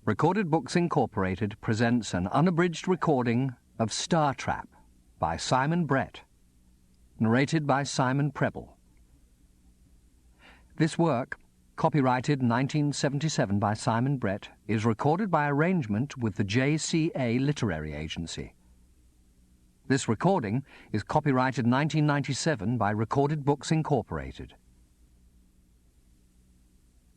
Recorded Books Incorporated presents an unabridged recording of Star Trap by Simon Brett, narrated by Simon Preble. This work, copyrighted 1977 by Simon Brett, is recorded by arrangement with the JCA Literary Agency. This recording is copyrighted 1997 by Recorded Books Incorporated.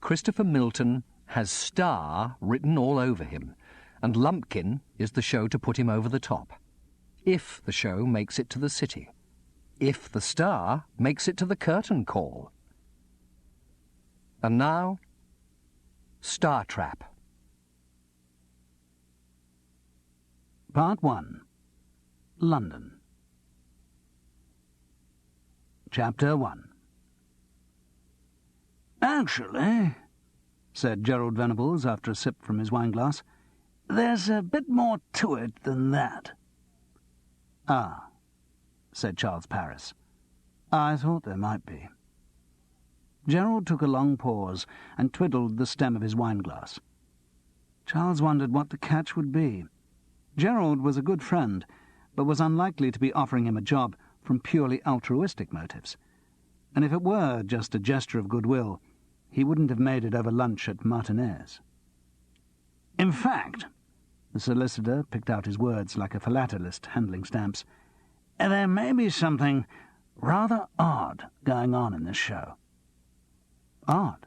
Christopher Milton has Star written all over him, and Lumpkin is the show to put him over the top. If the show makes it to the city. If the Star makes it to the curtain call. And now, Star Trap. Part 1. London. Chapter 1. "Actually," said Gerald Venables after a sip from his wineglass, "there's a bit more to it than that." "Ah," said Charles Paris. "I thought there might be." Gerald took a long pause and twiddled the stem of his wineglass. Charles wondered what the catch would be. Gerald was a good friend, but was unlikely to be offering him a job from purely altruistic motives. And if it were just a gesture of goodwill, he wouldn't have made it over lunch at Martinez. "In fact," the solicitor picked out his words like a philatelist handling stamps, "there may be something rather odd going on in this show." "Odd?"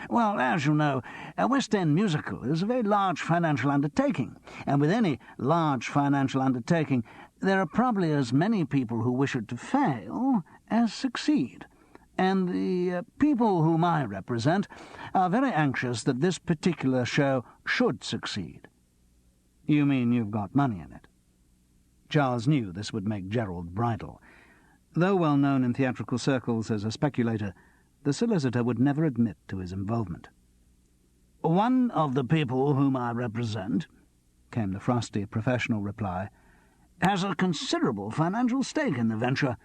"Well, as you know, a West End musical is a very large financial undertaking, and with any large financial undertaking, there are probably as many people who wish it to fail as succeed. And the people whom I represent are very anxious that this particular show should succeed." "You mean you've got money in it?" Charles knew this would make Gerald bridle. Though well known in theatrical circles as a speculator, the solicitor would never admit to his involvement. "One of the people whom I represent," came the frosty professional reply, "has a considerable financial stake in the venture.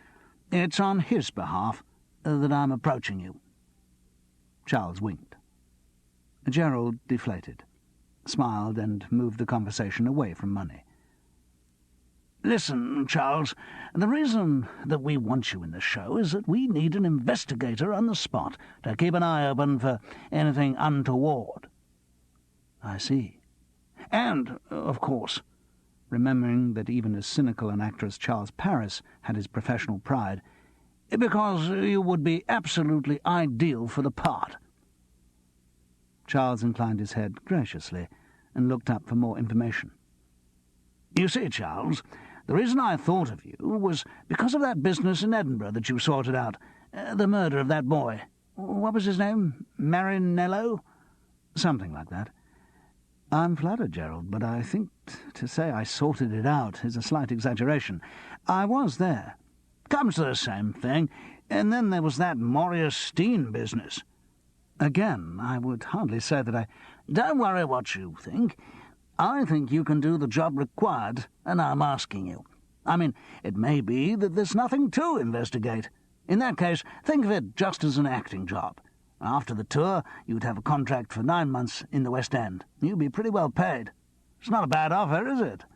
It's on his behalf that I'm approaching you." Charles winked. Gerald deflated, smiled, and moved the conversation away from money. "Listen, Charles, the reason that we want you in the show is that we need an investigator on the spot to keep an eye open for anything untoward." "I see." "And, of course," remembering that even as cynical an actor as Charles Paris had his professional pride, "because you would be absolutely ideal for the part." Charles inclined his head graciously and looked up for more information. "You see, Charles, the reason I thought of you was because of that business in Edinburgh that you sorted out, the murder of that boy. What was his name? Marinello? Something like that." "I'm flattered, Gerald, but I think to say I sorted it out is a slight exaggeration. I was there." "Comes to the same thing. And then there was that Maurice Steen business." "Again, I would hardly say that I—" "Don't worry what you think. I think you can do the job required, and I'm asking you. I mean, it may be that there's nothing to investigate. In that case, think of it just as an acting job. After the tour, you'd have a contract for 9 months in the West End. You'd be pretty well paid. It's not a bad offer, is it?"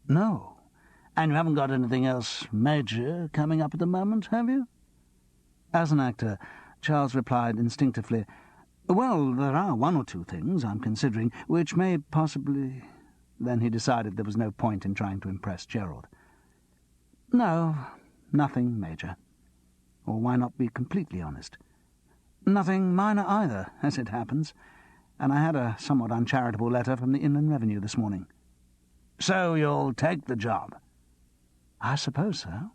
"No." "And you haven't got anything else major coming up at the moment, have you?" As an actor, Charles replied instinctively, "Well, there are one or two things I'm considering which may possibly—" Then he decided there was no point in trying to impress Gerald. "No, nothing major. Or why not be completely honest? Nothing minor either, as it happens, and I had a somewhat uncharitable letter from the Inland Revenue this morning." "So you'll take the job?" "I suppose so."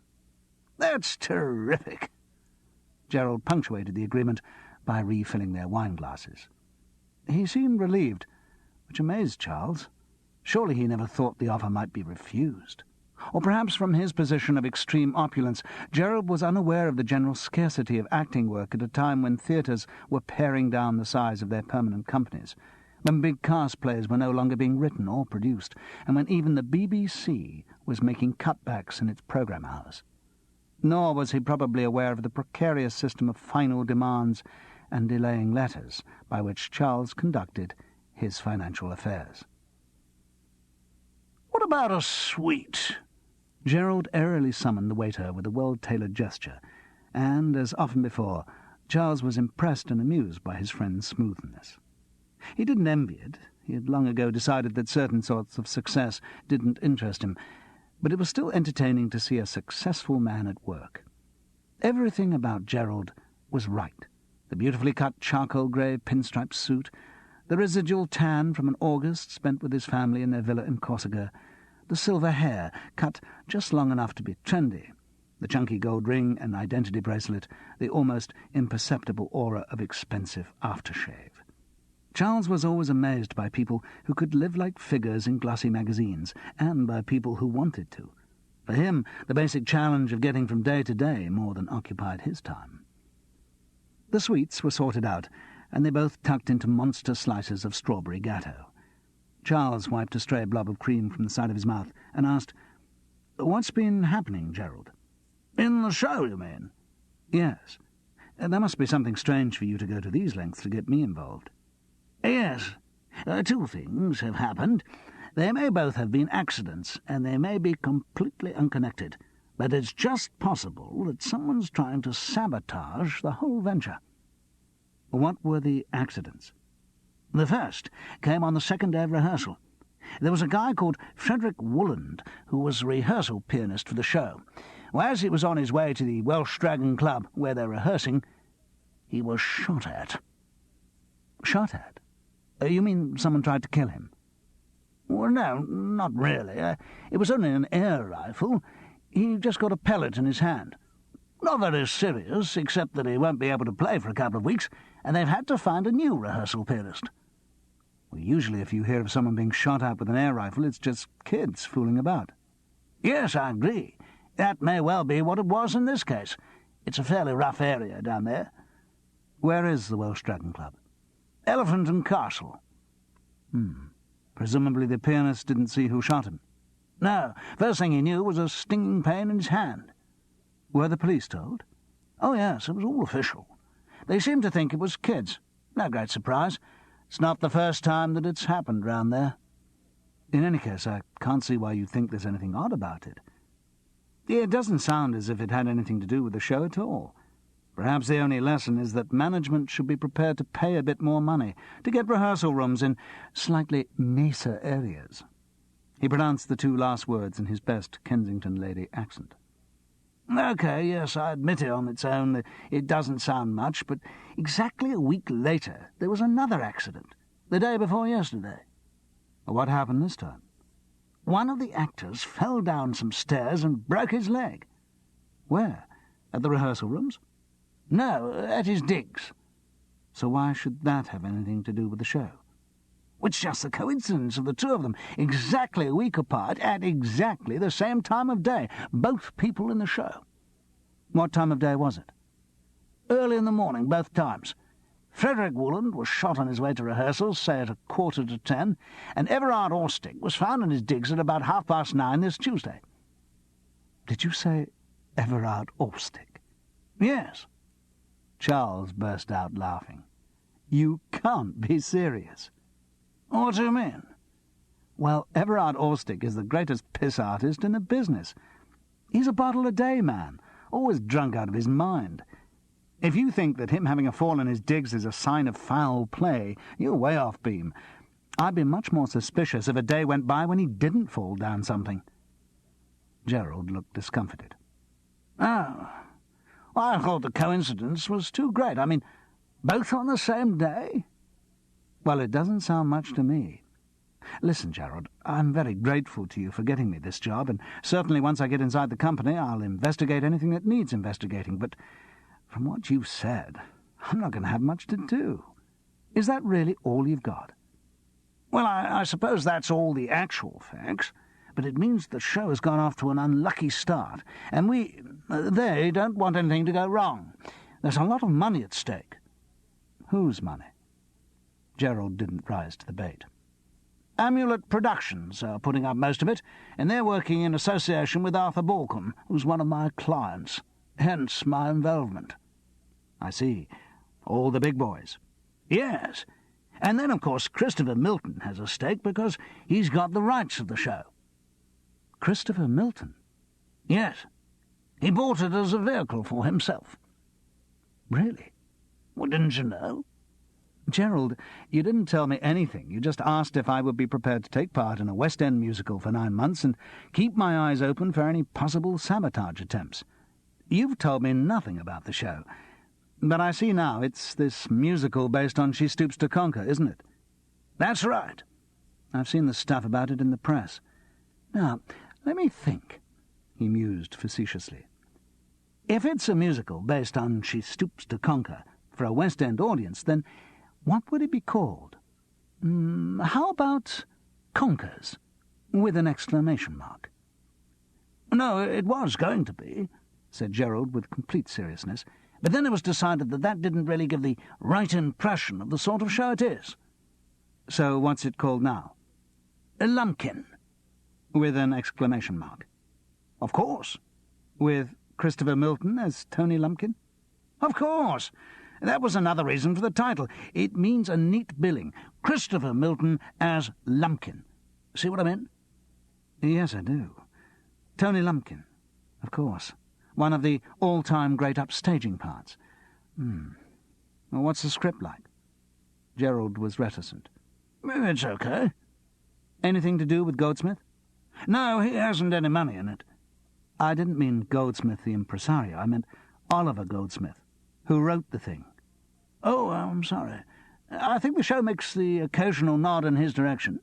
"That's terrific." Gerald punctuated the agreement by refilling their wine-glasses. He seemed relieved, which amazed Charles. Surely he never thought the offer might be refused. Or perhaps from his position of extreme opulence, Gerald was unaware of the general scarcity of acting work at a time when theatres were paring down the size of their permanent companies, when big cast plays were no longer being written or produced, and when even the BBC was making cutbacks in its programme hours. Nor was he probably aware of the precarious system of final demands and delaying letters by which Charles conducted his financial affairs. "What about a sweet?" Gerald airily summoned the waiter with a well-tailored gesture, and, as often before, Charles was impressed and amused by his friend's smoothness. He didn't envy it. He had long ago decided that certain sorts of success didn't interest him, but it was still entertaining to see a successful man at work. Everything about Gerald was right. The beautifully cut charcoal-grey pinstripe suit, the residual tan from an August spent with his family in their villa in Corsica, the silver hair, cut just long enough to be trendy, the chunky gold ring and identity bracelet, the almost imperceptible aura of expensive aftershave. Charles was always amazed by people who could live like figures in glossy magazines, and by people who wanted to. For him, the basic challenge of getting from day to day more than occupied his time. The sweets were sorted out, and they both tucked into monster slices of strawberry gatto. Charles wiped a stray blob of cream from the side of his mouth and asked, "What's been happening, Gerald?" "In the show, you mean?" "Yes. There must be something strange for you to go to these lengths to get me involved." "Yes. Two things have happened. They may both have been accidents, and they may be completely unconnected, but it's just possible that someone's trying to sabotage the whole venture." "What were the accidents?" "The first came on the second day of rehearsal. There was a guy called Frederick Wooland who was a rehearsal pianist for the show. As he was on his way to the Welsh Dragon Club, where they're rehearsing, he was shot at." "Shot at? You mean someone tried to kill him?" "Well, no, not really. It was only an air rifle. He just got a pellet in his hand. Not very serious, except that he won't be able to play for a couple of weeks, and they've had to find a new rehearsal pianist." Well, usually if you hear of someone being shot at with an air rifle, it's just kids fooling about. "Yes, I agree. That may well be what it was in this case. It's a fairly rough area down there." "Where is the Welsh Dragon Club?" "Elephant and Castle." Presumably the pianist didn't see who shot him." "No. First thing he knew was a stinging pain in his hand." "Were the police told?" "Oh, yes, it was all official. They seemed to think it was kids. No great surprise. It's not the first time that it's happened round there." "In any case, I can't see why you think there's anything odd about it. It doesn't sound as if it had anything to do with the show at all. Perhaps the only lesson is that management should be prepared to pay a bit more money to get rehearsal rooms in slightly nicer areas." He pronounced the two last words in his best Kensington lady accent. "OK, yes, I admit it on its own that it doesn't sound much, but exactly a week later there was another accident, the day before yesterday." "What happened this time?" "One of the actors fell down some stairs and broke his leg." "Where? At the rehearsal rooms?" "No, at his digs." "So why should that have anything to do with the show?" "It's just the coincidence of the two of them, exactly a week apart, at exactly the same time of day, both people in the show." "What time of day was it?" "Early in the morning, both times. Frederick Wooland was shot on his way to rehearsals, say at 9:45, and Everard Orstick was found in his digs at about 9:30 this Tuesday." "Did you say Everard Orstick?" "Yes." Charles burst out laughing. "You can't be serious." "What do you mean?" "Well, Everard Orstick is the greatest piss artist in the business. He's a bottle-a-day man, always drunk out of his mind. If you think that him having a fall in his digs is a sign of foul play, you're way off beam. I'd be much more suspicious if a day went by when he didn't fall down something." Gerald looked discomfited. "Oh, well, I thought the coincidence was too great. I mean, both on the same day?" "Well, it doesn't sound much to me. Listen, Gerald, I'm very grateful to you for getting me this job, and certainly once I get inside the company I'll investigate anything that needs investigating, but from what you've said, I'm not going to have much to do. Is that really all you've got?" "Well, I suppose that's all the actual facts, but it means the show has gone off to an unlucky start, and they don't want anything to go wrong. There's a lot of money at stake." "Whose money?" Gerald didn't rise to the bait. Amulet Productions are putting up most of it, and they're working in association with Arthur Balcom, who's one of my clients. Hence my involvement." "I see. All the big boys." "Yes. And then, of course, Christopher Milton has a stake because he's got the rights of the show. Christopher Milton? Yes. He bought it as a vehicle for himself. Really? Well, didn't you know? Gerald, you didn't tell me anything. You just asked if I would be prepared to take part in a West End musical for 9 months and keep my eyes open for any possible sabotage attempts. You've told me nothing about the show. But I see now it's this musical based on She Stoops to Conquer, isn't it? That's right. I've seen the stuff about it in the press. Now, let me think, he mused facetiously. If it's a musical based on She Stoops to Conquer for a West End audience, then what would it be called? How about Conquers, with an exclamation mark? No, it was going to be, said Gerald with complete seriousness, but then it was decided that that didn't really give the right impression of the sort of show it is. So what's it called now? Lumpkin. With an exclamation mark? Of course. With Christopher Milton as Tony Lumpkin? Of course. That was another reason for the title. It means a neat billing. Christopher Milton as Lumpkin. See what I mean? Yes, I do. Tony Lumpkin, of course. One of the all-time great upstaging parts. Well, what's the script like? Gerald was reticent. It's okay. Anything to do with Goldsmith? No, he hasn't any money in it. I didn't mean Goldsmith the impresario. I meant Oliver Goldsmith, who wrote the thing. Oh, I'm sorry. I think the show makes the occasional nod in his direction.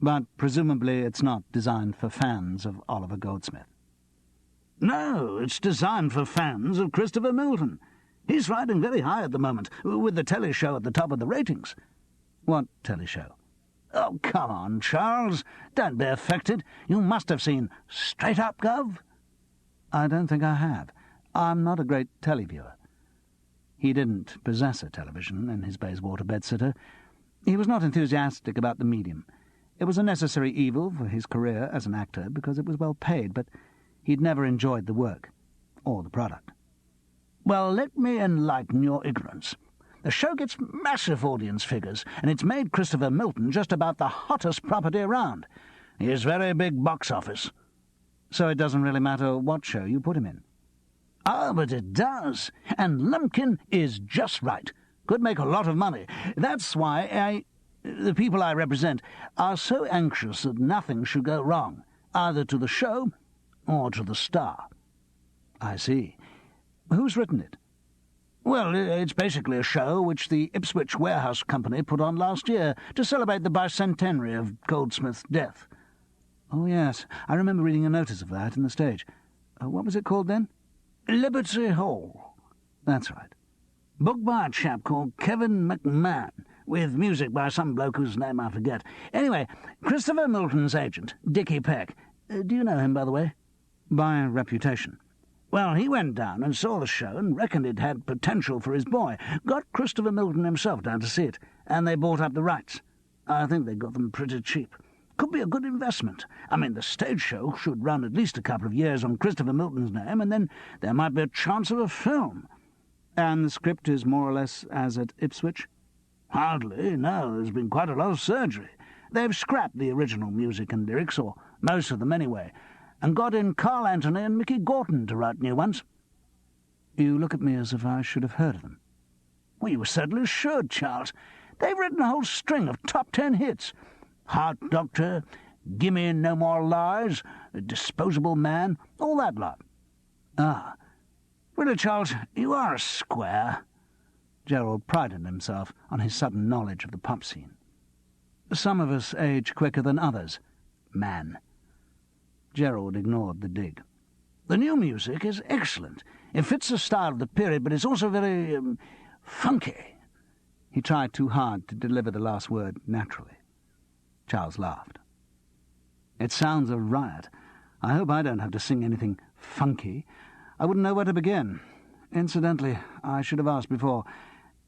But presumably it's not designed for fans of Oliver Goldsmith. No, it's designed for fans of Christopher Milton. He's riding very high at the moment, with the telly show at the top of the ratings. What telly show? Oh, come on, Charles. Don't be affected. You must have seen Straight Up, Gov. I don't think I have. I'm not a great telly viewer. He didn't possess a television in his Bayswater bedsitter. He was not enthusiastic about the medium. It was a necessary evil for his career as an actor because it was well paid, but he'd never enjoyed the work or the product. Well, let me enlighten your ignorance. The show gets massive audience figures, and it's made Christopher Milton just about the hottest property around. He is very big box office. So it doesn't really matter what show you put him in? Ah, but it does. And Lumpkin is just right. Could make a lot of money. That's why the people I represent are so anxious that nothing should go wrong, either to the show or to the star. I see. Who's written it? Well, it's basically a show which the Ipswich Warehouse Company put on last year to celebrate the bicentenary of Goldsmith's death. Oh, yes. I remember reading a notice of that in the stage. What was it called then? Liberty Hall. That's right. Book by a chap called Kevin McMahon, with music by some bloke whose name I forget. Anyway, Christopher Milton's agent, Dickie Peck. Do you know him, by the way? By reputation. Well, he went down and saw the show and reckoned it had potential for his boy. Got Christopher Milton himself down to see it, and they bought up the rights. I think they got them pretty cheap. Could be a good investment. I mean, the stage show should run at least a couple of years on Christopher Milton's name, and then there might be a chance of a film. And the script is more or less as at Ipswich? Hardly, no. There's been quite a lot of surgery. They've scrapped the original music and lyrics, or most of them anyway, and got in Carl Anthony and Mickey Gorton to write new ones. You look at me as if I should have heard of them. Well, you certainly should, Charles. They've written a whole string of top 10 hits. Heart Doctor, Gimme No More Lies, Disposable Man, all that lot. Ah. Really, Charles, you are a square. Gerald prided himself on his sudden knowledge of the pop scene. Some of us age quicker than others. Man. Gerald ignored the dig. The new music is excellent. It fits the style of the period, but it's also very funky. He tried too hard to deliver the last word naturally. Charles laughed. It sounds a riot. I hope I don't have to sing anything funky. I wouldn't know where to begin. Incidentally, I should have asked before,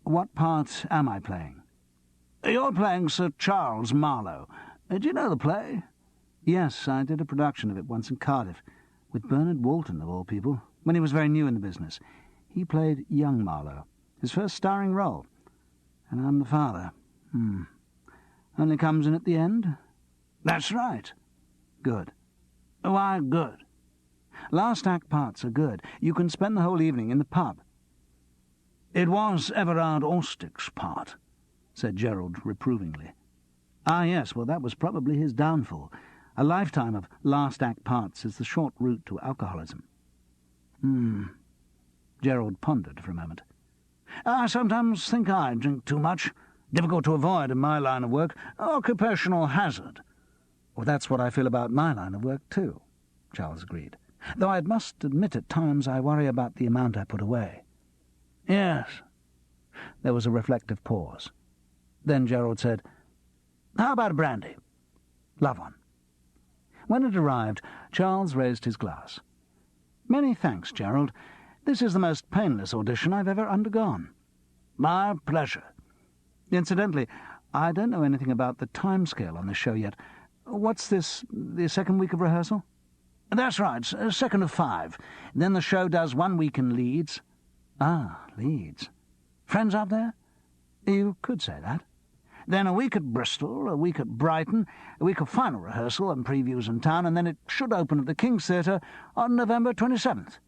what part am I playing? You're playing Sir Charles Marlowe. Do you know the play? Yes, I did a production of it once in Cardiff, with Bernard Walton, of all people, when he was very new in the business. He played young Marlowe, his first starring role, and I'm the father. Only comes in at the end? That's right. Good. Why, good. Last act parts are good. You can spend the whole evening in the pub. It was Everard Orstick's part, said Gerald reprovingly. Ah, yes, well, that was probably his downfall. A lifetime of last act parts is the short route to alcoholism. Gerald pondered for a moment. I sometimes think I drink too much. Difficult to avoid in my line of work. Occupational hazard. Well, that's what I feel about my line of work, too, Charles agreed. Though I must admit at times I worry about the amount I put away. Yes. There was a reflective pause. Then Gerald said, How about a brandy? Love one. When it arrived, Charles raised his glass. Many thanks, Gerald. This is the most painless audition I've ever undergone. My pleasure. Incidentally, I don't know anything about the timescale on this show yet. What's this, the second week of rehearsal? That's right, second of 5. Then the show does 1 week in Leeds. Ah, Leeds. Friends up there? You could say that. Then a week at Bristol, a week at Brighton, a week of final rehearsal and previews in town, and then it should open at the King's Theatre on November 27th.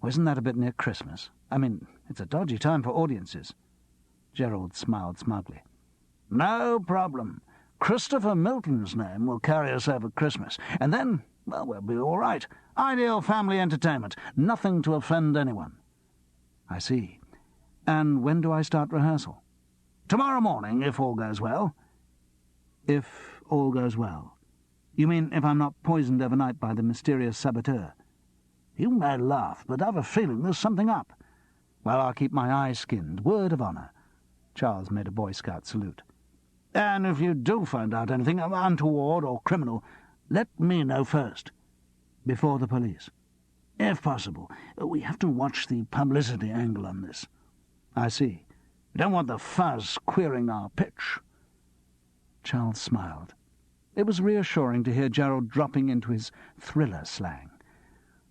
Well, isn't that a bit near Christmas? I mean, it's a dodgy time for audiences. Gerald smiled smugly. No problem. Christopher Milton's name will carry us over Christmas, and then, well, we'll be all right. Ideal family entertainment. Nothing to offend anyone. I see. And when do I start rehearsal? Tomorrow morning, if all goes well. If all goes well? You mean if I'm not poisoned overnight by the mysterious saboteur? You may laugh, but I've a feeling there's something up. Well, I'll keep my eyes skinned. Word of honour. Charles made a Boy Scout salute. And if you do find out anything untoward or criminal, let me know first. Before the police? If possible. We have to watch the publicity angle on this. I see. We don't want the fuzz queering our pitch. Charles smiled. It was reassuring to hear Gerald dropping into his thriller slang.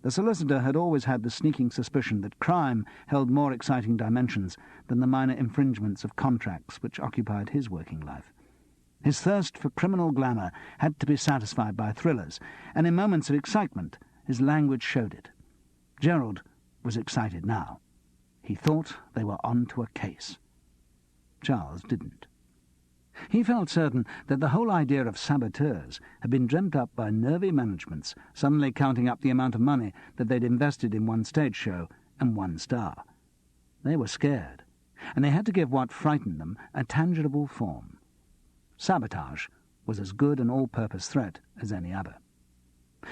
The solicitor had always had the sneaking suspicion that crime held more exciting dimensions than the minor infringements of contracts which occupied his working life. His thirst for criminal glamour had to be satisfied by thrillers, and in moments of excitement his language showed it. Gerald was excited now. He thought they were on to a case. Charles didn't. He felt certain that the whole idea of saboteurs had been dreamt up by nervy managements suddenly counting up the amount of money that they'd invested in one stage show and one star. They were scared, and they had to give what frightened them a tangible form. Sabotage was as good an all-purpose threat as any other.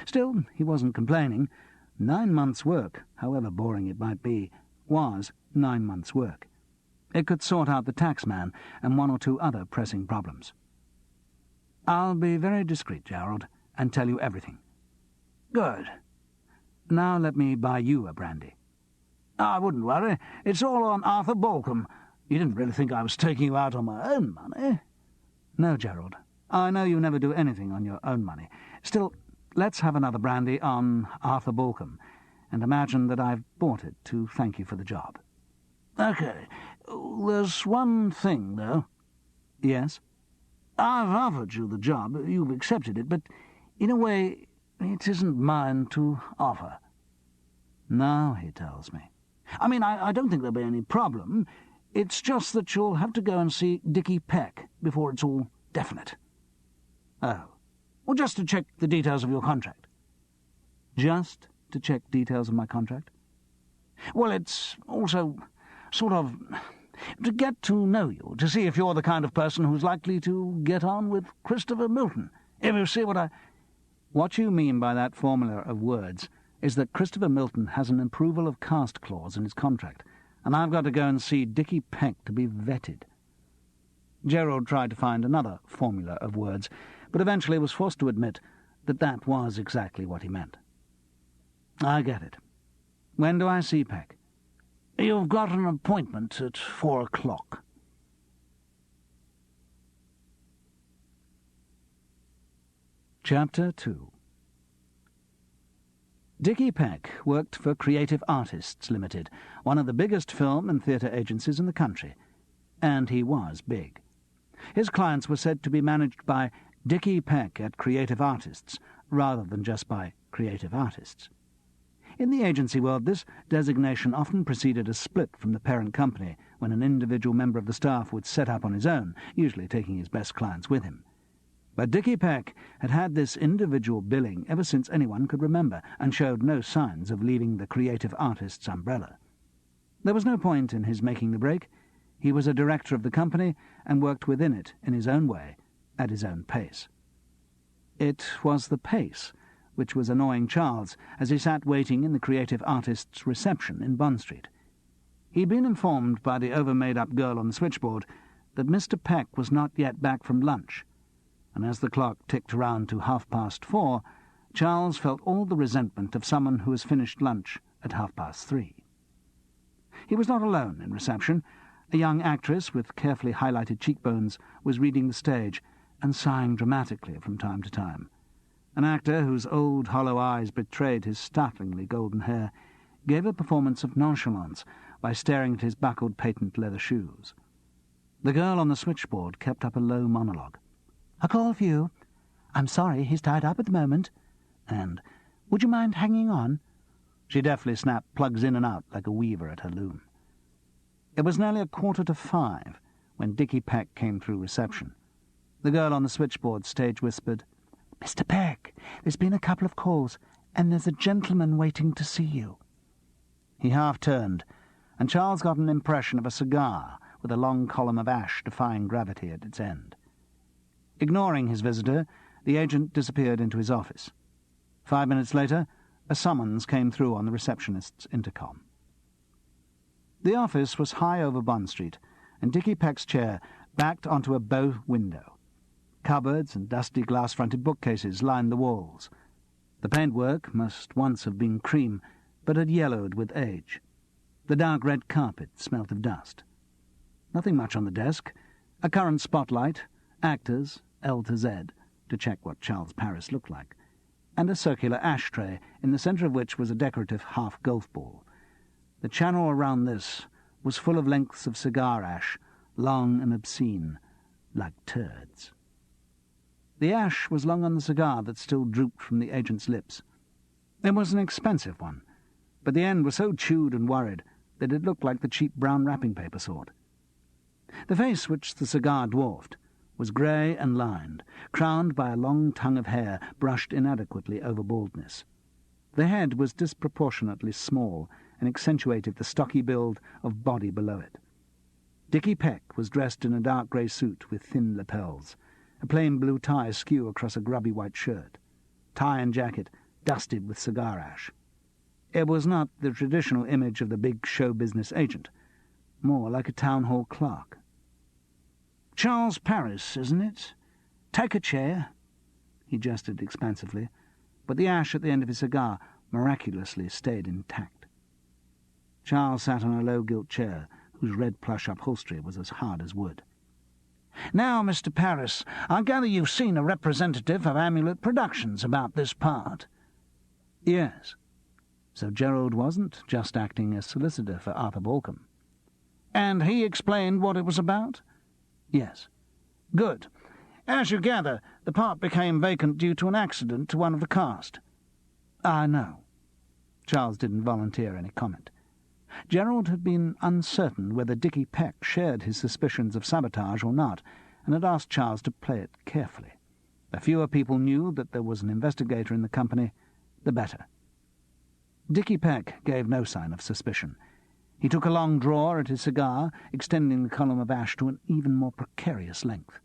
Still, he wasn't complaining. 9 months' work, however boring it might be, was 9 months' work. It could sort out the taxman and 1 or 2 other pressing problems. I'll be very discreet, Gerald, and tell you everything. Good. Now let me buy you a brandy. I wouldn't worry. It's all on Arthur Balcombe. You didn't really think I was taking you out on my own money? No, Gerald. I know you never do anything on your own money. Still, let's have another brandy on Arthur Balcombe, and imagine that I've bought it to thank you for the job. Okay. There's one thing, though. Yes? I've offered you the job. You've accepted it, but in a way, it isn't mine to offer. No, he tells me. I mean, I don't think there'll be any problem. It's just that you'll have to go and see Dickie Peck before it's all definite. Oh. Well, just to check the details of your contract. Just to check details of my contract? Well, it's also sort of to get to know you, to see if you're the kind of person who's likely to get on with Christopher Milton. If you see what I... What you mean by that formula of words is that Christopher Milton has an approval of caste clause in his contract, and I've got to go and see Dickie Peck to be vetted. Gerald tried to find another formula of words, but eventually was forced to admit that that was exactly what he meant. I get it. When do I see Peck? You've got an appointment at 4 o'clock. Chapter 2. Dickie Peck worked for Creative Artists Limited, one of the biggest film and theatre agencies in the country, and he was big. His clients were said to be managed by Dickie Peck at Creative Artists, rather than just by creative artists. In the agency world, this designation often preceded a split from the parent company, when an individual member of the staff would set up on his own, usually taking his best clients with him. But Dickie Peck had had this individual billing ever since anyone could remember, and showed no signs of leaving the Creative Artists umbrella. There was no point in his making the break. He was a director of the company and worked within it in his own way, at his own pace. It was the pace which was annoying Charles as he sat waiting in the Creative Artists' reception in Bond Street. He'd been informed by the over-made-up girl on the switchboard that Mr. Peck was not yet back from lunch, and as the clock ticked around to 4:30, Charles felt all the resentment of someone who has finished lunch at 3:30. He was not alone in reception. A young actress with carefully highlighted cheekbones was reading the stage and sighing dramatically from time to time. An actor whose old hollow eyes betrayed his startlingly golden hair gave a performance of nonchalance by staring at his buckled patent leather shoes. The girl on the switchboard kept up a low monologue. "A call for you. I'm sorry, he's tied up at the moment." And, "Would you mind hanging on?" She deftly snapped plugs in and out like a weaver at her loom. It was nearly 5:15 when Dickie Peck came through reception. The girl on the switchboard stage whispered, "Mr. Peck, there's been a couple of calls, and there's a gentleman waiting to see you." He half-turned, and Charles got an impression of a cigar with a long column of ash defying gravity at its end. Ignoring his visitor, the agent disappeared into his office. 5 minutes later, a summons came through on the receptionist's intercom. The office was high over Bond Street, and Dickie Peck's chair backed onto a bow window. Cupboards and dusty glass-fronted bookcases lined the walls. The paintwork must once have been cream, but had yellowed with age. The dark red carpet smelt of dust. Nothing much on the desk. A current spotlight, actors, L to Z, to check what Charles Paris looked like, and a circular ashtray, in the centre of which was a decorative half-golf ball. The channel around this was full of lengths of cigar ash, long and obscene, like turds. The ash was long on the cigar that still drooped from the agent's lips. It was an expensive one, but the end was so chewed and worried that it looked like the cheap brown wrapping paper sort. The face which the cigar dwarfed was grey and lined, crowned by a long tongue of hair brushed inadequately over baldness. The head was disproportionately small and accentuated the stocky build of body below it. Dickie Peck was dressed in a dark grey suit with thin lapels, a plain blue tie askew across a grubby white shirt, tie and jacket dusted with cigar ash. It was not the traditional image of the big show business agent, more like a town hall clerk. "Charles Paris, isn't it? Take a chair." He gestured expansively, but the ash at the end of his cigar miraculously stayed intact. Charles sat on a low-gilt chair, whose red plush upholstery was as hard as wood. "Now, Mr. Paris, I gather you've seen a representative of Amulet Productions about this part." "Yes." So Gerald wasn't just acting as solicitor for Arthur Balcom. "And he explained what it was about?" "Yes." "Good. As you gather, the part became vacant due to an accident to one of the cast." "No." Charles didn't volunteer any comment. Gerald had been uncertain whether Dickie Peck shared his suspicions of sabotage or not, and had asked Charles to play it carefully. The fewer people knew that there was an investigator in the company, the better. Dickie Peck gave no sign of suspicion. He took a long draw at his cigar, extending the column of ash to an even more precarious length.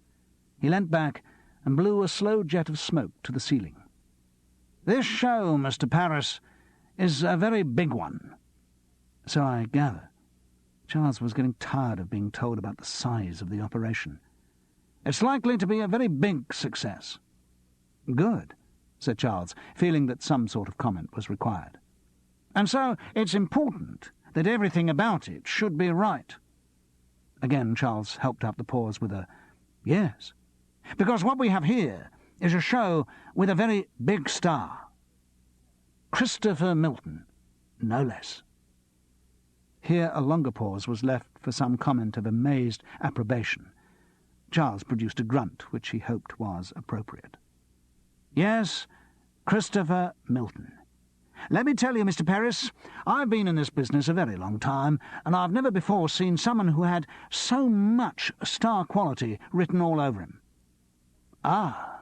He leant back and blew a slow jet of smoke to the ceiling. "This show, Mr. Paris, is a very big one." "So I gather." Charles was getting tired of being told about the size of the operation. "It's likely to be a very big success." "Good," said Charles, feeling that some sort of comment was required. "And so it's important that everything about it should be right." Again Charles helped up the pause with a "yes." "Because what we have here is a show with a very big star. Christopher Milton, no less." Here a longer pause was left for some comment of amazed approbation. Charles produced a grunt, which he hoped was appropriate. "Yes, Christopher Milton. Let me tell you, Mr. Perris, I've been in this business a very long time, and I've never before seen someone who had so much star quality written all over him." "Ah."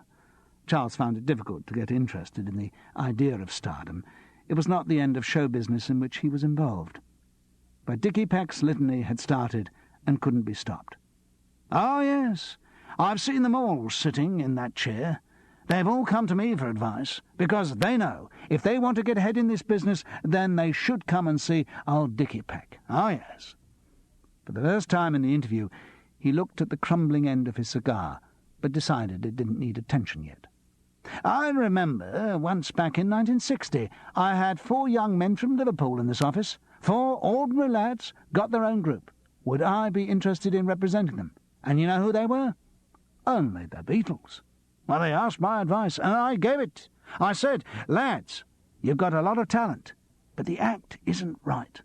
Charles found it difficult to get interested in the idea of stardom. It was not the end of show business in which he was involved. But Dickie Peck's litany had started and couldn't be stopped. "Oh, yes, I've seen them all sitting in that chair. They've all come to me for advice, because they know if they want to get ahead in this business, then they should come and see old Dickie Peck. Oh, yes." For the first time in the interview, he looked at the crumbling end of his cigar, but decided it didn't need attention yet. "I remember once back in 1960, I had 4 young men from Liverpool in this office. 4 ordinary lads, got their own group. Would I be interested in representing them? And you know who they were? Only the Beatles. Well, they asked my advice, and I gave it. I said, 'Lads, you've got a lot of talent, but the act isn't right.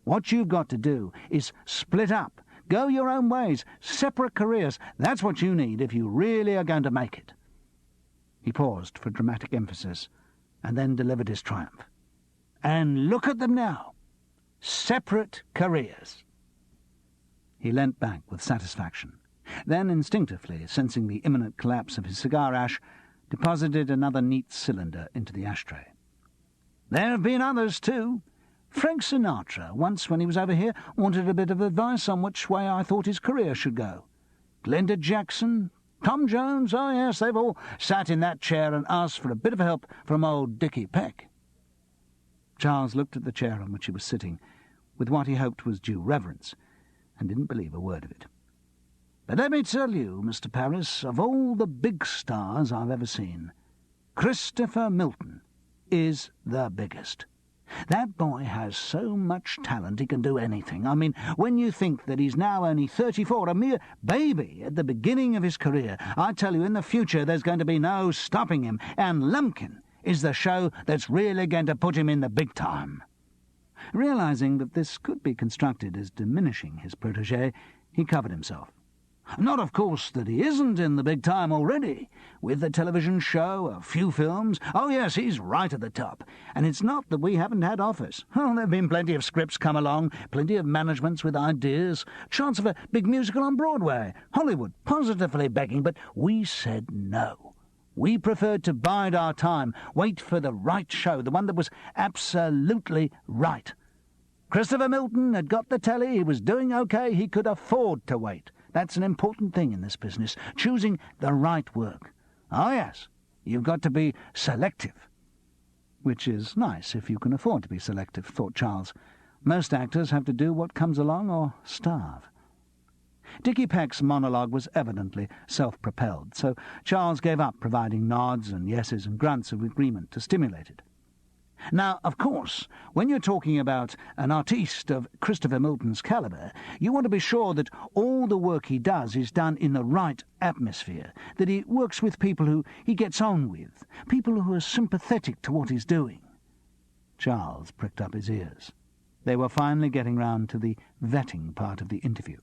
What you've got to do is split up, go your own ways, separate careers. That's what you need if you really are going to make it.'" He paused for dramatic emphasis, and then delivered his triumph. "And look at them now. Separate careers." He leant back with satisfaction. Then, instinctively, sensing the imminent collapse of his cigar ash, deposited another neat cylinder into the ashtray. "There have been others, too. Frank Sinatra, once when he was over here, wanted a bit of advice on which way I thought his career should go. Glenda Jackson, Tom Jones, oh yes, they've all sat in that chair and asked for a bit of help from old Dickie Peck." Charles looked at the chair on which he was sitting, with what he hoped was due reverence, and didn't believe a word of it. "But let me tell you, Mr. Paris, of all the big stars I've ever seen, Christopher Milton is the biggest. That boy has so much talent he can do anything. I mean, when you think that he's now only 34, a mere baby at the beginning of his career, I tell you, in the future there's going to be no stopping him, and Lumpkin is the show that's really going to put him in the big time." Realizing that this could be construed as diminishing his protégé, he covered himself. "Not, of course, that he isn't in the big time already, with a television show, a few films. Oh, yes, he's right at the top. And it's not that we haven't had offers. Oh, there have been plenty of scripts come along, plenty of managements with ideas, chance of a big musical on Broadway, Hollywood positively begging, but we said no. We preferred to bide our time, wait for the right show, the one that was absolutely right. Christopher Milton had got the telly, he was doing okay, he could afford to wait. That's an important thing in this business, choosing the right work. Oh, yes, you've got to be selective." Which is nice if you can afford to be selective, thought Charles. Most actors have to do what comes along or starve. Dickie Peck's monologue was evidently self-propelled, so Charles gave up providing nods and yeses and grunts of agreement to stimulate it. Now, of course, when you're talking about an artiste of Christopher Milton's calibre, you want to be sure that all the work he does is done in the right atmosphere, that he works with people who he gets on with, people who are sympathetic to what he's doing. Charles pricked up his ears. They were finally getting round to the vetting part of the interview.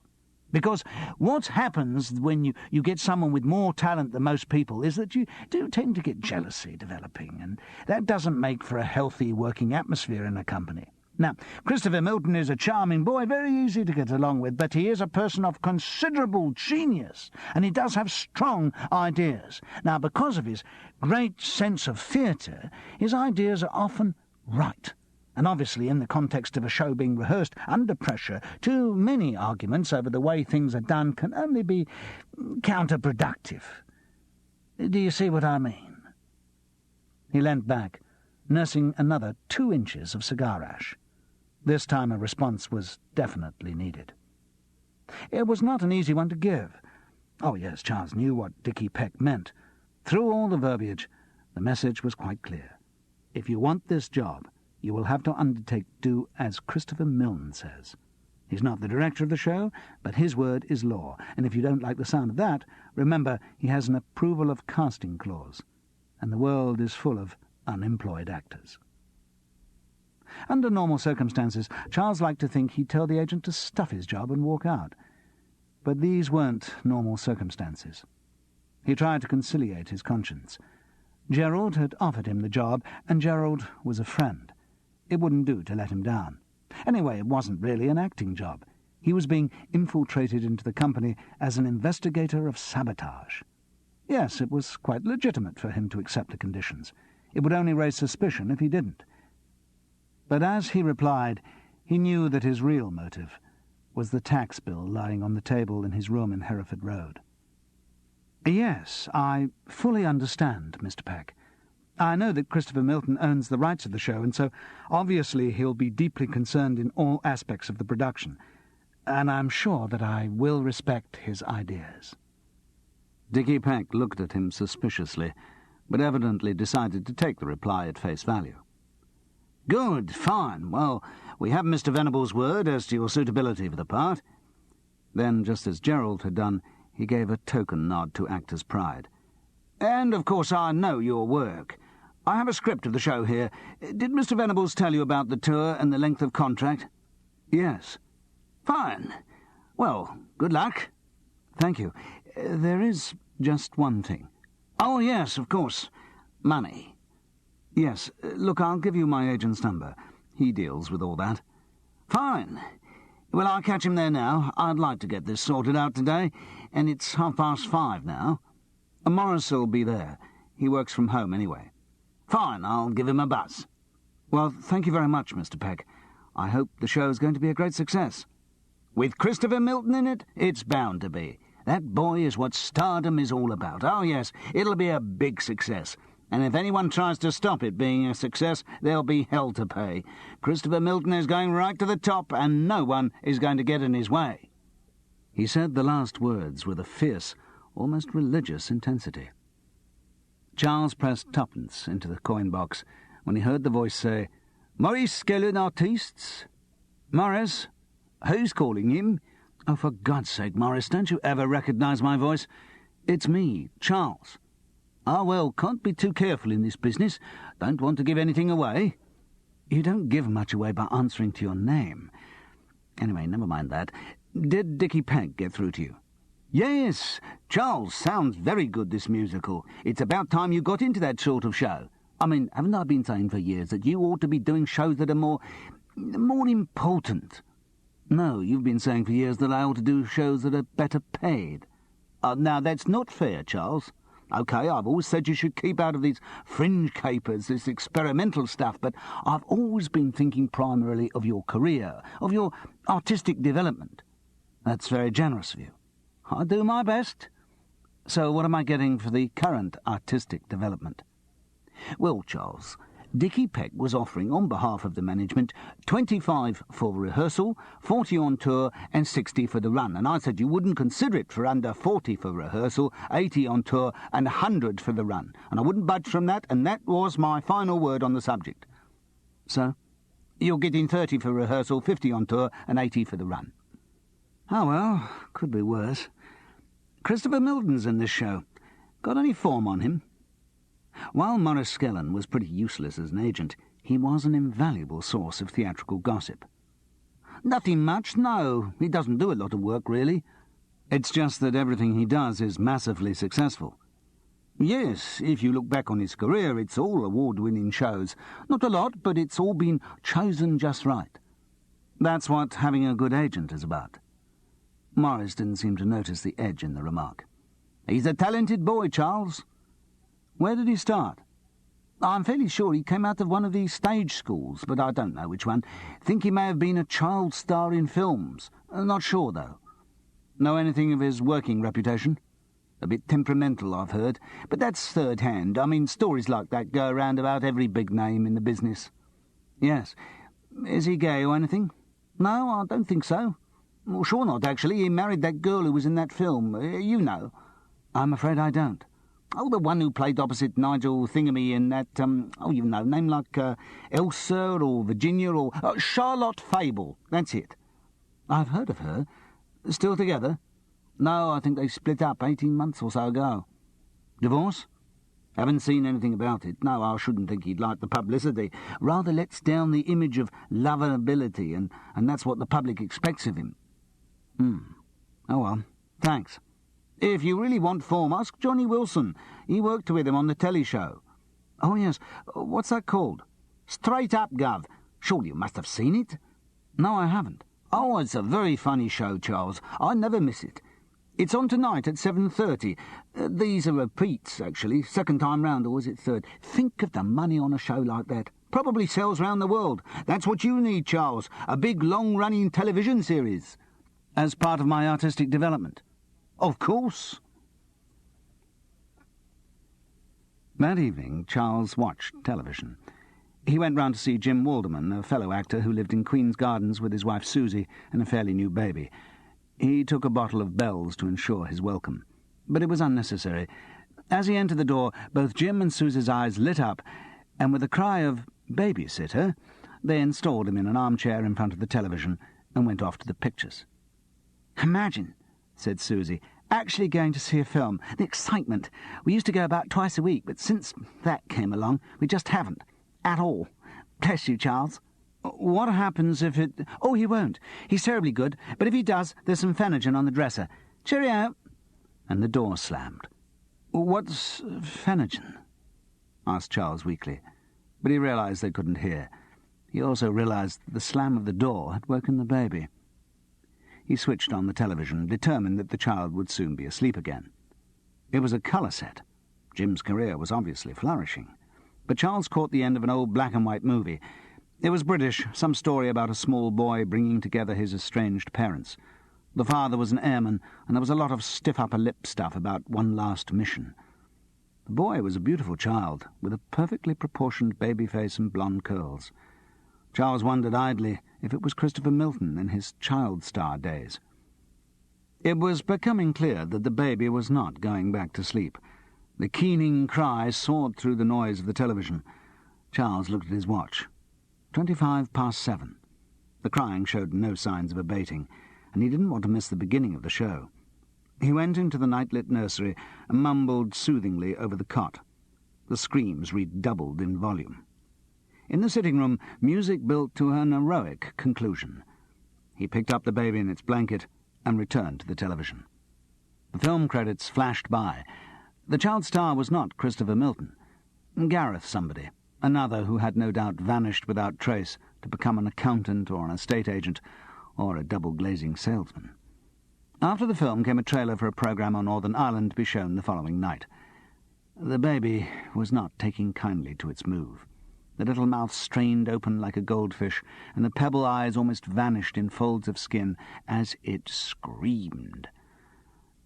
Because what happens when you get someone with more talent than most people is that you do tend to get jealousy developing, and that doesn't make for a healthy working atmosphere in a company. Now, Christopher Milton is a charming boy, very easy to get along with, but he is a person of considerable genius, and he does have strong ideas. Now, because of his great sense of theatre, his ideas are often right. And obviously, in the context of a show being rehearsed under pressure, too many arguments over the way things are done can only be counterproductive. Do you see what I mean? He leant back, nursing another 2 inches of cigar ash. This time a response was definitely needed. It was not an easy one to give. Oh, yes, Charles knew what Dickie Peck meant. Through all the verbiage, the message was quite clear. If you want this job, you will have to undertake to do as Christopher Milton says. He's not the director of the show, but his word is law, and if you don't like the sound of that, remember he has an approval of casting clause, and the world is full of unemployed actors. Under normal circumstances, Charles liked to think he'd tell the agent to stuff his job and walk out. But these weren't normal circumstances. He tried to conciliate his conscience. Gerald had offered him the job, and Gerald was a friend. It wouldn't do to let him down. Anyway, it wasn't really an acting job. He was being infiltrated into the company as an investigator of sabotage. Yes, it was quite legitimate for him to accept the conditions. It would only raise suspicion if he didn't. But as he replied, he knew that his real motive was the tax bill lying on the table in his room in Hereford Road. "Yes, I fully understand, Mr. Peck. I know that Christopher Milton owns the rights of the show, and so obviously he'll be deeply concerned in all aspects of the production, and I'm sure that I will respect his ideas." Dickie Peck looked at him suspiciously, but evidently decided to take the reply at face value. "Good, fine. Well, we have Mr. Venable's word as to your suitability for the part." Then, just as Gerald had done, he gave a token nod to actor's pride. "And, of course, I know your work. I have a script of the show here. Did Mr. Venables tell you about the tour and the length of contract?" "Yes." "Fine. Well, good luck." "Thank you. There is just one thing." "Oh, yes, of course. Money." "Yes. Look, I'll give you my agent's number. He deals with all that." "Fine. Well, I'll catch him there now. I'd like to get this sorted out today, and it's 5:30 now. Morris'll be there. He works from home anyway." "Fine. I'll give him a buzz." "Well, thank you very much, Mr. Peck. I hope the show's going to be a great success." "With Christopher Milton in it, it's bound to be. That boy is what stardom is all about. Oh, yes, it'll be a big success. And if anyone tries to stop it being a success, there'll be hell to pay. Christopher Milton is going right to the top, and no one is going to get in his way." He said the last words with a fierce, almost religious intensity. Charles pressed twopence into the coin box when he heard the voice say, "Maurice Skellen, artistes?" "Morris? Who's calling him?" "Oh, for God's sake, Morris, don't you ever recognise my voice? It's me, Charles." "Ah, well, can't be too careful in this business. Don't want to give anything away." "You don't give much away by answering to your name. Anyway, never mind that. Did Dickie Peck get through to you?" "Yes. Charles, sounds very good, this musical. It's about time you got into that sort of show. I mean, haven't I been saying for years that you ought to be doing shows that are more important?" "No, you've been saying for years that I ought to do shows that are better paid." Now, that's not fair, Charles. OK, I've always said you should keep out of these fringe capers, this experimental stuff, but I've always been thinking primarily of your career, of your artistic development." "That's very generous of you." "I do my best." "So what am I getting for the current artistic development?" "Well, Charles, Dickie Peck was offering, on behalf of the management, 25 for rehearsal, 40 on tour, and 60 for the run, and I said you wouldn't consider it for under 40 for rehearsal, 80 on tour, and 100 for the run, and I wouldn't budge from that, and that was my final word on the subject." "So?" "You're getting 30 for rehearsal, 50 on tour, and 80 for the run." "Oh, well, could be worse. Christopher Milton's in this show. Got any form on him?" While Maurice Skellen was pretty useless as an agent, he was an invaluable source of theatrical gossip. "Nothing much, no. He doesn't do a lot of work, really." "It's just that everything he does is massively successful." "Yes, if you look back on his career, it's all award-winning shows. Not a lot, but it's all been chosen just right." "That's what having a good agent is about." Morris didn't seem to notice the edge in the remark. "He's a talented boy, Charles." "Where did he start?" "I'm fairly sure he came out of one of these stage schools, but I don't know which one. Think he may have been a child star in films. Not sure, though." "Know anything of his working reputation?" "A bit temperamental, I've heard, but that's third hand. I mean, stories like that go around about every big name in the business." "Yes. Is he gay or anything?" "No, I don't think so. Well, sure not, actually. He married that girl who was in that film. You know." "I'm afraid I don't." "Oh, the one who played opposite Nigel Thingamy in that, you know, name like Elsa or Virginia or Charlotte Fable. That's it." "I've heard of her. Still together?" "No, I think they split up 18 months or so ago." "Divorce?" "Haven't seen anything about it. No, I shouldn't think he'd like the publicity. Rather lets down the image of lovability, and that's what the public expects of him." Oh, well, thanks. If you really want form, ask Johnny Wilson. He worked with him on the telly show. Oh, yes. What's that called? Straight Up, Gov. Surely you must have seen it? No, I haven't. Oh, it's a very funny show, Charles. I never miss it. It's on tonight at 7:30. These are repeats, actually. Second time round, or was it third? Think of the money on a show like that. Probably sells round the world. That's what you need, Charles. A big, long-running television series. As part of my artistic development? Of course. That evening, Charles watched television. He went round to see Jim Walderman, a fellow actor who lived in Queen's Gardens with his wife Susie and a fairly new baby. He took a bottle of Bell's to ensure his welcome, but it was unnecessary. As he entered the door, both Jim and Susie's eyes lit up, and with a cry of "babysitter," they installed him in an armchair in front of the television and went off to the pictures. "Imagine," said Susie, "actually going to see a film. The excitement. We used to go about twice a week, but since that came along, we just haven't. At all. Bless you, Charles." "What happens if it—" "Oh, he won't. He's terribly good, but if he does, there's some Phenergen on the dresser. Cheerio!" And the door slammed. "What's Phenergen?" asked Charles weakly, but he realised they couldn't hear. He also realised that the slam of the door had woken the baby. He switched on the television, determined that the child would soon be asleep again. It was a colour set. Jim's career was obviously flourishing. But Charles caught the end of an old black-and-white movie. It was British, some story about a small boy bringing together his estranged parents. The father was an airman, and there was a lot of stiff-upper-lip stuff about one last mission. The boy was a beautiful child, with a perfectly proportioned baby face and blonde curls. Charles wondered idly if it was Christopher Milton in his child star days. It was becoming clear that the baby was not going back to sleep. The keening cry soared through the noise of the television. Charles looked at his watch. 7:25. The crying showed no signs of abating, and he didn't want to miss the beginning of the show. He went into the night-lit nursery and mumbled soothingly over the cot. The screams redoubled in volume. In the sitting room, music built to an heroic conclusion. He picked up the baby in its blanket and returned to the television. The film credits flashed by. The child star was not Christopher Milton. Gareth somebody, another who had no doubt vanished without trace to become an accountant or an estate agent or a double-glazing salesman. After the film came a trailer for a programme on Northern Ireland to be shown the following night. The baby was not taking kindly to its move. The little mouth strained open like a goldfish, and the pebble eyes almost vanished in folds of skin as it screamed.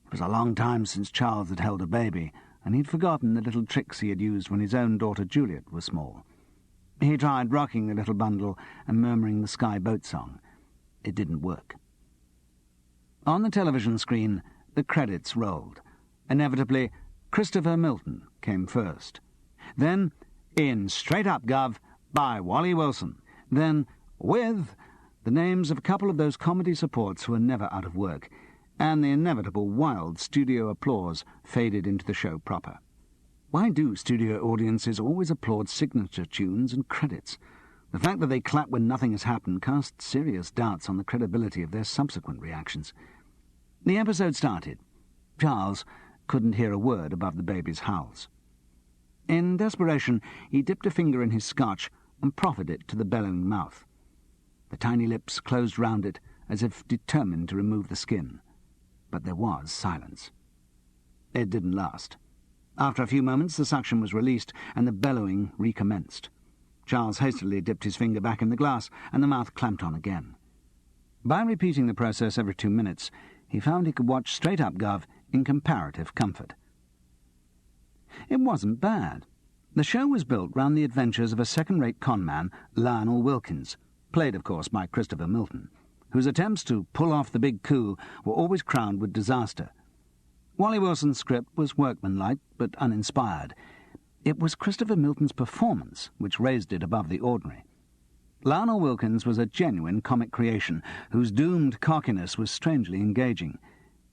It was a long time since Charles had held a baby, and he'd forgotten the little tricks he had used when his own daughter Juliet was small. He tried rocking the little bundle and murmuring the Sky Boat song. It didn't work. On the television screen, the credits rolled. Inevitably, Christopher Milton came first. Then, in Straight Up, Gov, by Wally Wilson. Then, with the names of a couple of those comedy supports who were never out of work, and the inevitable wild studio applause faded into the show proper. Why do studio audiences always applaud signature tunes and credits? The fact that they clap when nothing has happened casts serious doubts on the credibility of their subsequent reactions. The episode started. Charles couldn't hear a word above the baby's howls. In desperation, he dipped a finger in his scotch and proffered it to the bellowing mouth. The tiny lips closed round it, as if determined to remove the skin. But there was silence. It didn't last. After a few moments, the suction was released, and the bellowing recommenced. Charles hastily dipped his finger back in the glass, and the mouth clamped on again. By repeating the process every 2 minutes, he found he could watch Straight Up, Gov in comparative comfort. It wasn't bad. The show was built round the adventures of a second-rate conman, Lionel Wilkins, played, of course, by Christopher Milton, whose attempts to pull off the big coup were always crowned with disaster. Wally Wilson's script was workmanlike but uninspired. It was Christopher Milton's performance which raised it above the ordinary. Lionel Wilkins was a genuine comic creation whose doomed cockiness was strangely engaging.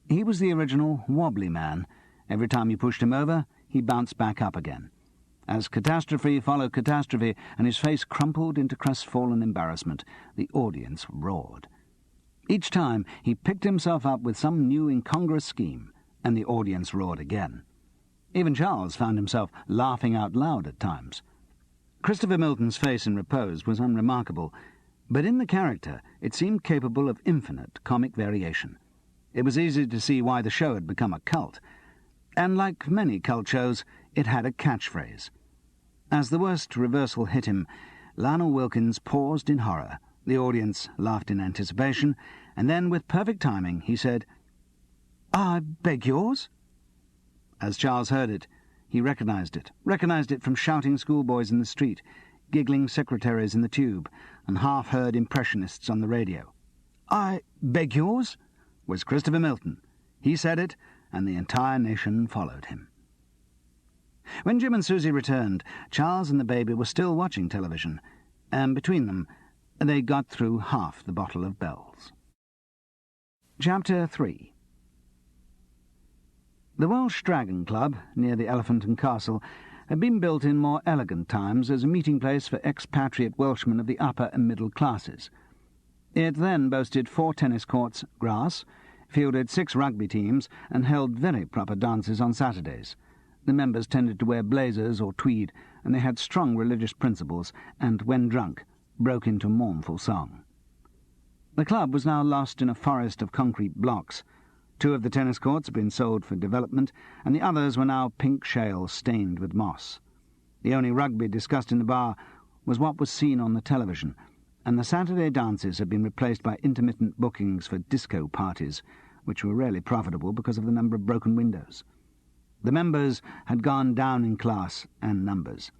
He was the original wobbly man. Every time you pushed him over, he bounced back up again. As catastrophe followed catastrophe and his face crumpled into crestfallen embarrassment, the audience roared. Each time he picked himself up with some new incongruous scheme, and the audience roared again. Even Charles found himself laughing out loud at times. Christopher Milton's face in repose was unremarkable, but in the character it seemed capable of infinite comic variation. It was easy to see why the show had become a cult, and like many cult shows, it had a catchphrase. As the worst reversal hit him, Lionel Wilkins paused in horror. The audience laughed in anticipation, and then, with perfect timing, he said, "I beg yours?" As Charles heard it, he recognized it from shouting schoolboys in the street, giggling secretaries in the tube, and half-heard impressionists on the radio. "I beg yours?" was Christopher Milton. He said it, and the entire nation followed him. When Jim and Susie returned, Charles and the baby were still watching television, and between them they got through half the bottle of Bell's. Chapter 3. The Welsh Dragon Club, near the Elephant and Castle, had been built in more elegant times as a meeting place for expatriate Welshmen of the upper and middle classes. It then boasted 4 tennis courts, grass, fielded 6 rugby teams, and held very proper dances on Saturdays. The members tended to wear blazers or tweed, and they had strong religious principles, and, when drunk, broke into mournful song. The club was now lost in a forest of concrete blocks. 2 of the tennis courts had been sold for development, and the others were now pink shale stained with moss. The only rugby discussed in the bar was what was seen on the television, and the Saturday dances had been replaced by intermittent bookings for disco parties, which were rarely profitable because of the number of broken windows. The members had gone down in class and numbers.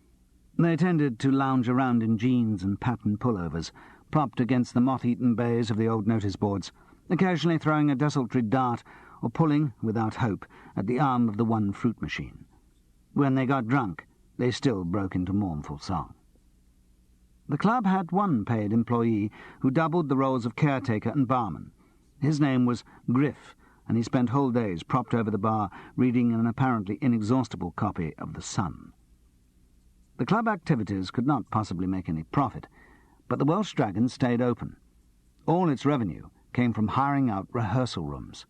They tended to lounge around in jeans and patterned pullovers, propped against the moth-eaten bays of the old notice boards, occasionally throwing a desultory dart or pulling, without hope, at the arm of the one fruit machine. When they got drunk, they still broke into mournful song. The club had one paid employee who doubled the roles of caretaker and barman. His name was Griff, and he spent whole days propped over the bar reading an apparently inexhaustible copy of The Sun. The club activities could not possibly make any profit, but the Welsh Dragon stayed open. All its revenue came from hiring out rehearsal rooms.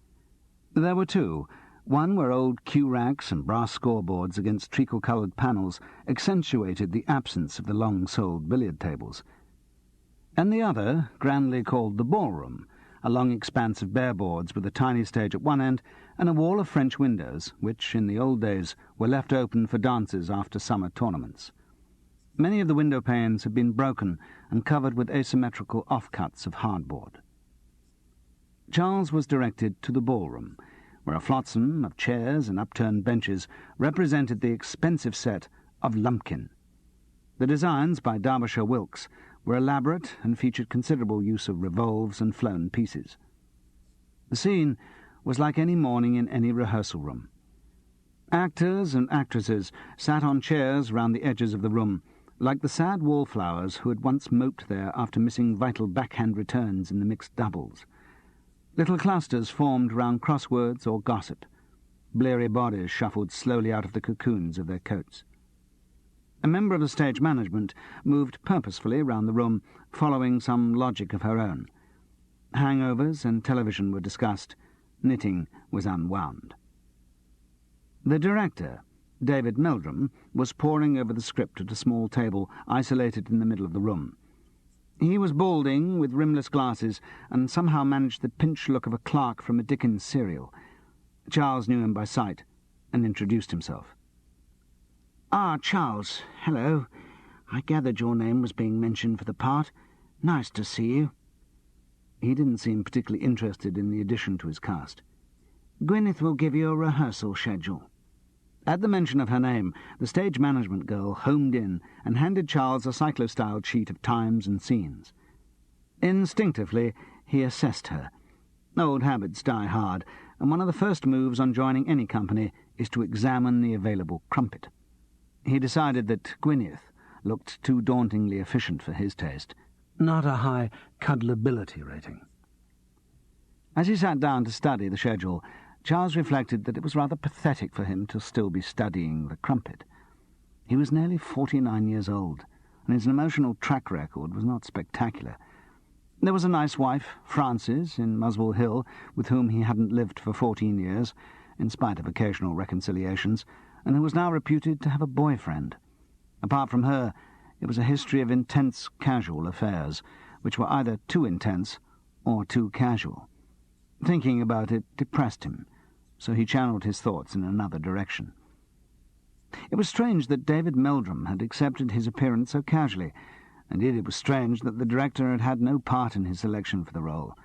There were 2, one where old cue racks and brass scoreboards against treacle-coloured panels accentuated the absence of the long-soled billiard tables, and the other, grandly called the ballroom, a long expanse of bare boards with a tiny stage at one end and a wall of French windows, which, in the old days, were left open for dances after summer tournaments. Many of the window panes had been broken and covered with asymmetrical offcuts of hardboard. Charles was directed to the ballroom, where a flotsam of chairs and upturned benches represented the expensive set of Lumpkin. The designs, by Derbyshire Wilkes, were elaborate and featured considerable use of revolves and flown pieces. The scene was like any morning in any rehearsal room. Actors and actresses sat on chairs round the edges of the room, like the sad wallflowers who had once moped there after missing vital backhand returns in the mixed doubles. Little clusters formed round crosswords or gossip. Bleary bodies shuffled slowly out of the cocoons of their coats. A member of the stage management moved purposefully round the room, following some logic of her own. Hangovers and television were discussed. Knitting was unwound. The director, David Meldrum, was poring over the script at a small table isolated in the middle of the room. He was balding, with rimless glasses, and somehow managed the pinched look of a clerk from a Dickens serial. Charles knew him by sight, and introduced himself. "Ah, Charles, hello. I gathered your name was being mentioned for the part. Nice to see you." He didn't seem particularly interested in the addition to his cast. "Gwyneth will give you a rehearsal schedule." At the mention of her name, the stage management girl homed in and handed Charles a cyclo-styled sheet of times and scenes. Instinctively, he assessed her. Old habits die hard, and one of the first moves on joining any company is to examine the available crumpet. He decided that Gwyneth looked too dauntingly efficient for his taste, not a high cuddlability rating. As he sat down to study the schedule, Charles reflected that it was rather pathetic for him to still be studying the crumpet. He was nearly 49 years old, and his emotional track record was not spectacular. There was a nice wife, Frances, in Muswell Hill, with whom he hadn't lived for 14 years, in spite of occasional reconciliations, and who was now reputed to have a boyfriend. Apart from her, it was a history of intense casual affairs, which were either too intense or too casual. Thinking about it depressed him, so he channeled his thoughts in another direction. It was strange that David Meldrum had accepted his appearance so casually. Indeed, it was strange that the director had had no part in his selection for the role.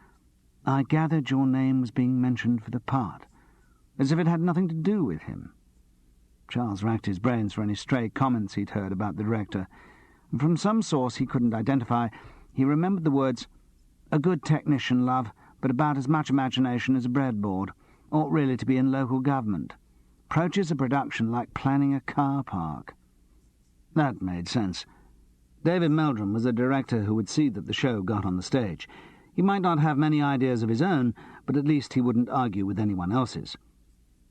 "I gathered your name was being mentioned for the part," as if it had nothing to do with him. Charles racked his brains for any stray comments he'd heard about the director. From some source he couldn't identify, he remembered the words, "A good technician, love, but about as much imagination as a breadboard. Ought really to be in local government. Approaches a production like planning a car park." That made sense. David Meldrum was a director who would see that the show got on the stage. He might not have many ideas of his own, but at least he wouldn't argue with anyone else's.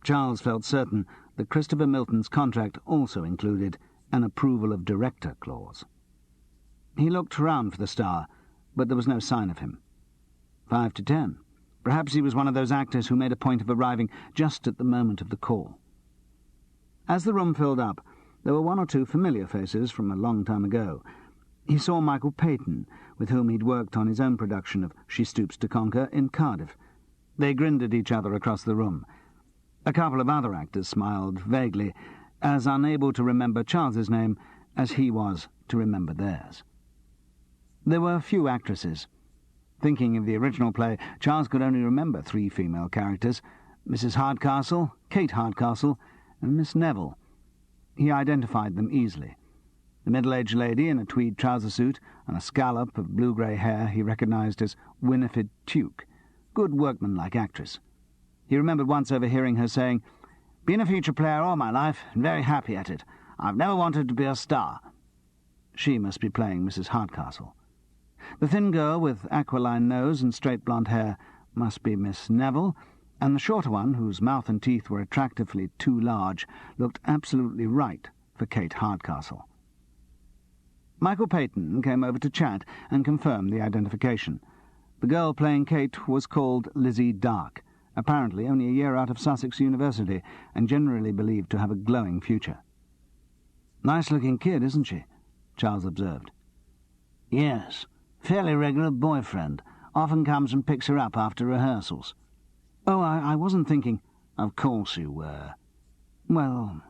Charles felt certain that Christopher Milton's contract also included an approval of director clause. He looked round for the star, but there was no sign of him. 5 to 10. Perhaps he was one of those actors who made a point of arriving just at the moment of the call. As the room filled up, there were one or two familiar faces from a long time ago. He saw Michael Peyton, with whom he'd worked on his own production of She Stoops to Conquer in Cardiff. They grinned at each other across the room. A couple of other actors smiled vaguely, as unable to remember Charles's name as he was to remember theirs. There were few actresses. Thinking of the original play, Charles could only remember 3 female characters, Mrs. Hardcastle, Kate Hardcastle, and Miss Neville. He identified them easily. The middle-aged lady in a tweed trouser suit and a scallop of blue-grey hair he recognised as Winifred Tuke, good workmanlike actress. He remembered once overhearing her saying, "Been a feature player all my life, and very happy at it. I've never wanted to be a star." She must be playing Mrs. Hardcastle. The thin girl with aquiline nose and straight blonde hair must be Miss Neville, and the shorter one, whose mouth and teeth were attractively too large, looked absolutely right for Kate Hardcastle. Michael Peyton came over to chat and confirm the identification. The girl playing Kate was called Lizzie Dark, apparently only a year out of Sussex University, and generally believed to have a glowing future. "Nice-looking kid, isn't she?" Charles observed. "Yes, fairly regular boyfriend. Often comes and picks her up after rehearsals." "Oh, I wasn't thinking—" "Of course you were. Well,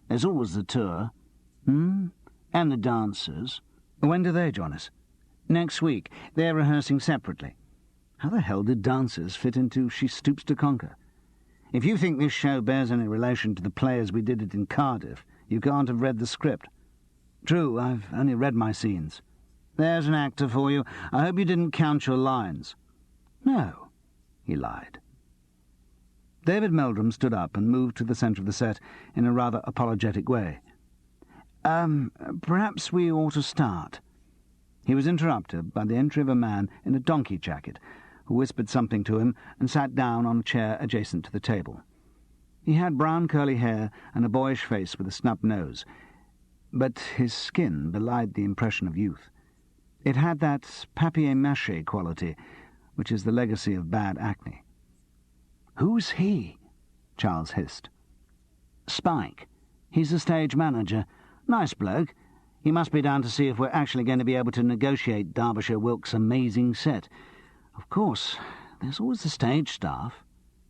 there's always the tour. And the dancers." "When do they join us?" "Next week. They're rehearsing separately." How the hell did dancers fit into She Stoops to Conquer? If you think this show bears any relation to the play as we did it in Cardiff, you can't have read the script. True, I've only read my scenes. There's an actor for you. I hope you didn't count your lines. No, he lied. David Meldrum stood up and moved to the centre of the set in a rather apologetic way. Perhaps we ought to start." He was interrupted by the entry of a man in a donkey jacket, who whispered something to him and sat down on a chair adjacent to the table. He had brown curly hair and a boyish face with a snub nose, but his skin belied the impression of youth. It had that papier-mâché quality, which is the legacy of bad acne. "Who's he?" Charles hissed. "Spike. He's the stage manager. Nice bloke. He must be down to see if we're actually going to be able to negotiate Derbyshire Wilkes' amazing set. Of course, there's always the stage staff,"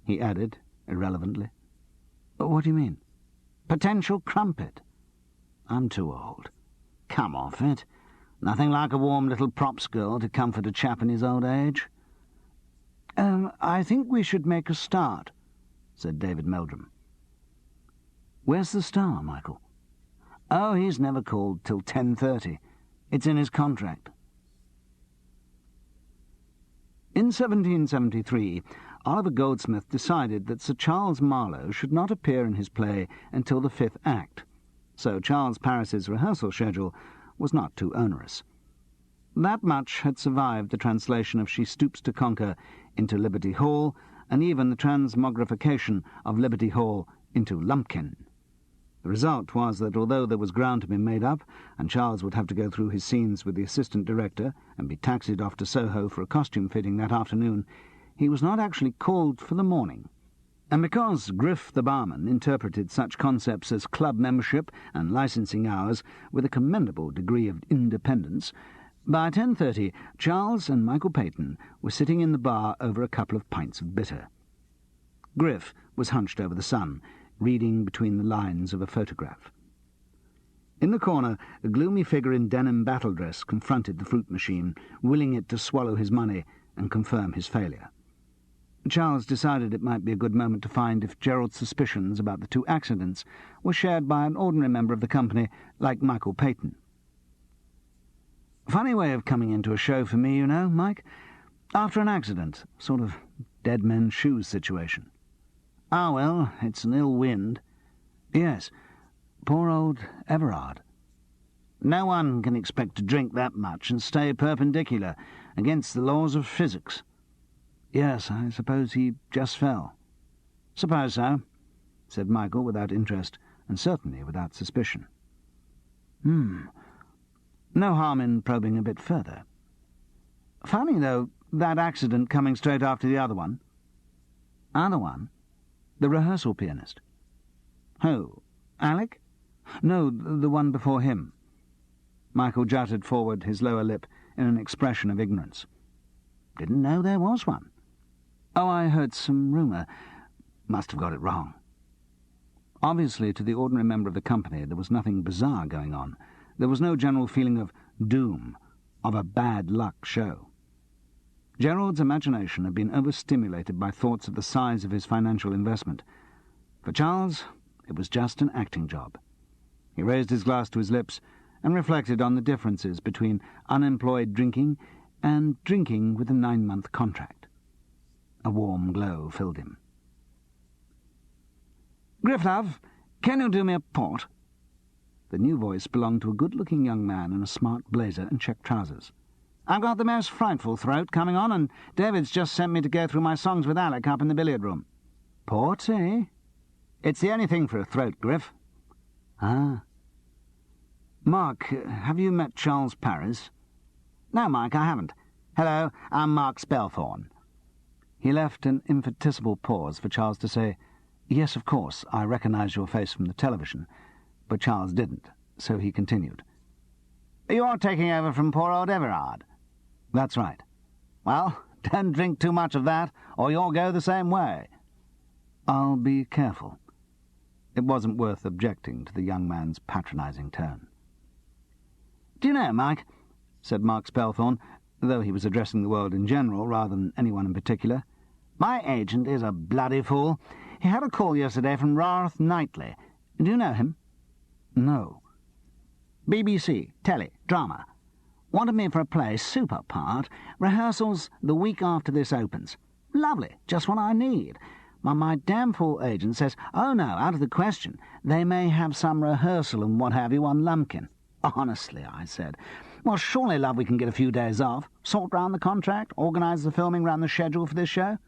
he added irrelevantly. "What do you mean?" "Potential crumpet." "I'm too old." "Come off it. Nothing like a warm little props girl to comfort a chap in his old age." I think we should make a start," said David Meldrum. "Where's the star, Michael?" "Oh, he's never called till 10:30. It's in his contract." In 1773, Oliver Goldsmith decided that Sir Charles Marlowe should not appear in his play until the 5th act, so Charles Paris's rehearsal schedule was not too onerous. That much had survived the translation of She Stoops to Conquer into Liberty Hall, and even the transmogrification of Liberty Hall into Lumpkin. The result was that although there was ground to be made up, and Charles would have to go through his scenes with the assistant director and be taxied off to Soho for a costume fitting that afternoon, he was not actually called for the morning. And because Griff the barman interpreted such concepts as club membership and licensing hours with a commendable degree of independence, by 10:30 Charles and Michael Peyton were sitting in the bar over a couple of pints of bitter. Griff was hunched over the sun, reading between the lines of a photograph. In the corner, a gloomy figure in denim battle dress confronted the fruit machine, willing it to swallow his money and confirm his failure. Charles decided it might be a good moment to find if Gerald's suspicions about the two accidents were shared by an ordinary member of the company like Michael Peyton. Funny way of coming into a show for me, you know, Mike. After an accident, sort of dead men's shoes situation. Ah, well, it's an ill wind. Yes, poor old Everard. No one can expect to drink that much and stay perpendicular against the laws of physics. Yes, I suppose he just fell. Suppose so, said Michael without interest, and certainly without suspicion. No harm in probing a bit further. Funny, though, that accident coming straight after the other one. Other one? The rehearsal pianist. Who? Alec? No, the one before him. Michael jutted forward his lower lip in an expression of ignorance. Didn't know there was one. Oh, I heard some rumour. Must have got it wrong. Obviously, to the ordinary member of the company, there was nothing bizarre going on. There was no general feeling of doom, of a bad luck show. Gerald's imagination had been overstimulated by thoughts of the size of his financial investment. For Charles, it was just an acting job. He raised his glass to his lips and reflected on the differences between unemployed drinking and drinking with a 9-month contract. A warm glow filled him. "Griff, love, can you do me a port?" The new voice belonged to a good-looking young man in a smart blazer and check trousers. "I've got the most frightful throat coming on, and David's just sent me to go through my songs with Alec up in the billiard room." "Port, eh?" "It's the only thing for a throat, Griff." "Ah." "Mark, have you met Charles Paris?" "No, Mike, I haven't. Hello, I'm Mark Spelthorne." He left an infinitesimal pause for Charles to say, "Yes, of course, I recognise your face from the television," but Charles didn't, so he continued. "You're taking over from poor old Everard?" "That's right." "Well, don't drink too much of that, or you'll go the same way." "I'll be careful." It wasn't worth objecting to the young man's patronising tone. "Do you know, Mike," said Mark Spelthorne, though he was addressing the world in general rather than anyone in particular, "my agent is a bloody fool. He had a call yesterday from Rarth Knightley. Do you know him?" "No." "BBC, telly, drama. Wanted me for a play, super part. Rehearsals the week after this opens. Lovely, just what I need. My damn fool agent says, oh no, out of the question. They may have some rehearsal and what have you on Lumpkin. Honestly, I said, well, surely, love, we can get a few days off. Sort round the contract, organise the filming round the schedule for this show.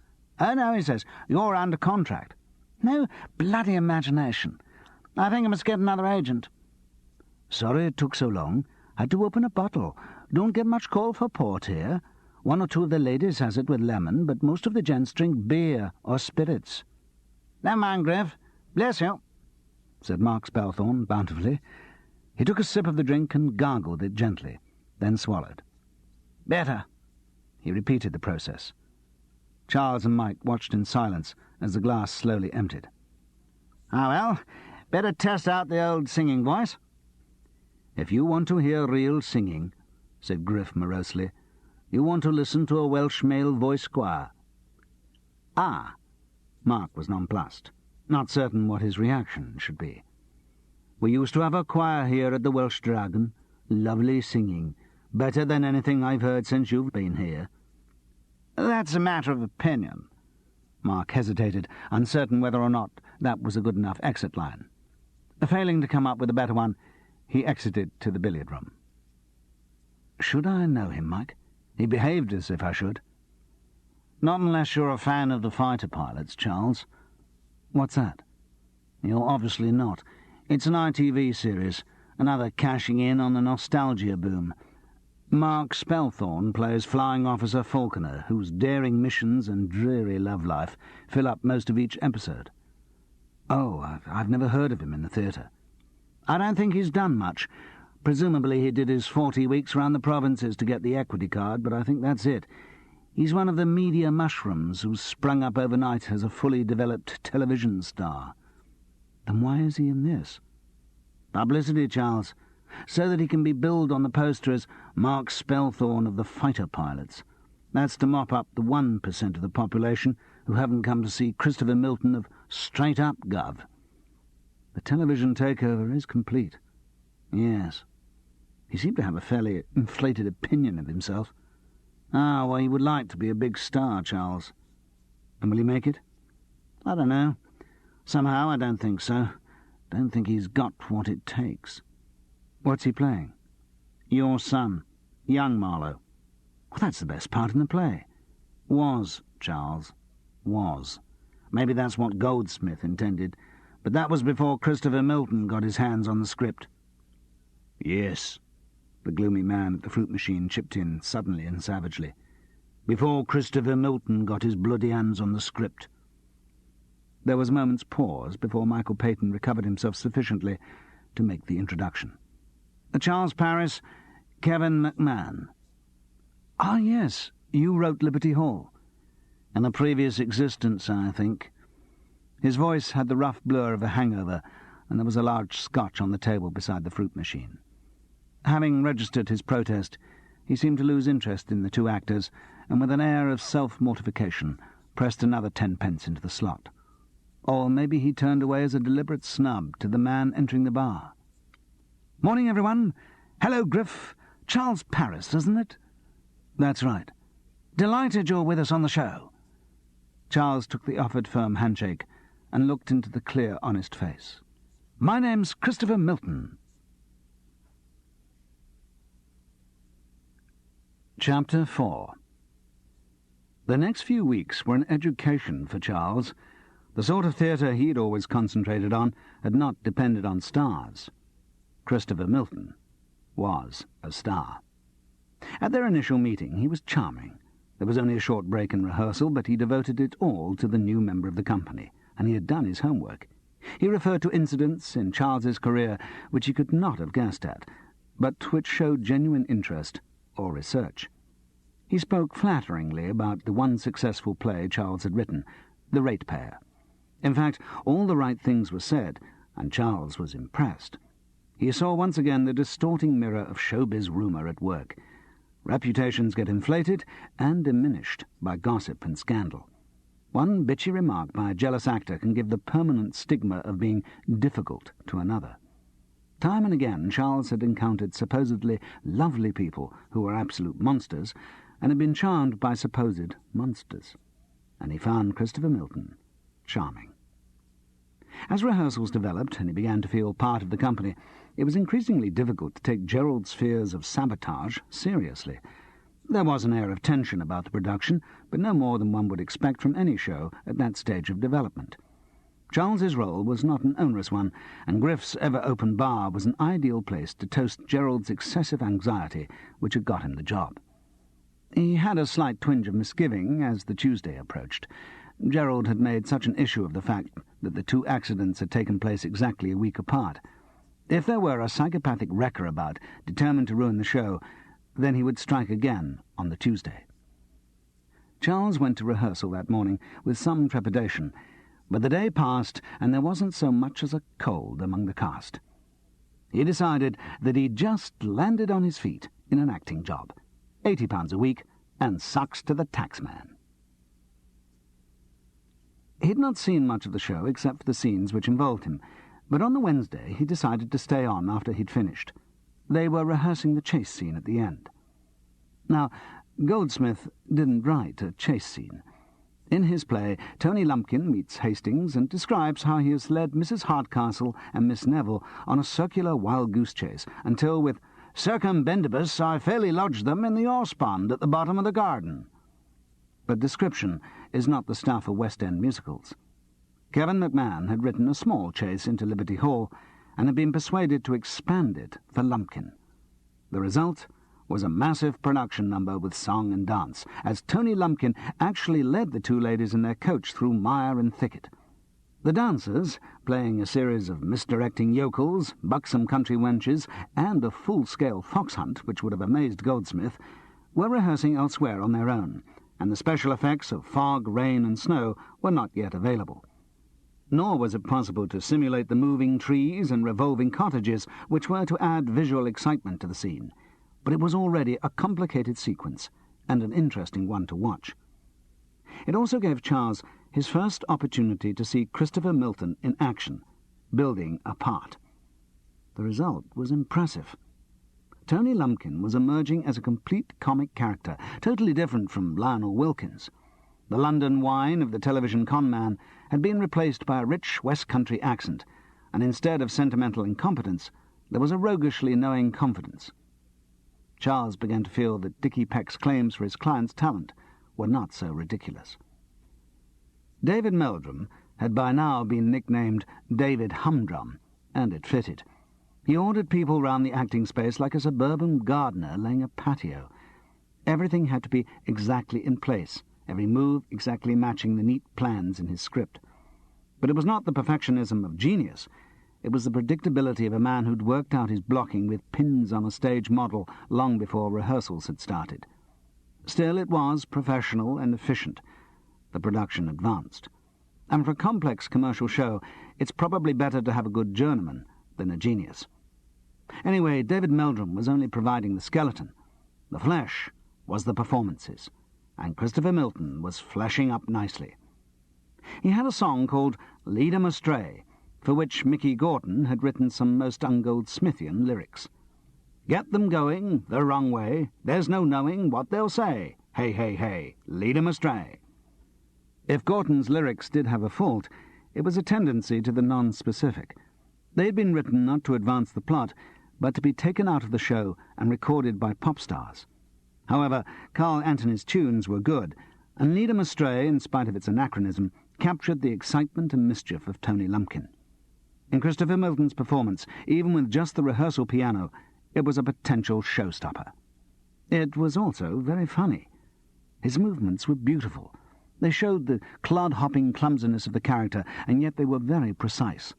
Oh no, he says, you're under contract. No bloody imagination. I think I must get another agent. Sorry it took so long. Had to open a bottle. Don't get much call for port here. One or two of the ladies has it with lemon, but most of the gents drink beer or spirits." "Never mind, Griff. Bless you," said Mark Spelthorne bountifully. He took a sip of the drink and gargled it gently, then swallowed. "Better." He repeated the process. Charles and Mike watched in silence as the glass slowly emptied. "Ah, well, better test out the old singing voice." "If you want to hear real singing," said Griff morosely, "you want to listen to a Welsh male voice choir." "Ah." Mark was nonplussed, not certain what his reaction should be. "We used to have a choir here at the Welsh Dragon. Lovely singing. Better than anything I've heard since you've been here." "That's a matter of opinion." Mark hesitated, uncertain whether or not that was a good enough exit line. Failing to come up with a better one, he exited to the billiard room. "Should I know him, Mike? He behaved as if I should." "Not unless you're a fan of the fighter pilots, Charles." "What's that?" "You're obviously not. It's an ITV series, another cashing in on the nostalgia boom. Mark Spelthorne plays Flying Officer Falconer, whose daring missions and dreary love life fill up most of each episode. Oh, I've never heard of him in the theatre. I don't think he's done much. Presumably he did his 40 weeks round the provinces to get the equity card, but I think that's it. He's one of the media mushrooms who's sprung up overnight as a fully developed television star. Then why is he in this? Publicity, Charles, so that he can be billed on the poster as Mark Spelthorne of the fighter pilots. That's to mop up the 1% of the population who haven't come to see Christopher Milton of Straight Up Gov. The television takeover is complete. Yes. He seemed to have a fairly inflated opinion of himself. Ah, well, he would like to be a big star, Charles. And will he make it? I don't know. Somehow I don't think so. Don't think he's got what it takes. What's he playing? Your son, young Marlowe. Well, that's the best part in the play. Was, Charles. Was. Maybe that's what Goldsmith intended, but that was before Christopher Milton got his hands on the script. Yes, the gloomy man at the fruit machine chipped in suddenly and savagely. Before Christopher Milton got his bloody hands on the script. There was a moment's pause before Michael Peyton recovered himself sufficiently to make the introduction. Charles Paris, Kevin McMahon. Ah, yes, you wrote Liberty Hall. In a previous existence, I think. His voice had the rough blur of a hangover, and there was a large scotch on the table beside the fruit machine. Having registered his protest, he seemed to lose interest in the two actors, and with an air of self-mortification pressed another 10 pence into the slot. Or maybe he turned away as a deliberate snub to the man entering the bar. "Morning, everyone. Hello, Griff. Charles Paris, isn't it?" "That's right. Delighted you're with us on the show." Charles took the offered firm handshake and looked into the clear, honest face. "My name's Christopher Milton." Chapter 4. The next few weeks were an education for Charles. The sort of theatre he'd always concentrated on had not depended on stars. Christopher Milton was a star. At their initial meeting he was charming. There was only a short break in rehearsal, but he devoted it all to the new member of the company, and he had done his homework. He referred to incidents in Charles's career which he could not have guessed at, but which showed genuine interest or research. He spoke flatteringly about the one successful play Charles had written, The Ratepayer. In fact, all the right things were said, and Charles was impressed. He saw once again the distorting mirror of showbiz rumour at work. Reputations get inflated and diminished by gossip and scandal. One bitchy remark by a jealous actor can give the permanent stigma of being difficult to another. Time and again Charles had encountered supposedly lovely people who were absolute monsters and had been charmed by supposed monsters. And he found Christopher Milton charming. As rehearsals developed and he began to feel part of the company, it was increasingly difficult to take Gerald's fears of sabotage seriously. There was an air of tension about the production, but no more than one would expect from any show at that stage of development. Charles's role was not an onerous one, and Griff's ever-open bar was an ideal place to toast Gerald's excessive anxiety which had got him the job. He had a slight twinge of misgiving as the Tuesday approached. Gerald had made such an issue of the fact that the two accidents had taken place exactly a week apart. If there were a psychopathic wrecker about, determined to ruin the show, then he would strike again on the Tuesday. Charles went to rehearsal that morning with some trepidation, but the day passed and there wasn't so much as a cold among the cast. He decided that he'd just landed on his feet in an acting job, £80 a week, and sucks to the taxman. He'd not seen much of the show except for the scenes which involved him, but on the Wednesday he decided to stay on after he'd finished. They were rehearsing the chase scene at the end. Now, Goldsmith didn't write a chase scene. In his play, Tony Lumpkin meets Hastings and describes how he has led Mrs. Hardcastle and Miss Neville on a circular wild-goose chase until, with circumbendibus, I fairly lodged them in the horse-pond at the bottom of the garden. But description is not the stuff of West End musicals. Kevin McMahon had written a small chase into Liberty Hall, and had been persuaded to expand it for Lumpkin. The result was a massive production number with song and dance, as Tony Lumpkin actually led the two ladies in their coach through mire and thicket. The dancers, playing a series of misdirecting yokels, buxom country wenches, and a full-scale fox hunt which would have amazed Goldsmith, were rehearsing elsewhere on their own, and the special effects of fog, rain, and snow were not yet available. Nor was it possible to simulate the moving trees and revolving cottages which were to add visual excitement to the scene, but it was already a complicated sequence, and an interesting one to watch. It also gave Charles his first opportunity to see Christopher Milton in action, building a part. The result was impressive. Tony Lumpkin was emerging as a complete comic character, totally different from Lionel Wilkins. The London whine of the television conman had been replaced by a rich West Country accent, and instead of sentimental incompetence, there was a roguishly knowing confidence. Charles began to feel that Dicky Peck's claims for his client's talent were not so ridiculous. David Meldrum had by now been nicknamed David Humdrum, and it fitted. He ordered people round the acting space like a suburban gardener laying a patio. Everything had to be exactly in place, every move exactly matching the neat plans in his script. But it was not the perfectionism of genius. It was the predictability of a man who'd worked out his blocking with pins on a stage model long before rehearsals had started. Still, it was professional and efficient. The production advanced. And for a complex commercial show, it's probably better to have a good journeyman than a genius. Anyway, David Meldrum was only providing the skeleton. The flesh was the performances, and Christopher Milton was fleshing up nicely. He had a song called Lead 'Em Astray, for which Mickey Gordon had written some most un-Goldsmithian lyrics. Get them going the wrong way, there's no knowing what they'll say. Hey, hey, hey, lead 'em astray. If Gordon's lyrics did have a fault, it was a tendency to the non-specific. They had been written not to advance the plot, but to be taken out of the show and recorded by pop stars. However, Carl Anthony's tunes were good, and Lead 'Em Astray, in spite of its anachronism, captured the excitement and mischief of Tony Lumpkin. In Christopher Milton's performance, even with just the rehearsal piano, it was a potential showstopper. It was also very funny. His movements were beautiful. They showed the clod-hopping clumsiness of the character, and yet they were very precise.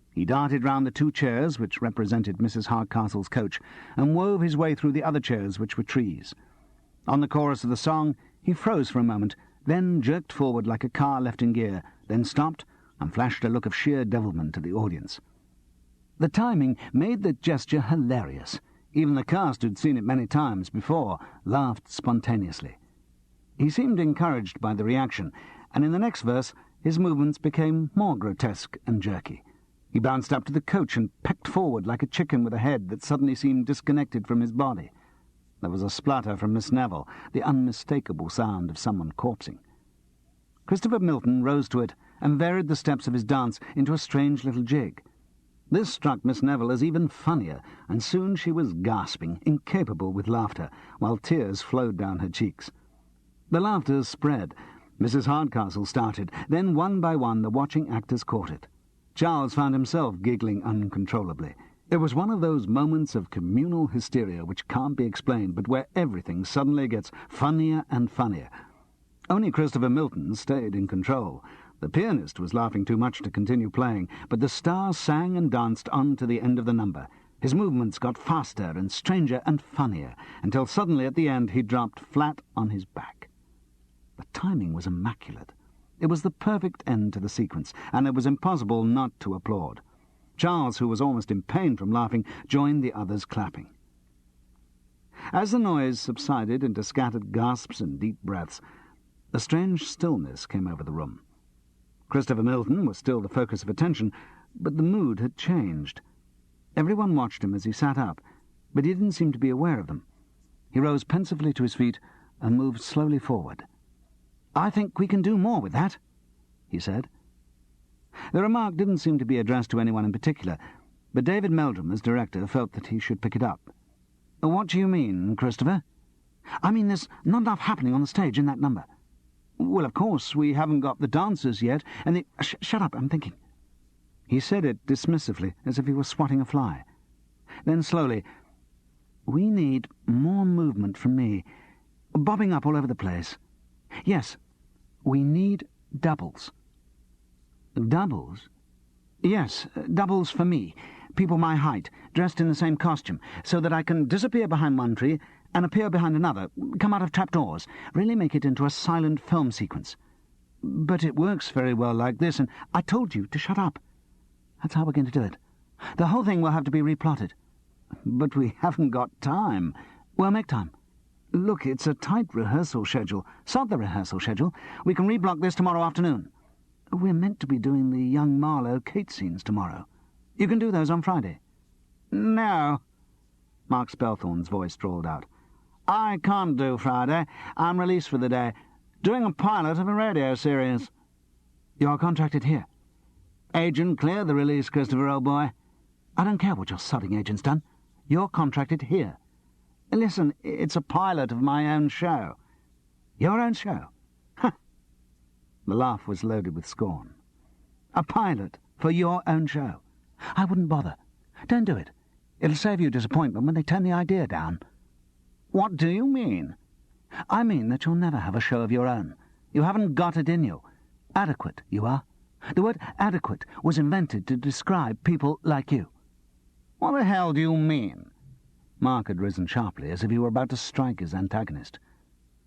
He darted round the two chairs, which represented Mrs. Hardcastle's coach, and wove his way through the other chairs, which were trees. On the chorus of the song, he froze for a moment, then jerked forward like a car left in gear, then stopped and flashed a look of sheer devilment at the audience. The timing made the gesture hilarious. Even the cast, who'd seen it many times before, laughed spontaneously. He seemed encouraged by the reaction, and in the next verse his movements became more grotesque and jerky. He bounced up to the coach and pecked forward like a chicken with a head that suddenly seemed disconnected from his body. There was a splutter from Miss Neville, the unmistakable sound of someone corpsing. Christopher Milton rose to it and varied the steps of his dance into a strange little jig. This struck Miss Neville as even funnier, and soon she was gasping, incapable with laughter, while tears flowed down her cheeks. The laughter spread. Mrs. Hardcastle started. Then, one by one, the watching actors caught it. Charles found himself giggling uncontrollably. It was one of those moments of communal hysteria which can't be explained, but where everything suddenly gets funnier and funnier. Only Christopher Milton stayed in control. The pianist was laughing too much to continue playing, but the star sang and danced on to the end of the number. His movements got faster and stranger and funnier, until suddenly at the end he dropped flat on his back. The timing was immaculate. It was the perfect end to the sequence, and it was impossible not to applaud. Charles, who was almost in pain from laughing, joined the others clapping. As the noise subsided into scattered gasps and deep breaths, a strange stillness came over the room. Christopher Milton was still the focus of attention, but the mood had changed. Everyone watched him as he sat up, but he didn't seem to be aware of them. He rose pensively to his feet and moved slowly forward. "I think we can do more with that," he said. The remark didn't seem to be addressed to anyone in particular, but David Meldrum, as director, felt that he should pick it up. "What do you mean, Christopher?" "I mean there's not enough happening on the stage in that number. Well, of course, we haven't got the dancers yet, and the—" Shut up, I'm thinking. He said it dismissively, as if he were swatting a fly. Then slowly, "We need more movement from me, bobbing up all over the place. Yes, we need doubles." "Doubles?" "Yes, doubles for me, people my height, dressed in the same costume, so that I can disappear behind one tree and appear behind another, come out of trapdoors, really make it into a silent film sequence. But it works very well like this, and I told you to shut up. That's how we're going to do it. The whole thing will have to be replotted." "But we haven't got time." "We'll make time. Look, it's a tight rehearsal schedule. Sod the rehearsal schedule. We can reblock this tomorrow afternoon. We're meant to be doing the young Marlowe Kate scenes tomorrow. You can do those on Friday." "No," Mark Spelthorne's voice drawled out. "I can't do Friday. I'm released for the day. Doing a pilot of a radio series." "You're contracted here." "Agent, clear the release, Christopher, old boy." "I don't care what your sodding agent's done. You're contracted here." "Listen, it's a pilot of my own show." "Your own show?" "Huh." The laugh was loaded with scorn. "A pilot for your own show? I wouldn't bother. Don't do it. It'll save you disappointment when they turn the idea down." "What do you mean?" "I mean that you'll never have a show of your own. You haven't got it in you. Adequate, you are. The word adequate was invented to describe people like you." "What the hell do you mean?" Mark had risen sharply, as if he were about to strike his antagonist.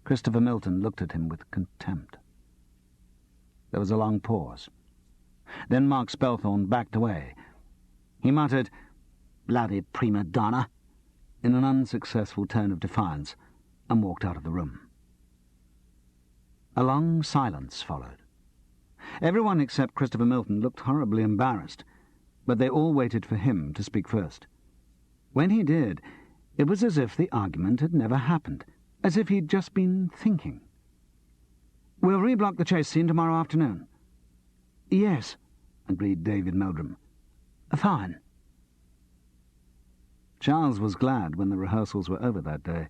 Christopher Milton looked at him with contempt. There was a long pause. Then Mark Spelthorne backed away. He muttered, "Bloody prima donna," in an unsuccessful tone of defiance, and walked out of the room. A long silence followed. Everyone except Christopher Milton looked horribly embarrassed, but they all waited for him to speak first. When he did, it was as if the argument had never happened, as if he'd just been thinking. "We'll reblock the chase scene tomorrow afternoon." "Yes," agreed David Meldrum. "Fine." Charles was glad when the rehearsals were over that day.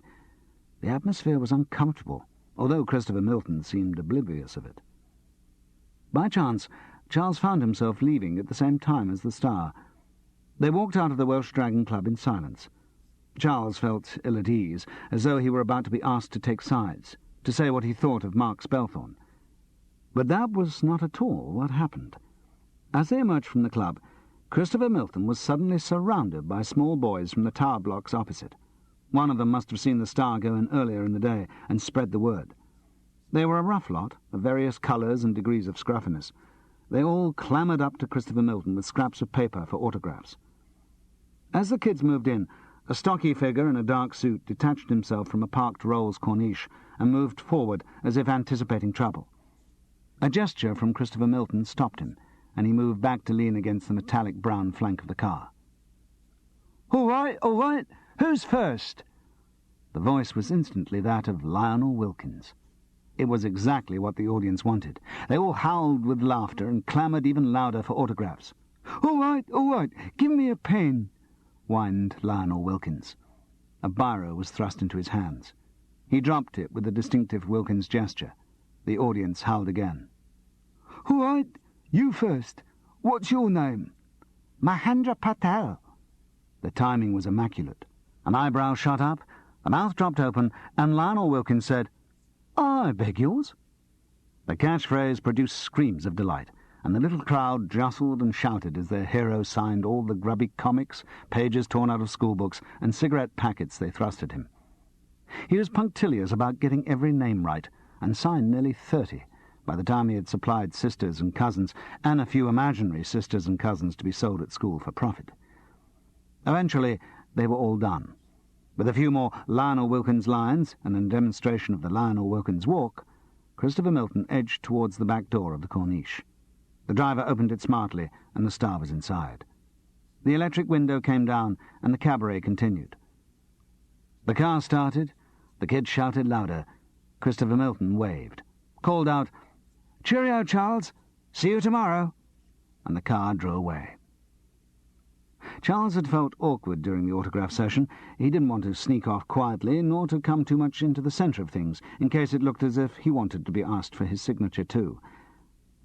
The atmosphere was uncomfortable, although Christopher Milton seemed oblivious of it. By chance, Charles found himself leaving at the same time as the star. They walked out of the Welsh Dragon Club in silence. Charles felt ill at ease, as though he were about to be asked to take sides, to say what he thought of Mark Spelthorne. But that was not at all what happened. As they emerged from the club, Christopher Milton was suddenly surrounded by small boys from the tower blocks opposite. One of them must have seen the star go in earlier in the day and spread the word. They were a rough lot, of various colours and degrees of scruffiness. They all clamoured up to Christopher Milton with scraps of paper for autographs. As the kids moved in, a stocky figure in a dark suit detached himself from a parked Rolls Corniche and moved forward as if anticipating trouble. A gesture from Christopher Milton stopped him, and he moved back to lean against the metallic brown flank of the car. All right, who's first?" The voice was instantly that of Lionel Wilkins. It was exactly what the audience wanted. They all howled with laughter and clamoured even louder for autographs. All right, give me a pen," whined Lionel Wilkins. A biro was thrust into his hands. He dropped it with a distinctive Wilkins gesture. The audience howled again. "All right, you first. What's your name?" "Mahendra Patel." The timing was immaculate. An eyebrow shot up, a mouth dropped open, and Lionel Wilkins said, "I beg yours." The catchphrase produced screams of delight, and the little crowd jostled and shouted as their hero signed all the grubby comics, pages torn out of schoolbooks, and cigarette packets they thrust at him. He was punctilious about getting every name right, and signed nearly 30, by the time he had supplied sisters and cousins, and a few imaginary sisters and cousins to be sold at school for profit. Eventually, they were all done. With a few more Lionel Wilkins lines, and a demonstration of the Lionel Wilkins walk, Christopher Milton edged towards the back door of the Corniche. The driver opened it smartly, and the star was inside. The electric window came down, and the cabaret continued. The car started. The kids shouted louder. Christopher Milton waved, called out, "Cheerio, Charles. See you tomorrow," and the car drove away. Charles had felt awkward during the autograph session. He didn't want to sneak off quietly, nor to come too much into the centre of things, in case it looked as if he wanted to be asked for his signature too.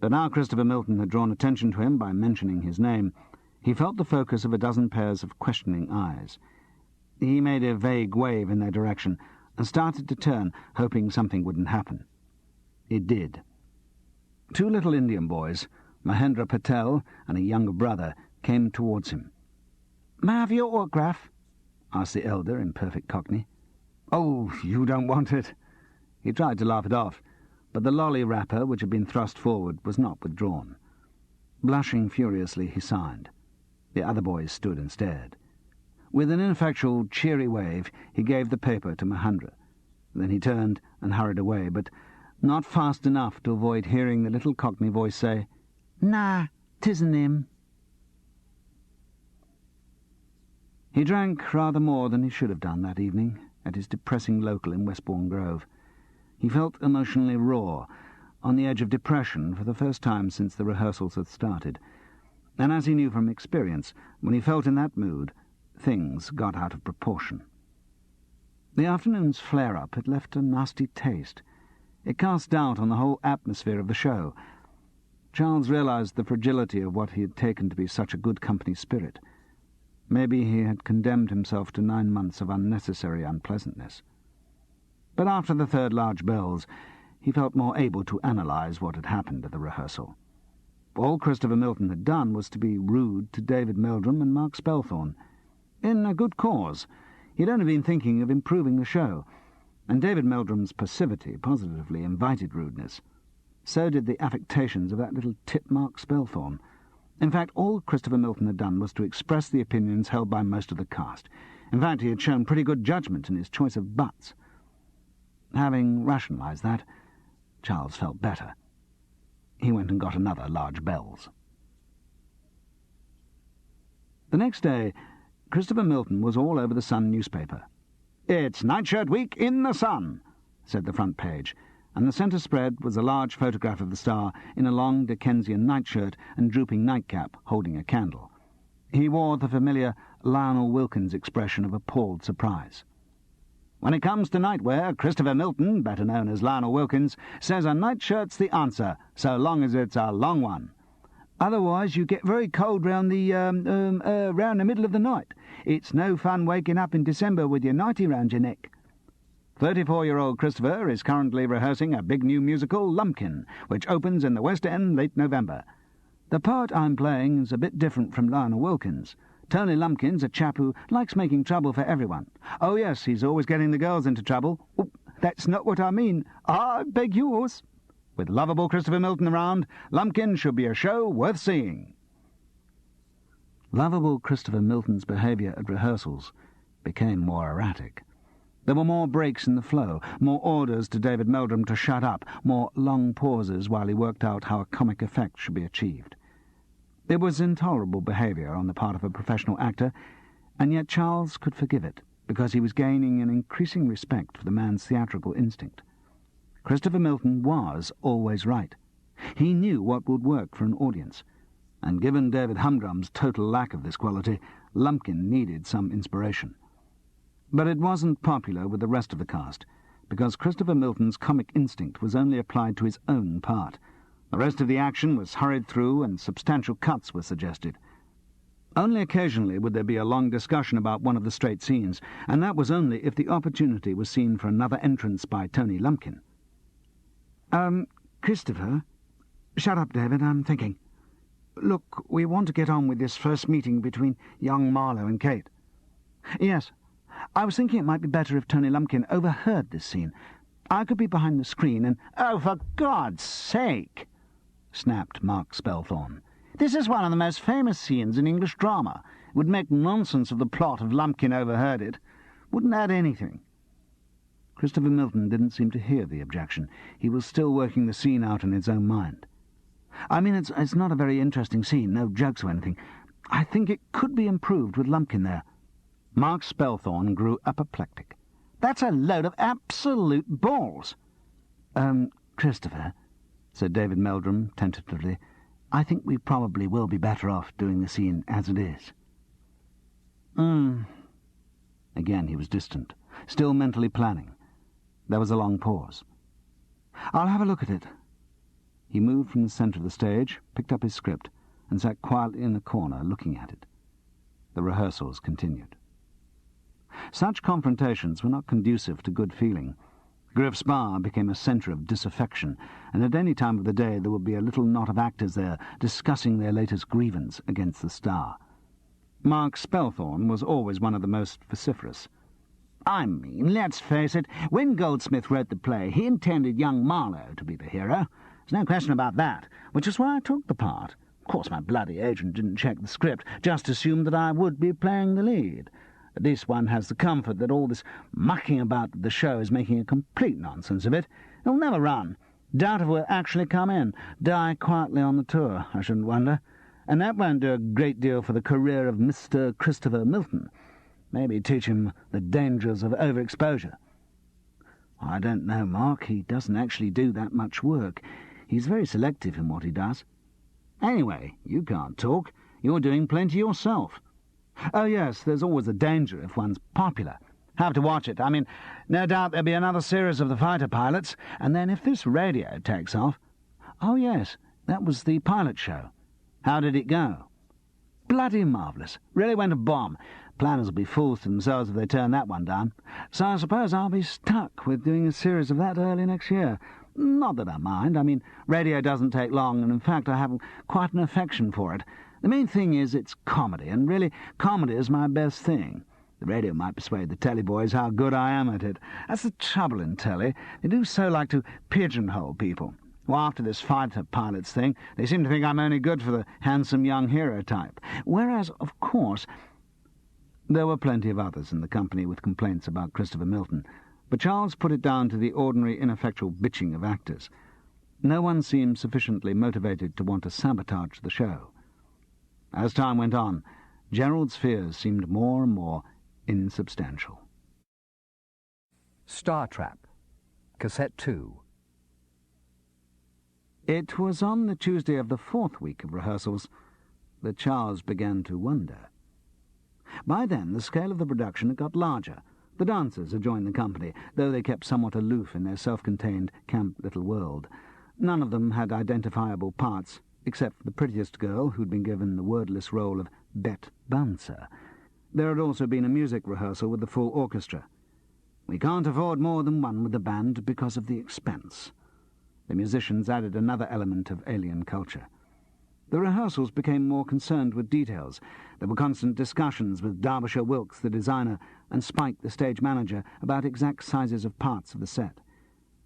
But now Christopher Milton had drawn attention to him by mentioning his name. He felt the focus of a dozen pairs of questioning eyes. He made a vague wave in their direction and started to turn, hoping something wouldn't happen. It did. Two little Indian boys, Mahendra Patel and a younger brother, came towards him. "May I have your autograph?" asked the elder in perfect Cockney. "Oh, you don't want it." He tried to laugh it off, but the lolly wrapper, which had been thrust forward, was not withdrawn. Blushing furiously, he signed. The other boys stood and stared. With an ineffectual, cheery wave, he gave the paper to Mahendra. Then he turned and hurried away, but not fast enough to avoid hearing the little Cockney voice say, "Nah, 'tisn't him." He drank rather more than he should have done that evening at his depressing local in Westbourne Grove. He felt emotionally raw, on the edge of depression for the first time since the rehearsals had started. And as he knew from experience, when he felt in that mood, things got out of proportion. The afternoon's flare-up had left a nasty taste. It cast doubt on the whole atmosphere of the show. Charles realized the fragility of what he had taken to be such a good company spirit. Maybe he had condemned himself to 9 months of unnecessary unpleasantness. But after the third large bells, he felt more able to analyze what had happened at the rehearsal. All Christopher Milton had done was to be rude to David Meldrum and Mark Spelthorne. In a good cause. He had only been thinking of improving the show, and David Meldrum's passivity positively invited rudeness. So did the affectations of that little tit Mark Spelthorne. In fact, all Christopher Milton had done was to express the opinions held by most of the cast. In fact, he had shown pretty good judgment in his choice of butts. Having rationalized that, Charles felt better. He went and got another large bells. The next day, Christopher Milton was all over the Sun newspaper. "It's Nightshirt Week in the Sun," said the front page, and the centre spread was a large photograph of the star in a long Dickensian nightshirt and drooping nightcap, holding a candle. He wore the familiar Lionel Wilkins expression of appalled surprise. "When it comes to nightwear, Christopher Milton, better known as Lionel Wilkins, says a nightshirt's the answer, so long as it's a long one. Otherwise you get very cold round the middle of the night. It's no fun waking up in December with your nightie round your neck." 34-year-old Christopher is currently rehearsing a big new musical, Lumpkin, which opens in the West End late November. "The part I'm playing is a bit different from Lionel Wilkins. Tony Lumpkin's a chap who likes making trouble for everyone. Oh, yes, he's always getting the girls into trouble. Oh, that's not what I mean. I beg yours. With lovable Christopher Milton around, Lumpkin should be a show worth seeing." Lovable Christopher Milton's behaviour at rehearsals became more erratic. There were more breaks in the flow, more orders to David Meldrum to shut up, more long pauses while he worked out how a comic effect should be achieved. It was intolerable behaviour on the part of a professional actor, and yet Charles could forgive it, because he was gaining an increasing respect for the man's theatrical instinct. Christopher Milton was always right. He knew what would work for an audience, and given David Humdrum's total lack of this quality, Lumpkin needed some inspiration. But it wasn't popular with the rest of the cast, because Christopher Milton's comic instinct was only applied to his own part. The rest of the action was hurried through, and substantial cuts were suggested. Only occasionally would there be a long discussion about one of the straight scenes, and that was only if the opportunity was seen for another entrance by Tony Lumpkin. Christopher..." "Shut up, David, I'm thinking. Look, we want to get on with this first meeting between young Marlowe and Kate." "Yes. I was thinking it might be better if Tony Lumpkin overheard this scene. I could be behind the screen and—" "Oh, for God's sake!" snapped Mark Spelthorne. "This is one of the most famous scenes in English drama. It would make nonsense of the plot if Lumpkin overheard it. Wouldn't add anything." Christopher Milton didn't seem to hear the objection. He was still working the scene out in his own mind. "I mean, it's not a very interesting scene, no jokes or anything. I think it could be improved with Lumpkin there." Mark Spelthorne grew apoplectic. "That's a load of absolute balls." Christopher," said David Meldrum tentatively, "I think we probably will be better off doing the scene as it is." Again he was distant, still mentally planning. There was a long pause. "I'll have a look at it." He moved from the centre of the stage, picked up his script, and sat quietly in a corner looking at it. The rehearsals continued. Such confrontations were not conducive to good feeling. Griff's Bar became a centre of disaffection, and at any time of the day there would be a little knot of actors there discussing their latest grievance against the star. Mark Spelthorne was always one of the most vociferous. "I mean, let's face it, when Goldsmith wrote the play, he intended young Marlowe to be the hero. There's no question about that, which is why I took the part. Of course, my bloody agent didn't check the script, just assumed that I would be playing the lead. At least one has the comfort that all this mucking about the show is making a complete nonsense of it. It'll never run. Doubt if we'll actually come in. Die quietly on the tour, I shouldn't wonder. And that won't do a great deal for the career of Mr. Christopher Milton. Maybe teach him the dangers of overexposure." "I don't know, Mark. He doesn't actually do that much work. He's very selective in what he does." "Anyway, you can't talk. You're doing plenty yourself." "Oh, yes, there's always a danger if one's popular. Have to watch it. I mean, no doubt there'll be another series of the fighter pilots, and then if this radio takes off—" "Oh, yes, that was the pilot show." "How did it go?" "Bloody marvellous. Really went a bomb. Planners will be fools to themselves if they turn that one down. So I suppose I'll be stuck with doing a series of that early next year. Not that I mind. I mean, radio doesn't take long, and in fact I have quite an affection for it. The main thing is it's comedy, and really comedy is my best thing. The radio might persuade the telly boys how good I am at it. That's the trouble in telly. They do so like to pigeonhole people. Well, after this fighter pilots thing, they seem to think I'm only good for the handsome young hero type. Whereas, of course..." There were plenty of others in the company with complaints about Christopher Milton, but Charles put it down to the ordinary ineffectual bitching of actors. No one seemed sufficiently motivated to want to sabotage the show. As time went on, Gerald's fears seemed more and more insubstantial. Star Trap, Cassette 2. It was on the Tuesday of the fourth week of rehearsals that Charles began to wonder. By then the scale of the production had got larger. The dancers had joined the company, though they kept somewhat aloof in their self-contained camp little world. None of them had identifiable parts, except for the prettiest girl, who'd been given the wordless role of Bet Bouncer. There had also been a music rehearsal with the full orchestra. "We can't afford more than one with the band because of the expense." The musicians added another element of alien culture. The rehearsals became more concerned with details. There were constant discussions with Derbyshire Wilkes, the designer, and Spike, the stage manager, about exact sizes of parts of the set.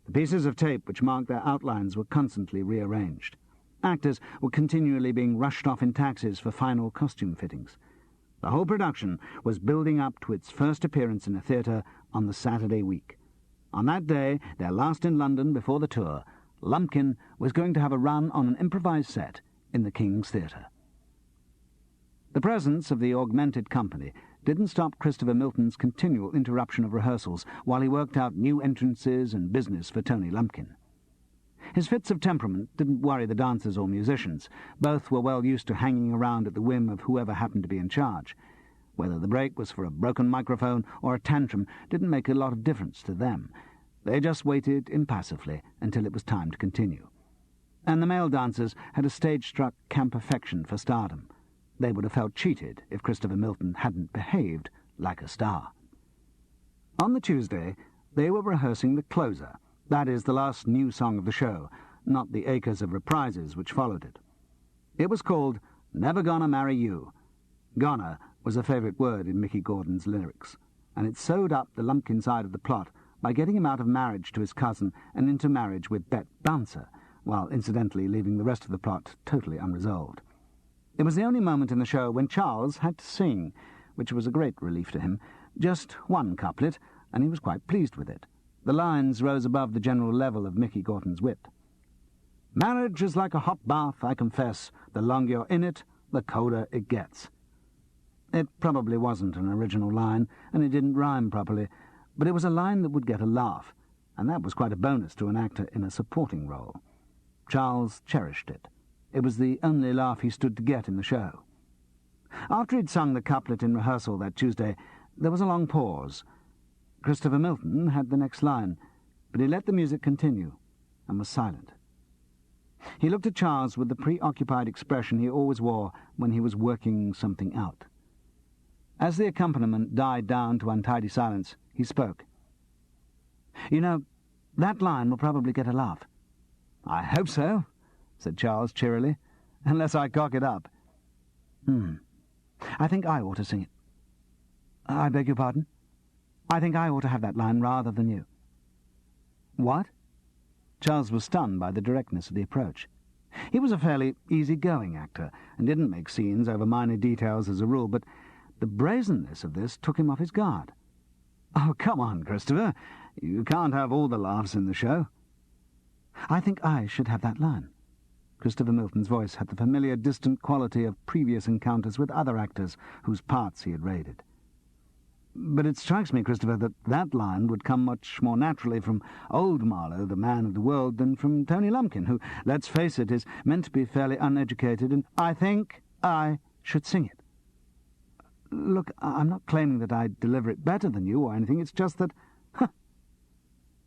The pieces of tape which marked their outlines were constantly rearranged. Actors were continually being rushed off in taxis for final costume fittings. The whole production was building up to its first appearance in a theatre on the Saturday week. On that day, their last in London before the tour, Lumpkin was going to have a run on an improvised set in the King's Theatre. The presence of the augmented company didn't stop Christopher Milton's continual interruption of rehearsals while he worked out new entrances and business for Tony Lumpkin. His fits of temperament didn't worry the dancers or musicians. Both were well used to hanging around at the whim of whoever happened to be in charge. Whether the break was for a broken microphone or a tantrum didn't make a lot of difference to them. They just waited impassively until it was time to continue. And the male dancers had a stage-struck camp affection for stardom. They would have felt cheated if Christopher Milton hadn't behaved like a star. On the Tuesday, they were rehearsing the closer, that is, the last new song of the show, not the acres of reprises which followed it. It was called Never Gonna Marry You. Gonna was a favourite word in Mickey Gordon's lyrics, and it sewed up the Lumpkin side of the plot by getting him out of marriage to his cousin and into marriage with Bet Bouncer, while incidentally leaving the rest of the plot totally unresolved. It was the only moment in the show when Charles had to sing, which was a great relief to him. Just one couplet, and he was quite pleased with it. The lines rose above the general level of Mickey Gordon's wit. "Marriage is like a hot bath, I confess. The longer you're in it, the colder it gets." It probably wasn't an original line, and it didn't rhyme properly, but it was a line that would get a laugh, and that was quite a bonus to an actor in a supporting role. Charles cherished it. It was the only laugh he stood to get in the show. After he'd sung the couplet in rehearsal that Tuesday, there was a long pause. Christopher Milton had the next line, but he let the music continue and was silent. He looked at Charles with the preoccupied expression he always wore when he was working something out. As the accompaniment died down to untidy silence, he spoke. "You know, that line will probably get a laugh." "I hope so," said Charles cheerily, "unless I cock it up." I think I ought to sing it." "I beg your pardon?" "I think I ought to have that line rather than you." "What?" Charles was stunned by the directness of the approach. He was a fairly easy-going actor, and didn't make scenes over minor details as a rule, but the brazenness of this took him off his guard. "Oh, come on, Christopher. You can't have all the laughs in the show." "I think I should have that line." Christopher Milton's voice had the familiar, distant quality of previous encounters with other actors whose parts he had raided. "But it strikes me, Christopher, that line would come much more naturally from old Marlowe, the man of the world, than from Tony Lumpkin, who, let's face it, is meant to be fairly uneducated, and I think I should sing it. Look, I'm not claiming that I deliver it better than you or anything, it's just that—"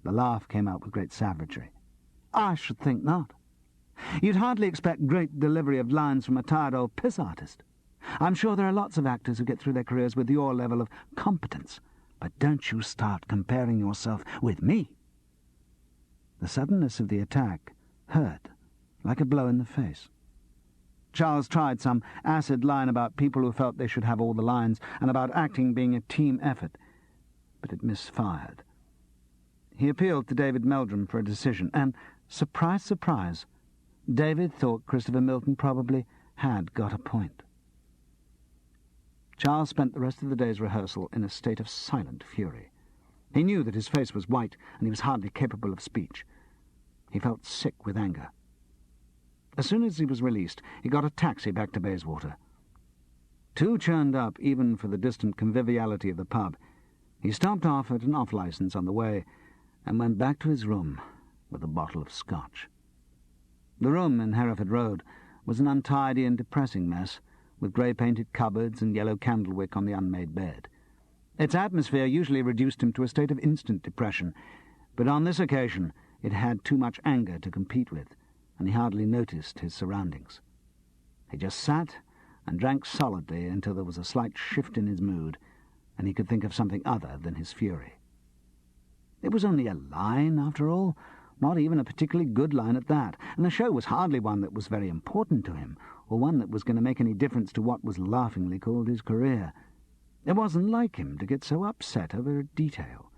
The laugh came out with great savagery. "I should think not. You'd hardly expect great delivery of lines from a tired old piss artist. I'm sure there are lots of actors who get through their careers with your level of competence, but don't you start comparing yourself with me." The suddenness of the attack hurt, like a blow in the face. Charles tried some acid line about people who felt they should have all the lines, and about acting being a team effort, but it misfired. He appealed to David Meldrum for a decision, and, surprise, surprise, David thought Christopher Milton probably had got a point. Charles spent the rest of the day's rehearsal in a state of silent fury. He knew that his face was white, and he was hardly capable of speech. He felt sick with anger. As soon as he was released, he got a taxi back to Bayswater. Too churned up even for the distant conviviality of the pub, he stopped off at an off-licence on the way and went back to his room with a bottle of scotch. The room in Hereford Road was an untidy and depressing mess, with grey-painted cupboards and yellow candlewick on the unmade bed. Its atmosphere usually reduced him to a state of instant depression, but on this occasion it had too much anger to compete with, and he hardly noticed his surroundings. He just sat and drank solidly until there was a slight shift in his mood, and he could think of something other than his fury. It was only a line, after all, not even a particularly good line at that, and the show was hardly one that was very important to him, or one that was going to make any difference to what was laughingly called his career. It wasn't like him to get so upset over a detail.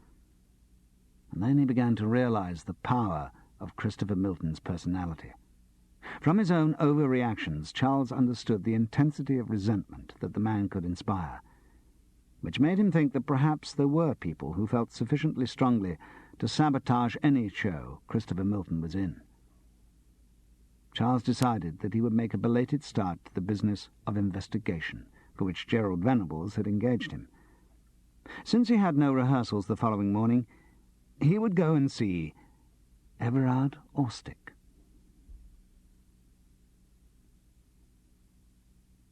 And then he began to realize the power of Christopher Milton's personality. From his own overreactions, Charles understood the intensity of resentment that the man could inspire, which made him think that perhaps there were people who felt sufficiently strongly to sabotage any show Christopher Milton was in. Charles decided that he would make a belated start to the business of investigation, for which Gerald Venables had engaged him. Since he had no rehearsals the following morning, he would go and see Everard Orstick.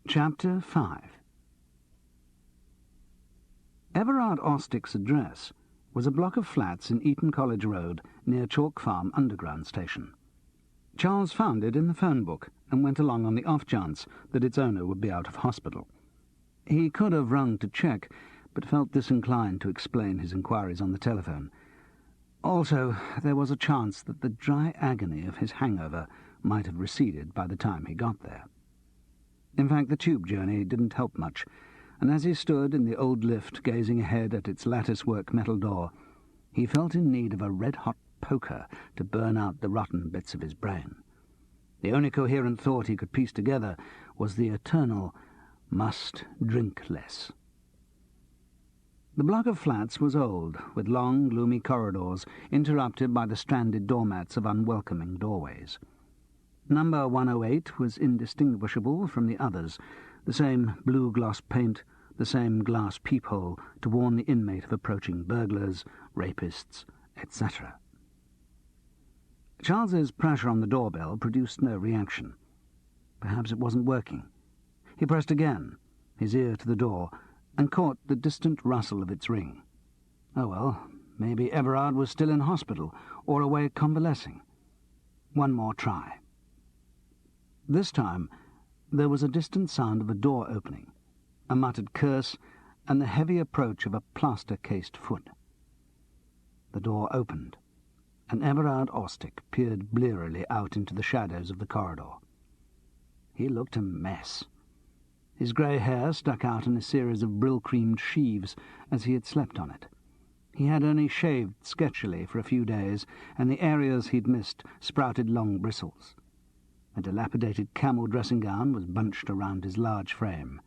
Chapter 5. Everard Orstick's address was a block of flats in Eton College Road near Chalk Farm Underground Station. Charles found it in the phone book and went along on the off-chance that its owner would be out of hospital. He could have rung to check, but felt disinclined to explain his inquiries on the telephone. Also, there was a chance that the dry agony of his hangover might have receded by the time he got there. In fact, the tube journey didn't help much, and as he stood in the old lift gazing ahead at its lattice-work metal door, he felt in need of a red-hot poker to burn out the rotten bits of his brain. The only coherent thought he could piece together was the eternal "must drink less." The block of flats was old, with long, gloomy corridors interrupted by the stranded doormats of unwelcoming doorways. Number 108 was indistinguishable from the others, the same blue-gloss paint, the same glass peephole to warn the inmate of approaching burglars, rapists, etc. Charles's pressure on the doorbell produced no reaction. Perhaps it wasn't working. He pressed again, his ear to the door, and caught the distant rustle of its ring. Oh well, maybe Everard was still in hospital, or away convalescing. One more try. This time there was a distant sound of a door opening, a muttered curse, and the heavy approach of a plaster-cased foot. The door opened, and Everard Ostick peered blearily out into the shadows of the corridor. He looked a mess. His grey hair stuck out in a series of brill-creamed sheaves as he had slept on it. He had only shaved sketchily for a few days, and the areas he'd missed sprouted long bristles. A dilapidated camel dressing-gown was bunched around his large frame.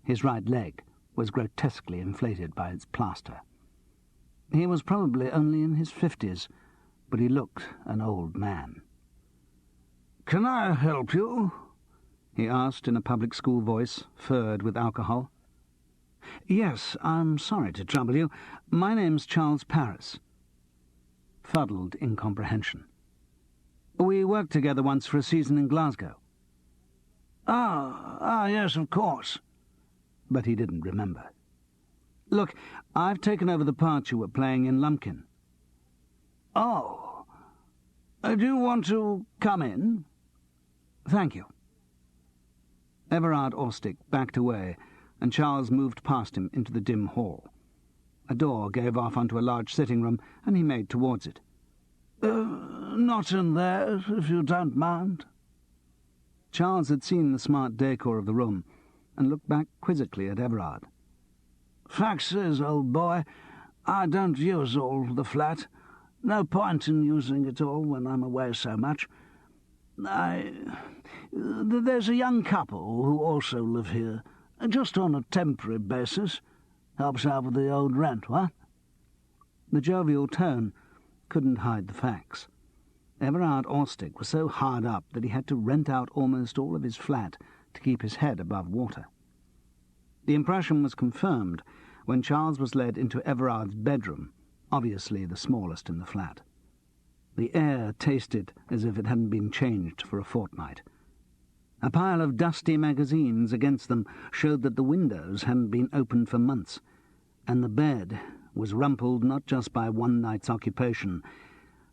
His right leg was grotesquely inflated by its plaster. He was probably only in his 50s, but he looked an old man. "Can I help you?" he asked in a public school voice, furred with alcohol. "Yes, I'm sorry to trouble you. My name's Charles Paris." Fuddled incomprehension. "We worked together once for a season in Glasgow." Yes, of course." But he didn't remember. "Look, I've taken over the part you were playing in Lumpkin." "Oh. Do you want to come in?" "Thank you." Everard Ostick backed away, and Charles moved past him into the dim hall. A door gave off onto a large sitting room, and he made towards it. Not in there, if you don't mind." Charles had seen the smart decor of the room, and looked back quizzically at Everard. "Fact is, old boy, I don't use all the flat. No point in using it all when I'm away so much. There's a young couple who also live here, just on a temporary basis. Helps out with the old rent, what?" The jovial tone couldn't hide the facts. Everard Ostick was so hard up that he had to rent out almost all of his flat to keep his head above water. The impression was confirmed when Charles was led into Everard's bedroom, obviously the smallest in the flat. The air tasted as if it hadn't been changed for a fortnight. A pile of dusty magazines against them showed that the windows hadn't been opened for months, and the bed was rumpled not just by one night's occupation,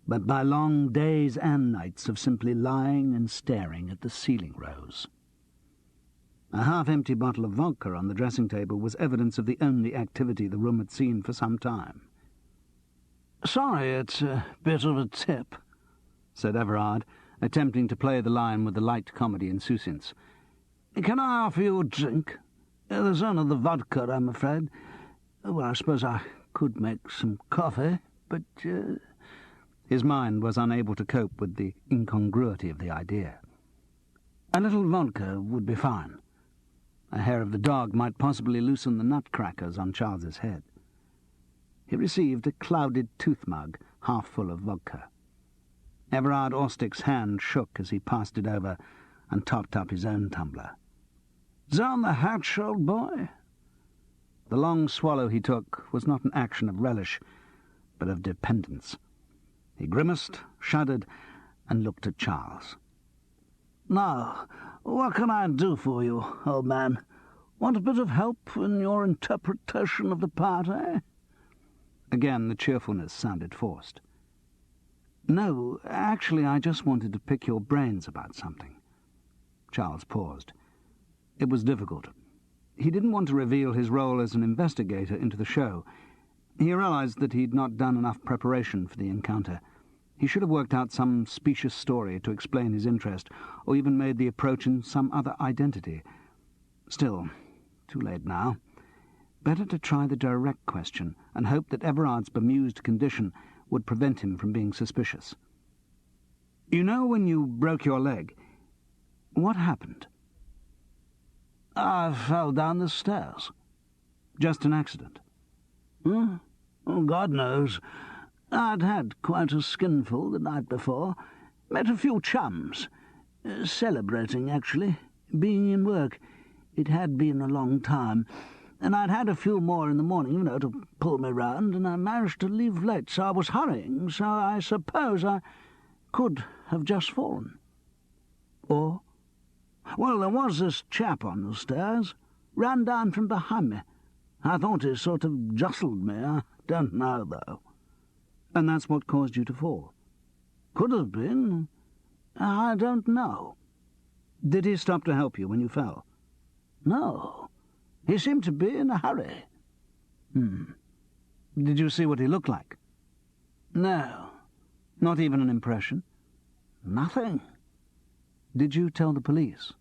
but by long days and nights of simply lying and staring at the ceiling rose. A half-empty bottle of vodka on the dressing-table was evidence of the only activity the room had seen for some time. "Sorry, it's a bit of a tip," said Everard, attempting to play the line with the light comedy insouciance. "Can I offer you a drink? There's only the vodka, I'm afraid. Well, I suppose I could make some coffee, but..." His mind was unable to cope with the incongruity of the idea. "A little vodka would be fine. A hair of the dog might possibly loosen the nutcrackers on Charles's head." He received a clouded tooth-mug half full of vodka. Everard Ostick's hand shook as he passed it over and topped up his own tumbler. "Down the hatch, old boy?" The long swallow he took was not an action of relish, but of dependence. He grimaced, shuddered, and looked at Charles. "Now, what can I do for you, old man? Want a bit of help in your interpretation of the part, eh?" Again the cheerfulness sounded forced. "No, actually, I just wanted to pick your brains about something." Charles paused. It was difficult. He didn't want to reveal his role as an investigator into the show. He realized that he'd not done enough preparation for the encounter. He should have worked out some specious story to explain his interest, or even made the approach in some other identity. Still, too late now. Better to try the direct question and hope that Everard's bemused condition would prevent him from being suspicious. "You know when you broke your leg, what happened?" "I fell down the stairs." "Just an accident?" "Oh, God knows. I'd had quite a skinful the night before. Met a few chums. Celebrating, actually. Being in work. It had been a long time. And I'd had a few more in the morning, to pull me round, and I managed to leave late, so I was hurrying, so I suppose I could have just fallen." "Or?" "Well, there was this chap on the stairs. Ran down from behind me. I thought he sort of jostled me. I don't know, though." "And that's what caused you to fall?" "Could have been. I don't know." Did he stop to help you when you fell? No. He seemed to be in a hurry. Did you see what he looked like? No. Not even an impression? Nothing. Did you tell the police?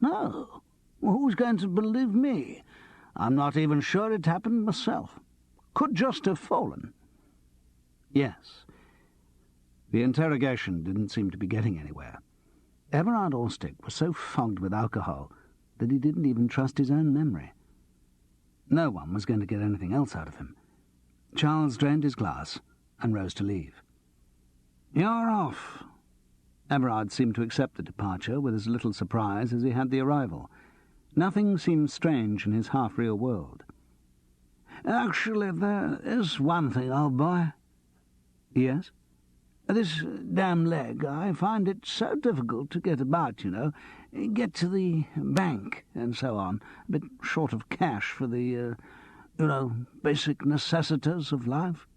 No. Well, who's going to believe me? I'm not even sure it happened myself. Could just have fallen. Yes. The interrogation didn't seem to be getting anywhere. Everard Orstick was so fogged with alcohol that he didn't even trust his own memory. No one was going to get anything else out of him. Charles drained his glass and rose to leave. You're off. Everard seemed to accept the departure with as little surprise as he had the arrival. Nothing seemed strange in his half-real world. Actually, there is one thing, old boy. Yes? This damn leg, I find it so difficult to get about, get to the bank and so on, a bit short of cash for the, basic necessities of life.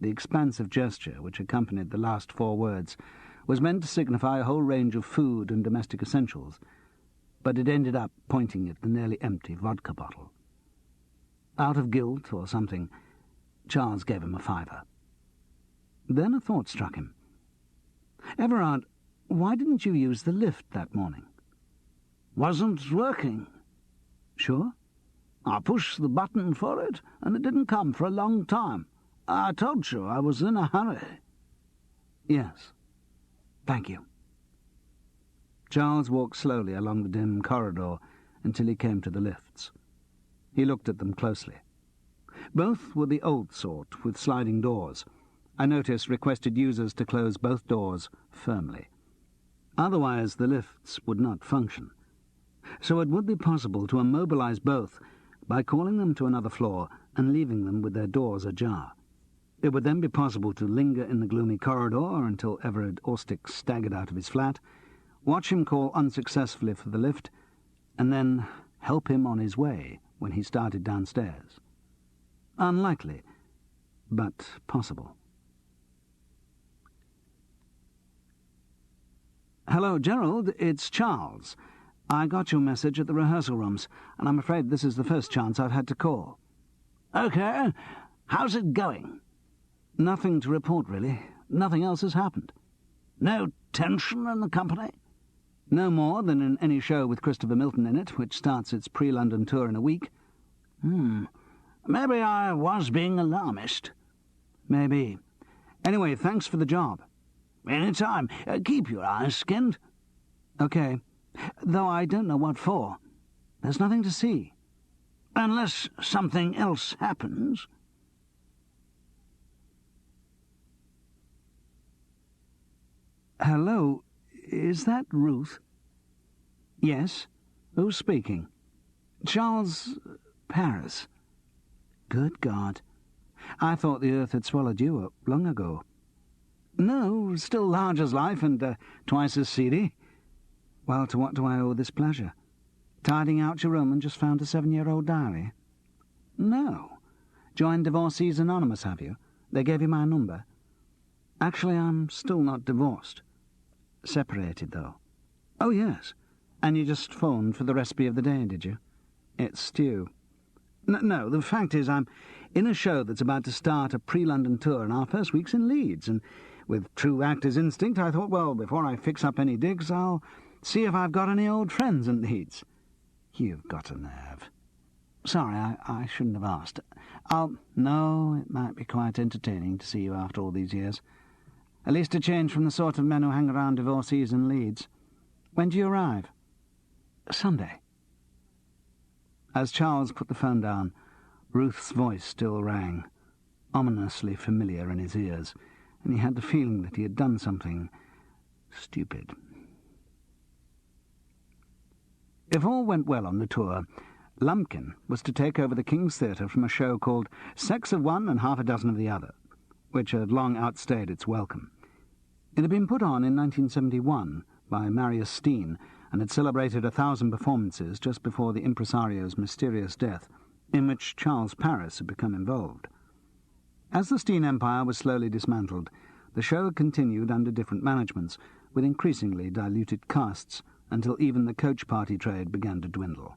The expansive gesture which accompanied the last 4 words was meant to signify a whole range of food and domestic essentials, but it ended up pointing at the nearly empty vodka bottle. Out of guilt or something, Charles gave him a $5. Then a thought struck him. Everard, why didn't you use the lift that morning? Wasn't working. Sure? I pushed the button for it, and it didn't come for a long time. I told you I was in a hurry. Yes. Thank you. Charles walked slowly along the dim corridor until he came to the lifts. He looked at them closely. Both were the old sort, with sliding doors. A notice requested users to close both doors firmly. Otherwise, the lifts would not function. So it would be possible to immobilize both by calling them to another floor and leaving them with their doors ajar. It would then be possible to linger in the gloomy corridor until Everard Orstick staggered out of his flat, watch him call unsuccessfully for the lift, and then help him on his way when he started downstairs. Unlikely, but possible. "Hello, Gerald, it's Charles. I got your message at the rehearsal rooms, and I'm afraid this is the first chance I've had to call." Okay. How's it going? Nothing to report, really. Nothing else has happened. No tension in the company? No more than in any show with Christopher Milton in it, which starts its pre-London tour in a week. Maybe I was being alarmist. Maybe. Anyway, thanks for the job. Any time. Keep your eyes skinned. Okay. Though I don't know what for. There's nothing to see. Unless something else happens. Hello, is that Ruth? Yes. Who's speaking? Charles Paris. Good God. I thought the earth had swallowed you up long ago. No, still large as life and twice as seedy. Well, to what do I owe this pleasure? Tidying out your room and just found a 7-year-old diary? No. Joined Divorcees Anonymous, have you? They gave you my number. Actually, I'm still not divorced. Separated, though. Oh, yes. And you just phoned for the recipe of the day, did you? It's stew. No, the fact is I'm in a show that's about to start a pre-London tour, and our first week's in Leeds, and with true actor's instinct, I thought, well, before I fix up any digs, I'll see if I've got any old friends in Leeds. You've got a nerve. Sorry, I shouldn't have asked. No, it might be quite entertaining to see you after all these years. At least a change from the sort of men who hang around divorcees in Leeds. When do you arrive? Sunday. As Charles put the phone down, Ruth's voice still rang, ominously familiar in his ears, and he had the feeling that he had done something stupid. If all went well on the tour, Lumpkin was to take over the King's Theatre from a show called Sex of One and Half a Dozen of the Other, which had long outstayed its welcome. It had been put on in 1971 by Marius Steen and had celebrated 1,000 performances just before the impresario's mysterious death, in which Charles Paris had become involved. As the Steen empire was slowly dismantled, the show continued under different managements, with increasingly diluted casts, until even the coach party trade began to dwindle.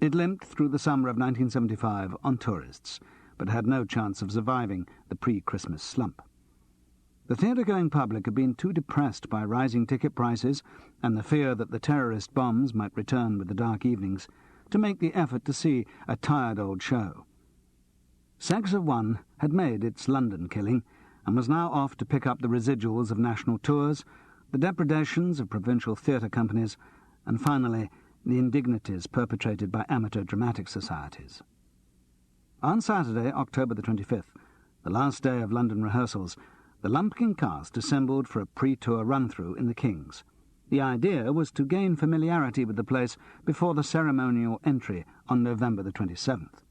It limped through the summer of 1975 on tourists, but had no chance of surviving the pre-Christmas slump. The theatre-going public had been too depressed by rising ticket prices and the fear that the terrorist bombs might return with the dark evenings to make the effort to see a tired old show. Sex of One had made its London killing and was now off to pick up the residuals of national tours, the depredations of provincial theatre companies, and finally the indignities perpetrated by amateur dramatic societies. On Saturday, October the 25th, the last day of London rehearsals, the Lumpkin cast assembled for a pre-tour run-through in the King's. The idea was to gain familiarity with the place before the ceremonial entry on November the 27th.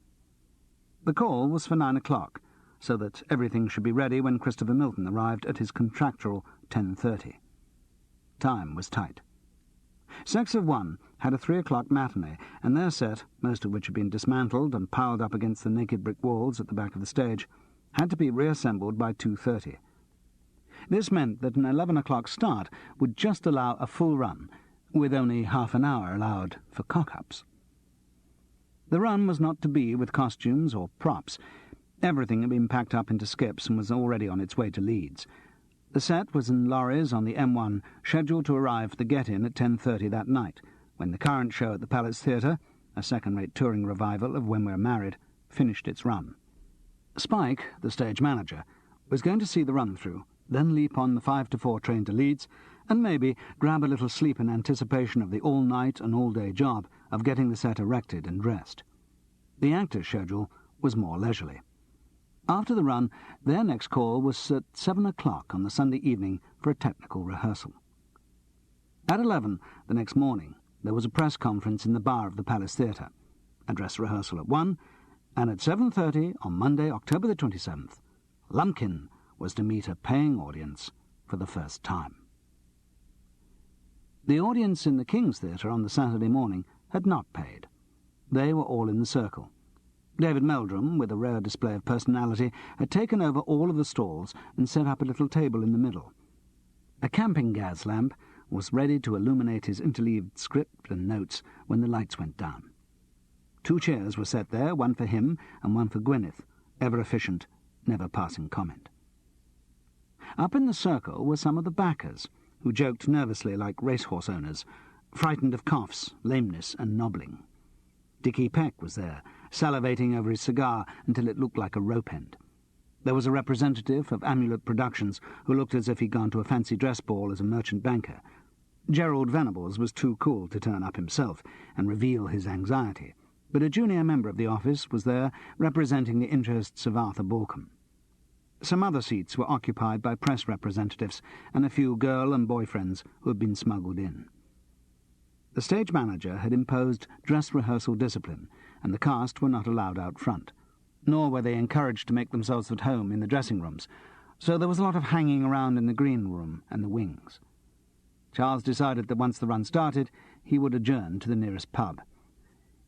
The call was for 9 o'clock, so that everything should be ready when Christopher Milton arrived at his contractual 10:30. Time was tight. Sex of One had a 3 o'clock matinee, and their set, most of which had been dismantled and piled up against the naked brick walls at the back of the stage, had to be reassembled by 2:30. This meant that an 11 o'clock start would just allow a full run, with only half an hour allowed for cock-ups. The run was not to be with costumes or props. Everything had been packed up into skips and was already on its way to Leeds. The set was in lorries on the M1, scheduled to arrive for the get-in at 10:30 that night, when the current show at the Palace Theatre, a second-rate touring revival of When We're Married, finished its run. Spike, the stage manager, was going to see the run-through, then leap on the 5 to 4 train to Leeds, and maybe grab a little sleep in anticipation of the all-night and all-day job of getting the set erected and dressed. The actors' schedule was more leisurely. After the run, their next call was at 7 o'clock on the Sunday evening for a technical rehearsal. At 11 the next morning, there was a press conference in the bar of the Palace Theatre, a dress rehearsal at 1, and at 7:30 on Monday, October the 27th, Lumpkin was to meet a paying audience for the first time. The audience in the King's Theatre on the Saturday morning had not paid. They were all in the circle. David Meldrum, with a rare display of personality, had taken over all of the stalls and set up a little table in the middle. A camping gas lamp was ready to illuminate his interleaved script and notes when the lights went down. 2 chairs were set there, one for him and one for Gwyneth, ever efficient, never passing comment. Up in the circle were some of the backers, who joked nervously like racehorse owners, frightened of coughs, lameness, and nobbling. Dickie Peck was there, salivating over his cigar until it looked like a rope end. There was a representative of Amulet Productions who looked as if he'd gone to a fancy dress ball as a merchant banker. Gerald Venables was too cool to turn up himself and reveal his anxiety, but a junior member of the office was there representing the interests of Arthur Borkham. Some other seats were occupied by press representatives and a few girl and boyfriends who had been smuggled in. The stage manager had imposed dress rehearsal discipline, and the cast were not allowed out front, nor were they encouraged to make themselves at home in the dressing rooms, so there was a lot of hanging around in the green room and the wings. Charles decided that once the run started, he would adjourn to the nearest pub.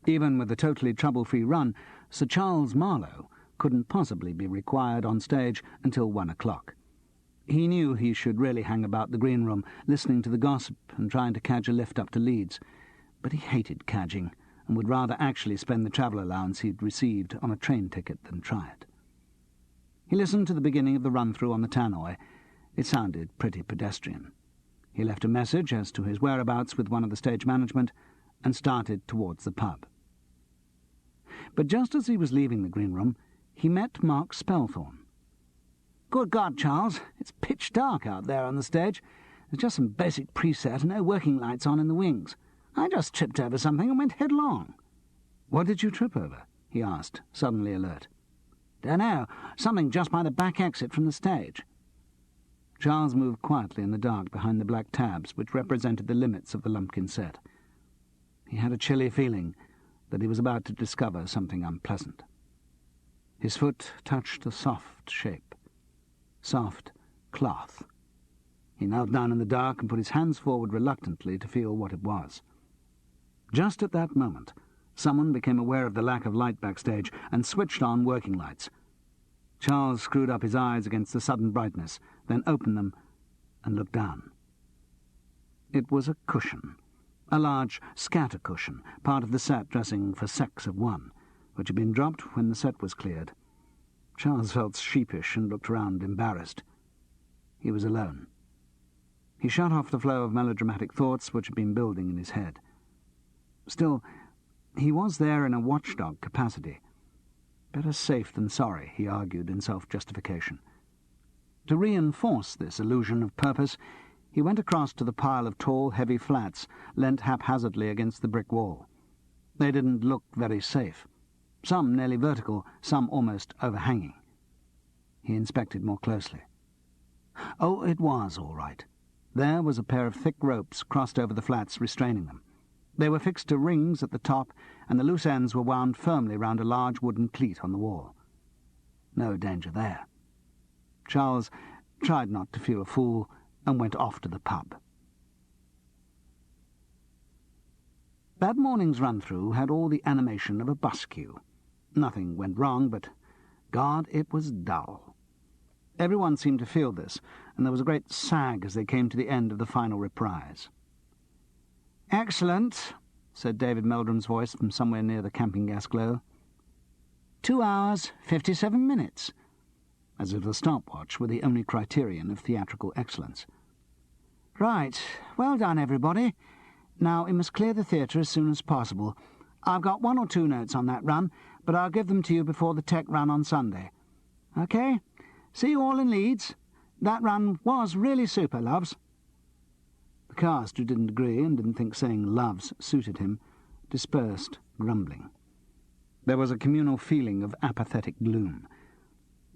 Even with a totally trouble-free run, Sir Charles Marlowe couldn't possibly be required on stage until 1 o'clock. He knew he should really hang about the green room, listening to the gossip and trying to cadge a lift up to Leeds, but he hated cadging and would rather actually spend the travel allowance he'd received on a train ticket than try it. He listened to the beginning of the run-through on the tannoy. It sounded pretty pedestrian. He left a message as to his whereabouts with one of the stage management and started towards the pub. But just as he was leaving the green room, he met Mark Spelthorne. "Good God, Charles, it's pitch dark out there on the stage. There's just some basic preset and no working lights on in the wings. I just tripped over something and went headlong." "What did you trip over?" he asked, suddenly alert. "Dunno, something just by the back exit from the stage." Charles moved quietly in the dark behind the black tabs which represented the limits of the Lumpkin set. He had a chilly feeling that he was about to discover something unpleasant. His foot touched a soft shape. Soft cloth. He knelt down in the dark and put his hands forward reluctantly to feel what it was. Just at that moment, someone became aware of the lack of light backstage and switched on working lights. Charles screwed up his eyes against the sudden brightness, then opened them and looked down. It was a cushion, a large scatter cushion, part of the set dressing for Sex of One, which had been dropped when the set was cleared. Charles felt sheepish and looked round, embarrassed. He was alone. He shut off the flow of melodramatic thoughts which had been building in his head. Still, he was there in a watchdog capacity. Better safe than sorry, he argued in self-justification. To reinforce this illusion of purpose, he went across to the pile of tall, heavy flats leant haphazardly against the brick wall. They didn't look very safe. Some nearly vertical, some almost overhanging. He inspected more closely. Oh, it was all right. There was a pair of thick ropes crossed over the flats, restraining them. They were fixed to rings at the top, and the loose ends were wound firmly round a large wooden cleat on the wall. No danger there. Charles tried not to feel a fool and went off to the pub. That morning's run-through had all the animation of a bus queue. Nothing went wrong, but, God, it was dull. Everyone seemed to feel this, and there was a great sag as they came to the end of the final reprise. "Excellent," said David Meldrum's voice from somewhere near the camping-gas glow. 2 hours, 57 minutes, as if the stopwatch were the only criterion of theatrical excellence. "Right, well done, everybody. Now we must clear the theatre as soon as possible. I've got 1 or 2 notes on that run, but I'll give them to you before the tech run on Sunday. OK? See you all in Leeds. That run was really super, loves." The cast, who didn't agree and didn't think saying loves suited him, dispersed, grumbling. There was a communal feeling of apathetic gloom.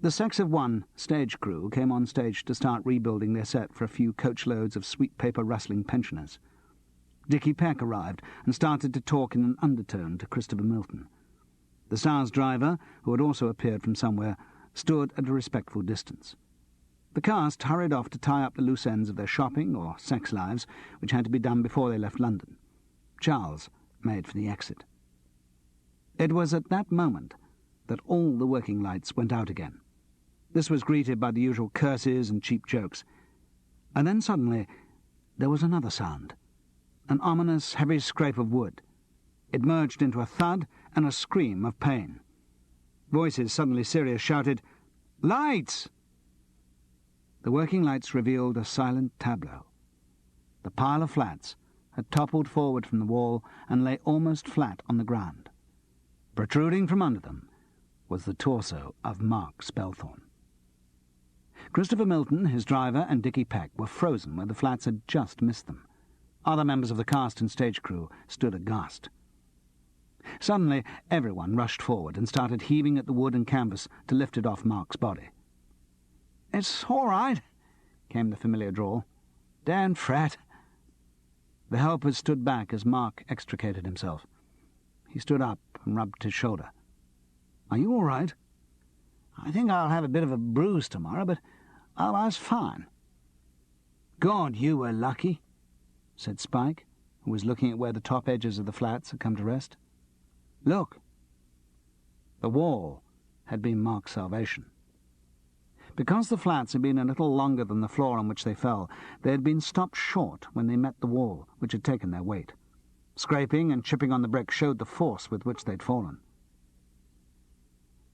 The Sex of One stage crew came on stage to start rebuilding their set for a few coachloads of sweet paper rustling pensioners. Dickie Peck arrived and started to talk in an undertone to Christopher Milton. The Star's driver, who had also appeared from somewhere, stood at a respectful distance. The cast hurried off to tie up the loose ends of their shopping or sex lives, which had to be done before they left London. Charles made for the exit. It was at that moment that all the working lights went out again. This was greeted by the usual curses and cheap jokes. And then suddenly there was another sound, an ominous, heavy scrape of wood. It merged into a thud and a scream of pain. Voices, suddenly serious, shouted, "Lights!" The working lights revealed a silent tableau. The pile of flats had toppled forward from the wall and lay almost flat on the ground. Protruding from under them was the torso of Mark Spelthorne. Christopher Milton, his driver, and Dickie Peck were frozen where the flats had just missed them. Other members of the cast and stage crew stood aghast. Suddenly, everyone rushed forward and started heaving at the wood and canvas to lift it off Mark's body. "It's all right," came the familiar drawl. "Don't fret." The helpers stood back as Mark extricated himself. He stood up and rubbed his shoulder. "Are you all right?" "I think I'll have a bit of a bruise tomorrow, but otherwise fine." "God, you were lucky," said Spike, who was looking at where the top edges of the flats had come to rest. "Look." The wall had been Mark's salvation. Because the flats had been a little longer than the floor on which they fell, they had been stopped short when they met the wall, which had taken their weight. Scraping and chipping on the brick showed the force with which they'd fallen.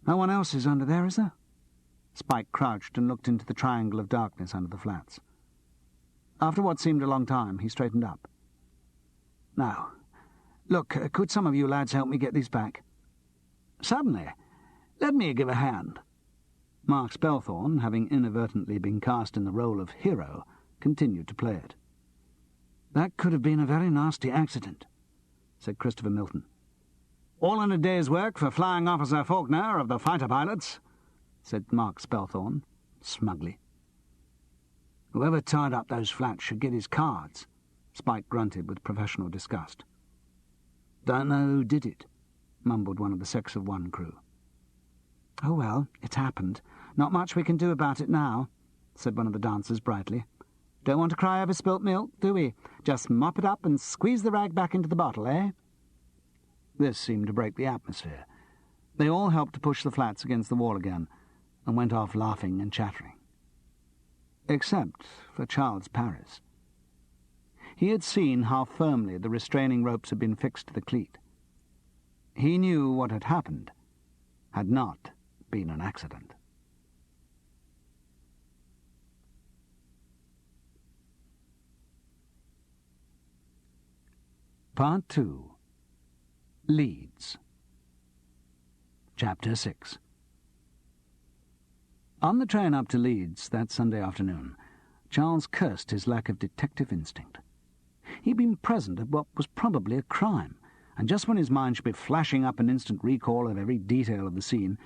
"No one else is under there, is there?" Spike crouched and looked into the triangle of darkness under the flats. After what seemed a long time, he straightened up. "No. Look, could some of you lads help me get these back?" "Certainly. Let me give a hand." Mark Spelthorne, having inadvertently been cast in the role of hero, continued to play it. "That could have been a very nasty accident," said Christopher Milton. "All in a day's work for Flying Officer Faulkner of the fighter pilots," said Mark Spelthorne, smugly. "Whoever tied up those flats should get his cards," Spike grunted with professional disgust. "Don't know who did it," mumbled one of the Sex of One crew. "Oh, well, it happened. Not much we can do about it now," said one of the dancers brightly. "Don't want to cry over spilt milk, do we? Just mop it up and squeeze the rag back into the bottle, eh?" This seemed to break the atmosphere. They all helped to push the flats against the wall again, and went off laughing and chattering. Except for Charles Paris. He had seen how firmly the restraining ropes had been fixed to the cleat. He knew what had happened had not been an accident. Part 2. Leeds. Chapter 6. On the train up to Leeds that Sunday afternoon, Charles cursed his lack of detective instinct. He'd been present at what was probably a crime, and just when his mind should be flashing up an instant recall of every detail of the scene,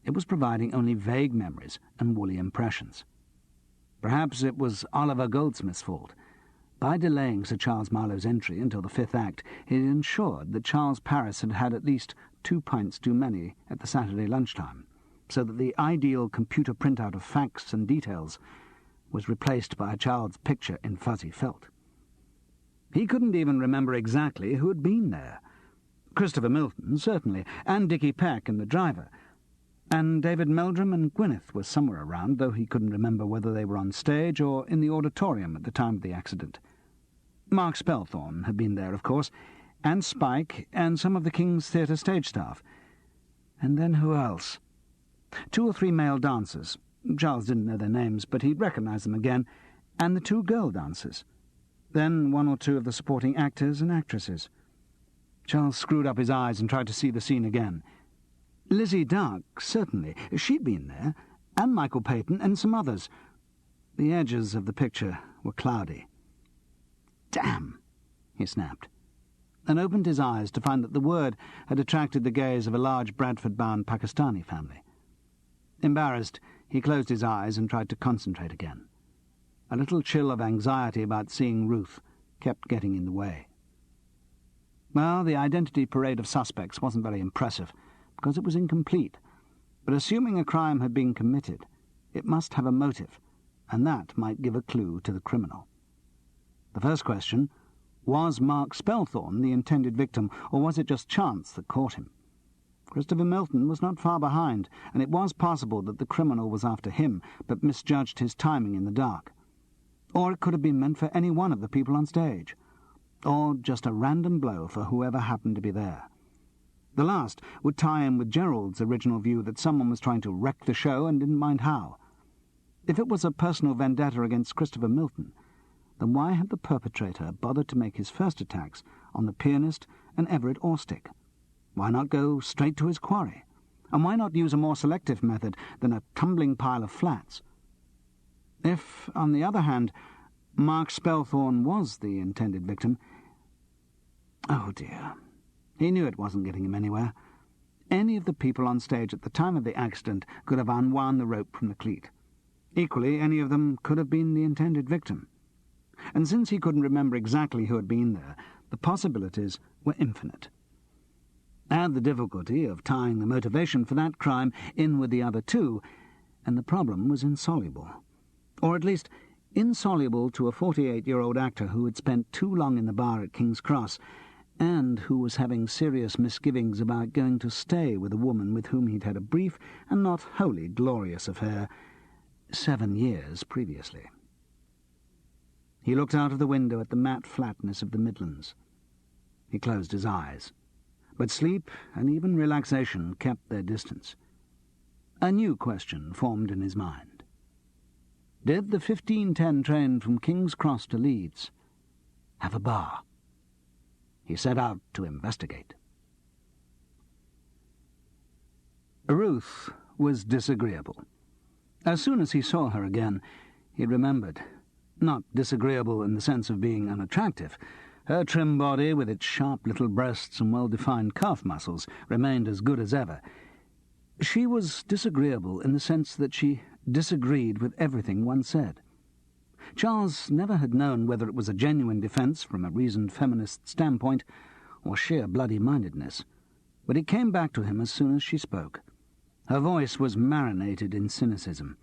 it was providing only vague memories and woolly impressions. Perhaps it was Oliver Goldsmith's fault. By delaying Sir Charles Marlowe's entry until the fifth act, he had ensured that Charles Paris had had at least 2 pints too many at the Saturday lunchtime, so that the ideal computer printout of facts and details was replaced by a child's picture in fuzzy felt. He couldn't even remember exactly who had been there. Christopher Milton, certainly, and Dickie Peck and the driver. And David Meldrum and Gwyneth were somewhere around, though he couldn't remember whether they were on stage or in the auditorium at the time of the accident. Mark Spelthorne had been there, of course, and Spike, and some of the King's Theatre stage staff. And then who else? 2 or 3 male dancers. Charles didn't know their names, but he'd recognise them again, and the 2 girl dancers. Then 1 or 2 of the supporting actors and actresses. Charles screwed up his eyes and tried to see the scene again. Lizzie Dark, certainly. She'd been there, and Michael Peyton, and some others. The edges of the picture were cloudy. "Damn!" he snapped, and opened his eyes to find that the word had attracted the gaze of a large Bradford-bound Pakistani family. Embarrassed, he closed his eyes and tried to concentrate again. A little chill of anxiety about seeing Ruth kept getting in the way. Well, the identity parade of suspects wasn't very impressive, because it was incomplete, but assuming a crime had been committed, it must have a motive, and that might give a clue to the criminal. The first question, was Mark Spelthorne the intended victim, or was it just chance that caught him? Christopher Milton was not far behind, and it was possible that the criminal was after him, but misjudged his timing in the dark. Or it could have been meant for any one of the people on stage, or just a random blow for whoever happened to be there. The last would tie in with Gerald's original view that someone was trying to wreck the show and didn't mind how. If it was a personal vendetta against Christopher Milton, then why had the perpetrator bothered to make his first attacks on the pianist and Everett Orstick? Why not go straight to his quarry? And why not use a more selective method than a tumbling pile of flats? If, on the other hand, Mark Spelthorne was the intended victim... Oh, dear. He knew it wasn't getting him anywhere. Any of the people on stage at the time of the accident could have unwound the rope from the cleat. Equally, any of them could have been the intended victim. And since he couldn't remember exactly who had been there, the possibilities were infinite. Add the difficulty of tying the motivation for that crime in with the other 2, and the problem was insoluble. Or at least insoluble to a 48-year-old actor who had spent too long in the bar at King's Cross, and who was having serious misgivings about going to stay with a woman with whom he'd had a brief and not wholly glorious affair 7 years previously. He looked out of the window at the matte flatness of the Midlands. He closed his eyes, but sleep and even relaxation kept their distance. A new question formed in his mind. Did the 15:10 train from King's Cross to Leeds have a bar? He set out to investigate. Ruth was disagreeable. As soon as he saw her again, he remembered. Not disagreeable in the sense of being unattractive. Her trim body, with its sharp little breasts and well-defined calf muscles, remained as good as ever. She was disagreeable in the sense that she disagreed with everything one said. Charles never had known whether it was a genuine defence from a reasoned feminist standpoint or sheer bloody-mindedness, but it came back to him as soon as she spoke. Her voice was marinated in cynicism.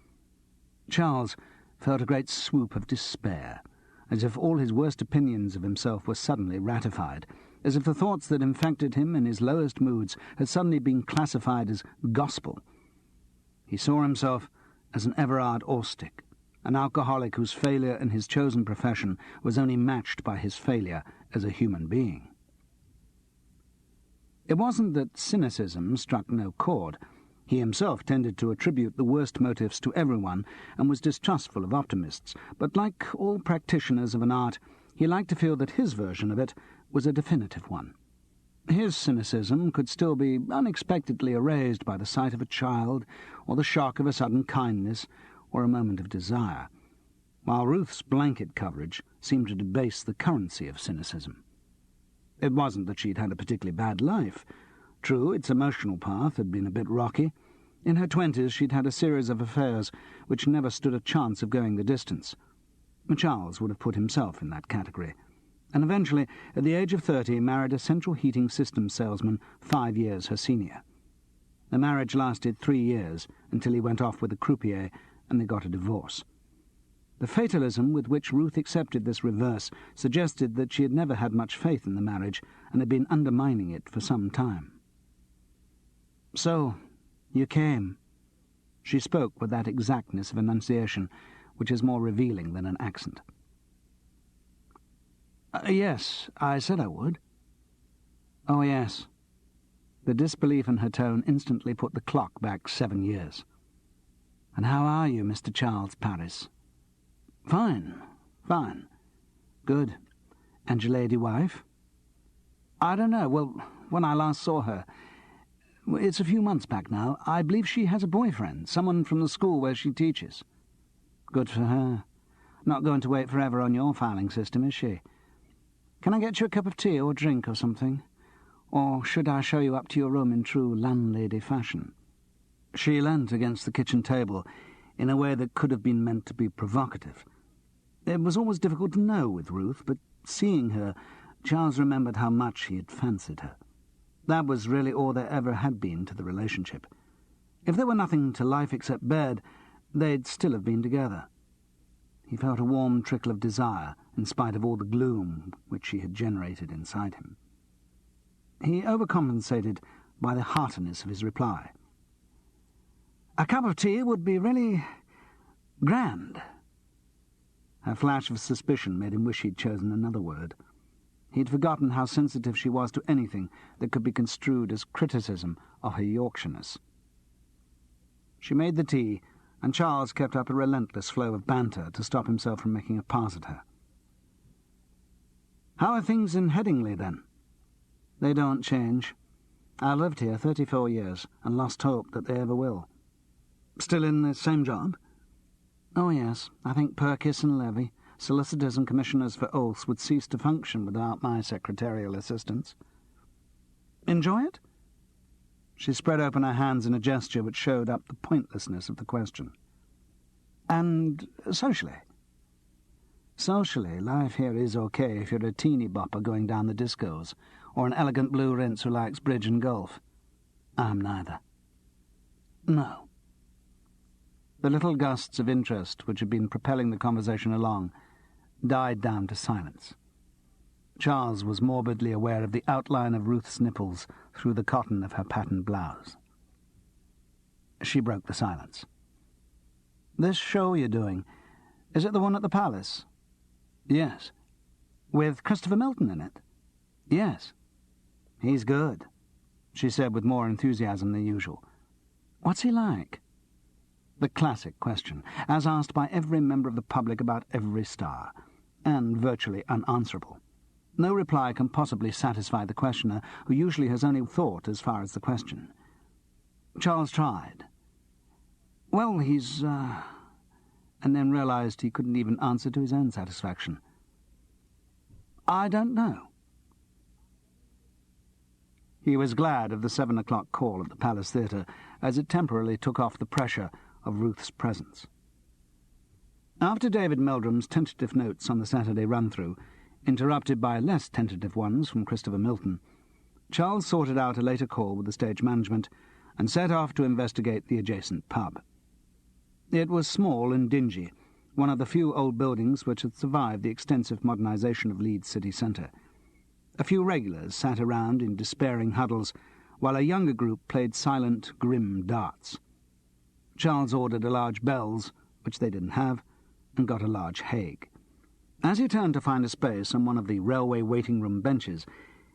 Charles felt a great swoop of despair, as if all his worst opinions of himself were suddenly ratified, as if the thoughts that infected him in his lowest moods had suddenly been classified as gospel. He saw himself as an Everard Orstick, an alcoholic whose failure in his chosen profession was only matched by his failure as a human being. It wasn't that cynicism struck no chord. He himself tended to attribute the worst motives to everyone and was distrustful of optimists, but like all practitioners of an art, he liked to feel that his version of it was a definitive one. His cynicism could still be unexpectedly erased by the sight of a child, or the shock of a sudden kindness, or a moment of desire, while Ruth's blanket coverage seemed to debase the currency of cynicism. It wasn't that she'd had a particularly bad life. True, its emotional path had been a bit rocky. In her 20s she'd had a series of affairs which never stood a chance of going the distance. Charles would have put himself in that category, and eventually, at the age of 30, married a central heating systems salesman 5 years her senior. The marriage lasted 3 years, until he went off with a croupier and they got a divorce. The fatalism with which Ruth accepted this reverse suggested that she had never had much faith in the marriage and had been undermining it for some time. "So, you came." She spoke with that exactness of enunciation which is more revealing than an accent. "Yes, I said I would." "Oh, yes." The disbelief in her tone instantly put the clock back 7 years. "And how are you, Mr. Charles Paris?" "Fine, fine. Good. And your lady wife?" "I don't know. Well, when I last saw her, it's a few months back now, I believe she has a boyfriend, someone from the school where she teaches." "Good for her. Not going to wait forever on your filing system, is she? Can I get you a cup of tea or drink or something? Or should I show you up to your room in true landlady fashion?" She leant against the kitchen table in a way that could have been meant to be provocative. It was always difficult to know with Ruth, but seeing her, Charles remembered how much he had fancied her. That was really all there ever had been to the relationship. If there were nothing to life except bed, they'd still have been together. He felt a warm trickle of desire, in spite of all the gloom which she had generated inside him. He overcompensated by the heartiness of his reply. "A cup of tea would be really grand." Her flash of suspicion made him wish he'd chosen another word. He'd forgotten how sensitive she was to anything that could be construed as criticism of her Yorkshireness. She made the tea, and Charles kept up a relentless flow of banter to stop himself from making a pass at her. "How are things in Headingley, then?" "They don't change. I've lived here 34 years and lost hope that they ever will." "Still in the same job?" "Oh, yes. I think Purkis and Levy, solicitors and commissioners for oaths, would cease to function without my secretarial assistance." "Enjoy it?" She spread open her hands in a gesture which showed up the pointlessness of the question. "And socially?" "Socially, life here is okay if you're a teeny bopper going down the discos, or an elegant blue rinse who likes bridge and golf. I'm neither." "No." The little gusts of interest which had been propelling the conversation along died down to silence. Charles was morbidly aware of the outline of Ruth's nipples through the cotton of her patterned blouse. She broke the silence. "This show you're doing, is it the one at the Palace?" "Yes." "With Christopher Milton in it?" "Yes." "He's good," she said with more enthusiasm than usual. "What's he like?" The classic question, as asked by every member of the public about every star, and virtually unanswerable. No reply can possibly satisfy the questioner, who usually has only thought as far as the question. Charles tried. "Well, he's, and then realized he couldn't even answer to his own satisfaction. "I don't know." He was glad of the 7 o'clock call at the Palace Theatre, as it temporarily took off the pressure of Ruth's presence. After David Meldrum's tentative notes on the Saturday run-through, interrupted by less tentative ones from Christopher Milton, Charles sorted out a later call with the stage management and set off to investigate the adjacent pub. It was small and dingy, one of the few old buildings which had survived the extensive modernisation of Leeds city centre. A few regulars sat around in despairing huddles, while a younger group played silent, grim darts. Charles ordered a large bells, which they didn't have, and got a large Hague. As he turned to find a space on one of the railway waiting-room benches,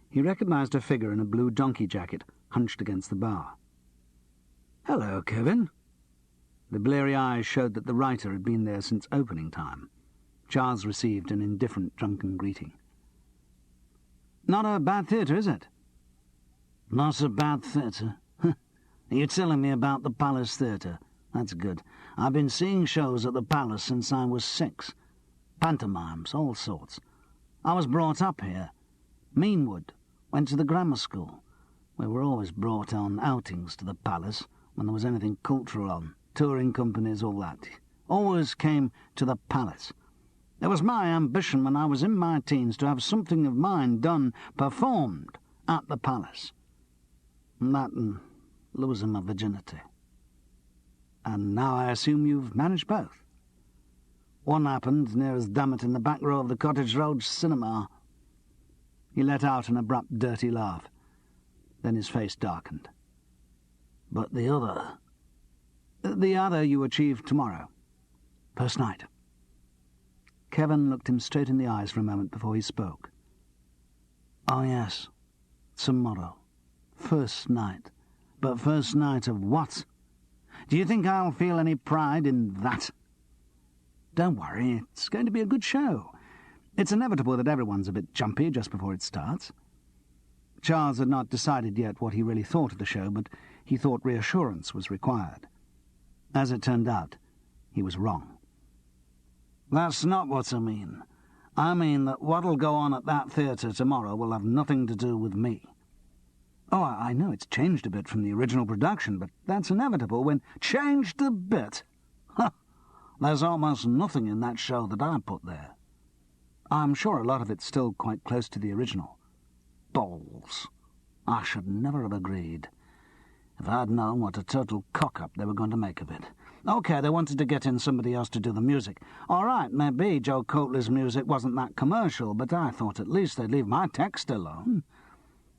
he recognised a figure in a blue donkey jacket hunched against the bar. "Hello, Kevin." The bleary eyes showed that the writer had been there since opening time. Charles received an indifferent, drunken greeting. "Not a bad theatre, is it?" "Not a bad theatre. You're telling me about the Palace Theatre. That's good. I've been seeing shows at the Palace since I was 6. Pantomimes, all sorts. I was brought up here. Meanwood. Went to the grammar school. We were always brought on outings to the Palace when there was anything cultural on. Touring companies, all that. Always came to the Palace. It was my ambition when I was in my teens to have something of mine done, performed, at the Palace. And that and losing my virginity. And now I assume you've managed both. One happened near as damn it in the back row of the Cottage Road cinema." He let out an abrupt, dirty laugh. Then his face darkened. "But the other—" "The other you achieve tomorrow. First night." Kevin looked him straight in the eyes for a moment before he spoke. "Oh, yes. Tomorrow. First night. But first night of what? Do you think I'll feel any pride in that?" "Don't worry. It's going to be a good show. It's inevitable that everyone's a bit jumpy just before it starts." Charles had not decided yet what he really thought of the show, but he thought reassurance was required. As it turned out, he was wrong. "That's not what I mean. I mean that what'll go on at that theatre tomorrow will have nothing to do with me." "Oh, I know it's changed a bit from the original production, but that's inevitable when—" "Changed a bit? Huh! There's almost nothing in that show that I put there." "I'm sure a lot of it's still quite close to the original." "Balls! I should never have agreed. If I'd known what a total cock-up they were going to make of it. OK, they wanted to get in somebody else to do the music. All right, maybe Joe Coatley's music wasn't that commercial, but I thought at least they'd leave my text alone.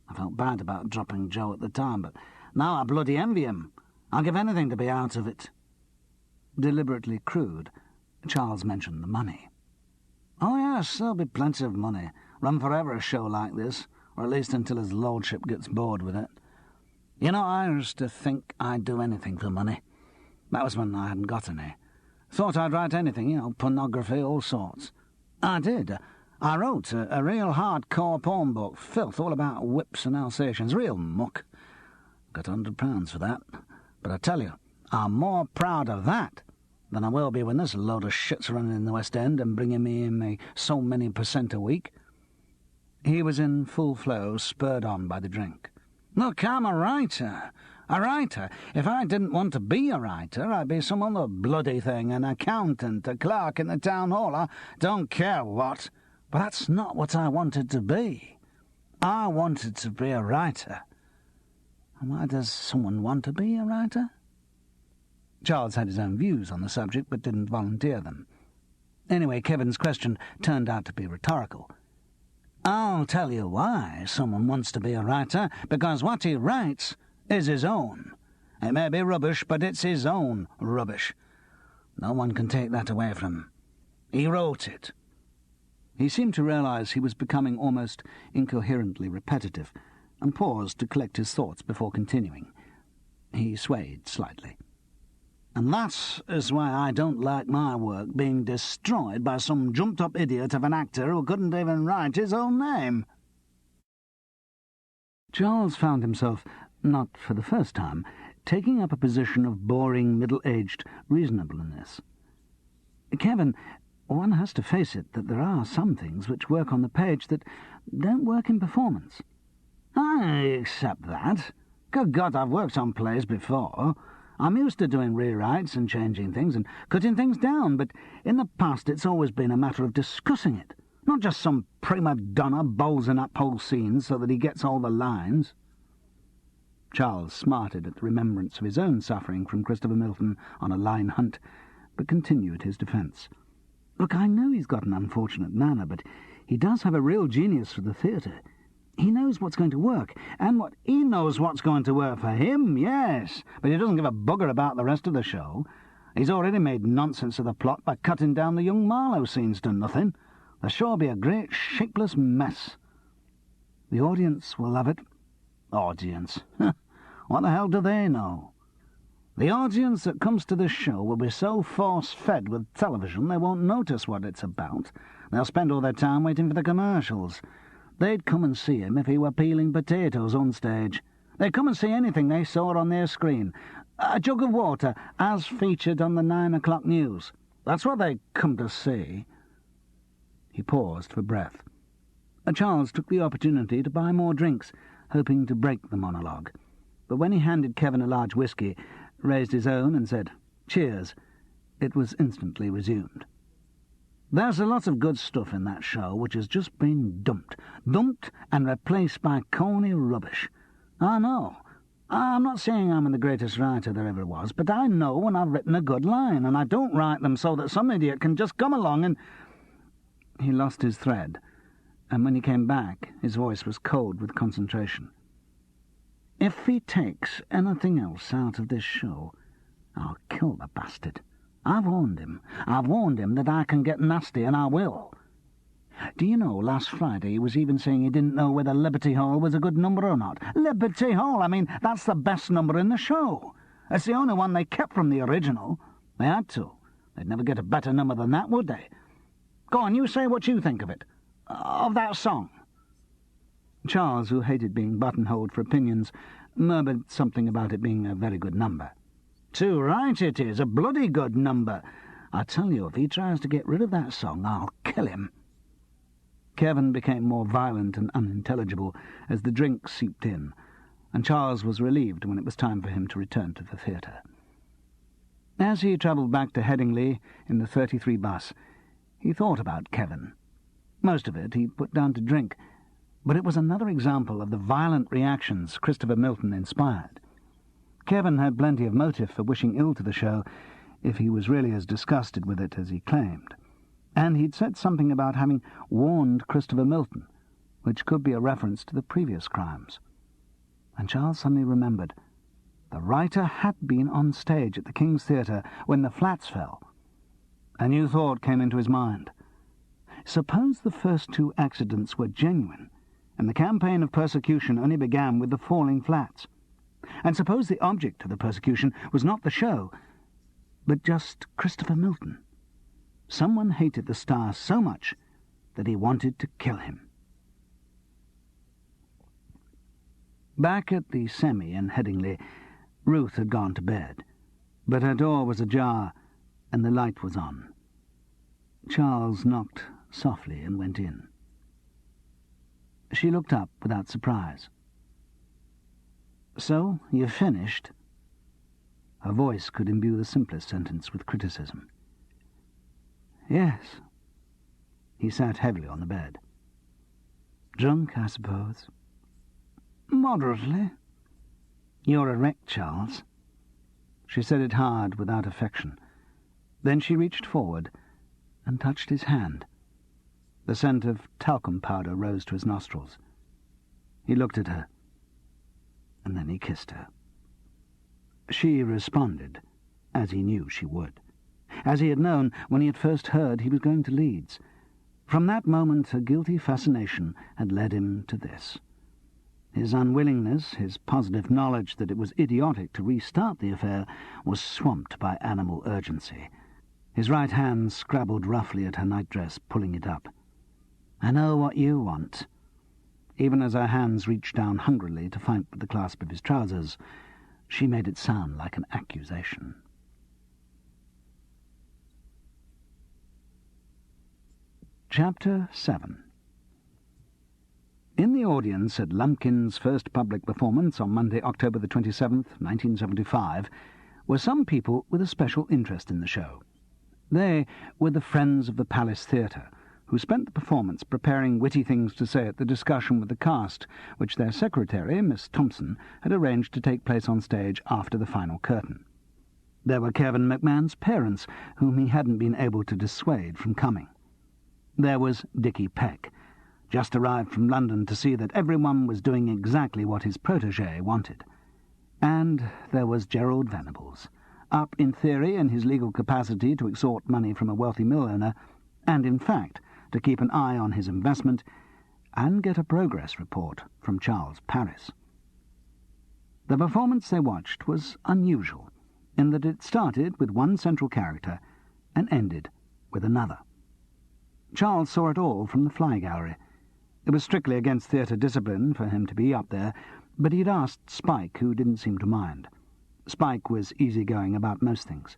I felt bad about dropping Joe at the time, but now I bloody envy him. I'll give anything to be out of it." Deliberately crude, Charles mentioned the money. "Oh, yes, there'll be plenty of money. Run forever, a show like this, or at least until his lordship gets bored with it. You know, I used to think I'd do anything for money. That was when I hadn't got any. Thought I'd write anything, you know, pornography, all sorts. I did. I wrote a real hardcore porn book, filth, all about whips and Alsatians, real muck. Got £100 for that. But I tell you, I'm more proud of that than I will be when this load of shit's running in the West End and bringing me in so many % a week." He was in full flow, spurred on by the drink. "Look, I'm a writer. A writer. If I didn't want to be a writer, I'd be some other bloody thing, an accountant, a clerk in the town hall, I don't care what. But that's not what I wanted to be. I wanted to be a writer. And why does someone want to be a writer?" Charles had his own views on the subject, but didn't volunteer them. Anyway, Kevin's question turned out to be rhetorical. "I'll tell you why someone wants to be a writer, because what he writes is his own. It may be rubbish, but it's his own rubbish. No one can take that away from him. He wrote it." He seemed to realize he was becoming almost incoherently repetitive, and paused to collect his thoughts before continuing. He swayed slightly. "And that is why I don't like my work being destroyed by some jumped-up idiot of an actor who couldn't even write his own name." Charles found himself, not for the first time, taking up a position of boring, middle-aged reasonableness. "Kevin, one has to face it that there are some things which work on the page that don't work in performance." "I accept that. Good God, I've worked on plays before. I'm used to doing rewrites and changing things and cutting things down, but in the past it's always been a matter of discussing it, not just some prima donna bowsing up whole scenes so that he gets all the lines." Charles smarted at the remembrance of his own suffering from Christopher Milton on a line hunt, but continued his defence. "Look, I know he's got an unfortunate manner, but he does have a real genius for the theatre. He knows what's going to work, and what He knows what's going to work for him, yes, but he doesn't give a bugger about the rest of the show. He's already made nonsense of the plot by cutting down the young Marlowe scenes to nothing. There'll sure be a great shapeless mess. The audience will love it. Audience? What the hell do they know? The audience that comes to this show will be so force-fed with television they won't notice what it's about. They'll spend all their time waiting for the commercials. They'd come and see him if he were peeling potatoes on stage. They'd come and see anything they saw on their screen. A jug of water, as featured on the 9 o'clock news. That's what they'd come to see. He paused for breath. Charles took the opportunity to buy more drinks, hoping to break the monologue. But when he handed Kevin a large whisky, raised his own and said, "Cheers," it was instantly resumed. There's a lot of good stuff in that show which has just been dumped and replaced by corny rubbish. I know. I'm not saying I'm the greatest writer there ever was, but I know when I've written a good line, and I don't write them so that some idiot can just come along and... He lost his thread, and when he came back, his voice was cold with concentration. If he takes anything else out of this show, I'll kill the bastard. I've warned him. I've warned him that I can get nasty, and I will. Do you know, last Friday he was even saying he didn't know whether Liberty Hall was a good number or not. Liberty Hall! I mean, that's the best number in the show. It's the only one they kept from the original. They had to. They'd never get a better number than that, would they? Go on, you say what you think of it. Of that song. Charles, who hated being buttonholed for opinions, murmured something about it being a very good number. Too right it is, a bloody good number. I tell you, if he tries to get rid of that song, I'll kill him. Kevin became more violent and unintelligible as the drink seeped in, and Charles was relieved when it was time for him to return to the theatre. As he travelled back to Headingley in the 33 bus, he thought about Kevin. Most of it he put down to drink, but it was another example of the violent reactions Christopher Milton inspired. Kevin had plenty of motive for wishing ill to the show, if he was really as disgusted with it as he claimed. And he'd said something about having warned Christopher Milton, which could be a reference to the previous crimes. And Charles suddenly remembered. The writer had been on stage at the King's Theatre when the flats fell. A new thought came into his mind. Suppose the first two accidents were genuine, and the campaign of persecution only began with the falling flats. And suppose the object of the persecution was not the show, but just Christopher Milton. Someone hated the star so much that he wanted to kill him. Back at the semi in Headingley, Ruth had gone to bed, but her door was ajar and the light was on. Charles knocked softly and went in. She looked up without surprise. "So, you've finished?" Her voice could imbue the simplest sentence with criticism. "Yes." He sat heavily on the bed. "Drunk, I suppose?" "Moderately." "You're a wreck, Charles." She said it hard, without affection. Then she reached forward and touched his hand. The scent of talcum powder rose to his nostrils. He looked at her, and then he kissed her. She responded, as he knew she would, as he had known when he had first heard he was going to Leeds. From that moment a guilty fascination had led him to this. His unwillingness, his positive knowledge that it was idiotic to restart the affair, was swamped by animal urgency. His right hand scrabbled roughly at her nightdress, pulling it up. "I know what you want." Even as her hands reached down hungrily to fight with the clasp of his trousers, she made it sound like an accusation. Chapter 7. In the audience at Lumpkin's first public performance on Monday, October the 27th, 1975, were some people with a special interest in the show. They were the Friends of the Palace Theatre, who spent the performance preparing witty things to say at the discussion with the cast, which their secretary, Miss Thompson, had arranged to take place on stage after the final curtain. There were Kevin McMahon's parents, whom he hadn't been able to dissuade from coming. There was Dickie Peck, just arrived from London to see that everyone was doing exactly what his protégé wanted. And there was Gerald Venables, up in theory in his legal capacity to extort money from a wealthy mill owner, and in fact to keep an eye on his investment and get a progress report from Charles Paris. The performance they watched was unusual in that it started with one central character and ended with another. Charles saw it all from the fly gallery. It was strictly against theatre discipline for him to be up there, but he'd asked Spike, who didn't seem to mind. Spike was easygoing about most things.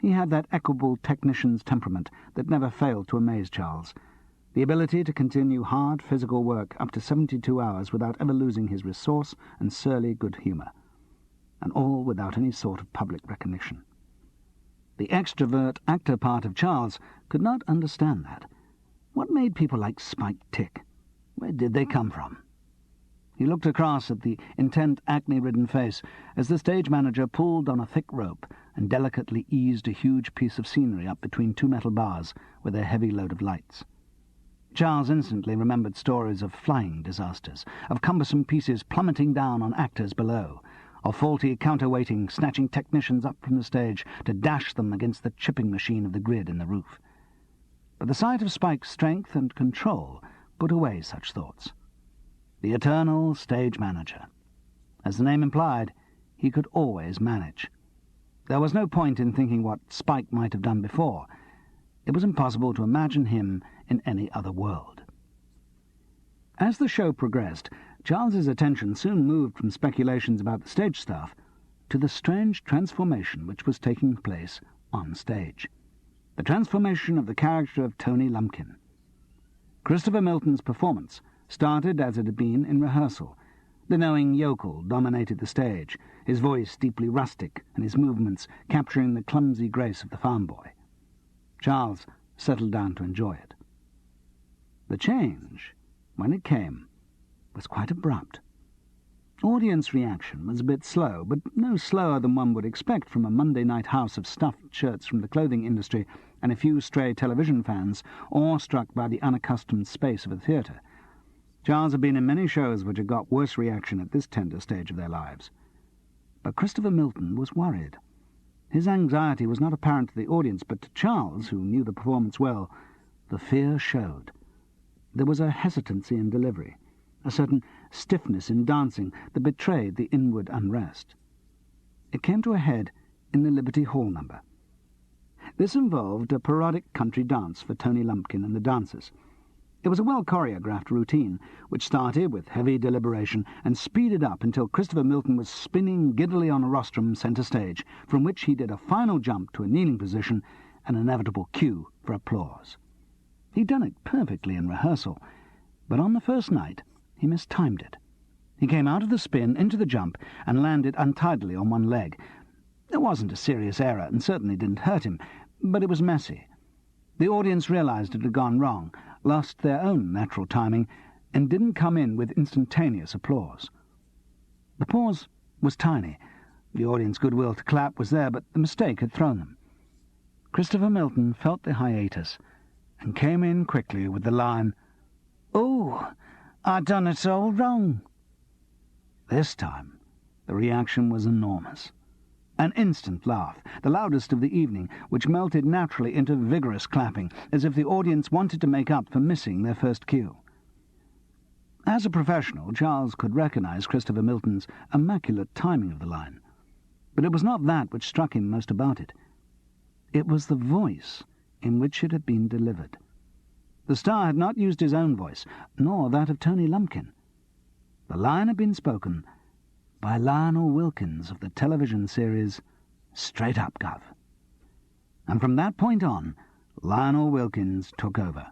He had that equable technician's temperament that never failed to amaze Charles, the ability to continue hard physical work up to 72 hours without ever losing his resource and surly good humour, and all without any sort of public recognition. The extrovert actor part of Charles could not understand that. What made people like Spike tick? Where did they come from? He looked across at the intent, acne-ridden face as the stage manager pulled on a thick rope and delicately eased a huge piece of scenery up between two metal bars with a heavy load of lights. Charles instantly remembered stories of flying disasters, of cumbersome pieces plummeting down on actors below, of faulty counterweighting snatching technicians up from the stage to dash them against the chipping machine of the grid in the roof. But the sight of Spike's strength and control put away such thoughts. The eternal stage manager. As the name implied, he could always manage. There was no point in thinking what Spike might have done before. It was impossible to imagine him in any other world. As the show progressed, Charles's attention soon moved from speculations about the stage staff to the strange transformation which was taking place on stage. The transformation of the character of Tony Lumpkin. Christopher Milton's performance started as it had been in rehearsal. The knowing yokel dominated the stage, his voice deeply rustic and his movements capturing the clumsy grace of the farm boy. Charles settled down to enjoy it. The change, when it came, was quite abrupt. Audience reaction was a bit slow, but no slower than one would expect from a Monday night house of stuffed shirts from the clothing industry and a few stray television fans, awestruck by the unaccustomed space of a theatre. Charles had been in many shows which had got worse reaction at this tender stage of their lives. But Christopher Milton was worried. His anxiety was not apparent to the audience, but to Charles, who knew the performance well, the fear showed. There was a hesitancy in delivery, a certain stiffness in dancing that betrayed the inward unrest. It came to a head in the Liberty Hall number. This involved a parodic country dance for Tony Lumpkin and the dancers. It was a well-choreographed routine, which started with heavy deliberation and speeded up until Christopher Milton was spinning giddily on a rostrum centre stage, from which he did a final jump to a kneeling position, an inevitable cue for applause. He'd done it perfectly in rehearsal, but on the first night he mistimed it. He came out of the spin into the jump and landed untidily on one leg. It wasn't a serious error and certainly didn't hurt him, but it was messy. The audience realized it had gone wrong, lost their own natural timing, and didn't come in with instantaneous applause. The pause was tiny. The audience goodwill to clap was there, but the mistake had thrown them. Christopher Milton felt the hiatus and came in quickly with the line, "Oh, I done it all wrong." This time the reaction was enormous. An instant laugh, the loudest of the evening, which melted naturally into vigorous clapping, as if the audience wanted to make up for missing their first cue. As a professional, Charles could recognize Christopher Milton's immaculate timing of the line. But it was not that which struck him most about it. It was the voice in which it had been delivered. The star had not used his own voice, nor that of Tony Lumpkin. The line had been spoken by Lionel Wilkins of the television series Straight Up Gov. And from that point on, Lionel Wilkins took over.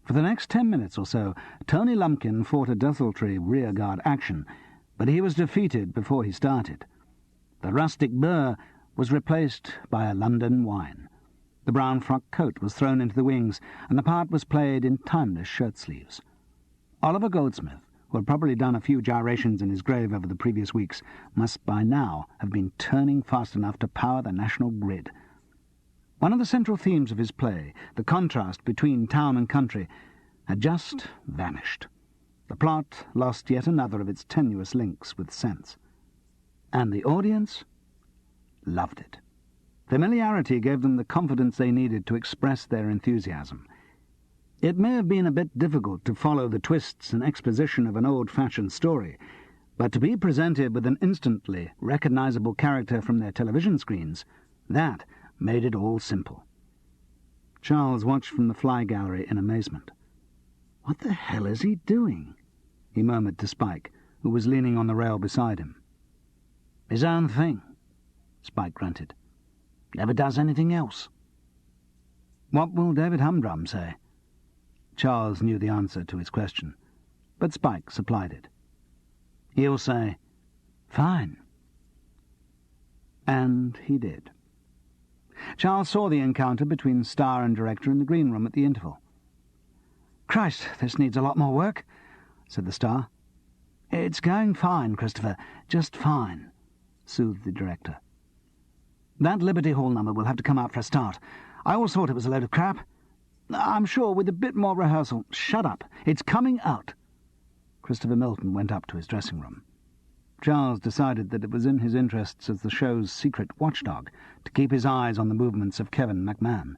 For the next 10 minutes or so, Tony Lumpkin fought a desultory rearguard action, but he was defeated before he started. The rustic burr was replaced by a London whine. The brown frock coat was thrown into the wings, and the part was played in timeless shirt-sleeves. Oliver Goldsmith, who had probably done a few gyrations in his grave over the previous weeks, must by now have been turning fast enough to power the national grid. One of the central themes of his play, the contrast between town and country, had just vanished. The plot lost yet another of its tenuous links with sense. And the audience loved it. Familiarity gave them the confidence they needed to express their enthusiasm. It may have been a bit difficult to follow the twists and exposition of an old-fashioned story, but to be presented with an instantly recognizable character from their television screens, that made it all simple. Charles watched from the fly gallery in amazement. "What the hell is he doing?" he murmured to Spike, who was leaning on the rail beside him. "His own thing," Spike grunted. "Never does anything else." "What will David Humdrum say?" Charles knew the answer to his question, but Spike supplied it. "He'll say, 'Fine.'" And he did. Charles saw the encounter between star and director in the green room at the interval. "Christ, this needs a lot more work," said the star. "It's going fine, Christopher, just fine," soothed the director. "That Liberty Hall number will have to come out for a start. I always thought it was a load of crap. I'm sure with a bit more rehearsal—" "Shut up! It's coming out!" Christopher Milton went up to his dressing room. Charles decided that it was in his interests as the show's secret watchdog to keep his eyes on the movements of Kevin McMahon.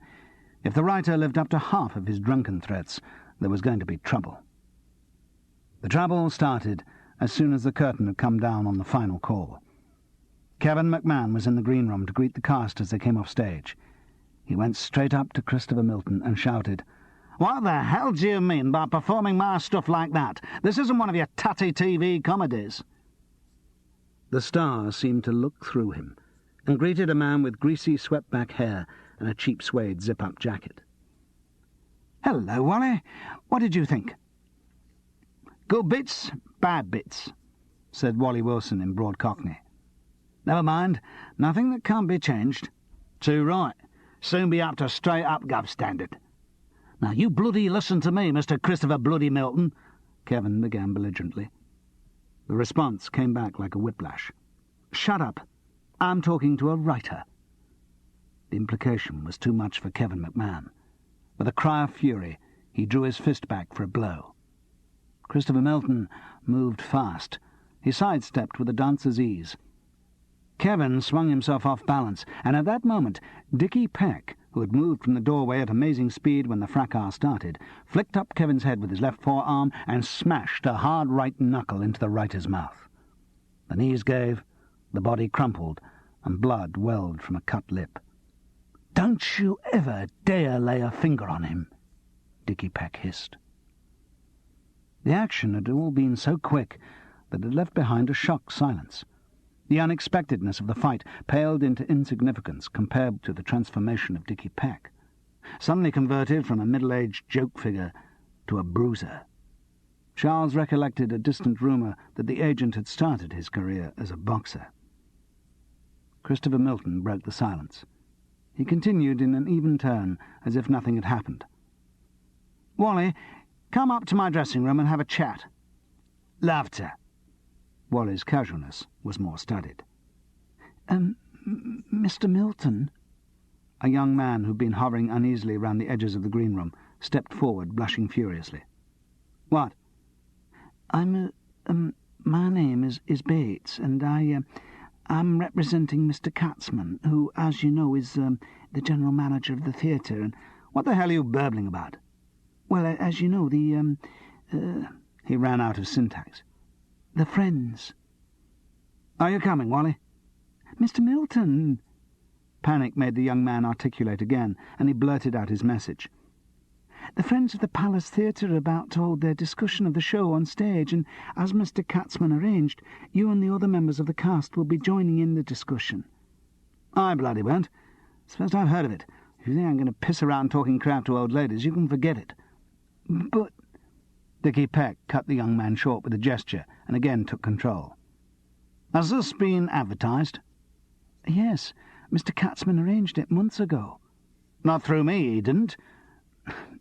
If the writer lived up to half of his drunken threats, there was going to be trouble. The trouble started as soon as the curtain had come down on the final call. Kevin McMahon was in the green room to greet the cast as they came off stage. He went straight up to Christopher Milton and shouted, "What the hell do you mean by performing my stuff like that? This isn't one of your tatty TV comedies." The star seemed to look through him and greeted a man with greasy swept-back hair and a cheap suede zip-up jacket. "Hello, Wally. What did you think?" "Good bits, bad bits," said Wally Wilson in broad Cockney. "Never mind. Nothing that can't be changed." "Too right. Soon be up to straight-up gov standard." "Now you bloody listen to me, Mr. Christopher Bloody Milton," Kevin began belligerently. The response came back like a whiplash. "Shut up. I'm talking to a writer." The implication was too much for Kevin McMahon. With a cry of fury, he drew his fist back for a blow. Christopher Milton moved fast. He sidestepped with a dancer's ease. Kevin swung himself off balance, and at that moment Dickie Peck, who had moved from the doorway at amazing speed when the fracas started, flicked up Kevin's head with his left forearm and smashed a hard right knuckle into the writer's mouth. The knees gave, the body crumpled, and blood welled from a cut lip. "Don't you ever dare lay a finger on him," Dickie Peck hissed. The action had all been so quick that it left behind a shocked silence. The unexpectedness of the fight paled into insignificance compared to the transformation of Dickie Peck, suddenly converted from a middle-aged joke figure to a bruiser. Charles recollected a distant rumour that the agent had started his career as a boxer. Christopher Milton broke the silence. He continued in an even tone, as if nothing had happened. "Wally, come up to my dressing room and have a chat." "Love to." Wally's casualness was more studied. Mr. Milton?" A young man who'd been hovering uneasily round the edges of the green room stepped forward, blushing furiously. "What?" My name is Bates, and I'm representing Mr. Katzman, who, as you know, is the general manager of the theatre, and—" "What the hell are you burbling about?" "Well, as you know, He ran out of syntax. "The Friends." "Are you coming, Wally?" "Mr. Milton!" Panic made the young man articulate again, and he blurted out his message. "The Friends of the Palace Theatre are about to hold their discussion of the show on stage, and, as Mr. Katzman arranged, you and the other members of the cast will be joining in the discussion." "I bloody won't. It's the first I've heard of it. If you think I'm going to piss around talking crap to old ladies, you can forget it." "But—" Dickie Peck cut the young man short with a gesture and again took control. "Has this been advertised?" "Yes. Mr. Katzman arranged it months ago." "Not through me, he didn't.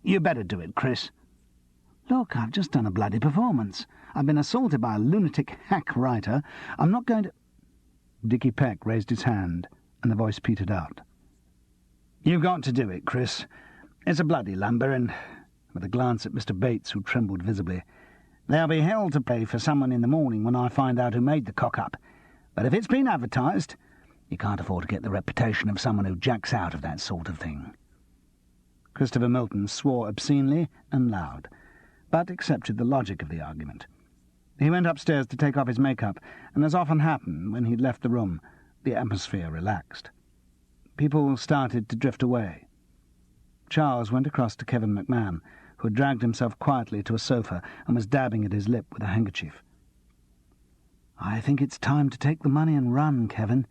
You better do it, Chris." "Look, I've just done a bloody performance. I've been assaulted by a lunatic hack writer. I'm not going to—" Dickie Peck raised his hand, and the voice petered out. "You've got to do it, Chris. It's a bloody lumber, and—" with a glance at Mr. Bates, who trembled visibly, "there'll be hell to pay for someone in the morning when I find out who made the cock-up. But if it's been advertised, You can't afford to get the reputation of someone who jacks out of that sort of thing." Christopher Milton swore obscenely and loud, but accepted the logic of the argument. He went upstairs to take off his makeup, and as often happened when he'd left the room, the atmosphere relaxed. People started to drift away. Charles went across to Kevin McMahon, who had dragged himself quietly to a sofa and was dabbing at his lip with a handkerchief. "I think it's time to take the money and run, Kevin.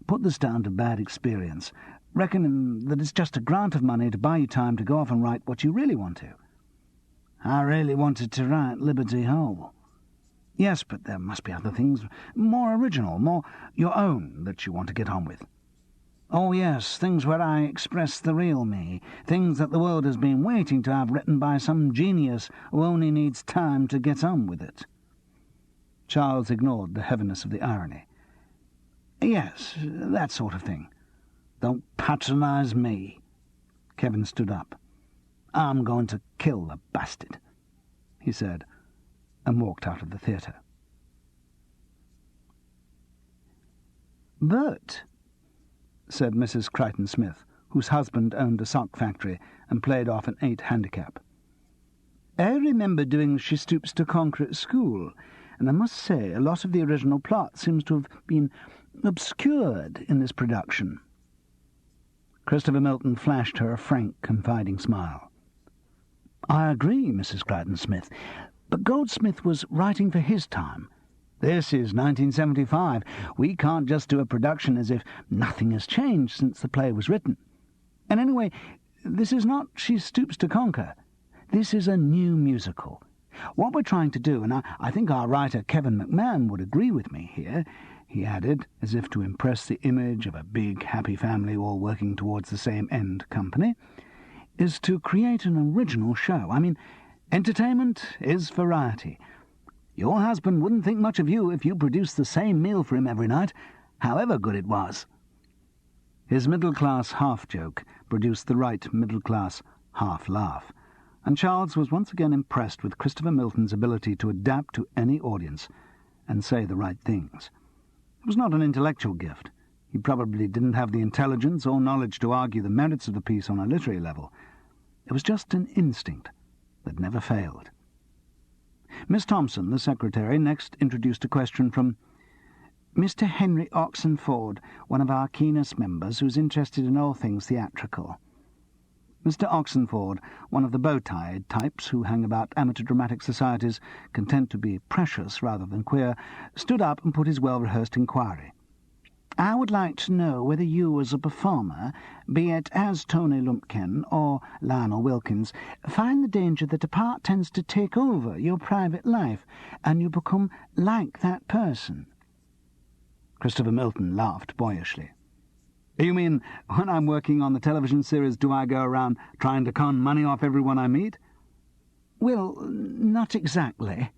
Put this down to bad experience. Reckon that it's just a grant of money to buy you time to go off and write what you really want to." "I really wanted to write Liberty Hole." "Yes, but there must be other things, more original, more your own, that you want to get on with." "Oh, yes, things where I express the real me, things that the world has been waiting to have written by some genius who only needs time to get on with it." Charles ignored the heaviness of the irony. "Yes, that sort of thing." "Don't patronise me." Kevin stood up. "I'm going to kill the bastard," he said, and walked out of the theatre. "Bert," said Mrs. Crichton-Smith, whose husband owned a sock factory and played off an 8 handicap. "I remember doing She Stoops to Conquer at school, and I must say a lot of the original plot seems to have been obscured in this production." Christopher Milton flashed her a frank, confiding smile. "I agree, Mrs. Crichton-Smith, but Goldsmith was writing for his time. This is 1975. We can't just do a production as if nothing has changed since the play was written. And anyway, this is not She Stoops to Conquer. This is a new musical. What we're trying to do, and I think our writer Kevin McMahon would agree with me here," he added, as if to impress the image of a big, happy family all working towards the same end company, "is to create an original show. I mean, entertainment is variety. Your husband wouldn't think much of you if you produced the same meal for him every night, however good it was." His middle-class half-joke produced the right middle-class half-laugh, and Charles was once again impressed with Christopher Milton's ability to adapt to any audience and say the right things. It was not an intellectual gift. He probably didn't have the intelligence or knowledge to argue the merits of the piece on a literary level. It was just an instinct that never failed. Miss Thompson, the secretary, next introduced a question from Mr. Henry Oxenford, one of our keenest members, who's interested in all things theatrical. Mr. Oxenford, one of the bow-tied types who hang about amateur dramatic societies, content to be precious rather than queer, stood up and put his well-rehearsed inquiry. "I would like to know whether you, as a performer, be it as Tony Lumpkin or Lionel Wilkins, find the danger that a part tends to take over your private life, and you become like that person." Christopher Milton laughed boyishly. "You mean, when I'm working on the television series, do I go around trying to con money off everyone I meet?" "Well, not exactly."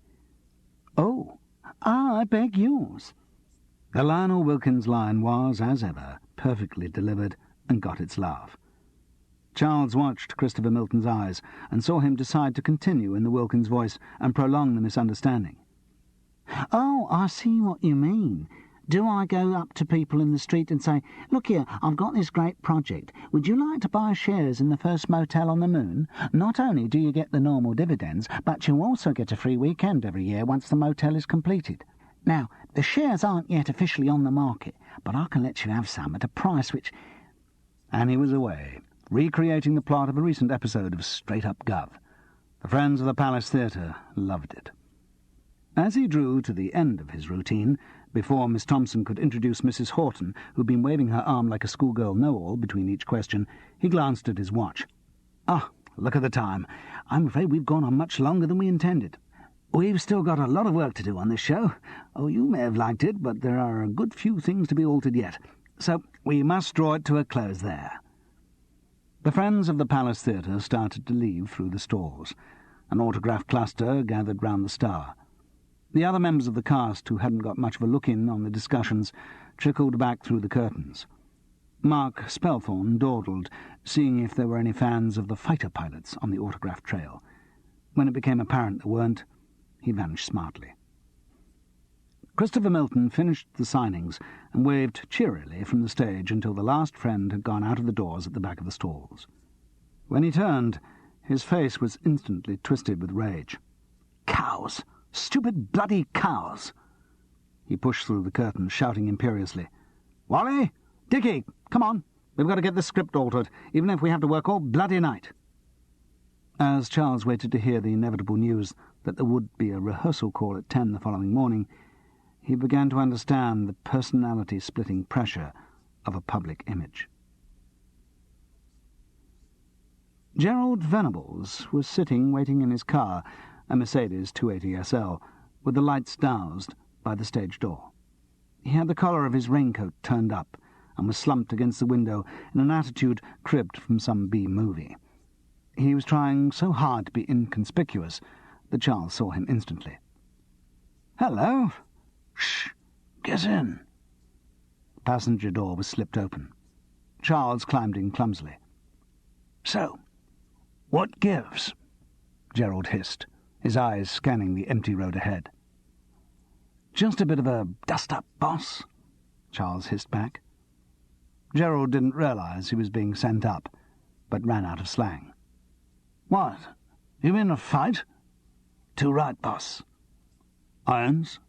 "Oh, I beg yours." The Lionel Wilkins line was, as ever, perfectly delivered and got its laugh. Charles watched Christopher Milton's eyes and saw him decide to continue in the Wilkins voice and prolong the misunderstanding. "Oh, I see what you mean. Do I go up to people in the street and say, 'Look here, I've got this great project. Would you like to buy shares in the first motel on the moon? Not only do you get the normal dividends, but you also get a free weekend every year once the motel is completed. Now, the shares aren't yet officially on the market, but I can let you have some at a price which—' And he was away, recreating the plot of a recent episode of Straight Up Gov. The friends of the Palace Theatre loved it. As he drew to the end of his routine, before Miss Thompson could introduce Mrs. Horton, who'd been waving her arm like a schoolgirl know-all between each question, he glanced at his watch. "Ah, look at the time. I'm afraid we've gone on much longer than we intended. We've still got a lot of work to do on this show. Oh, you may have liked it, but there are a good few things to be altered yet. So we must draw it to a close there." The friends of the Palace Theatre started to leave through the stalls. An autograph cluster gathered round the star. The other members of the cast, who hadn't got much of a look-in on the discussions, trickled back through the curtains. Mark Spelthorne dawdled, seeing if there were any fans of the fighter pilots on the autograph trail. When it became apparent there weren't, he vanished smartly. Christopher Milton finished the signings and waved cheerily from the stage until the last friend had gone out of the doors at the back of the stalls. When he turned, his face was instantly twisted with rage. "Cows! Stupid bloody cows!" He pushed through the curtain, shouting imperiously, "Wally! Dickie! Come on! We've got to get this script altered, even if we have to work all bloody night." As Charles waited to hear the inevitable news that there would be a rehearsal call at 10 the following morning, he began to understand the personality-splitting pressure of a public image. Gerald Venables was sitting waiting in his car, a Mercedes 280SL, with the lights doused by the stage door. He had the collar of his raincoat turned up and was slumped against the window in an attitude cribbed from some B-movie. He was trying so hard to be inconspicuous that Charles saw him instantly. "Hello." "Shh! Get in." The passenger door was slipped open. Charles climbed in clumsily. "So, what gives?" Gerald hissed, his eyes scanning the empty road ahead. "Just a bit of a dust-up, boss," Charles hissed back. Gerald didn't realise he was being sent up, but ran out of slang. "What? You in a fight?" "Too right, boss." "Irons?"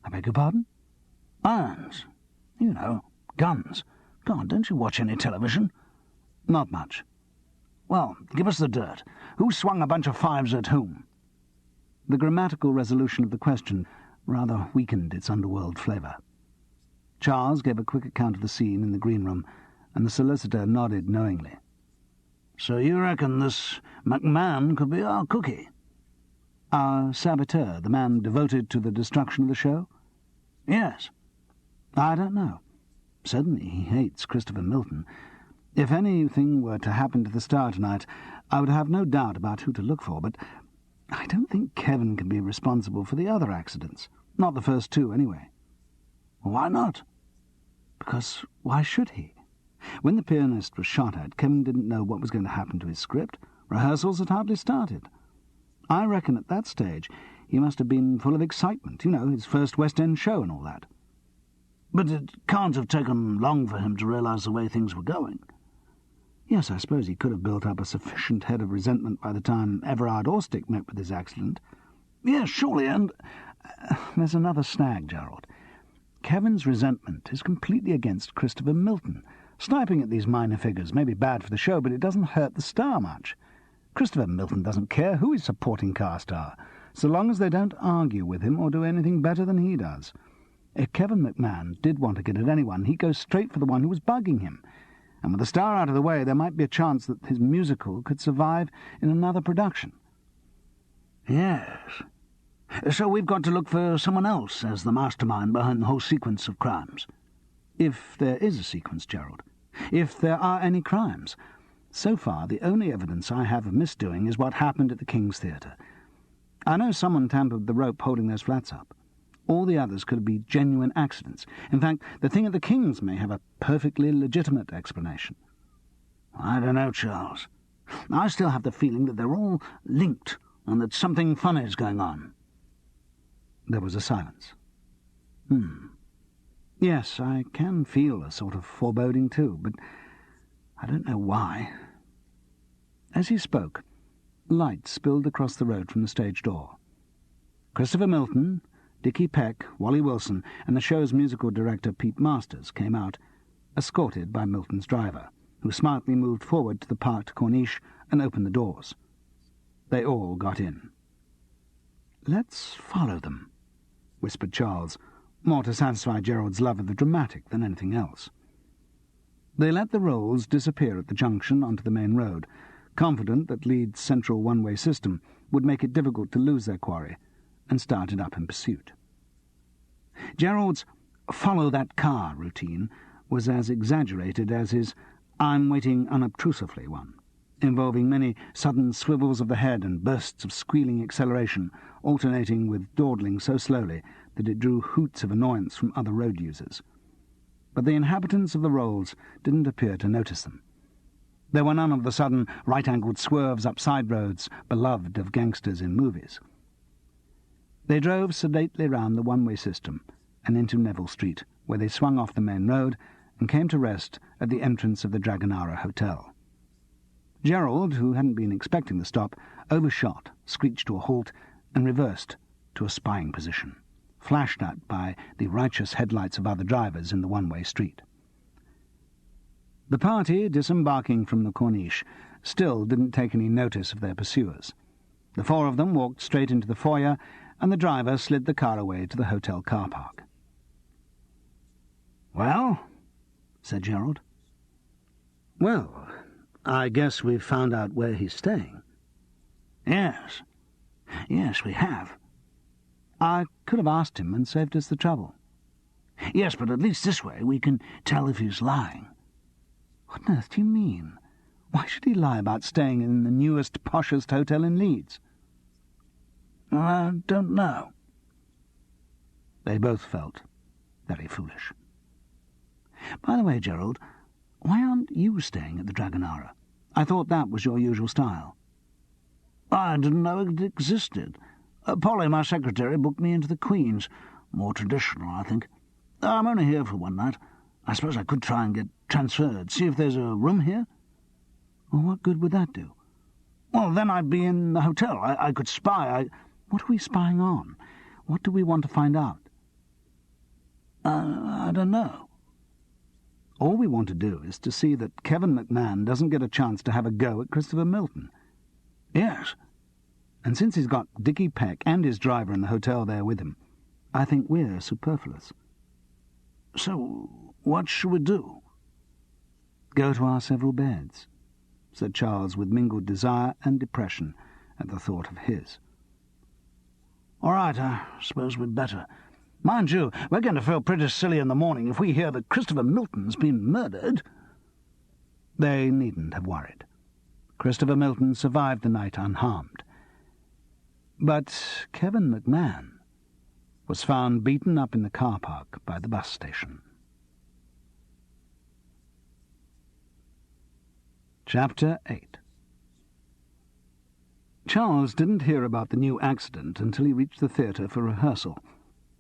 "I beg your pardon?" "Irons. You know, guns. God, don't you watch any television?" "Not much." "Well, give us the dirt. Who swung a bunch of fives at whom?" The grammatical resolution of the question rather weakened its underworld flavour. Charles gave a quick account of the scene in the green room, and the solicitor nodded knowingly. "So you reckon this McMahon could be our cookie?" "Our saboteur, the man devoted to the destruction of the show?" "Yes." "I don't know. Certainly he hates Christopher Milton. If anything were to happen to the Star tonight, I would have no doubt about who to look for, but I don't think Kevin can be responsible for the other accidents. Not the first two, anyway." "Why not?" "Because why should he? When the pianist was shot at, Kevin didn't know what was going to happen to his script. Rehearsals had hardly started. I reckon at that stage he must have been full of excitement, you know, his first West End show and all that." "But it can't have taken long for him to realise the way things were going." "Yes, I suppose he could have built up a sufficient head of resentment by the time Everard Orstick met with his accident." "Yes, surely, and—" "There's another snag, Gerald. Kevin's resentment is completely against Christopher Milton. Sniping at these minor figures may be bad for the show, but it doesn't hurt the Star much. Christopher Milton doesn't care who his supporting cast are, so long as they don't argue with him or do anything better than he does. If Kevin McMahon did want to get at anyone, he'd go straight for the one who was bugging him. And with the Star out of the way, there might be a chance that his musical could survive in another production." "Yes. So we've got to look for someone else as the mastermind behind the whole sequence of crimes." "If there is a sequence, Gerald. If there are any crimes. So far, the only evidence I have of misdoing is what happened at the King's Theatre. I know someone tampered with the rope holding those flats up. All the others could be genuine accidents. In fact, the thing at the King's may have a perfectly legitimate explanation." "I don't know, Charles. I still have the feeling that they're all linked and that something funny's going on." There was a silence. "Yes, I can feel a sort of foreboding too, but I don't know why." As he spoke, light spilled across the road from the stage door. Christopher Milton, Dickie Peck, Wally Wilson, and the show's musical director Pete Masters came out, escorted by Milton's driver, who smartly moved forward to the parked corniche and opened the doors. They all got in. "Let's follow them," whispered Charles, more to satisfy Gerald's love of the dramatic than anything else. They let the rolls disappear at the junction onto the main road, confident that Leeds' central one-way system would make it difficult to lose their quarry, and started up in pursuit. Gerald's "follow that car" routine was as exaggerated as his "I'm waiting unobtrusively" one, involving many sudden swivels of the head and bursts of squealing acceleration, alternating with dawdling so slowly that it drew hoots of annoyance from other road users. But the inhabitants of the Rolls didn't appear to notice them. There were none of the sudden right-angled swerves up side roads beloved of gangsters in movies. They drove sedately round the one-way system and into Neville Street, where they swung off the main road and came to rest at the entrance of the Dragonara Hotel. Gerald, who hadn't been expecting the stop, overshot, screeched to a halt, and reversed to a spying position, flashed at by the righteous headlights of other drivers in the one-way street. The party, disembarking from the Corniche, still didn't take any notice of their pursuers. The four of them walked straight into the foyer, and the driver slid the car away to the hotel car park. "Well," said Gerald. "Well, I guess we've found out where he's staying." "Yes. Yes, we have." "I could have asked him and saved us the trouble." "Yes, but at least this way we can tell if he's lying." "What on earth do you mean? Why should he lie about staying in the newest, poshest hotel in Leeds?" "I don't know." They both felt very foolish. "By the way, Gerald, why aren't you staying at the Dragonara? I thought that was your usual style." "I didn't know it existed. Polly, my secretary, booked me into the Queen's. More traditional, I think. I'm only here for one night. I suppose I could try and get transferred, see if there's a room here." "Well, what good would that do?" "Well, then I'd be in the hotel. I could spy. What are we spying on? What do we want to find out?" I don't know." "All we want to do is to see that Kevin McMahon doesn't get a chance to have a go at Christopher Milton." "Yes." "And since he's got Dickie Peck and his driver in the hotel there with him, I think we're superfluous." "So what should we do?" "Go to our several beds," said Charles with mingled desire and depression at the thought of his. "All right, I suppose we'd better. Mind you, we're going to feel pretty silly in the morning if we hear that Christopher Milton's been murdered." They needn't have worried. Christopher Milton survived the night unharmed. But Kevin McMahon was found beaten up in the car park by the bus station. Chapter 8. Charles didn't hear about the new accident until he reached the theatre for rehearsal.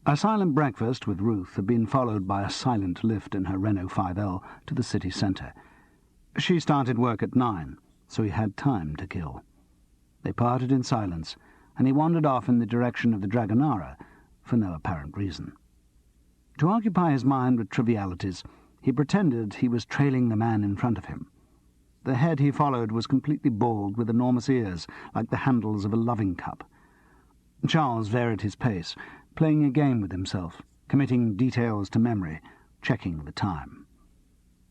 A silent breakfast with Ruth had been followed by a silent lift in her Renault 5L to the city centre. She started work at 9, so he had time to kill. They parted in silence, and he wandered off in the direction of the Dragonara for no apparent reason. To occupy his mind with trivialities, he pretended he was trailing the man in front of him. The head he followed was completely bald, with enormous ears, like the handles of a loving cup. Charles varied his pace, playing a game with himself, committing details to memory, checking the time.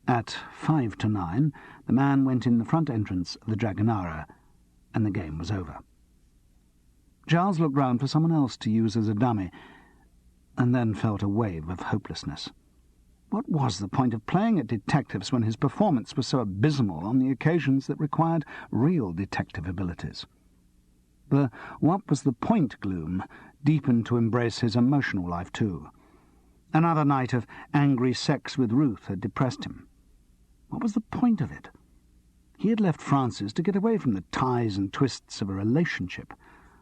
At 5 to 9, the man went in the front entrance of the Dragonara, and the game was over. Charles looked round for someone else to use as a dummy, and then felt a wave of hopelessness. What was the point of playing at detectives when his performance was so abysmal on the occasions that required real detective abilities? The what was the point gloom deepened to embrace his emotional life too. Another night of angry sex with Ruth had depressed him. What was the point of it? He had left Francis to get away from the ties and twists of a relationship,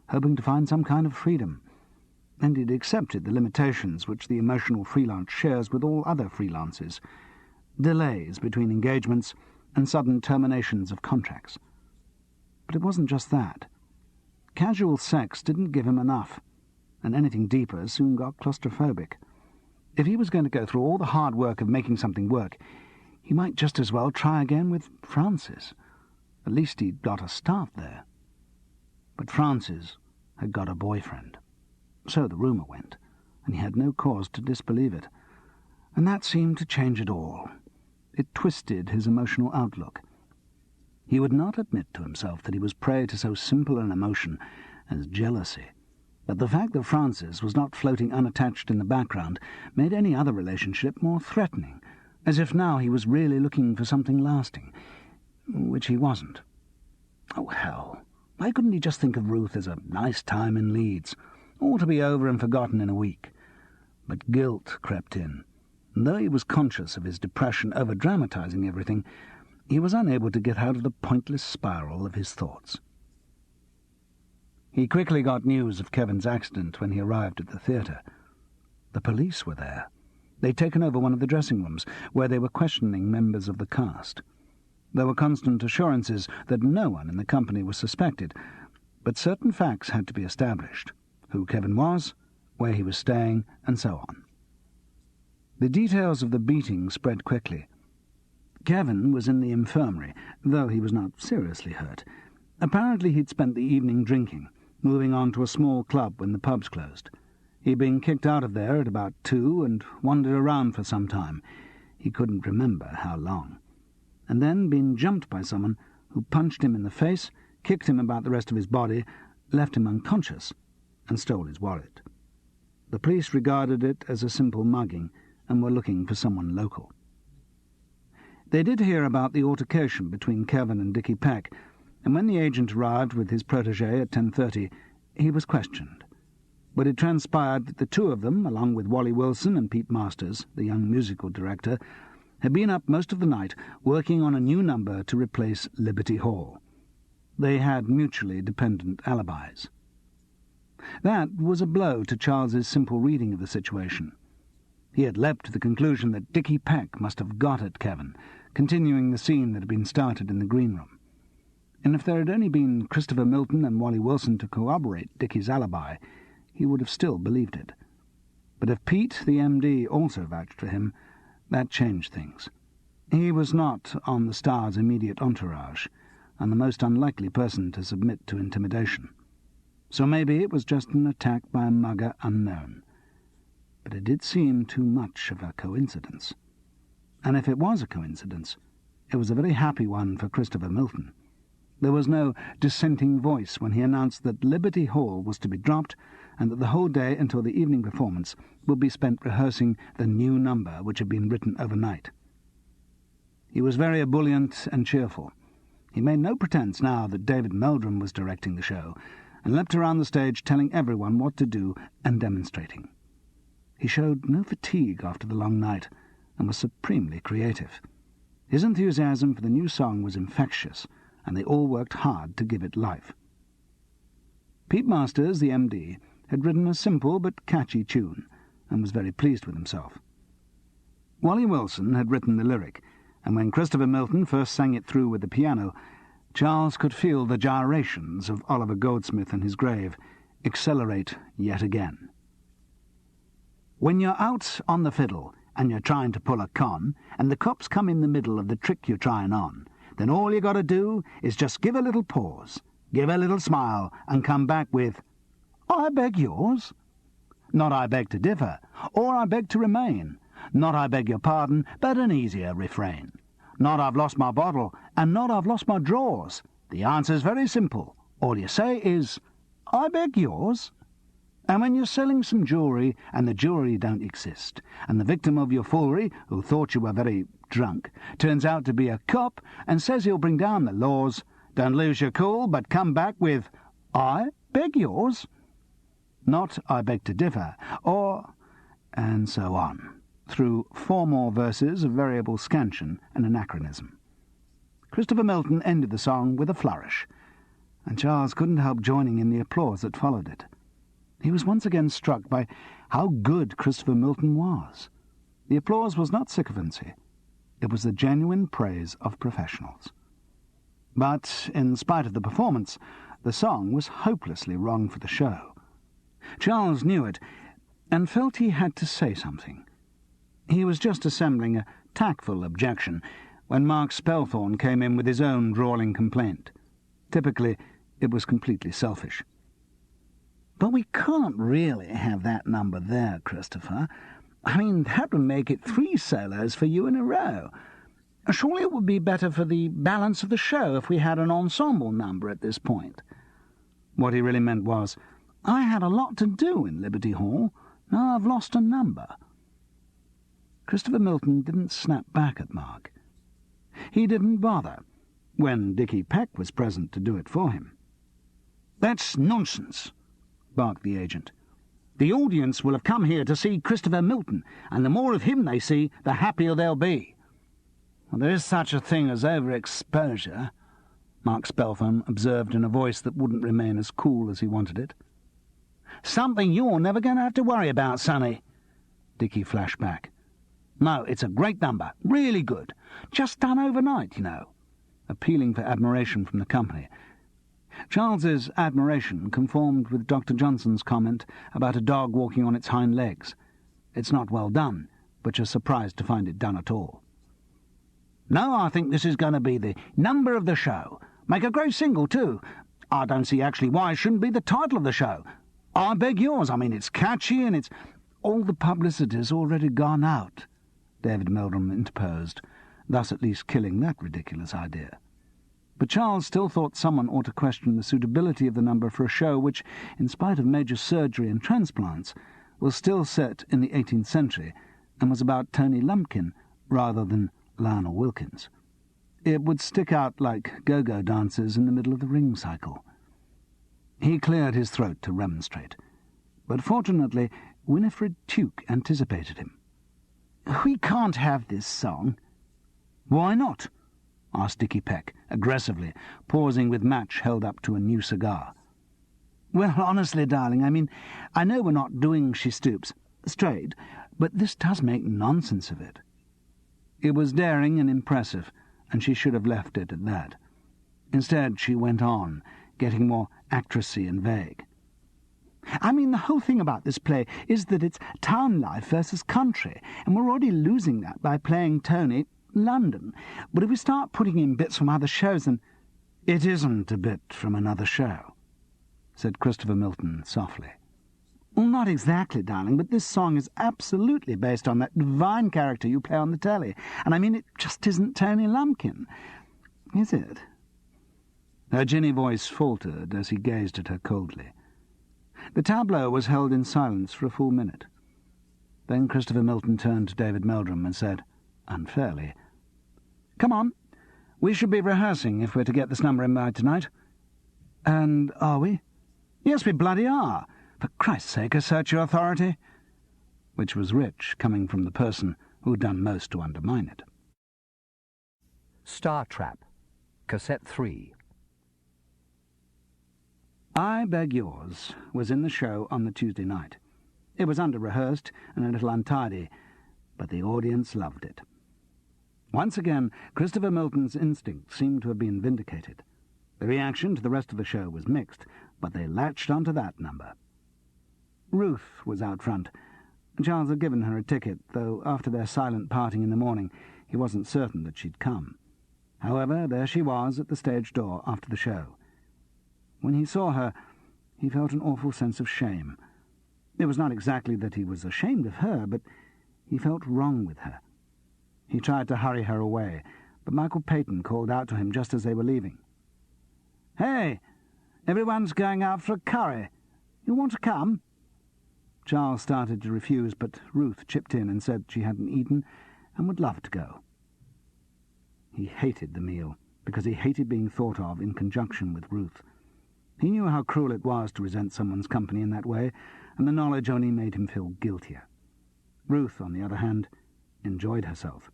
hoping to find some kind of freedom, and he'd accepted the limitations which the emotional freelance shares with all other freelances, delays between engagements and sudden terminations of contracts. But it wasn't just that. Casual sex didn't give him enough, and anything deeper soon got claustrophobic. If he was going to go through all the hard work of making something work, he might just as well try again with Francis. At least he'd got a start there. But Francis had got a boyfriend. So the rumour went, and he had no cause to disbelieve it. And that seemed to change it all. It twisted his emotional outlook. He would not admit to himself that he was prey to so simple an emotion as jealousy, but the fact that Francis was not floating unattached in the background made any other relationship more threatening, as if now he was really looking for something lasting, which he wasn't. Oh, hell, why couldn't he just think of Ruth as a nice time in Leeds, all to be over and forgotten in a week? But guilt crept in, and though he was conscious of his depression over-dramatising everything, he was unable to get out of the pointless spiral of his thoughts. He quickly got news of Kevin's accident when he arrived at the theatre. The police were there. They'd taken over one of the dressing rooms, where they were questioning members of the cast. There were constant assurances that no one in the company was suspected, but certain facts had to be established: who Kevin was, where he was staying, and so on. The details of the beating spread quickly. Kevin was in the infirmary, though he was not seriously hurt. Apparently he'd spent the evening drinking, moving on to a small club when the pubs closed. He'd been kicked out of there at about 2 and wandered around for some time. He couldn't remember how long. And then been jumped by someone who punched him in the face, kicked him about the rest of his body, left him unconscious, and stole his wallet. The police regarded it as a simple mugging and were looking for someone local. They did hear about the altercation between Kevin and Dickie Peck, and when the agent arrived with his protégé at 10:30, he was questioned. But it transpired that the two of them, along with Wally Wilson and Pete Masters, the young musical director, had been up most of the night working on a new number to replace Liberty Hall. They had mutually dependent alibis. That was a blow to Charles's simple reading of the situation. He had leapt to the conclusion that Dickie Peck must have got at Kevin, continuing the scene that had been started in the green room. And if there had only been Christopher Milton and Wally Wilson to corroborate Dickie's alibi, he would have still believed it. But if Pete, the MD, also vouched for him, that changed things. He was not on the Star's immediate entourage, and the most unlikely person to submit to intimidation. So maybe it was just an attack by a mugger unknown. But it did seem too much of a coincidence. And if it was a coincidence, it was a very happy one for Christopher Milton. There was no dissenting voice when he announced that Liberty Hall was to be dropped, and that the whole day until the evening performance would be spent rehearsing the new number which had been written overnight. He was very ebullient and cheerful. He made no pretence now that David Meldrum was directing the show, and leapt around the stage telling everyone what to do and demonstrating. He showed no fatigue after the long night, and was supremely creative. His enthusiasm for the new song was infectious, and they all worked hard to give it life. Pete Masters, the MD, had written a simple but catchy tune, and was very pleased with himself. Wally Wilson had written the lyric, and when Christopher Milton first sang it through with the piano, Charles could feel the gyrations of Oliver Goldsmith and his grave accelerate yet again. When you're out on the fiddle and you're trying to pull a con, and the cops come in the middle of the trick you're trying on, then all you got to do is just give a little pause, give a little smile, and come back with, "I beg yours." Not "I beg to differ," or "I beg to remain." Not "I beg your pardon," but an easier refrain. Not "I've lost my bottle," and not "I've lost my drawers." The answer's very simple. All you say is, "I beg yours." And when you're selling some jewellery and the jewellery don't exist, and the victim of your foolery, who thought you were very drunk, turns out to be a cop and says he'll bring down the laws, don't lose your cool, but come back with, "I beg yours." Not "I beg to differ," or... and so on, through 4 more verses of variable scansion and anachronism. Christopher Milton ended the song with a flourish, and Charles couldn't help joining in the applause that followed it. He was once again struck by how good Christopher Milton was. The applause was not sycophancy. It was the genuine praise of professionals. But, in spite of the performance, the song was hopelessly wrong for the show. Charles knew it, and felt he had to say something. He was just assembling a tactful objection when Mark Spelthorne came in with his own drawling complaint. Typically, it was completely selfish. "But we can't really have that number there, Christopher. I mean, that would make it 3 solos for you in a row. Surely it would be better for the balance of the show if we had an ensemble number at this point." What he really meant was, "I had a lot to do in Liberty Hall. Now I've lost a number." Christopher Milton didn't snap back at Mark. He didn't bother, when Dickie Peck was present to do it for him. "That's nonsense," barked the agent. "The audience will have come here to see Christopher Milton, and the more of him they see, the happier they'll be." "Well, there is such a thing as overexposure," Mark Speltham observed in a voice that wouldn't remain as cool as he wanted it. "Something you're never going to have to worry about, Sonny," Dickie flashed back. "No, it's a great number, really good. Just done overnight, you know," appealing for admiration from the company. Charles's admiration conformed with Dr. Johnson's comment about a dog walking on its hind legs. It's not well done, but you're surprised to find it done at all. "No, I think this is going to be the number of the show. Make a great single, too. I don't see actually why it shouldn't be the title of the show. I beg yours. I mean, it's catchy and it's—" "All the publicity's already gone out," David Meldrum interposed, thus at least killing that ridiculous idea. But Charles still thought someone ought to question the suitability of the number for a show which, in spite of major surgery and transplants, was still set in the 18th century and was about Tony Lumpkin rather than Lionel Wilkins. It would stick out like go-go dancers in the middle of the ring cycle. He cleared his throat to remonstrate, but fortunately Winifred Tuke anticipated him. "We can't have this song." "Why not?" asked Dickie Peck, aggressively, pausing with match held up to a new cigar. "Well, honestly, darling, I mean, I know we're not doing She Stoops straight, but this does make nonsense of it." It was daring and impressive, and she should have left it at that. Instead, she went on, getting more actressy and vague. "I mean, the whole thing about this play is that it's town life versus country, and we're already losing that by playing Tony London. But if we start putting in bits from other shows, then—" "It isn't a bit from another show," said Christopher Milton softly. "Well, not exactly, darling, but this song is absolutely based on that divine character you play on the telly, and I mean, it just isn't Tony Lumpkin, is it?" Her ginny voice faltered as he gazed at her coldly. The tableau was held in silence for a full minute. Then Christopher Milton turned to David Meldrum and said, unfairly, "Come on, we should be rehearsing if we're to get this number in by tonight." "And are we?" "Yes, we bloody are. For Christ's sake, assert your authority." Which was rich, coming from the person who'd done most to undermine it. Star Trap, Cassette 3. I Beg Yours was in the show on the Tuesday night. It was under-rehearsed and a little untidy, but the audience loved it. Once again, Christopher Milton's instincts seemed to have been vindicated. The reaction to the rest of the show was mixed, but they latched onto that number. Ruth was out front. Charles had given her a ticket, though after their silent parting in the morning he wasn't certain that she'd come. However, there she was at the stage door after the show. When he saw her, he felt an awful sense of shame. It was not exactly that he was ashamed of her, but he felt wrong with her. He tried to hurry her away, but Michael Peyton called out to him just as they were leaving. "Hey, everyone's going out for a curry. You want to come?" Charles started to refuse, but Ruth chipped in and said she hadn't eaten and would love to go. He hated the meal, because he hated being thought of in conjunction with Ruth. He knew how cruel it was to resent someone's company in that way, and the knowledge only made him feel guiltier. Ruth, on the other hand, enjoyed herself.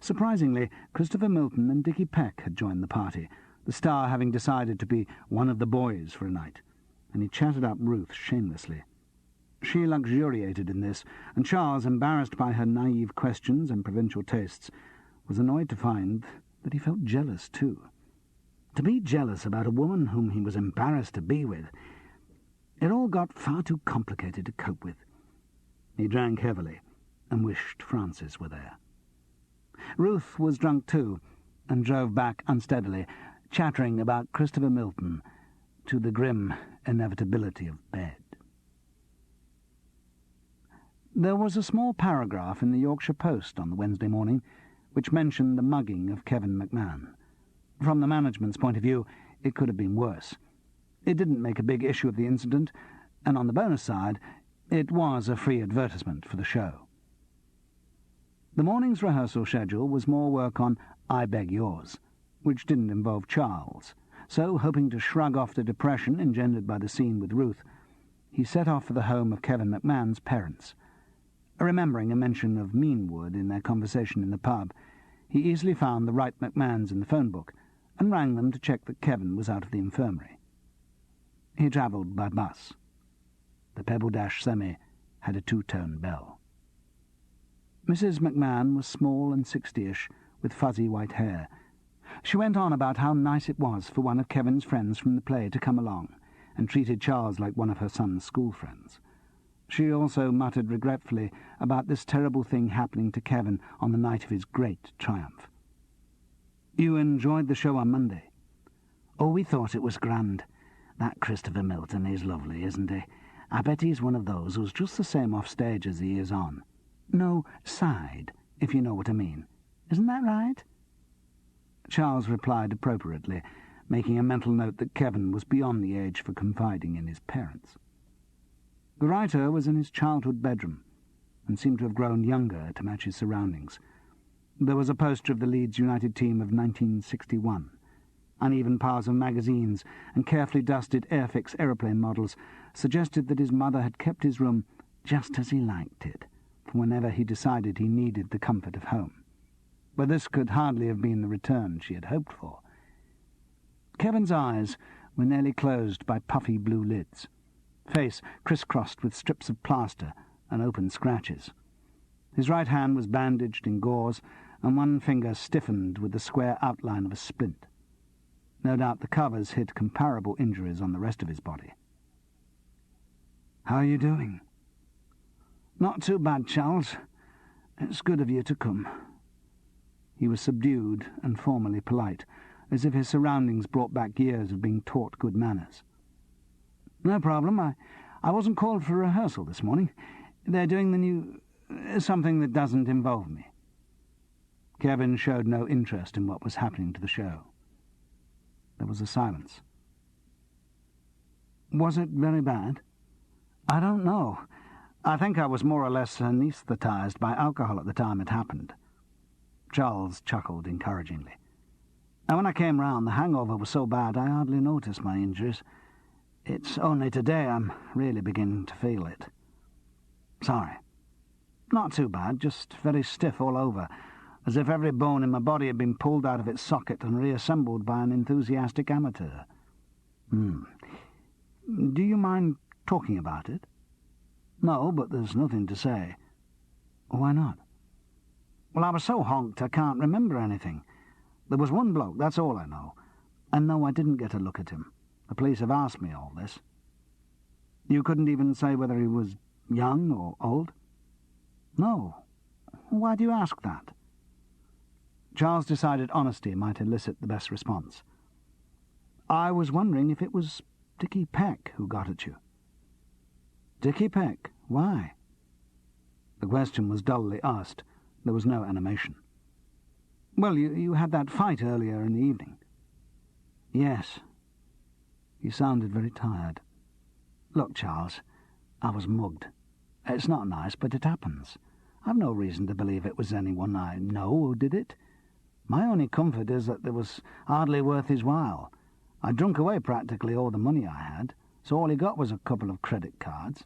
Surprisingly, Christopher Milton and Dickie Peck had joined the party, the star having decided to be one of the boys for a night, and he chatted up Ruth shamelessly. She luxuriated in this, and Charles, embarrassed by her naive questions and provincial tastes, was annoyed to find that he felt jealous too. To be jealous about a woman whom he was embarrassed to be with, it all got far too complicated to cope with. He drank heavily and wished Frances were there. Ruth was drunk too, and drove back unsteadily, chattering about Christopher Milton to the grim inevitability of bed. There was a small paragraph in the Yorkshire Post on the Wednesday morning which mentioned the mugging of Kevin McMahon. From the management's point of view, it could have been worse. It didn't make a big issue of the incident, and on the bonus side, it was a free advertisement for the show. The morning's rehearsal schedule was more work on I Beg Yours, which didn't involve Charles, so, hoping to shrug off the depression engendered by the scene with Ruth, he set off for the home of Kevin McMahon's parents. Remembering a mention of Meanwood in their conversation in the pub, he easily found the right McMahons in the phone book, and rang them to check that Kevin was out of the infirmary. He travelled by bus. The Pebble Dash semi had a two-tone bell. Mrs. McMahon was small and 60-ish, with fuzzy white hair. She went on about how nice it was for one of Kevin's friends from the play to come along, and treated Charles like one of her son's school friends. She also muttered regretfully about this terrible thing happening to Kevin on the night of his great triumph. "You enjoyed the show on Monday?" "Oh, we thought it was grand. That Christopher Milton is lovely, isn't he? I bet he's one of those who's just the same off stage as he is on. No, side, if you know what I mean. Isn't that right?" Charles replied appropriately, making a mental note that Kevin was beyond the age for confiding in his parents. The writer was in his childhood bedroom, and seemed to have grown younger to match his surroundings. There was a poster of the Leeds United team of 1961. Uneven piles of magazines and carefully dusted Airfix aeroplane models suggested that his mother had kept his room just as he liked it, for whenever he decided he needed the comfort of home. But this could hardly have been the return she had hoped for. Kevin's eyes were nearly closed by puffy blue lids, face crisscrossed with strips of plaster and open scratches. His right hand was bandaged in gauze, and one finger stiffened with the square outline of a splint. No doubt the covers hid comparable injuries on the rest of his body. "How are you doing?" "Not too bad, Charles. It's good of you to come." He was subdued and formally polite, as if his surroundings brought back years of being taught good manners. "No problem. I wasn't called for rehearsal this morning. They're doing the new... something that doesn't involve me." Kevin showed no interest in what was happening to the show. There was a silence. "Was it very bad?" "I don't know. I think I was more or less anaesthetised by alcohol at the time it happened." Charles chuckled encouragingly. "And when I came round, the hangover was so bad I hardly noticed my injuries. It's only today I'm really beginning to feel it." "Sorry." "Not too bad, just very stiff all over, as if every bone in my body had been pulled out of its socket and reassembled by an enthusiastic amateur." "Do you mind talking about it?" "No, but there's nothing to say." "Why not?" "Well, I was so honked I can't remember anything. There was one bloke, that's all I know. And no, I didn't get a look at him. The police have asked me all this." "You couldn't even say whether he was young or old?" "No. Why do you ask that?" Charles decided honesty might elicit the best response. "I was wondering if it was Dickie Peck who got at you." "Dickie Peck? Why?" The question was dully asked. There was no animation. "Well, you had that fight earlier in the evening." "Yes." He sounded very tired. "Look, Charles, I was mugged. It's not nice, but it happens. I've no reason to believe it was anyone I know who did it. My only comfort is that it was hardly worth his while. I drunk away practically all the money I had, so all he got was a couple of credit cards."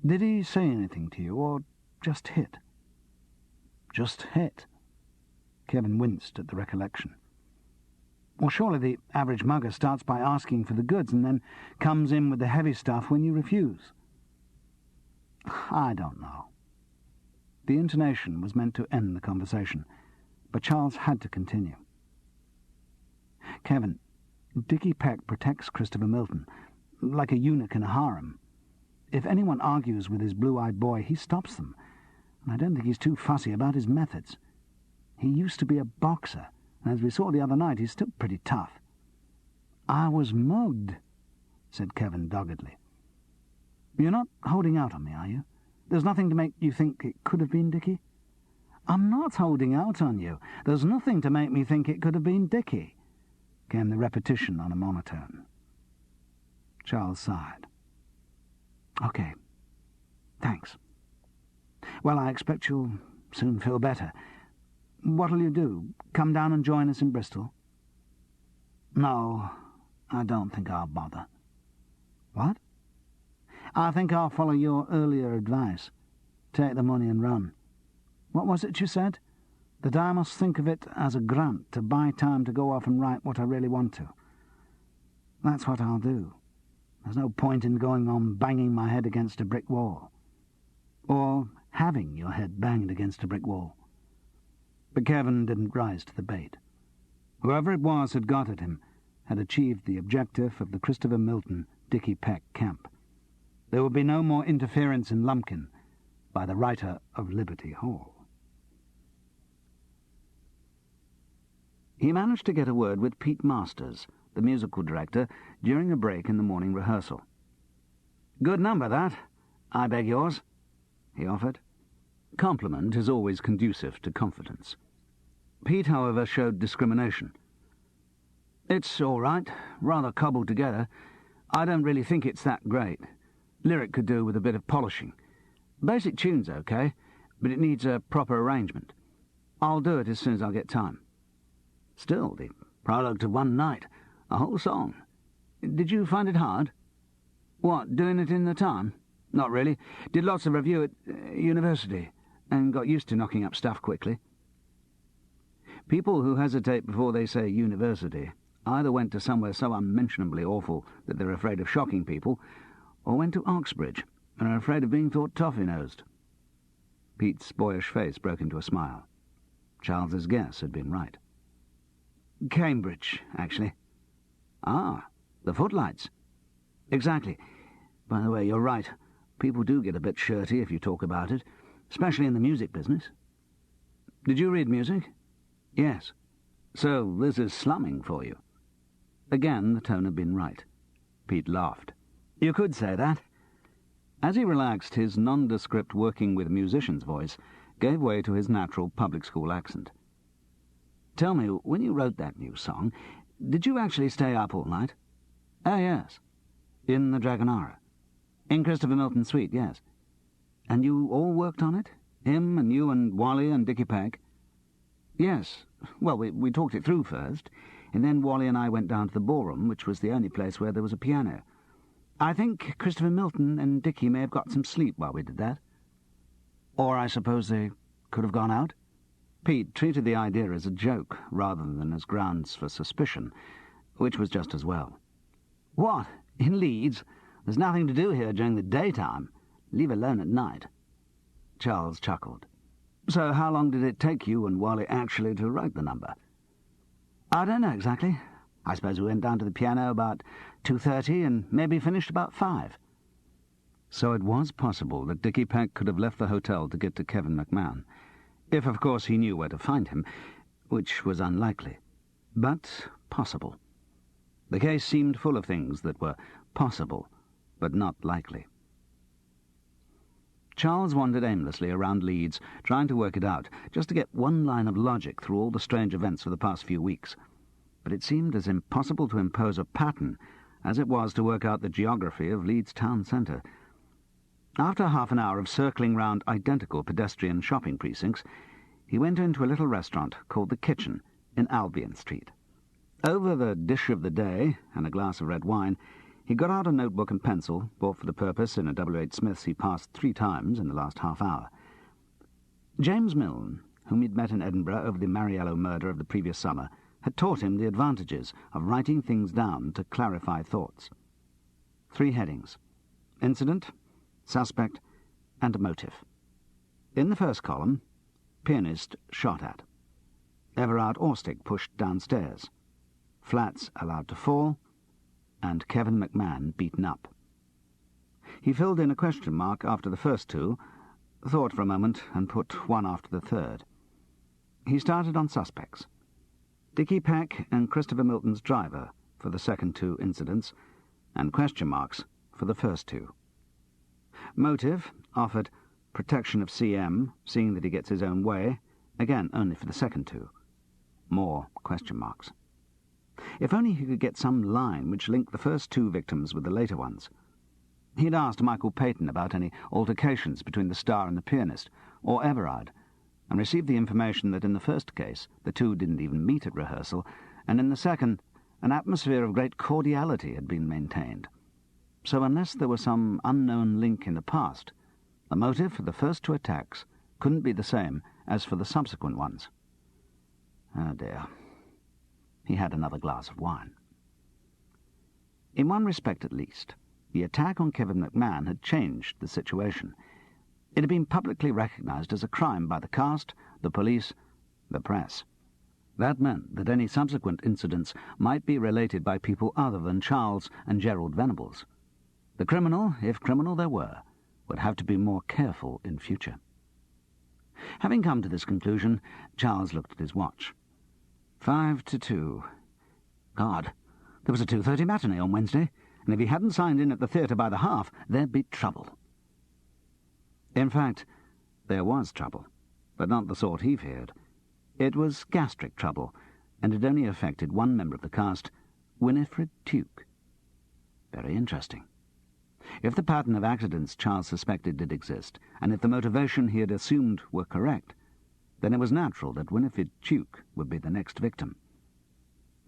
"Did he say anything to you, or just hit?" "Just hit." Kevin winced at the recollection. "Well, surely the average mugger starts by asking for the goods and then comes in with the heavy stuff when you refuse." "I don't know." The intonation was meant to end the conversation, but Charles had to continue. "Kevin, Dickie Peck protects Christopher Milton, like a eunuch in a harem. If anyone argues with his blue-eyed boy, he stops them, and I don't think he's too fussy about his methods. He used to be a boxer, and as we saw the other night, he's still pretty tough." "I was mugged," said Kevin doggedly. "You're not holding out on me, are you? There's nothing to make you think it could have been Dickie?" "I'm not holding out on you. There's nothing to make me think it could have been Dickie," came the repetition on a monotone. Charles sighed. "Okay. Thanks. Well, I expect you'll soon feel better. What'll you do? Come down and join us in Bristol?" "No, I don't think I'll bother." "What?" "I think I'll follow your earlier advice. Take the money and run. What was it you said? that I must think of it as a grant to buy time to go off and write what I really want to. That's what I'll do. There's no point in going on banging my head against a brick wall. Or having your head banged against a brick wall. But Kevin didn't rise to the bait. Whoever it was had got at him had achieved the objective of the Christopher Milton Dickie Peck camp. There would be no more interference in Lumpkin by the writer of Liberty Hall. He managed to get a word with Pete Masters, the musical director, during a break in the morning rehearsal. "Good number, that. I beg yours," he offered. Compliment is always conducive to confidence. Pete, however, showed discrimination. "It's all right, rather cobbled together. I don't really think it's that great. Lyric could do with a bit of polishing. Basic tune's okay, but it needs a proper arrangement. I'll do it as soon as I get time." Still, the product of one night, a whole song. Did you find it hard? What, doing it in the time? Not really. Did lots of review at university, and got used to knocking up stuff quickly. People who hesitate before they say university either went to somewhere so unmentionably awful that they're afraid of shocking people, or went to Oxbridge and are afraid of being thought toffee-nosed. Pete's boyish face broke into a smile. Charles's guess had been right. Cambridge, actually. Ah, the footlights. Exactly. By the way, you're right. People do get a bit shirty if you talk about it, especially in the music business. Did you read music? Yes. So this is slumming for you. Again, the tone had been right. Pete laughed. You could say that. As he relaxed, his nondescript working with musicians voice gave way to his natural public school accent. Tell me, when you wrote that new song, did you actually stay up all night? Oh, yes. In the Dragonara. In Christopher Milton's suite, yes. And you all worked on it? Him and you and Wally and Dickie Peck? Yes. Well, we talked it through first, and then Wally and I went down to the ballroom, which was the only place where there was a piano. I think Christopher Milton and Dickie may have got some sleep while we did that. Or I suppose they could have gone out? Pete treated the idea as a joke rather than as grounds for suspicion, which was just as well. What? In Leeds? There's nothing to do here during the daytime, leave alone at night. Charles chuckled. So how long did it take you and Wally actually to write the number? I don't know exactly. I suppose we went down to the piano about 2:30 and maybe finished about 5. So it was possible that Dickie Peck could have left the hotel to get to Kevin McMahon, if of course he knew where to find him, which was unlikely, but possible. The case seemed full of things that were possible, but not likely. Charles wandered aimlessly around Leeds, trying to work it out, just to get one line of logic through all the strange events of the past few weeks. But it seemed as impossible to impose a pattern as it was to work out the geography of Leeds town centre. After half an hour of circling round identical pedestrian shopping precincts, he went into a little restaurant called The Kitchen in Albion Street. Over the dish of the day and a glass of red wine, he got out a notebook and pencil, bought for the purpose in a W.H. Smith's he passed 3 times in the last half hour. James Milne, whom he'd met in Edinburgh over the Mariello murder of the previous summer, had taught him the advantages of writing things down to clarify thoughts. 3 headings: incident, suspect, and motive. In the first column, pianist shot at. Everard Orstick pushed downstairs. Flats allowed to fall, and Kevin McMahon beaten up. He filled in a question mark after the first 2, thought for a moment, and put one after the third. He started on suspects. Dickie Peck and Christopher Milton's driver for the second 2 incidents, and question marks for the first 2. Motive offered protection of CM, seeing that he gets his own way, again only for the second 2. More question marks. If only he could get some line which linked the first 2 victims with the later ones. He'd asked Michael Peyton about any altercations between the star and the pianist, or Everard, and received the information that in the first case the 2 didn't even meet at rehearsal, and in the second an atmosphere of great cordiality had been maintained. So unless there was some unknown link in the past, the motive for the first 2 attacks couldn't be the same as for the subsequent ones. Oh dear. He had another glass of wine. In one respect at least, the attack on Kevin McMahon had changed the situation. It had been publicly recognised as a crime by the cast, the police, the press. That meant that any subsequent incidents might be related by people other than Charles and Gerald Venables. The criminal, if criminal there were, would have to be more careful in future. Having come to this conclusion, Charles looked at his watch. 1:55. God, there was a 2:30 matinee on Wednesday, and if he hadn't signed in at the theatre by the half, there'd be trouble. In fact, there was trouble, but not the sort he feared. It was gastric trouble, and it only affected one member of the cast, Winifred Tuke. Very interesting. If the pattern of accidents Charles suspected did exist, and if the motivation he had assumed were correct, then it was natural that Winifred Tuke would be the next victim.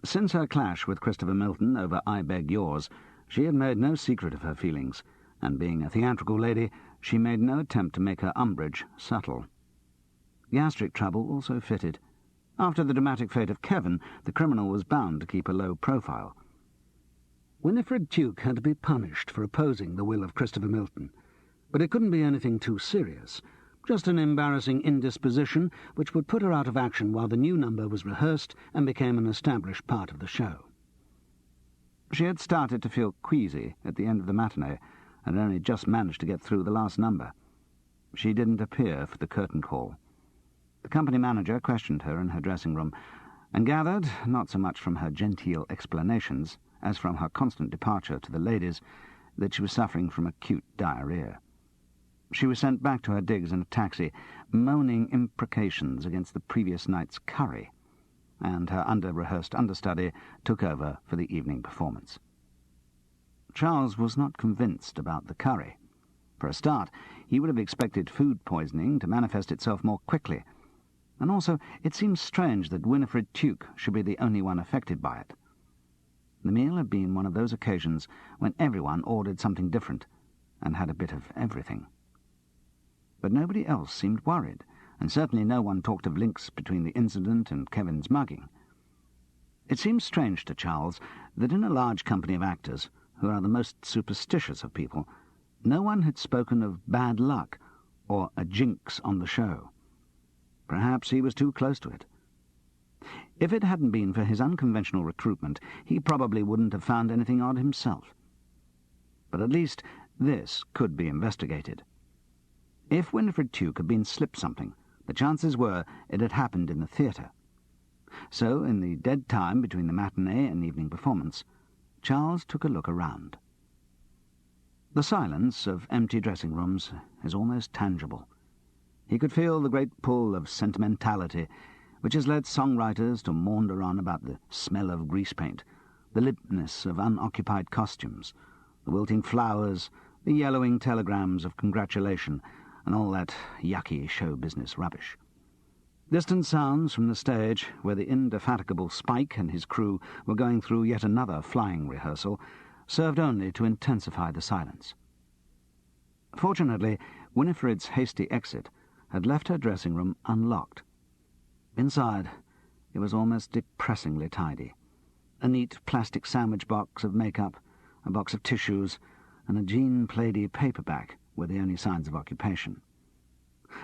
Since her clash with Christopher Milton over I Beg Yours, she had made no secret of her feelings, and being a theatrical lady, she made no attempt to make her umbrage subtle. Gastric trouble also fitted. After the dramatic fate of Kevin, the criminal was bound to keep a low profile. Winifred Tuke had to be punished for opposing the will of Christopher Milton, but it couldn't be anything too serious, just an embarrassing indisposition which would put her out of action while the new number was rehearsed and became an established part of the show. She had started to feel queasy at the end of the matinee and only just managed to get through the last number. She didn't appear for the curtain call. The company manager questioned her in her dressing room and gathered, not so much from her genteel explanations as from her constant departure to the ladies, that she was suffering from acute diarrhoea. She was sent back to her digs in a taxi, moaning imprecations against the previous night's curry, and her under-rehearsed understudy took over for the evening performance. Charles was not convinced about the curry. For a start, he would have expected food poisoning to manifest itself more quickly, and also it seemed strange that Winifred Tuke should be the only one affected by it. The meal had been one of those occasions when everyone ordered something different and had a bit of everything. But nobody else seemed worried, and certainly no one talked of links between the incident and Kevin's mugging. It seemed strange to Charles that in a large company of actors, who are the most superstitious of people, no one had spoken of bad luck or a jinx on the show. Perhaps he was too close to it. If it hadn't been for his unconventional recruitment, he probably wouldn't have found anything odd himself. But at least this could be investigated. If Winifred Tuke had been slipped something, the chances were it had happened in the theatre. So, in the dead time between the matinee and evening performance, Charles took a look around. The silence of empty dressing rooms is almost tangible. He could feel the great pull of sentimentality which has led songwriters to maunder on about the smell of grease paint, the limpness of unoccupied costumes, the wilting flowers, the yellowing telegrams of congratulation, and all that yucky show business rubbish. Distant sounds from the stage, where the indefatigable Spike and his crew were going through yet another flying rehearsal, served only to intensify the silence. Fortunately, Winifred's hasty exit had left her dressing room unlocked. Inside, it was almost depressingly tidy. A neat plastic sandwich box of makeup, a box of tissues, and a Jean Plaidy paperback were the only signs of occupation.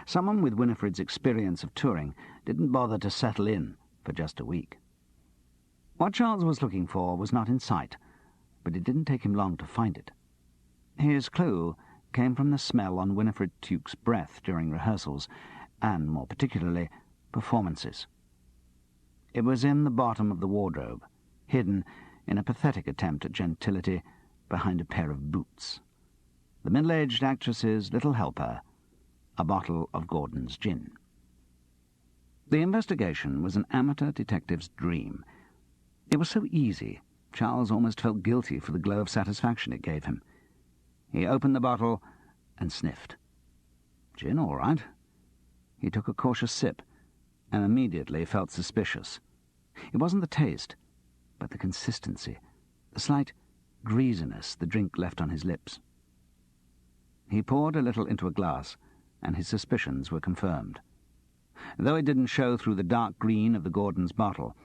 Someone with Winifred's experience of touring didn't bother to settle in for just a week. What Charles was looking for was not in sight, but it didn't take him long to find it. His clue came from the smell on Winifred Tuke's breath during rehearsals, and, more particularly, performances. It was in the bottom of the wardrobe, hidden, in a pathetic attempt at gentility, behind a pair of boots. The middle-aged actress's little helper, a bottle of Gordon's gin. The investigation was an amateur detective's dream. It was so easy, Charles almost felt guilty for the glow of satisfaction it gave him. He opened the bottle and sniffed. Gin, all right. He took a cautious sip and immediately felt suspicious. It wasn't the taste, but the consistency, the slight greasiness the drink left on his lips. He poured a little into a glass, and his suspicions were confirmed. Though it didn't show through the dark green of the Gordon's bottle,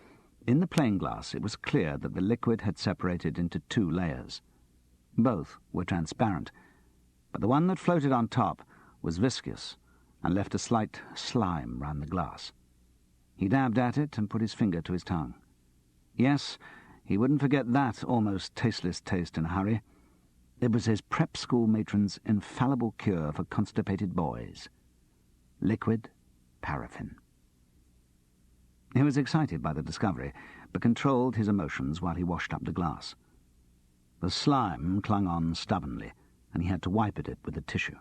in the plain glass it was clear that the liquid had separated into 2 layers. Both were transparent, but the one that floated on top was viscous and left a slight slime round the glass. He dabbed at it and put his finger to his tongue. Yes, he wouldn't forget that almost tasteless taste in a hurry. It was his prep school matron's infallible cure for constipated boys. Liquid paraffin. He was excited by the discovery, but controlled his emotions while he washed up the glass. The slime clung on stubbornly, and he had to wipe at it with a tissue.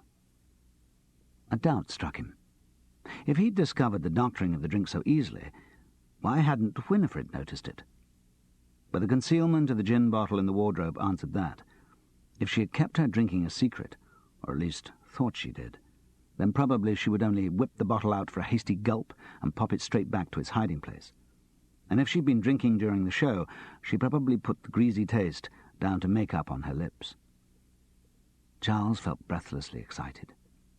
A doubt struck him. If he'd discovered the doctoring of the drink so easily, why hadn't Winifred noticed it? But the concealment of the gin bottle in the wardrobe answered that. If she had kept her drinking a secret, or at least thought she did, then probably she would only whip the bottle out for a hasty gulp and pop it straight back to its hiding place. And if she'd been drinking during the show, she probably put the greasy taste down to makeup on her lips. Charles felt breathlessly excited.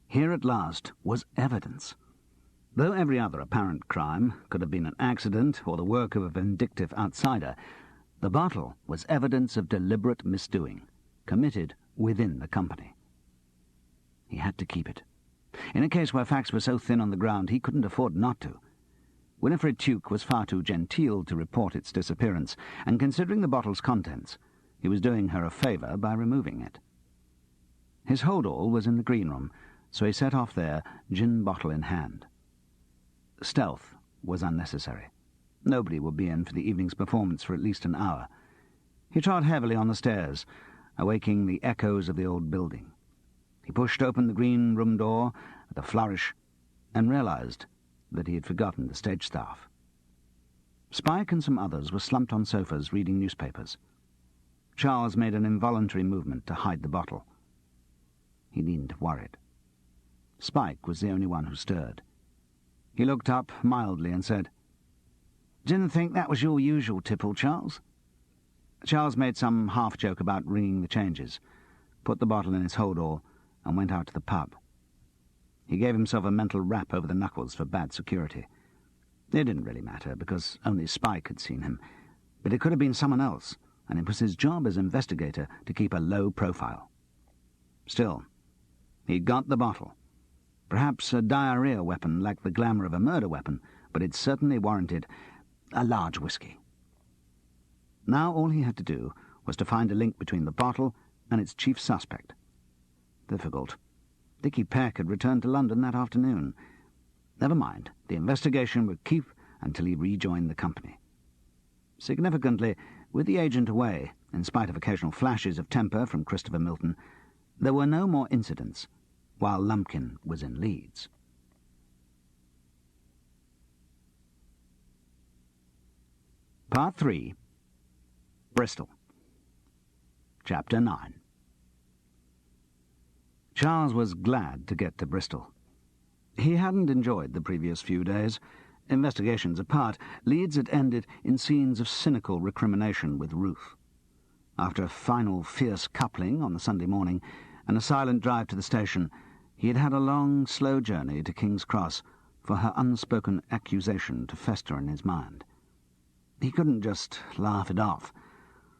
Here at last was evidence. Though every other apparent crime could have been an accident or the work of a vindictive outsider, the bottle was evidence of deliberate misdoing, committed within the company. He had to keep it. In a case where facts were so thin on the ground, he couldn't afford not to. Winifred Tuke was far too genteel to report its disappearance, and considering the bottle's contents, he was doing her a favour by removing it. His hold-all was in the green room, so he set off there, gin bottle in hand. Stealth was unnecessary. Nobody would be in for the evening's performance for at least an hour. He trod heavily on the stairs, awaking the echoes of the old building. He pushed open the green room door with a flourish and realized that he had forgotten the stage staff. Spike and some others were slumped on sofas reading newspapers. Charles made an involuntary movement to hide the bottle. He needn't have worried. Spike was the only one who stirred. He looked up mildly and said, "Didn't think that was your usual tipple, Charles?" Charles made some half-joke about ringing the changes, put the bottle in his hold-all, and went out to the pub. He gave himself a mental rap over the knuckles for bad security. It didn't really matter, because only Spike had seen him, but it could have been someone else, and it was his job as investigator to keep a low profile. Still, he'd got the bottle. Perhaps a diarrhea weapon lacked the glamour of a murder weapon, but it certainly warranted a large whiskey. Now all he had to do was to find a link between the bottle and its chief suspect. Difficult. Dickie Peck had returned to London that afternoon. Never mind, the investigation would keep until he rejoined the company. Significantly, with the agent away, in spite of occasional flashes of temper from Christopher Milton, there were no more incidents while Lumpkin was in Leeds. Part 3. Bristol. Chapter 9. Charles was glad to get to Bristol. He hadn't enjoyed the previous few days. Investigations apart, Leeds had ended in scenes of cynical recrimination with Ruth. After a final fierce coupling on the Sunday morning and a silent drive to the station, he had had a long, slow journey to King's Cross for her unspoken accusation to fester in his mind. He couldn't just laugh it off.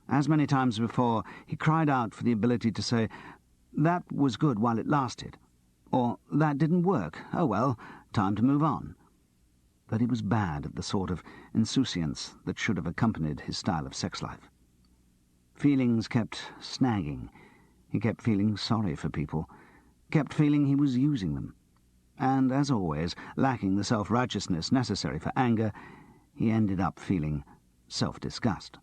As many times before, he cried out for the ability to say, "That was good while it lasted," or "That didn't work. Oh well, time to move on." But he was bad at the sort of insouciance that should have accompanied his style of sex life. Feelings kept snagging. He kept feeling sorry for people, kept feeling he was using them. And, as always, lacking the self-righteousness necessary for anger, he ended up feeling self-disgust.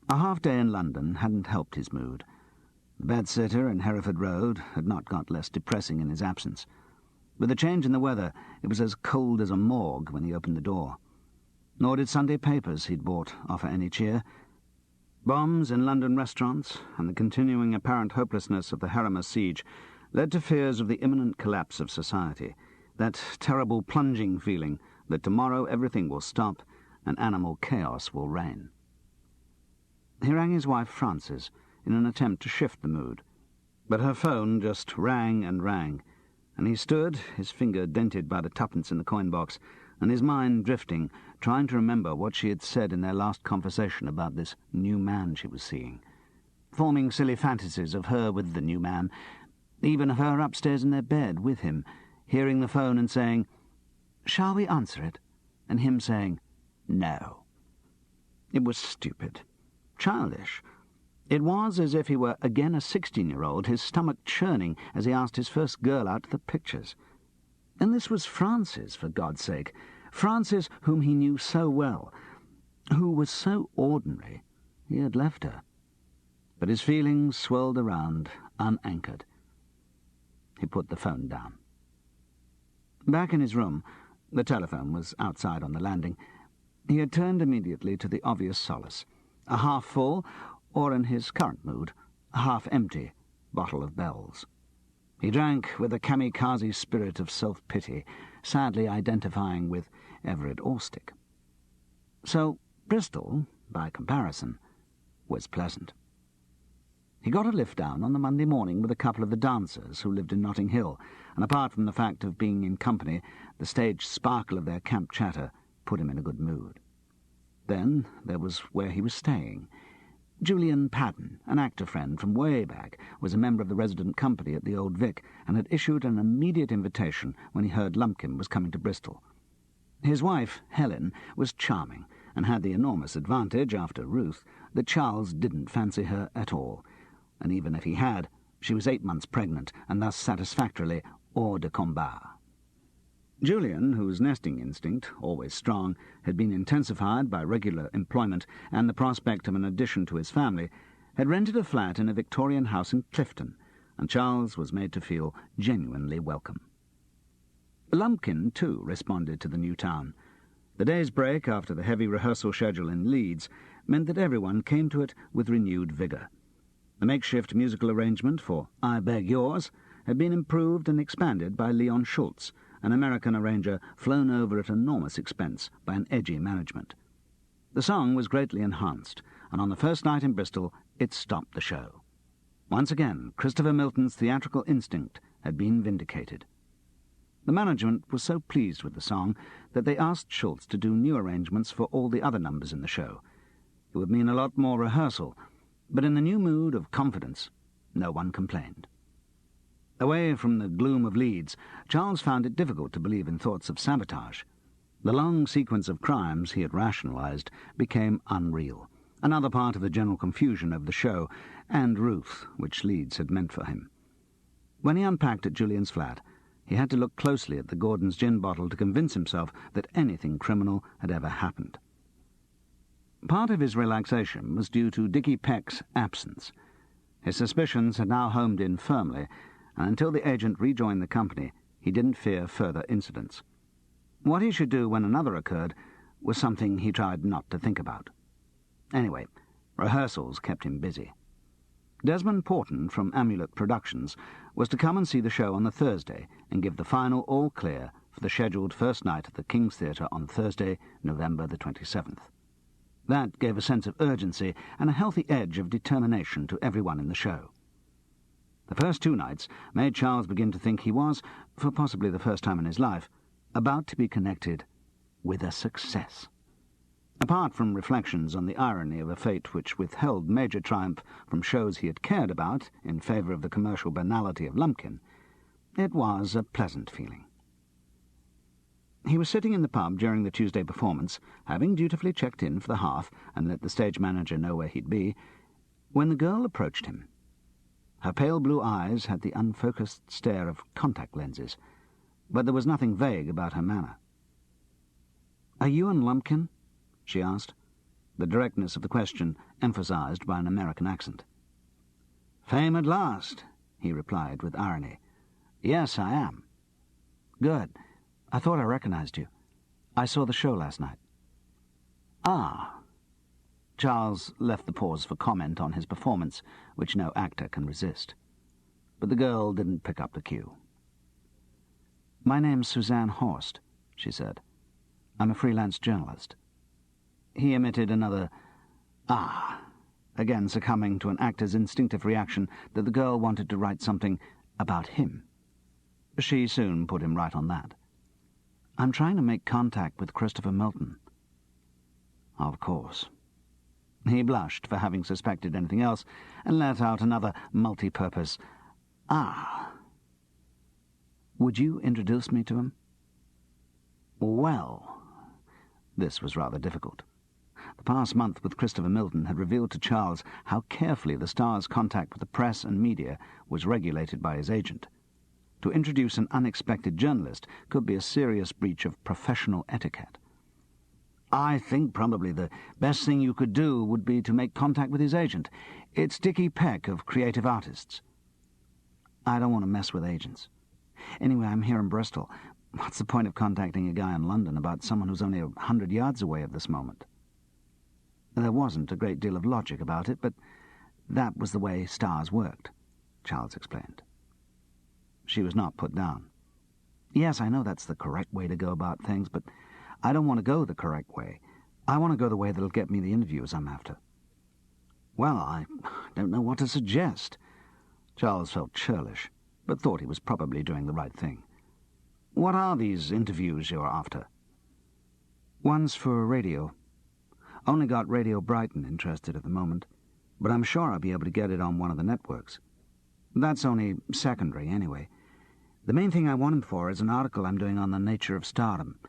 A half-day in London hadn't helped his mood. The bed-sitter in Hereford Road had not got less depressing in his absence. With the change in the weather, it was as cold as a morgue when he opened the door. Nor did Sunday papers he'd bought offer any cheer. Bombs in London restaurants and the continuing apparent hopelessness of the Harrimer siege led to fears of the imminent collapse of society, that terrible plunging feeling that tomorrow everything will stop and animal chaos will reign. He rang his wife Frances in an attempt to shift the mood, but her phone just rang and rang, and he stood, his finger dented by the tuppence in the coin box, and his mind drifting, trying to remember what she had said in their last conversation about this new man she was seeing, forming silly fantasies of her with the new man, even of her upstairs in their bed with him, hearing the phone and saying, "Shall we answer it?" and him saying, "No." It was stupid, childish. It was as if he were again a 16-year-old, his stomach churning as he asked his first girl out to the pictures. And this was Frances, for God's sake, Frances whom he knew so well, who was so ordinary he had left her. But his feelings swirled around, unanchored. He put the phone down. Back in his room, the telephone was outside on the landing, he had turned immediately to the obvious solace, a half-full, or in his current mood, a half-empty bottle of Bell's. He drank with a kamikaze spirit of self-pity, sadly identifying with Everett Orstick. So Bristol, by comparison, was pleasant. He got a lift down on the Monday morning with a couple of the dancers who lived in Notting Hill, and apart from the fact of being in company, the stage sparkle of their camp chatter put him in a good mood. Then there was where he was staying. Julian Paddon, an actor friend from way back, was a member of the resident company at the Old Vic and had issued an immediate invitation when he heard Lumpkin was coming to Bristol. His wife, Helen, was charming and had the enormous advantage, after Ruth, that Charles didn't fancy her at all, and even if he had, she was 8 months pregnant and thus satisfactorily hors de combat. Julian, whose nesting instinct, always strong, had been intensified by regular employment and the prospect of an addition to his family, had rented a flat in a Victorian house in Clifton, and Charles was made to feel genuinely welcome. Lumpkin, too, responded to the new town. The day's break after the heavy rehearsal schedule in Leeds meant that everyone came to it with renewed vigour. The makeshift musical arrangement for I Beg Yours had been improved and expanded by Leon Schultz, an American arranger flown over at enormous expense by an edgy management. The song was greatly enhanced, and on the first night in Bristol it stopped the show. Once again, Christopher Milton's theatrical instinct had been vindicated. The management was so pleased with the song that they asked Schultz to do new arrangements for all the other numbers in the show. It would mean a lot more rehearsal, but in the new mood of confidence, no one complained. Away from the gloom of Leeds, Charles found it difficult to believe in thoughts of sabotage. The long sequence of crimes he had rationalized became unreal, another part of the general confusion of the show, and Ruth, which Leeds had meant for him. When he unpacked at Julian's flat, he had to look closely at the Gordon's gin bottle to convince himself that anything criminal had ever happened. Part of his relaxation was due to Dickie Peck's absence. His suspicions had now homed in firmly, and until the agent rejoined the company, he didn't fear further incidents. What he should do when another occurred was something he tried not to think about. Anyway, rehearsals kept him busy. Desmond Porton from Amulet Productions was to come and see the show on the Thursday and give the final all-clear for the scheduled first night at the King's Theatre on Thursday, November the 27th. That gave a sense of urgency and a healthy edge of determination to everyone in the show. The first 2 nights made Charles begin to think he was, for possibly the first time in his life, about to be connected with a success. Apart from reflections on the irony of a fate which withheld major triumph from shows he had cared about in favour of the commercial banality of Lumpkin, it was a pleasant feeling. He was sitting in the pub during the Tuesday performance, having dutifully checked in for the half and let the stage manager know where he'd be, when the girl approached him. Her pale blue eyes had the unfocused stare of contact lenses, but there was nothing vague about her manner. "Are you and Lumpkin?" she asked, the directness of the question emphasized by an American accent. "Fame at last," he replied with irony. "Yes, I am." "Good. I thought I recognized you. I saw the show last night." "Ah." Charles left the pause for comment on his performance, which no actor can resist. But the girl didn't pick up the cue. "My name's Suzanne Horst," she said. "I'm a freelance journalist." He emitted another "ah," again succumbing to an actor's instinctive reaction that the girl wanted to write something about him. She soon put him right on that. "I'm trying to make contact with Christopher Milton." Of course. He blushed for having suspected anything else and let out another multi-purpose "Ah." "Would you introduce me to him?" Well, this was rather difficult. The past month with Christopher Milton had revealed to Charles how carefully the Star's contact with the press and media was regulated by his agent. To introduce an unexpected journalist could be a serious breach of professional etiquette. "I think probably the best thing you could do would be to make contact with his agent. It's Dickie Peck of Creative Artists." "I don't want to mess with agents. Anyway, I'm here in Bristol. What's the point of contacting a guy in London about someone who's only 100 yards away at this moment?" There wasn't a great deal of logic about it, but that was the way Stars worked, Charles explained. She was not put down. "Yes, I know that's the correct way to go about things, but I don't want to go the correct way. I want to go the way that'll get me the interviews I'm after." "Well, I don't know what to suggest." Charles felt churlish, but thought he was probably doing the right thing. "What are these interviews you're after?" "One's for radio. Only got Radio Brighton interested at the moment, but I'm sure I'll be able to get it on one of the networks. That's only secondary, anyway. The main thing I want him for is an article I'm doing on the nature of stardom.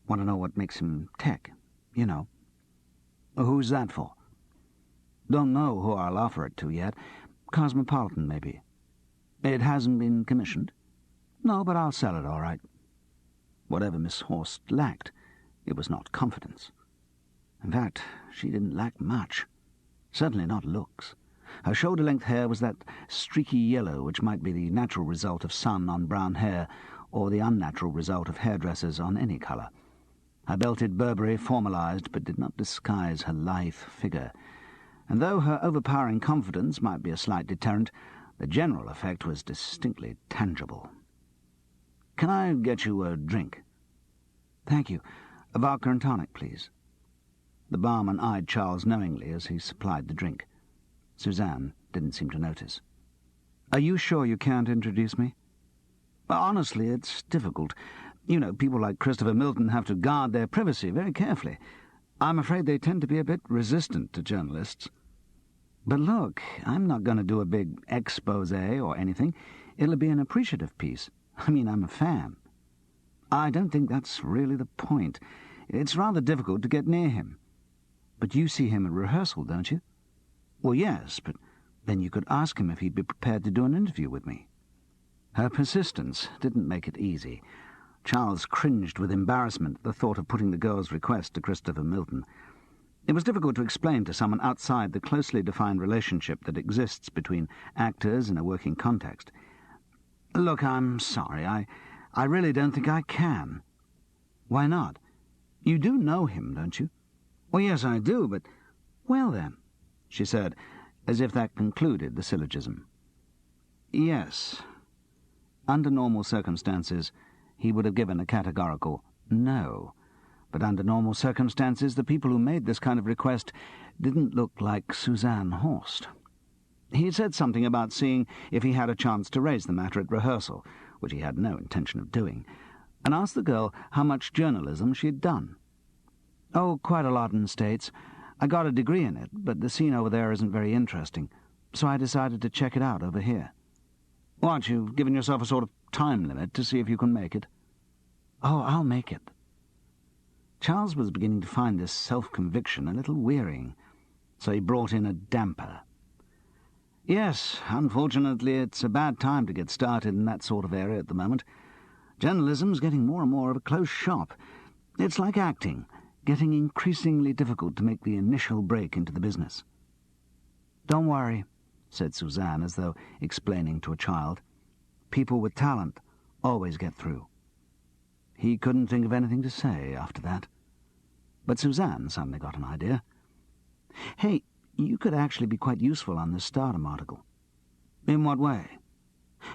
Want to know what makes him tick, you know." "Who's that for?" "Don't know who I'll offer it to yet. Cosmopolitan, maybe." "It hasn't been commissioned?" "No, but I'll sell it all right." Whatever Miss Horst lacked, it was not confidence. In fact, she didn't lack much. Certainly not looks. Her shoulder-length hair was that streaky yellow which might be the natural result of sun on brown hair, or the unnatural result of hairdressers on any colour. Her belted Burberry formalised but did not disguise her lithe figure, and though her overpowering confidence might be a slight deterrent, the general effect was distinctly tangible. "Can I get you a drink?" "Thank you. A vodka and tonic, please." The barman eyed Charles knowingly as he supplied the drink. Suzanne didn't seem to notice. "Are you sure you can't introduce me?" "Honestly, it's difficult. You know, people like Christopher Milton have to guard their privacy very carefully. I'm afraid they tend to be a bit resistant to journalists." "But look, I'm not going to do a big exposé or anything. It'll be an appreciative piece. I mean, I'm a fan." "I don't think that's really the point. It's rather difficult to get near him." "But you see him at rehearsal, don't you?" "Well, yes, but then you could ask him if he'd be prepared to do an interview with me." Her persistence didn't make it easy. Charles cringed with embarrassment at the thought of putting the girl's request to Christopher Milton. It was difficult to explain to someone outside the closely defined relationship that exists between actors in a working context. "Look, I'm sorry. I really don't think I can." "Why not? You do know him, don't you?" "Well, yes, I do, but—" "Well, then," she said, as if that concluded the syllogism. Yes. Under normal circumstances, he would have given a categorical no. But under normal circumstances, the people who made this kind of request didn't look like Suzanne Horst. He said something about seeing if he had a chance to raise the matter at rehearsal, which he had no intention of doing, and asked the girl how much journalism she had done. "Oh, quite a lot in the States. I got a degree in it, but the scene over there isn't very interesting, so I decided to check it out over here." "What, you've given yourself a sort of time limit to see if you can make it?" "Oh, I'll make it." Charles was beginning to find this self-conviction a little wearying, so he brought in a damper. "Yes, unfortunately it's a bad time to get started in that sort of area at the moment. Journalism's getting more and more of a close shop. It's like acting, getting increasingly difficult to make the initial break into the business." "Don't worry," said Suzanne, as though explaining to a child. "People with talent always get through." He couldn't think of anything to say after that. But Suzanne suddenly got an idea. "Hey, you could actually be quite useful on this Stardom article." "In what way?"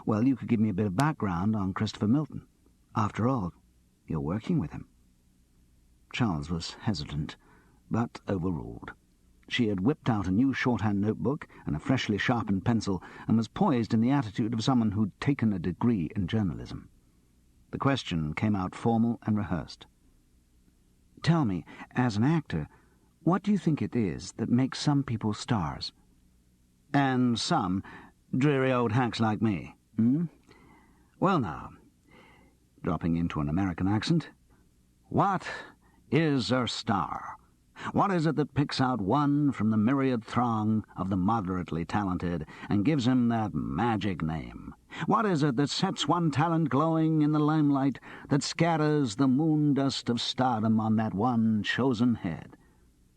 "Well, you could give me a bit of background on Christopher Milton. After all, you're working with him." Charles was hesitant, but overruled. She had whipped out a new shorthand notebook and a freshly sharpened pencil and was poised in the attitude of someone who'd taken a degree in journalism. The question came out formal and rehearsed. "Tell me, as an actor, what do you think it is that makes some people stars?" "And some dreary old hacks like me, Well now," dropping into an American accent, "what is a star? What is it that picks out one from the myriad throng of the moderately talented and gives him that magic name? What is it that sets one talent glowing in the limelight, that scatters the moon dust of stardom on that one chosen head?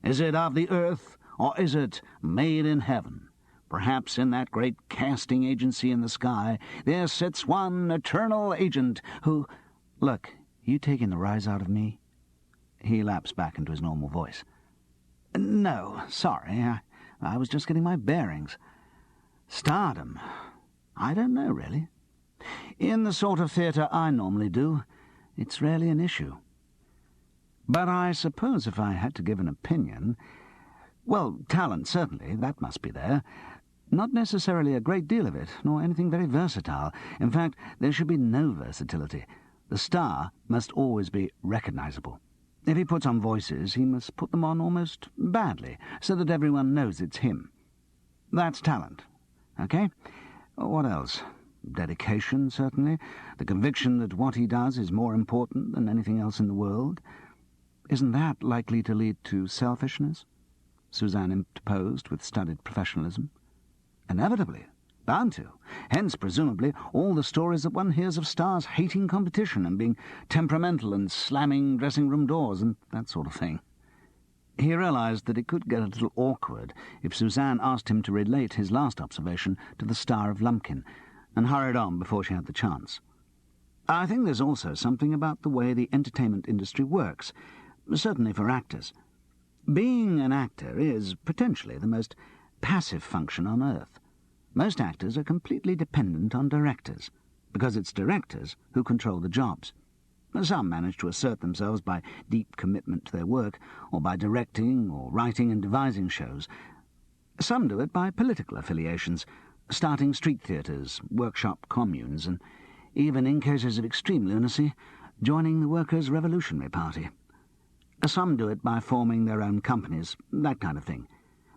Is it of the earth, or is it made in heaven? Perhaps in that great casting agency in the sky there sits one eternal agent who—" "Look, you taking the rise out of me?" He lapsed back into his normal voice. "No, sorry, I was just getting my bearings. Stardom, I don't know, really. In the sort of theatre I normally do, it's rarely an issue. But I suppose if I had to give an opinion, well, talent, certainly, that must be there. Not necessarily a great deal of it, nor anything very versatile. In fact, there should be no versatility. The star must always be recognizable. If he puts on voices, he must put them on almost badly, so that everyone knows it's him. That's talent. Okay? What else? Dedication, certainly. The conviction that what he does is more important than anything else in the world. Isn't that likely to lead to selfishness?" Suzanne interposed with studied professionalism. "Inevitably. Bound to. Hence, presumably, all the stories that one hears of stars hating competition and being temperamental and slamming dressing-room doors and that sort of thing." He realized that it could get a little awkward if Suzanne asked him to relate his last observation to the star of Lumpkin, and hurried on before she had the chance. "I think there's also something about the way the entertainment industry works, certainly for actors. Being an actor is potentially the most passive function on earth. Most actors are completely dependent on directors, because it's directors who control the jobs. Some manage to assert themselves by deep commitment to their work, or by directing or writing and devising shows. Some do it by political affiliations, starting street theatres, workshop communes, and even, in cases of extreme lunacy, joining the Workers' Revolutionary Party. Some do it by forming their own companies, that kind of thing.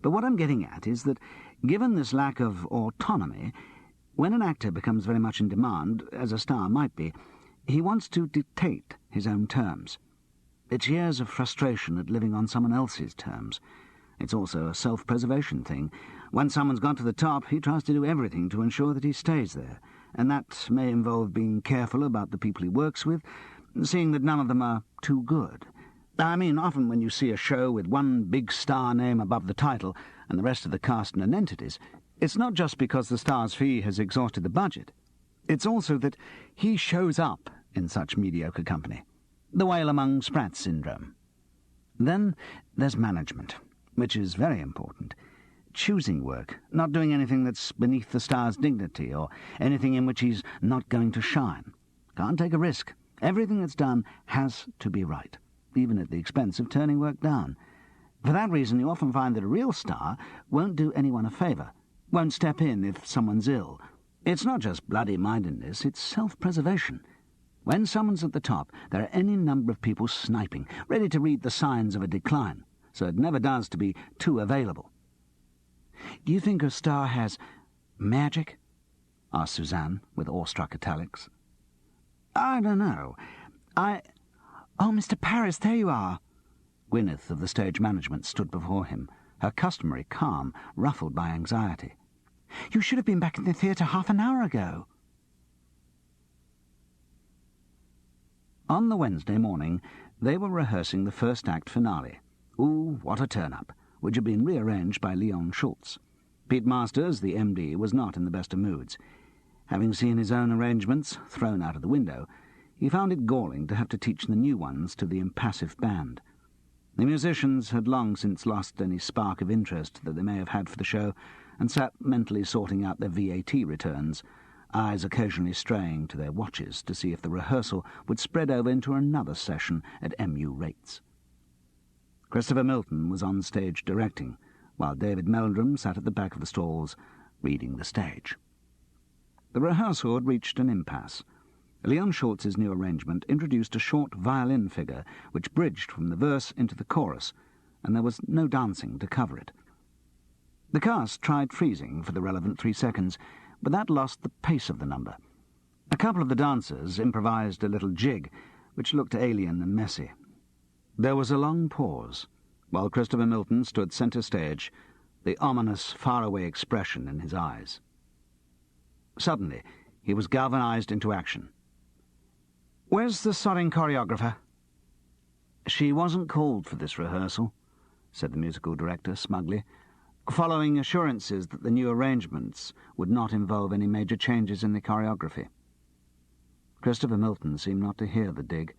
But what I'm getting at is that, given this lack of autonomy, when an actor becomes very much in demand, as a star might be, he wants to dictate his own terms. It's years of frustration at living on someone else's terms. It's also a self-preservation thing. When someone's got to the top, he tries to do everything to ensure that he stays there, and that may involve being careful about the people he works with, seeing that none of them are too good. I mean, often when you see a show with one big star name above the title and the rest of the cast and entities, it's not just because the star's fee has exhausted the budget. It's also that he shows up in such mediocre company. The whale among sprats syndrome. Then there's management, which is very important. Choosing work, not doing anything that's beneath the star's dignity or anything in which he's not going to shine. Can't take a risk. Everything that's done has to be right, even at the expense of turning work down. For that reason, you often find that a real star won't do anyone a favour, won't step in if someone's ill. It's not just bloody-mindedness, it's self-preservation. When someone's at the top, there are any number of people sniping, ready to read the signs of a decline, so it never does to be too available. "Do you think a star has magic?" asked Suzanne, with awestruck italics. "I don't know. Oh, Mr. Paris, there you are." Gwyneth of the stage management stood before him, her customary calm ruffled by anxiety. "You should have been back in the theatre half an hour ago." On the Wednesday morning, they were rehearsing the first act finale. Ooh, what a turn-up, which had been rearranged by Leon Schultz. Pete Masters, the MD, was not in the best of moods. Having seen his own arrangements thrown out of the window, he found it galling to have to teach the new ones to the impassive band. The musicians had long since lost any spark of interest that they may have had for the show, and sat mentally sorting out their VAT returns, eyes occasionally straying to their watches to see if the rehearsal would spread over into another session at MU rates. Christopher Milton was on stage directing, while David Meldrum sat at the back of the stalls, reading the stage. The rehearsal had reached an impasse. Leon Schultz's new arrangement introduced a short violin figure which bridged from the verse into the chorus, and there was no dancing to cover it. The cast tried freezing for the relevant 3 seconds, but that lost the pace of the number. A couple of the dancers improvised a little jig, which looked alien and messy. There was a long pause, while Christopher Milton stood centre stage, the ominous, faraway expression in his eyes. Suddenly, he was galvanized into action. "Where's the sodding choreographer?" "She wasn't called for this rehearsal," said the musical director smugly, following assurances that the new arrangements would not involve any major changes in the choreography. Christopher Milton seemed not to hear the dig.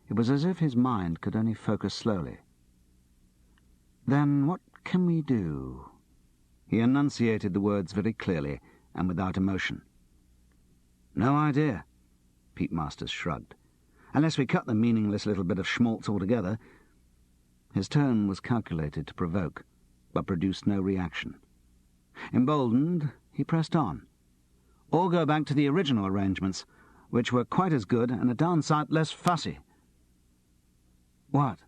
It was as if his mind could only focus slowly. "Then what can we do?" He enunciated the words very clearly and without emotion. "No idea," Pete Masters shrugged. "Unless we cut the meaningless little bit of schmaltz altogether." His tone was calculated to provoke, but produced no reaction. Emboldened, he pressed on. "Or go back to the original arrangements, which were quite as good and a darn sight less fussy." "What?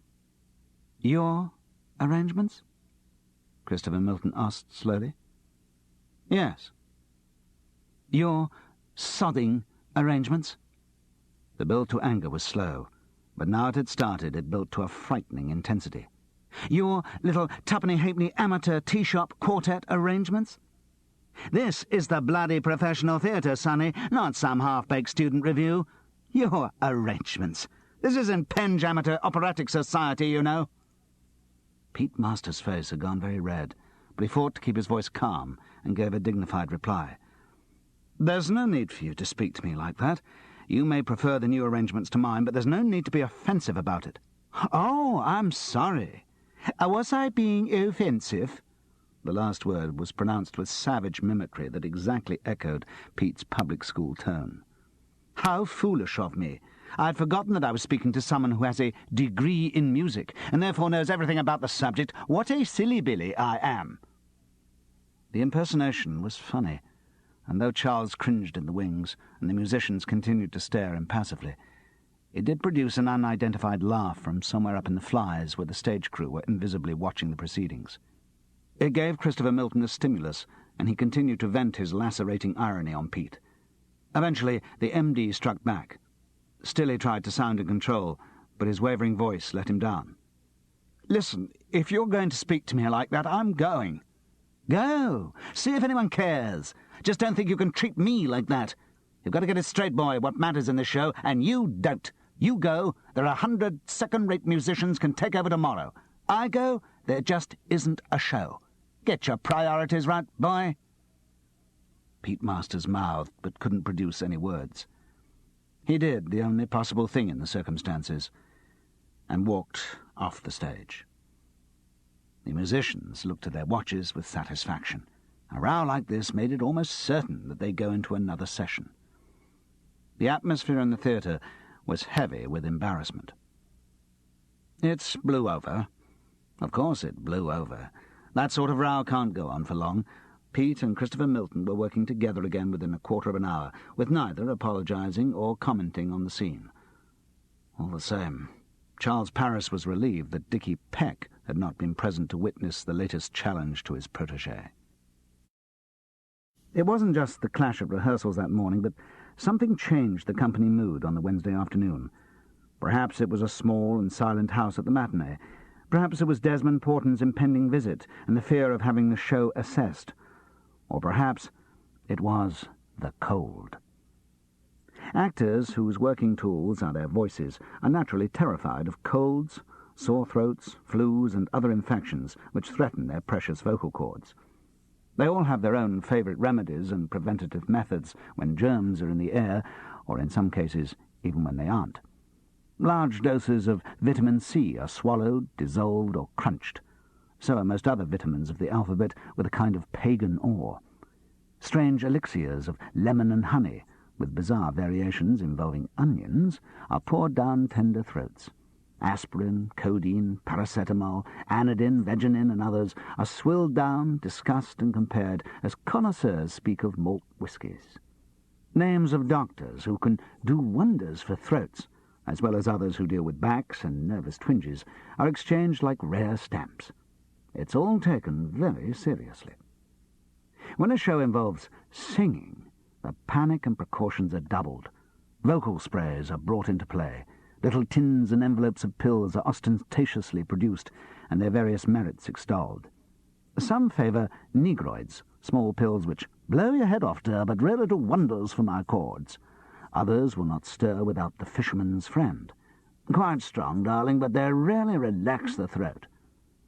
Your arrangements?" Christopher Milton asked slowly. "Yes." "Your sodding arrangements?" The build to anger was slow, but now it had started, it built to a frightening intensity. "Your little tuppenny-halfpenny amateur tea-shop quartet arrangements? This is the bloody professional theatre, sonny, not some half-baked student review. Your arrangements. This isn't Penge Amateur Operatic Society, you know." Pete Masters' face had gone very red, but he fought to keep his voice calm and gave a dignified reply. "There's no need for you to speak to me like that. You may prefer the new arrangements to mine, but there's no need to be offensive about it." "Oh, I'm sorry. Was I being offensive?" The last word was pronounced with savage mimicry that exactly echoed Pete's public school tone. "How foolish of me. I'd forgotten that I was speaking to someone who has a degree in music, and therefore knows everything about the subject. What a silly Billy I am." The impersonation was funny, and though Charles cringed in the wings, and the musicians continued to stare impassively, it did produce an unidentified laugh from somewhere up in the flies where the stage crew were invisibly watching the proceedings. It gave Christopher Milton a stimulus, and he continued to vent his lacerating irony on Pete. Eventually, the MD struck back. Still he tried to sound in control, but his wavering voice let him down. "Listen, if you're going to speak to me like that, I'm going." "Go. See if anyone cares. Just don't think you can treat me like that. You've got to get it straight, boy, what matters in this show, and you don't. You go, there are 100 second-rate musicians can take over tomorrow. I go, there just isn't a show. Get your priorities right, boy." Pete Masters mouthed, but couldn't produce any words. He did the only possible thing in the circumstances, and walked off the stage. The musicians looked at their watches with satisfaction. A row like this made it almost certain that they'd go into another session. The atmosphere in the theatre was heavy with embarrassment. It blew over. Of course it blew over. That sort of row can't go on for long. Pete and Christopher Milton were working together again within a quarter of an hour, with neither apologizing or commenting on the scene. All the same, Charles Paris was relieved that Dickie Peck had not been present to witness the latest challenge to his protégé. It wasn't just the clash of rehearsals that morning, but something changed the company mood on the Wednesday afternoon. Perhaps it was a small and silent house at the matinee. Perhaps it was Desmond Porton's impending visit and the fear of having the show assessed. Or perhaps it was the cold. Actors whose working tools are their voices are naturally terrified of colds, sore throats, flus, and other infections which threaten their precious vocal cords. They all have their own favourite remedies and preventative methods when germs are in the air, or in some cases even when they aren't. Large doses of vitamin C are swallowed, dissolved, or crunched. So are most other vitamins of the alphabet, with a kind of pagan awe. Strange elixirs of lemon and honey, with bizarre variations involving onions, are poured down tender throats. Aspirin, codeine, paracetamol, anodin, vegenin, and others are swilled down, discussed, and compared as connoisseurs speak of malt whiskies. Names of doctors who can do wonders for throats, as well as others who deal with backs and nervous twinges, are exchanged like rare stamps. It's all taken very seriously. When a show involves singing, the panic and precautions are doubled. Vocal sprays are brought into play. Little tins and envelopes of pills are ostentatiously produced, and their various merits extolled. Some favour negroids, small pills which blow your head off, dear, but really do wonders for my cords. Others will not stir without the fisherman's friend. Quite strong, darling, but they really relax the throat.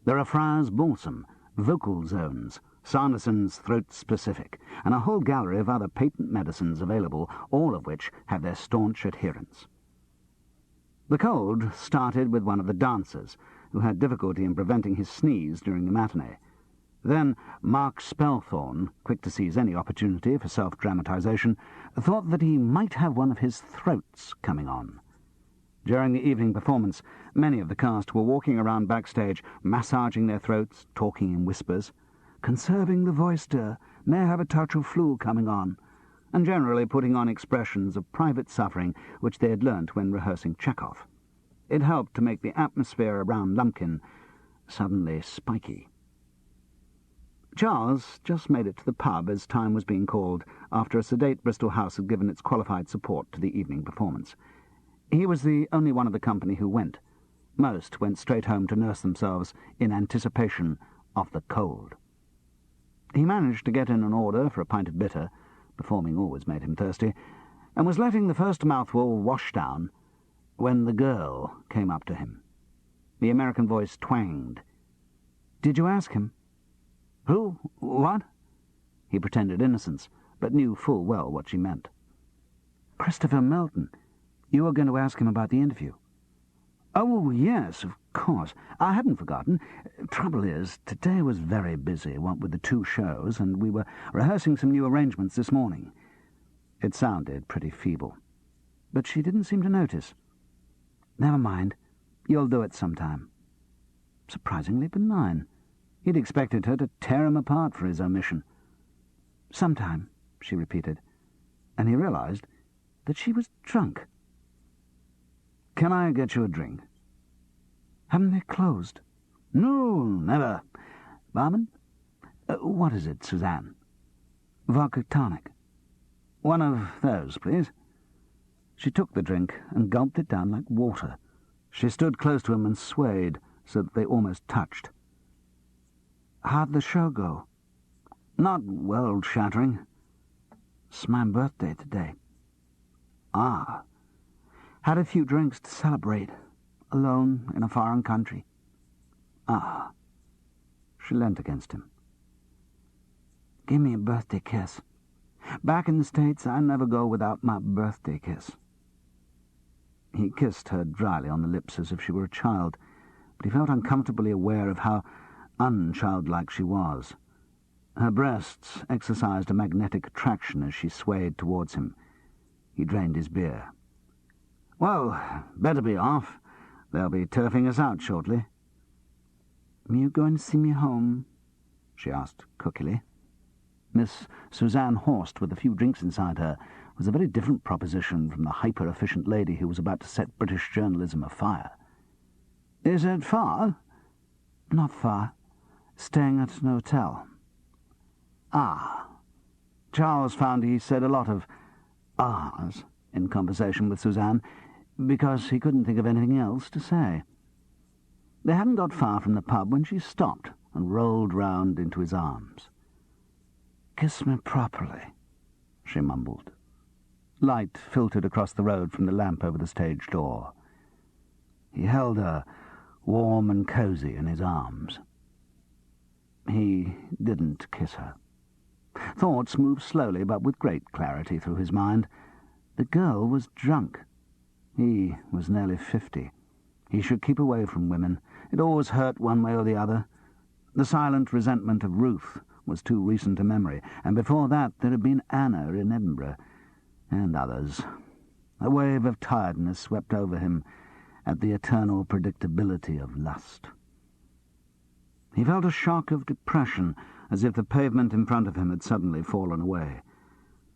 There are Friar's Balsam, Vocal Zones, Sanderson's Throat Specific, and a whole gallery of other patent medicines available, all of which have their staunch adherents. The cold started with one of the dancers, who had difficulty in preventing his sneeze during the matinee. Then Mark Spelthorne, quick to seize any opportunity for self-dramatization, thought that he might have one of his throats coming on. During the evening performance, many of the cast were walking around backstage, massaging their throats, talking in whispers. "Conserving the voice, dear, may have a touch of flu coming on," and generally putting on expressions of private suffering which they had learnt when rehearsing Chekhov. It helped to make the atmosphere around Lumpkin suddenly spiky. Charles just made it to the pub as time was being called, after a sedate Bristol house had given its qualified support to the evening performance. He was the only one of the company who went. Most went straight home to nurse themselves in anticipation of the cold. He managed to get in an order for a pint of bitter, performing always made him thirsty, and was letting the first mouthful wash down when the girl came up to him. The American voice twanged. "Did you ask him?" "Who? What?" He pretended innocence, but knew full well what she meant. "Christopher Melton. You were going to ask him about the interview." "Oh, yes, of course. I hadn't forgotten. Trouble is, today was very busy, what with the 2 shows, and we were rehearsing some new arrangements this morning." It sounded pretty feeble, but she didn't seem to notice. "Never mind. You'll do it sometime." Surprisingly benign. He'd expected her to tear him apart for his omission. "Sometime," she repeated, and he realized that she was drunk. "Can I get you a drink?" "Haven't they closed?" "No, never. Barman?" What is it, Suzanne?" "Vodka tonic." "One of those, please." She took the drink and gulped it down like water. She stood close to him and swayed so that they almost touched. "How'd the show go?" "Not world-shattering." "It's my birthday today." "Ah." "Had a few drinks to celebrate, alone in a foreign country." "Ah." She leant against him. "Give me a birthday kiss. Back in the States, I never go without my birthday kiss." He kissed her dryly on the lips as if she were a child, but he felt uncomfortably aware of how unchildlike she was. Her breasts exercised a magnetic attraction as she swayed towards him. He drained his beer. "Well, better be off. They'll be turfing us out shortly." "Are you going to see me home?" she asked cookily. Miss Suzanne Horst, with a few drinks inside her, was a very different proposition from the hyper-efficient lady who was about to set British journalism afire. "Is it far?" "Not far. Staying at an hotel." "Ah." Charles found he said a lot of ahs in conversation with Suzanne, because he couldn't think of anything else to say. They hadn't got far from the pub when she stopped and rolled round into his arms. "Kiss me properly," she mumbled. Light filtered across the road from the lamp over the stage door. He held her, warm and cosy, in his arms. He didn't kiss her. Thoughts moved slowly but with great clarity through his mind. The girl was drunk. He was nearly 50. He should keep away from women. It always hurt one way or the other. The silent resentment of Ruth was too recent a memory, and before that there had been Anna in Edinburgh, and others. A wave of tiredness swept over him, at the eternal predictability of lust. He felt a shock of depression, as if the pavement in front of him had suddenly fallen away.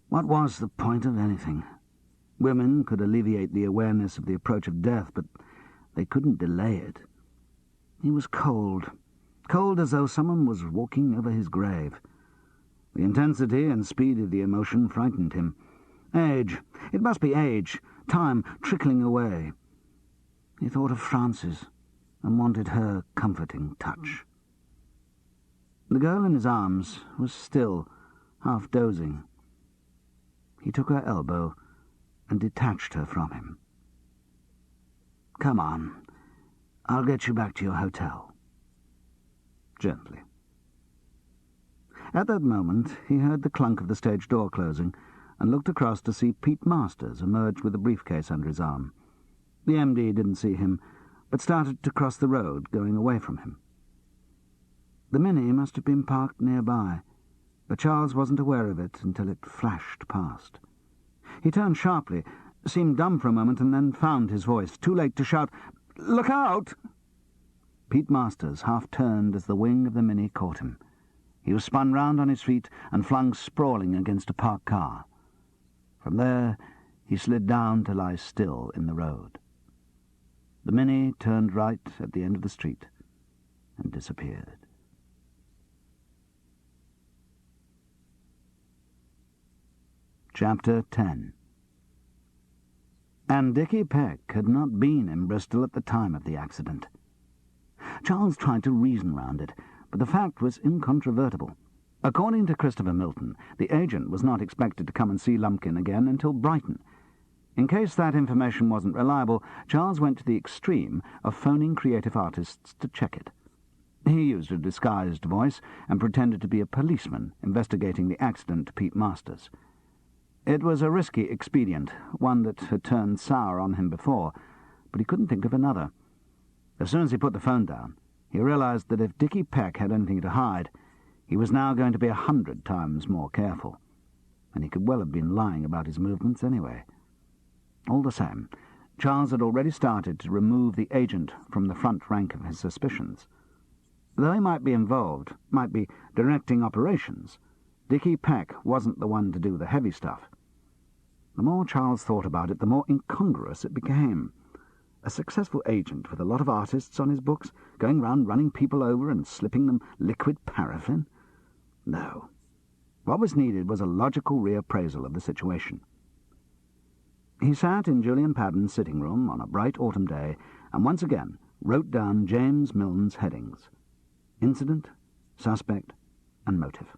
What was the point of anything? Women could alleviate the awareness of the approach of death, but they couldn't delay it. He was cold, cold as though someone was walking over his grave. The intensity and speed of the emotion frightened him. Age. It must be age. Time trickling away. He thought of Frances and wanted her comforting touch. The girl in his arms was still, half dozing. He took her elbow and detached her from him. "Come on. I'll get you back to your hotel." Gently. At that moment he heard the clunk of the stage door closing and looked across to see Pete Masters emerge with a briefcase under his arm. The MD didn't see him, but started to cross the road, going away from him. The Mini must have been parked nearby, but Charles wasn't aware of it until it flashed past. He turned sharply, seemed dumb for a moment, and then found his voice, too late to shout, "Look out!" Pete Masters half turned as the wing of the Mini caught him. He was spun round on his feet and flung sprawling against a parked car. From there he slid down to lie still in the road. The Mini turned right at the end of the street and disappeared. Chapter 10. And Dickie Peck had not been in Bristol at the time of the accident. Charles tried to reason round it, but the fact was incontrovertible. According to Christopher Milton, the agent was not expected to come and see Lumpkin again until Brighton. In case that information wasn't reliable, Charles went to the extreme of phoning creative artists to check it. He used a disguised voice and pretended to be a policeman investigating the accident to Pete Masters. It was a risky expedient, one that had turned sour on him before, but he couldn't think of another. As soon as he put the phone down, he realized that if Dickie Peck had anything to hide, he was now going to be 100 times more careful, and he could well have been lying about his movements anyway. All the same, Charles had already started to remove the agent from the front rank of his suspicions. Though he might be involved, might be directing operations, Dickie Peck wasn't the one to do the heavy stuff. The more Charles thought about it, the more incongruous it became. A successful agent with a lot of artists on his books, going round running people over and slipping them liquid paraffin? No. What was needed was a logical reappraisal of the situation. He sat in Julian Padden's sitting room on a bright autumn day and once again wrote down James Milne's headings: incident, suspect, and motive.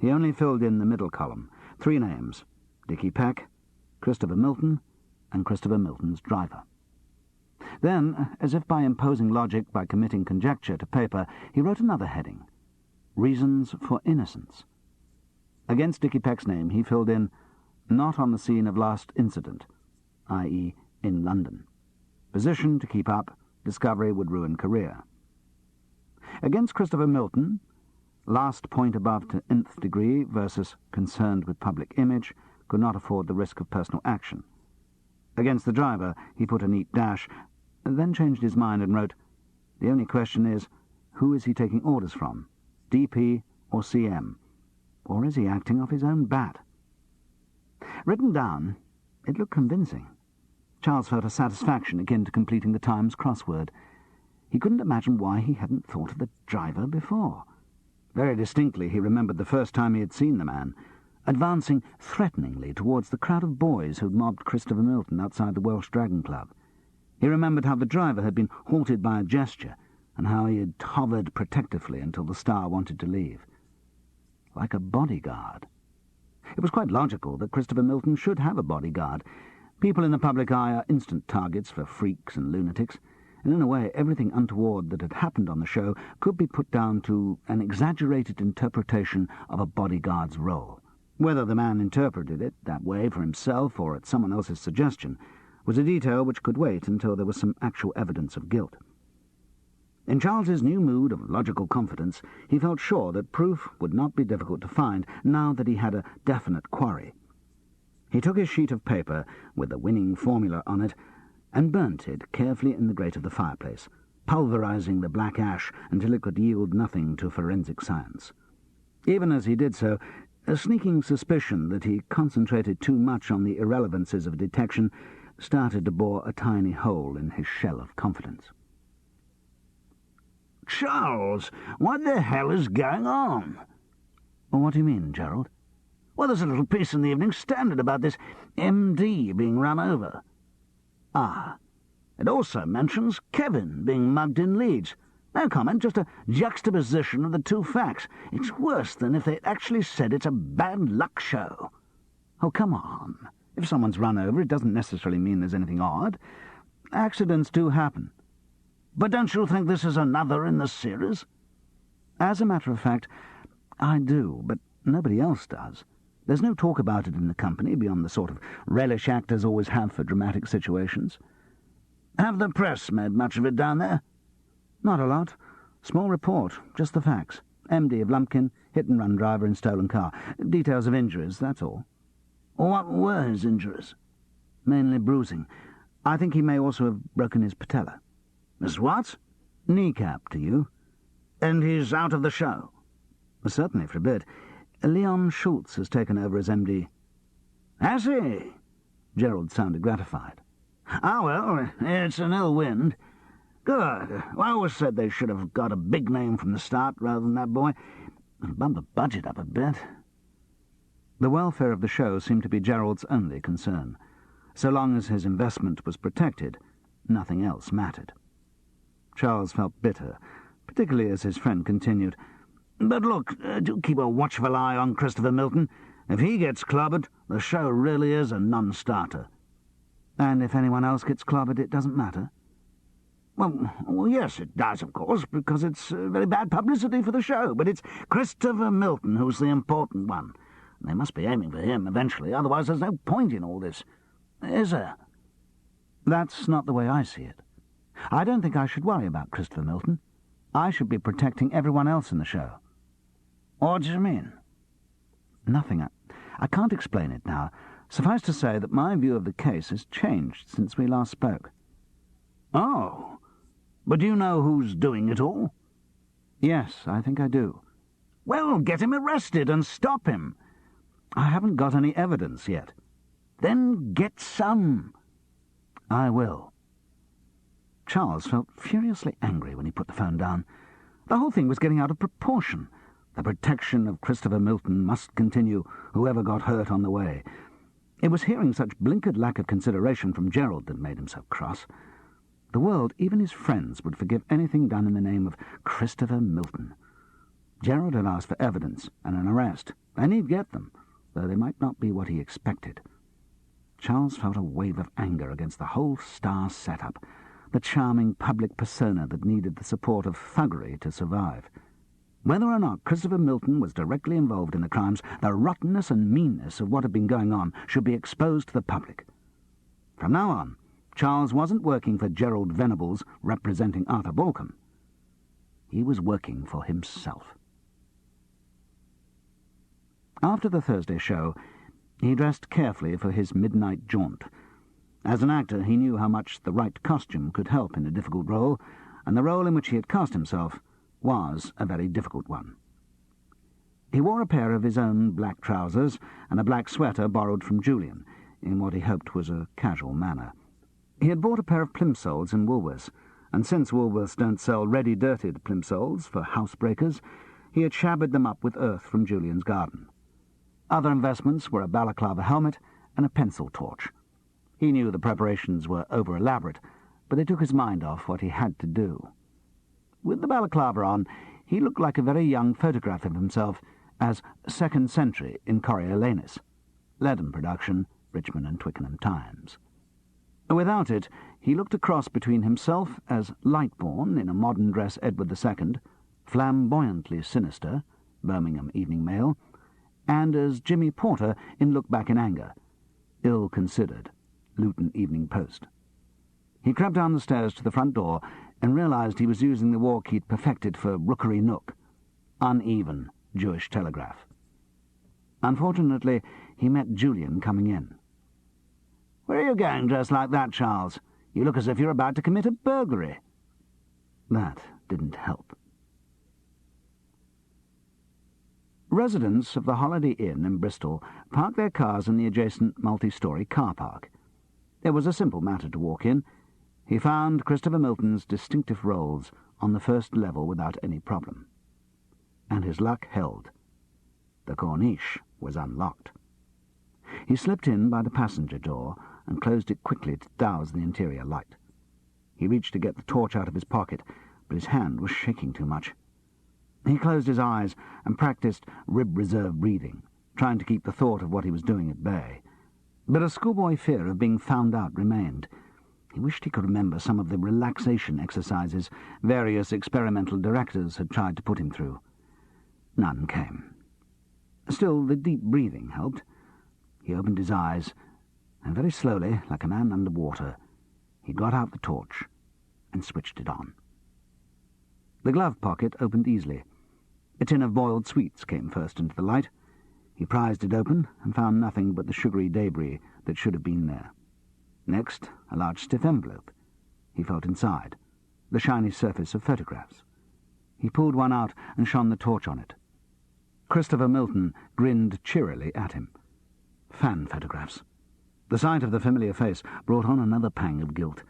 He only filled in the middle column, 3 names: Dickie Peck, Christopher Milton, and Christopher Milton's driver. Then, as if by imposing logic by committing conjecture to paper, he wrote another heading: reasons for innocence. Against Dickie Peck's name he filled in not on the scene of last incident, i.e. in London. Position to keep up, discovery would ruin career. Against Christopher Milton, last point above to nth degree versus concerned with public image, could not afford the risk of personal action. Against the driver he put a neat dash, then changed his mind and wrote, the only question is, who is he taking orders from, DP or CM? Or is he acting off his own bat? Written down, it looked convincing. Charles felt a satisfaction akin to completing the Times crossword. He couldn't imagine why he hadn't thought of the driver before. Very distinctly he remembered the first time he had seen the man, advancing threateningly towards the crowd of boys who'd mobbed Christopher Milton outside the Welsh Dragon Club. He remembered how the driver had been halted by a gesture, and how he had hovered protectively until the star wanted to leave. Like a bodyguard. It was quite logical that Christopher Milton should have a bodyguard. People in the public eye are instant targets for freaks and lunatics, and in a way everything untoward that had happened on the show could be put down to an exaggerated interpretation of a bodyguard's role. Whether the man interpreted it that way for himself or at someone else's suggestion was a detail which could wait until there was some actual evidence of guilt. In Charles's new mood of logical confidence, he felt sure that proof would not be difficult to find now that he had a definite quarry. He took his sheet of paper with the winning formula on it and burnt it carefully in the grate of the fireplace, pulverizing the black ash until it could yield nothing to forensic science. Even as he did so, a sneaking suspicion that he concentrated too much on the irrelevancies of detection started to bore a tiny hole in his shell of confidence. "Charles, what the hell is going on?" "Well, what do you mean, Gerald?" "Well, there's a little piece in the Evening Standard about this MD being run over." "Ah. It also mentions Kevin being mugged in Leeds. No comment, just a juxtaposition of the two facts. It's worse than if they'd actually said it's a bad luck show." "Oh, come on. If someone's run over, it doesn't necessarily mean there's anything odd. Accidents do happen." "But don't you think this is another in the series?" "As a matter of fact, I do, but nobody else does. There's no talk about it in the company beyond the sort of relish actors always have for dramatic situations." "Have the press made much of it down there?" "Not a lot. Small report, just the facts. MD of Lumpkin, hit-and-run driver in stolen car. Details of injuries, that's all." "What were his injuries?" "Mainly bruising. I think he may also have broken his patella." "His what?" "Kneecap, to you." "And he's out of the show?" "Certainly, for a bit. Leon Schultz has taken over as MD." "Has he?" Gerald sounded gratified. "Ah, well, it's an ill wind. Good. I always said they should have got a big name from the start rather than that boy. It'll bump the budget up a bit." The welfare of the show seemed to be Gerald's only concern. So long as his investment was protected, nothing else mattered. Charles felt bitter, particularly as his friend continued, "But look, do keep a watchful eye on Christopher Milton. If he gets clobbered, the show really is a non-starter." "And if anyone else gets clobbered, it doesn't matter?" Well, yes, it does, of course, because it's very bad publicity for the show. But it's Christopher Milton who's the important one. They must be aiming for him eventually, otherwise there's no point in all this. Is there? That's not the way I see it. I don't think I should worry about Christopher Milton. I should be protecting everyone else in the show. What do you mean? Nothing. I can't explain it now. Suffice to say that my view of the case has changed since we last spoke." "Oh. But do you know who's doing it all?" "Yes, I think I do." "Well, get him arrested and stop him." "I haven't got any evidence yet." "Then get some." "I will." Charles felt furiously angry when he put the phone down. The whole thing was getting out of proportion. The protection of Christopher Milton must continue, whoever got hurt on the way. It was hearing such blinkered lack of consideration from Gerald that made him so cross. The world, even his friends, would forgive anything done in the name of Christopher Milton. Gerald had asked for evidence and an arrest, and he'd get them, though they might not be what he expected. Charles felt a wave of anger against the whole Star setup, the charming public persona that needed the support of thuggery to survive. Whether or not Christopher Milton was directly involved in the crimes, the rottenness and meanness of what had been going on should be exposed to the public. From now on, Charles wasn't working for Gerald Venables representing Arthur Balcom. He was working for himself. After the Thursday show, he dressed carefully for his midnight jaunt. As an actor, he knew how much the right costume could help in a difficult role, and the role in which he had cast himself was a very difficult one. He wore a pair of his own black trousers and a black sweater borrowed from Julian, in what he hoped was a casual manner. He had bought a pair of plimsolls in Woolworths, and since Woolworths don't sell ready-dirted plimsolls for housebreakers, he had shabbered them up with earth from Julian's garden. Other investments were a balaclava helmet and a pencil torch. He knew the preparations were over-elaborate, but they took his mind off what he had to do. With the balaclava on, he looked like a very young photograph of himself as Second Century in Coriolanus. Leaden production, Richmond and Twickenham Times. Without it, he looked a cross between himself as Lightbourne in a modern dress Edward II, flamboyantly sinister, Birmingham Evening Mail, and as Jimmy Porter in Look Back in Anger, ill-considered, Luton Evening Post. He crept down the stairs to the front door and realized he was using the walk he'd perfected for Rookery Nook, uneven Jewish telegraph. Unfortunately, he met Julian coming in. "Where are you going dressed like that, Charles? You look as if you're about to commit a burglary." That didn't help. Residents of the Holiday Inn in Bristol parked their cars in the adjacent multi-storey car park. It was a simple matter to walk in. He found Christopher Milton's distinctive rolls on the first level without any problem. And his luck held. The Corniche was unlocked. He slipped in by the passenger door and closed it quickly to douse the interior light. He reached to get the torch out of his pocket, but his hand was shaking too much. He closed his eyes and practiced rib-reserve breathing, trying to keep the thought of what he was doing at bay. But a schoolboy fear of being found out remained. He wished he could remember some of the relaxation exercises various experimental directors had tried to put him through. None came. Still, the deep breathing helped. He opened his eyes, and very slowly, like a man under water, he got out the torch and switched it on. The glove pocket opened easily. A tin of boiled sweets came first into the light. He prized it open and found nothing but the sugary debris that should have been there. Next, a large stiff envelope. He felt inside, the shiny surface of photographs. He pulled one out and shone the torch on it. Christopher Milton grinned cheerily at him. Fan photographs. The sight of the familiar face brought on another pang of guilt.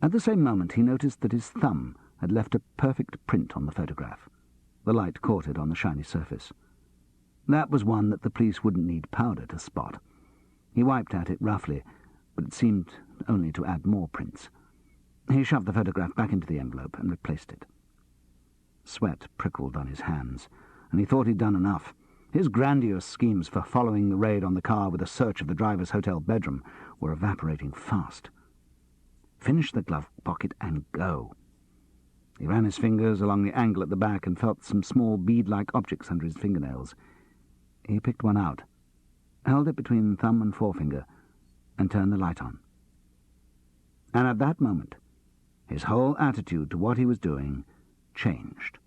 At the same moment he noticed that his thumb had left a perfect print on the photograph. The light caught it on the shiny surface. That was one that the police wouldn't need powder to spot. He wiped at it roughly, but it seemed only to add more prints. He shoved the photograph back into the envelope and replaced it. Sweat prickled on his hands, and he thought he'd done enough. His grandiose schemes for following the raid on the car with a search of the driver's hotel bedroom were evaporating fast. Finish the glove pocket and go. He ran his fingers along the angle at the back and felt some small bead-like objects under his fingernails. He picked one out, held it between thumb and forefinger, and turned the light on. And at that moment, his whole attitude to what he was doing changed.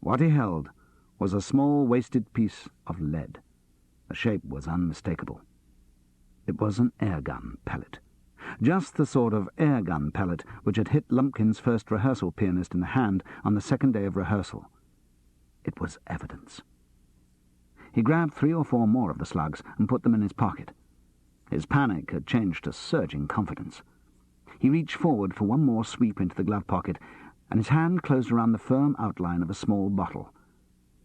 What he held was a small wasted piece of lead. The shape was unmistakable. It was an airgun pellet. Just the sort of airgun pellet which had hit Lumpkin's first rehearsal pianist in the hand on the second day of rehearsal. It was evidence. He grabbed 3 or 4 more of the slugs and put them in his pocket. His panic had changed to surging confidence. He reached forward for one more sweep into the glove pocket, and his hand closed around the firm outline of a small bottle.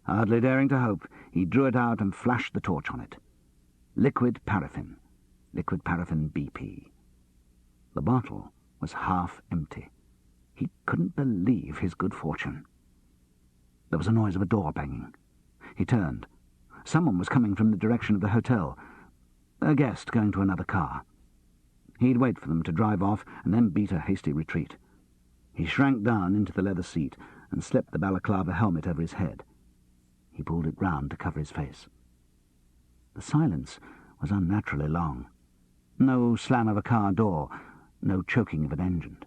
Hardly daring to hope, he drew it out and flashed the torch on it. Liquid paraffin BP. The bottle was half empty. He couldn't believe his good fortune. There was a noise of a door banging. He turned. Someone was coming from the direction of the hotel. A guest going to another car. He'd wait for them to drive off and then beat a hasty retreat. He shrank down into the leather seat and slipped the balaclava helmet over his head. He pulled it round to cover his face. The silence was unnaturally long. No slam of a car door, no choking of an engine.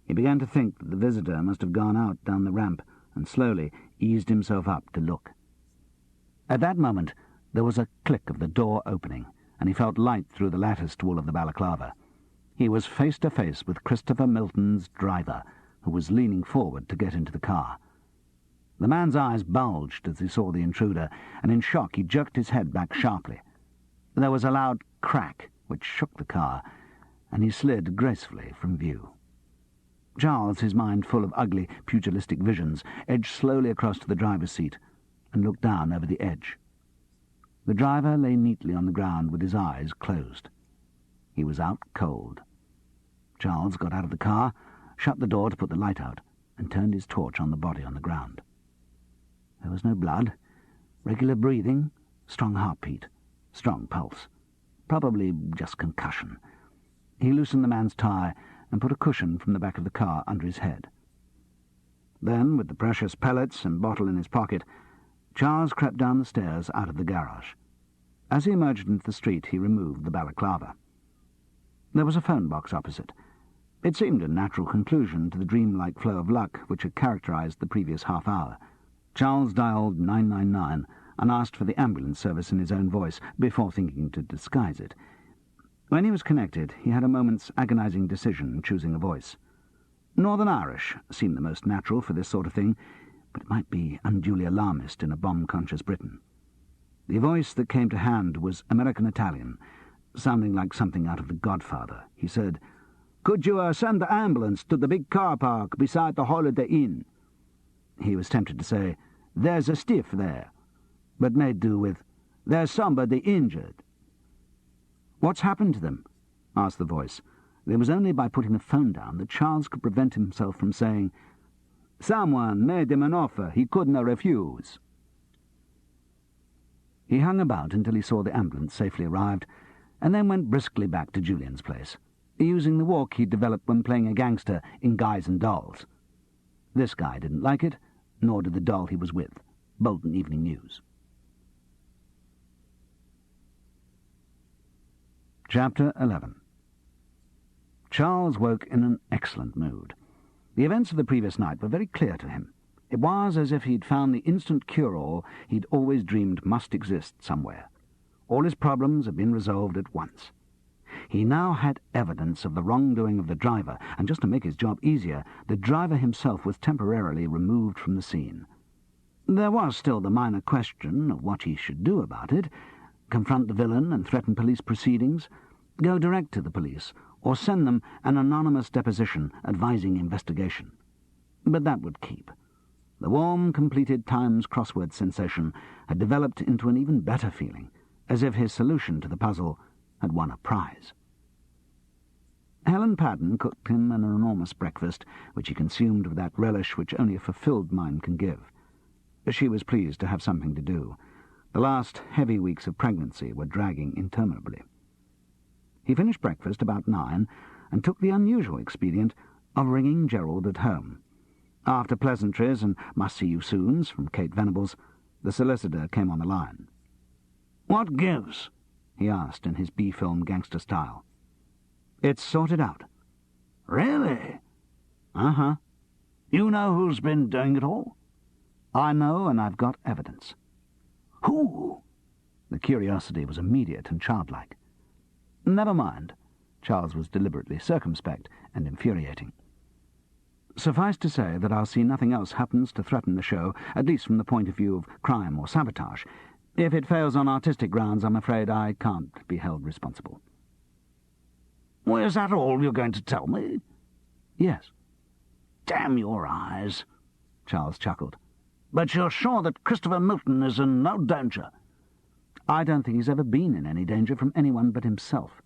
He began to think that the visitor must have gone out down the ramp and slowly eased himself up to look. At that moment there was a click of the door opening, and he felt light through the latticed wool of the balaclava. He was face to face with Christopher Milton's driver, who was leaning forward to get into the car. The man's eyes bulged as he saw the intruder, and in shock he jerked his head back sharply. There was a loud crack which shook the car, and he slid gracefully from view. Charles, his mind full of ugly, pugilistic visions, edged slowly across to the driver's seat and looked down over the edge. The driver lay neatly on the ground with his eyes closed. He was out cold. Charles got out of the car, shut the door to put the light out, and turned his torch on the body on the ground. There was no blood, regular breathing, strong heartbeat, strong pulse. Probably just concussion. He loosened the man's tie and put a cushion from the back of the car under his head. Then, with the precious pellets and bottle in his pocket, Charles crept down the stairs out of the garage. As he emerged into the street, he removed the balaclava. There was a phone box opposite. It seemed a natural conclusion to the dreamlike flow of luck which had characterized the previous half hour. Charles dialed 999 and asked for the ambulance service in his own voice before thinking to disguise it. When he was connected, he had a moment's agonizing decision, choosing a voice. Northern Irish seemed the most natural for this sort of thing, but it might be unduly alarmist in a bomb-conscious Britain. The voice that came to hand was American-Italian, sounding like something out of The Godfather. He said, "Could you send the ambulance to the big car park beside the Holiday Inn?" He was tempted to say, "There's a stiff there," but made do with, "There's somebody injured." "What's happened to them?" asked the voice. It was only by putting the phone down that Charles could prevent himself from saying, "Someone made him an offer he couldn't refuse." He hung about until he saw the ambulance safely arrived, and then went briskly back to Julian's place, using the walk he'd developed when playing a gangster in Guys and Dolls. This guy didn't like it, nor did the doll he was with. Bolton Evening News. Chapter 11. Charles woke in an excellent mood. The events of the previous night were very clear to him. It was as if he'd found the instant cure-all he'd always dreamed must exist somewhere. All his problems had been resolved at once. He now had evidence of the wrongdoing of the driver, and just to make his job easier, the driver himself was temporarily removed from the scene. There was still the minor question of what he should do about it: confront the villain and threaten police proceedings, go direct to the police, or send them an anonymous deposition advising investigation. But that would keep. The warm, completed Times crossword sensation had developed into an even better feeling, as if his solution to the puzzle had won a prize. Helen Padden cooked him an enormous breakfast, which he consumed with that relish which only a fulfilled mind can give. She was pleased to have something to do. The last heavy weeks of pregnancy were dragging interminably. He finished breakfast about 9 and took the unusual expedient of ringing Gerald at home. After pleasantries and must-see-you-soons from Kate Venables, the solicitor came on the line. "What gives?" he asked in his B-film gangster style. "It's sorted out." "Really?" "Uh-huh." "You know who's been doing it all?" "I know, and I've got evidence." "Who?" The curiosity was immediate and childlike. "Never mind." Charles was deliberately circumspect and infuriating. "Suffice to say that I'll see nothing else happens to threaten the show, at least from the point of view of crime or sabotage. If it fails on artistic grounds, I'm afraid I can't be held responsible." "Well, is that all you're going to tell me?" "Yes." "Damn your eyes," Charles chuckled. "But you're sure that Christopher Milton is in no danger?" "I don't think he's ever been in any danger from anyone but himself."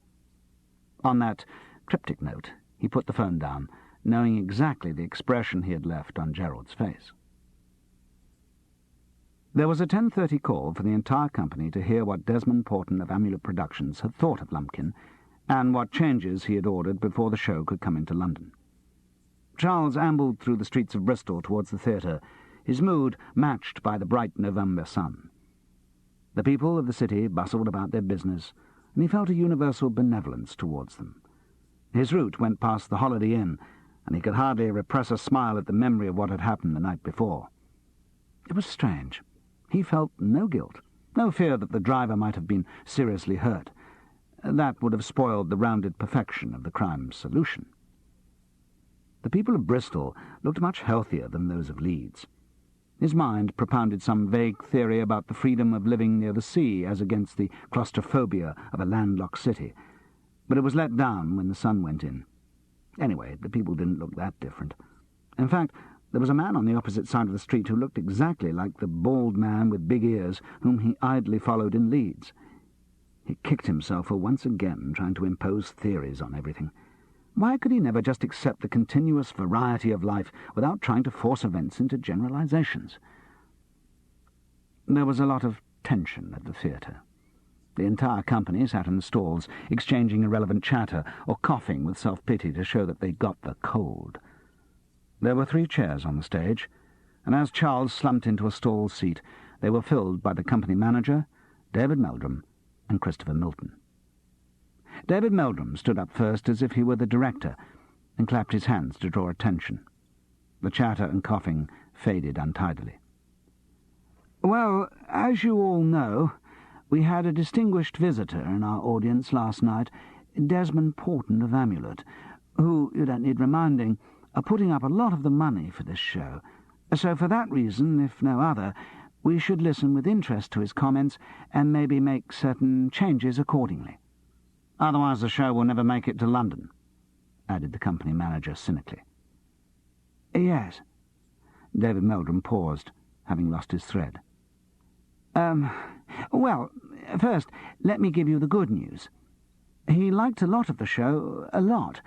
On that cryptic note, he put the phone down, knowing exactly the expression he had left on Gerald's face. There was a 10:30 call for the entire company to hear what Desmond Porton of Amulet Productions had thought of Lumpkin, and what changes he had ordered before the show could come into London. Charles ambled through the streets of Bristol towards the theatre, his mood matched by the bright November sun. The people of the city bustled about their business, and he felt a universal benevolence towards them. His route went past the Holiday Inn, and he could hardly repress a smile at the memory of what had happened the night before. It was strange. He felt no guilt, no fear that the driver might have been seriously hurt. That would have spoiled the rounded perfection of the crime's solution. The people of Bristol looked much healthier than those of Leeds. His mind propounded some vague theory about the freedom of living near the sea as against the claustrophobia of a landlocked city, but it was let down when the sun went in. Anyway, the people didn't look that different. In fact, there was a man on the opposite side of the street who looked exactly like the bald man with big ears whom he idly followed in Leeds. He kicked himself for once again trying to impose theories on everything. Why could he never just accept the continuous variety of life without trying to force events into generalizations? There was a lot of tension at the theatre. The entire company sat in the stalls, exchanging irrelevant chatter or coughing with self-pity to show that they'd got the cold. There were 3 chairs on the stage, and as Charles slumped into a stall seat, they were filled by the company manager, David Meldrum, and Christopher Milton. David Meldrum stood up first as if he were the director, and clapped his hands to draw attention. The chatter and coughing faded untidily. "Well, as you all know, we had a distinguished visitor in our audience last night. Desmond Porton of Amulet, who, you don't need reminding, are putting up a lot of the money for this show. So for that reason, if no other, we should listen with interest to his comments and maybe make certain changes accordingly. Otherwise the show will never make it to London, added the company manager cynically. Yes. David Meldrum paused, having lost his thread. Well, first, let me give you the good news. He liked a lot of the show, a lot,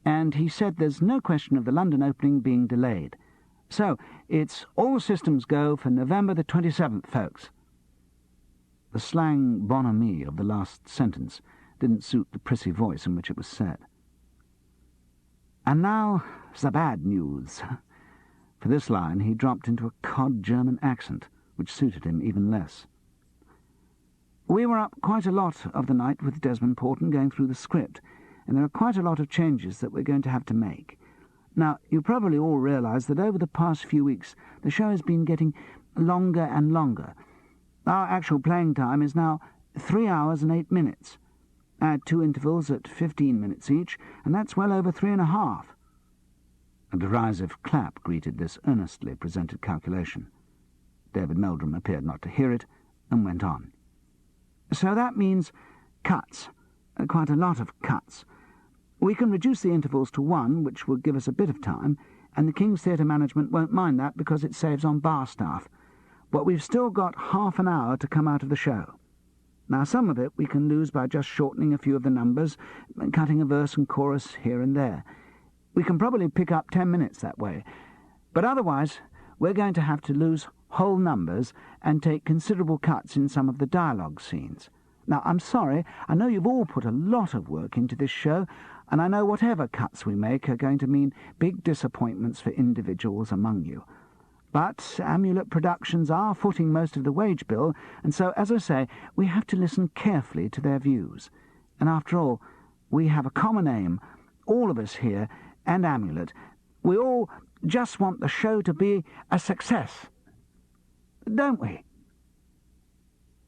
and he said there's no question of the London opening being delayed. So, it's all systems go for November the 27th, folks. The slang bonhomie of the last sentence didn't suit the prissy voice in which it was said. And now, the bad news. For this line he dropped into a cod German accent, which suited him even less. We were up quite a lot of the night with Desmond Porton going through the script, and there are quite a lot of changes that we're going to have to make. Now, you probably all realise that over the past few weeks the show has been getting longer and longer. Our actual playing time is now 3 hours and 8 minutes. Add 2 intervals at 15 minutes each, and that's well over 3.5. A derisive clap greeted this earnestly presented calculation. David Meldrum appeared not to hear it, and went on. So that means cuts, quite a lot of cuts. We can reduce the intervals to 1, which will give us a bit of time, and the King's Theatre management won't mind that because it saves on bar staff. But we've still got half an hour to come out of the show. Now, some of it we can lose by just shortening a few of the numbers, cutting a verse and chorus here and there. We can probably pick up 10 minutes that way. But otherwise, we're going to have to lose whole numbers and take considerable cuts in some of the dialogue scenes. Now, I'm sorry, I know you've all put a lot of work into this show, and I know whatever cuts we make are going to mean big disappointments for individuals among you. But Amulet Productions are footing most of the wage bill, and so, as I say, we have to listen carefully to their views. And after all, we have a common aim, all of us here, and Amulet. We all just want the show to be a success. Don't we?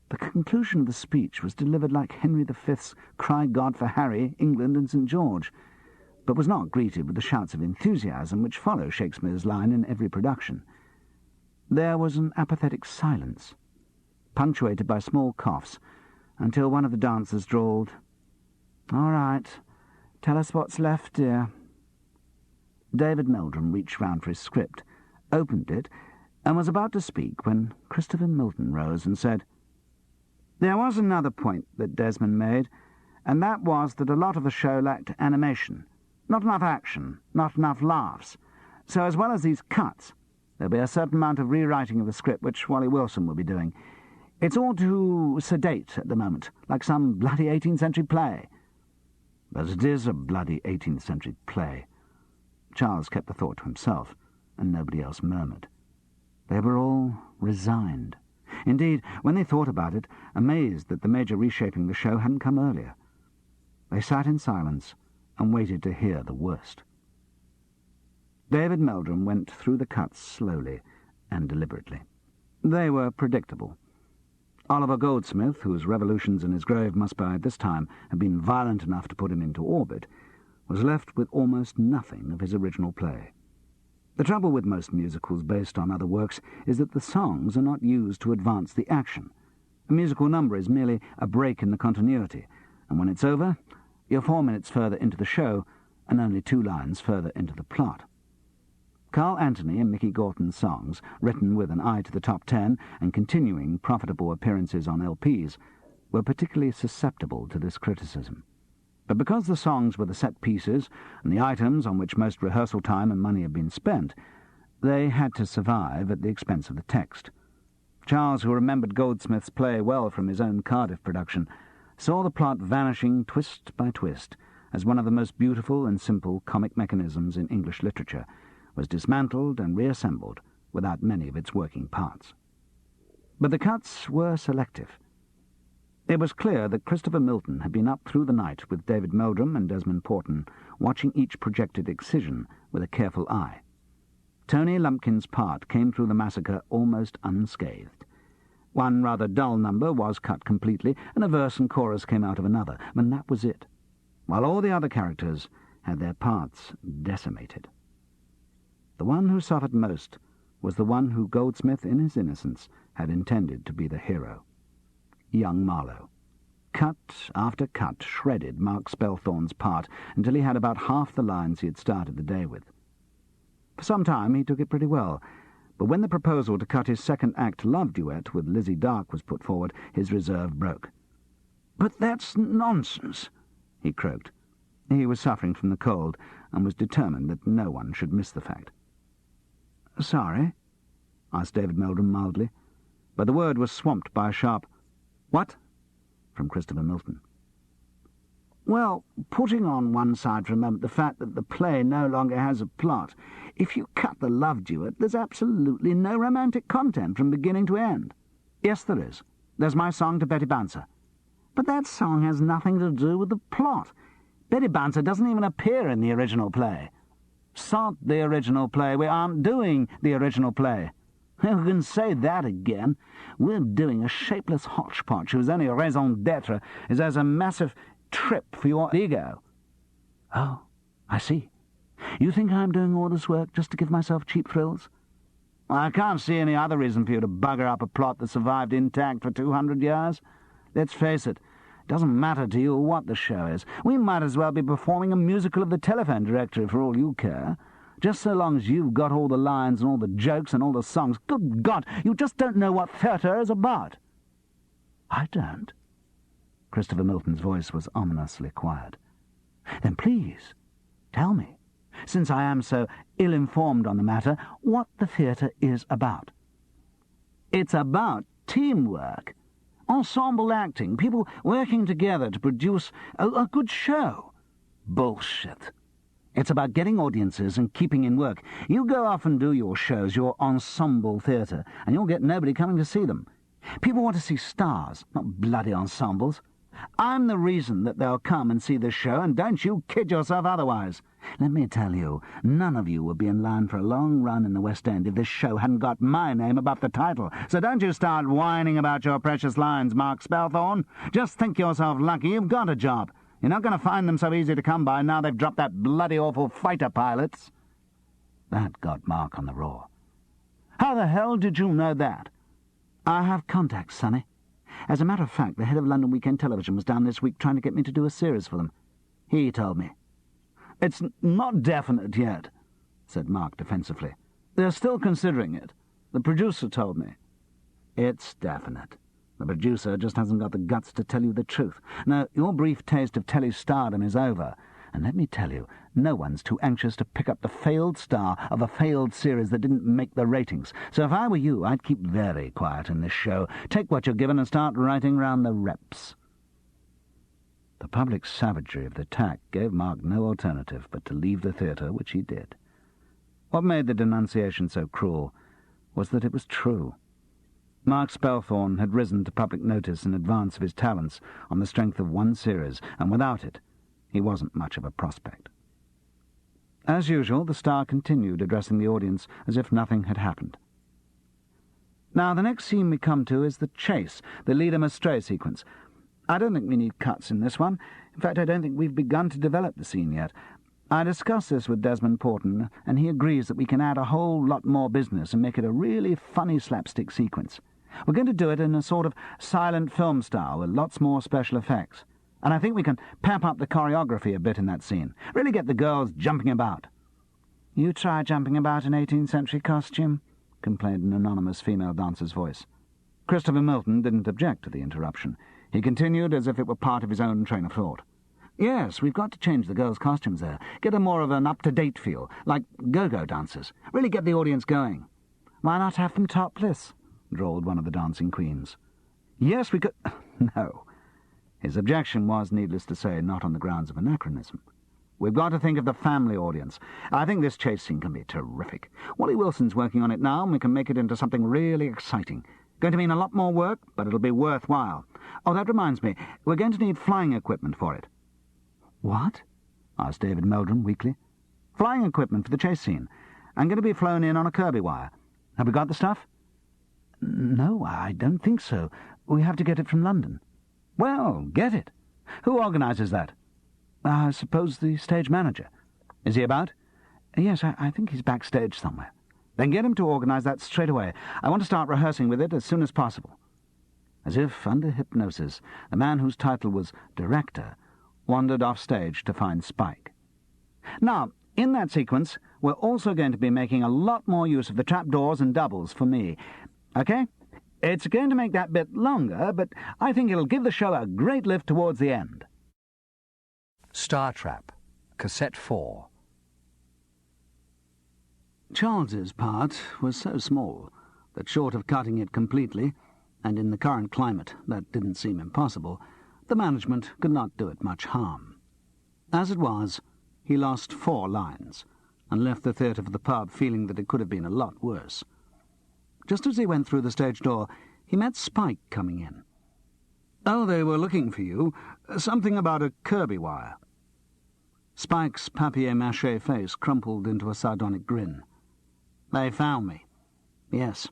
The conclusion of the speech was delivered like Henry V's Cry God for Harry, England and St. George, but was not greeted with the shouts of enthusiasm which follow Shakespeare's line in every production. There was an apathetic silence, punctuated by small coughs, until one of the dancers drawled, "All right, tell us what's left, dear." David Meldrum reached round for his script, opened it, and was about to speak when Christopher Milton rose and said, "There was another point that Desmond made, and that was that a lot of the show lacked animation. Not enough action, not enough laughs. So as well as these cuts, there'll be a certain amount of rewriting of the script which Wally Wilson will be doing. It's all too sedate at the moment, like some bloody 18th century play." "But it is a bloody 18th century play." Charles kept the thought to himself, and nobody else murmured. They were all resigned. Indeed, when they thought about it, amazed that the major reshaping of the show hadn't come earlier. They sat in silence and waited to hear the worst. David Meldrum went through the cuts slowly and deliberately. They were predictable. Oliver Goldsmith, whose revolutions in his grave must by this time have been violent enough to put him into orbit, was left with almost nothing of his original play. The trouble with most musicals based on other works is that the songs are not used to advance the action. A musical number is merely a break in the continuity, and when it's over, you're 4 minutes further into the show and only 2 lines further into the plot. Carl Anthony and Mickey Gorton's songs, written with an eye to the top 10 and continuing profitable appearances on LPs, were particularly susceptible to this criticism. But because the songs were the set pieces and the items on which most rehearsal time and money had been spent, they had to survive at the expense of the text. Charles, who remembered Goldsmith's play well from his own Cardiff production, saw the plot vanishing twist by twist as one of the most beautiful and simple comic mechanisms in English literature was dismantled and reassembled without many of its working parts. But the cuts were selective. It was clear that Christopher Milton had been up through the night with David Meldrum and Desmond Porton, watching each projected excision with a careful eye. Tony Lumpkin's part came through the massacre almost unscathed. One rather dull number was cut completely, and a verse and chorus came out of another, and that was it. while all the other characters had their parts decimated. The one who suffered most was the one who Goldsmith, in his innocence, had intended to be the hero. Young Marlowe. Cut after cut shredded Mark Spelthorne's part until he had about half the lines he had started the day with. For some time he took it pretty well, but when the proposal to cut his second act love duet with Lizzie Dark was put forward, his reserve broke. "But that's nonsense," he croaked. He was suffering from the cold and was determined that no one should miss the fact. "Sorry?" asked David Meldrum mildly, but the word was swamped by a sharp "What?" from Christopher Milton. "Well, putting on one side for a moment the fact that the play no longer has a plot, if you cut the love duet, there's absolutely no romantic content from beginning to end." "Yes, there is. There's my song to Betty Bouncer." "But that song has nothing to do with the plot. Betty Bouncer doesn't even appear in the original play." "Sod the original play. We aren't doing the original play." "You can say that again. We're doing a shapeless hodgepodge whose only raison d'etre is as a massive trip for your ego." "Oh, I see. You think I'm doing all this work just to give myself cheap thrills?" "I can't see any other reason for you to bugger up a plot that survived intact for 200 years. Let's face it, it doesn't matter to you what the show is. We might as well be performing a musical of the Telephone Directory for all you care. Just so long as you've got all the lines and all the jokes and all the songs. Good God, you just don't know what theatre is about." "I don't." Christopher Milton's voice was ominously quiet. "Then please, tell me, since I am so ill-informed on the matter, what the theatre is about." "It's about teamwork. Ensemble acting, people working together to produce a good show." "Bullshit. It's about getting audiences and keeping in work. You go off and do your shows, your ensemble theatre, and you'll get nobody coming to see them. People want to see stars, not bloody ensembles. I'm the reason that they'll come and see this show, and don't you kid yourself otherwise. Let me tell you, none of you would be in line for a long run in the West End if this show hadn't got my name above the title. So don't you start whining about your precious lines, Mark Spelthorne. Just think yourself lucky you've got a job. You're not going to find them so easy to come by now they've dropped that bloody awful fighter pilots." That got Mark on the raw. "How the hell did you know that?" "I have contacts, Sonny. As a matter of fact, the head of London Weekend Television was down this week trying to get me to do a series for them. He told me." "It's not definite yet," said Mark defensively. "They're still considering it. The producer told me." "It's definite. The producer just hasn't got the guts to tell you the truth. No, your brief taste of telestardom is over, and let me tell you, no one's too anxious to pick up the failed star of a failed series that didn't make the ratings. So if I were you, I'd keep very quiet in this show, take what you're given and start writing round the reps." The public savagery of the attack gave Mark no alternative but to leave the theatre, which he did. What made the denunciation so cruel was that it was true. Mark Spelthorne had risen to public notice in advance of his talents on the strength of one series, and without it, he wasn't much of a prospect. As usual, the star continued addressing the audience as if nothing had happened. "Now, the next scene we come to is the chase, the lead 'em astray sequence. I don't think we need cuts in this one. In fact, I don't think we've begun to develop the scene yet. I discussed this with Desmond Porton, and he agrees that we can add a whole lot more business and make it a really funny slapstick sequence. We're going to do it in a sort of silent film style with lots more special effects. And I think we can pamp up the choreography a bit in that scene. Really get the girls jumping about." "You try jumping about in 18th century costume," complained an anonymous female dancer's voice. Christopher Milton didn't object to the interruption. He continued as if it were part of his own train of thought. "Yes, we've got to change the girls' costumes there. Get a more of an up-to-date feel, like go-go dancers. Really get the audience going." "Why not have them topless?" drawled one of the dancing queens. "Yes, we could—" No. His objection was, needless to say, not on the grounds of anachronism. "We've got to think of the family audience. I think this chase scene can be terrific. Wally Wilson's working on it now, and we can make it into something really exciting. Going to mean a lot more work, but it'll be worthwhile. Oh, that reminds me, we're going to need flying equipment for it." "What?" asked David Meldrum weakly. "Flying equipment for the chase scene. I'm going to be flown in on a Kirby wire. Have we got the stuff?" "No, I don't think so. We have to get it from London." "Well, get it. Who organises that?" I suppose the stage manager. Is he about? Yes, I think he's backstage somewhere. Then get him to organise that straight away. I want to start rehearsing with it as soon as possible. As if under hypnosis, the man whose title was Director wandered off stage to find Spike. Now, in that sequence, we're also going to be making a lot more use of the trapdoors and doubles for me. OK? It's going to make that bit longer, but I think it'll give the show a great lift towards the end. Star Trap, Cassette 4. Charles's part was so small that, short of cutting it completely, and in the current climate that didn't seem impossible, the management could not do it much harm. As it was, he lost 4 lines, and left the theatre for the pub feeling that it could have been a lot worse. Just as he went through the stage door, he met Spike coming in. "Oh, they were looking for you. Something about a Kirby wire." Spike's papier-mâché face crumpled into a sardonic grin. "They found me. Yes.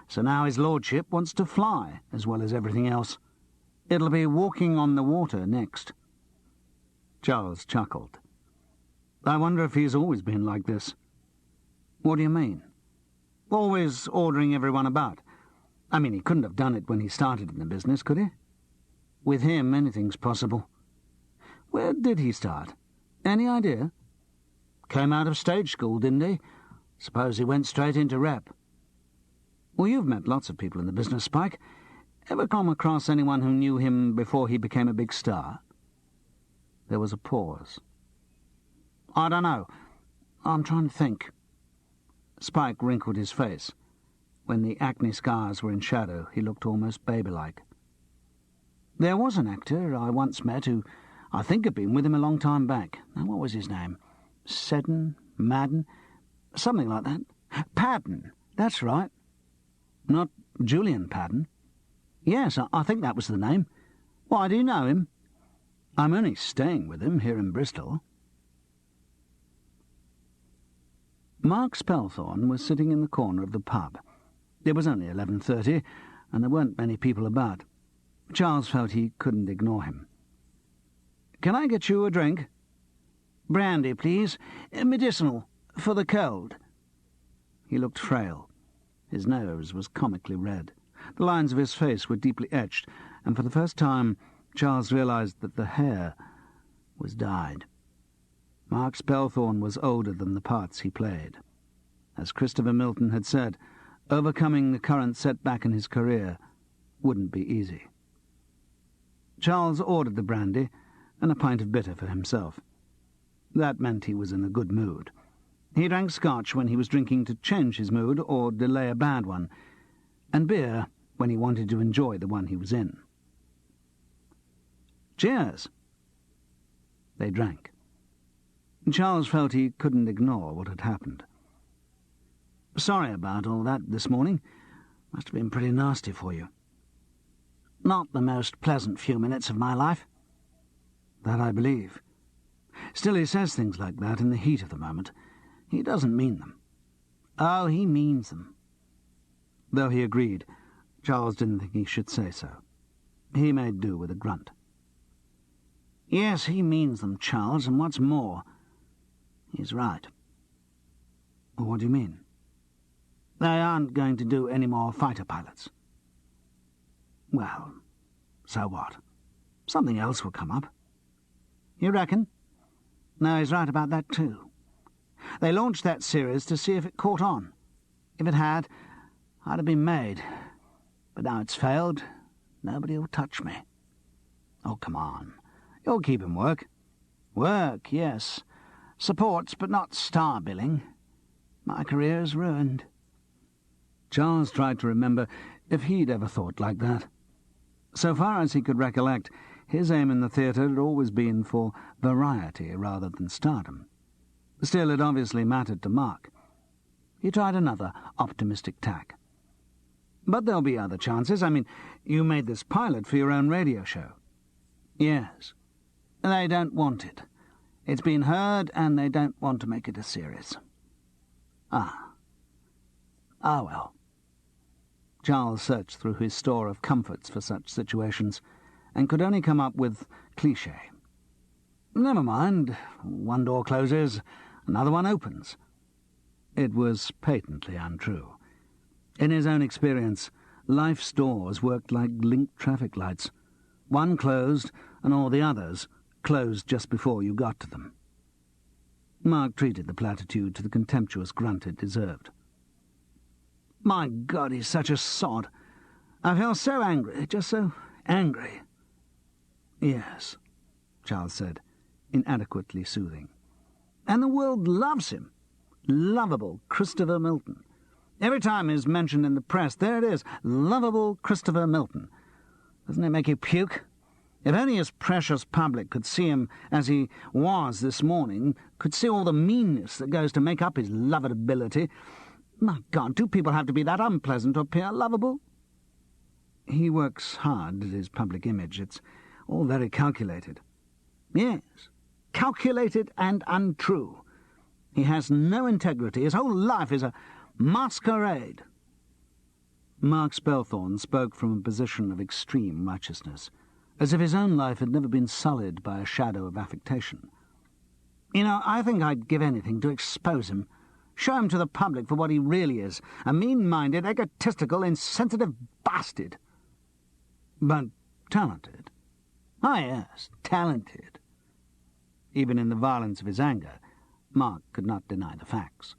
So now his lordship wants to fly, as well as everything else. It'll be walking on the water next." Charles chuckled. "I wonder if he's always been like this." "What do you mean?" "Always ordering everyone about. I mean, he couldn't have done it when he started in the business, could he? With him, anything's possible." "Where did he start? Any idea?" "Came out of stage school, didn't he? Suppose he went straight into rep." "Well, you've met lots of people in the business, Spike. Ever come across anyone who knew him before he became a big star?" There was a pause. "I don't know. I'm trying to think." Spike wrinkled his face. When the acne scars were in shadow, he looked almost baby-like. "There was an actor I once met who I think had been with him a long time back. Now, what was his name? Seddon? Madden? Something like that. Padden, that's right." "Not Julian Padden?" "Yes, I think that was the name. Why, do you know him?" "I'm only staying with him here in Bristol." Mark Spelthorne was sitting in the corner of the pub. It was only 11:30, and there weren't many people about. Charles felt he couldn't ignore him. "Can I get you a drink?" "Brandy, please. Medicinal, for the cold." He looked frail. His nose was comically red. The lines of his face were deeply etched, and for the first time Charles realized that the hair was dyed. Mark Spelthorne was older than the parts he played. As Christopher Milton had said, overcoming the current setback in his career wouldn't be easy. Charles ordered the brandy and a pint of bitter for himself. That meant he was in a good mood. He drank scotch when he was drinking to change his mood or delay a bad one, and beer when he wanted to enjoy the one he was in. "Cheers!" They drank. Charles felt he couldn't ignore what had happened. "Sorry about all that this morning. Must have been pretty nasty for you." "Not the most pleasant few minutes of my life." "That I believe. Still, he says things like that in the heat of the moment. He doesn't mean them." "Oh, he means them." Though he agreed, Charles didn't think he should say so. He made do with a grunt. "Yes, he means them, Charles, and what's more, he's right." "What do you mean?" "They aren't going to do any more fighter pilots." "Well, so what? Something else will come up." "You reckon?" "No, he's right about that too. They launched that series to see if it caught on. If it had, I'd have been made. But now it's failed, nobody will touch me." "Oh, come on. You'll keep him work." "Work, yes. Supports, but not star billing. My career's ruined." Charles tried to remember if he'd ever thought like that. So far as he could recollect, his aim in the theatre had always been for variety rather than stardom. Still, it obviously mattered to Mark. He tried another optimistic tack. "But there'll be other chances. I mean, you made this pilot for your own radio show." "Yes. They don't want it. It's been heard, and they don't want to make it a series." "Ah. Ah, well." Charles searched through his store of comforts for such situations, and could only come up with cliché. Never mind. One door closes, another one opens. It was patently untrue. In his own experience, life's doors worked like linked traffic lights. One closed, and all the others closed just before you got to them. Mark treated the platitude to the contemptuous grunt it deserved. My God, he's such a sod. I feel so angry, just so angry. Yes, Charles said, inadequately soothing. And the world loves him. Lovable Christopher Milton. Every time he's mentioned in the press, there it is, lovable Christopher Milton. Doesn't it make you puke? If only his precious public could see him as he was this morning, could see all the meanness that goes to make up his lovability. My God, do people have to be that unpleasant to appear lovable? He works hard at his public image. It's all very calculated. Yes, calculated and untrue. He has no integrity. His whole life is a masquerade. Mark Spelthorne spoke from a position of extreme righteousness, as if his own life had never been sullied by a shadow of affectation. You know, I think I'd give anything to expose him, show him to the public for what he really is, a mean-minded, egotistical, insensitive bastard. But talented. Ah, yes, talented. Even in the violence of his anger, Mark could not deny the facts.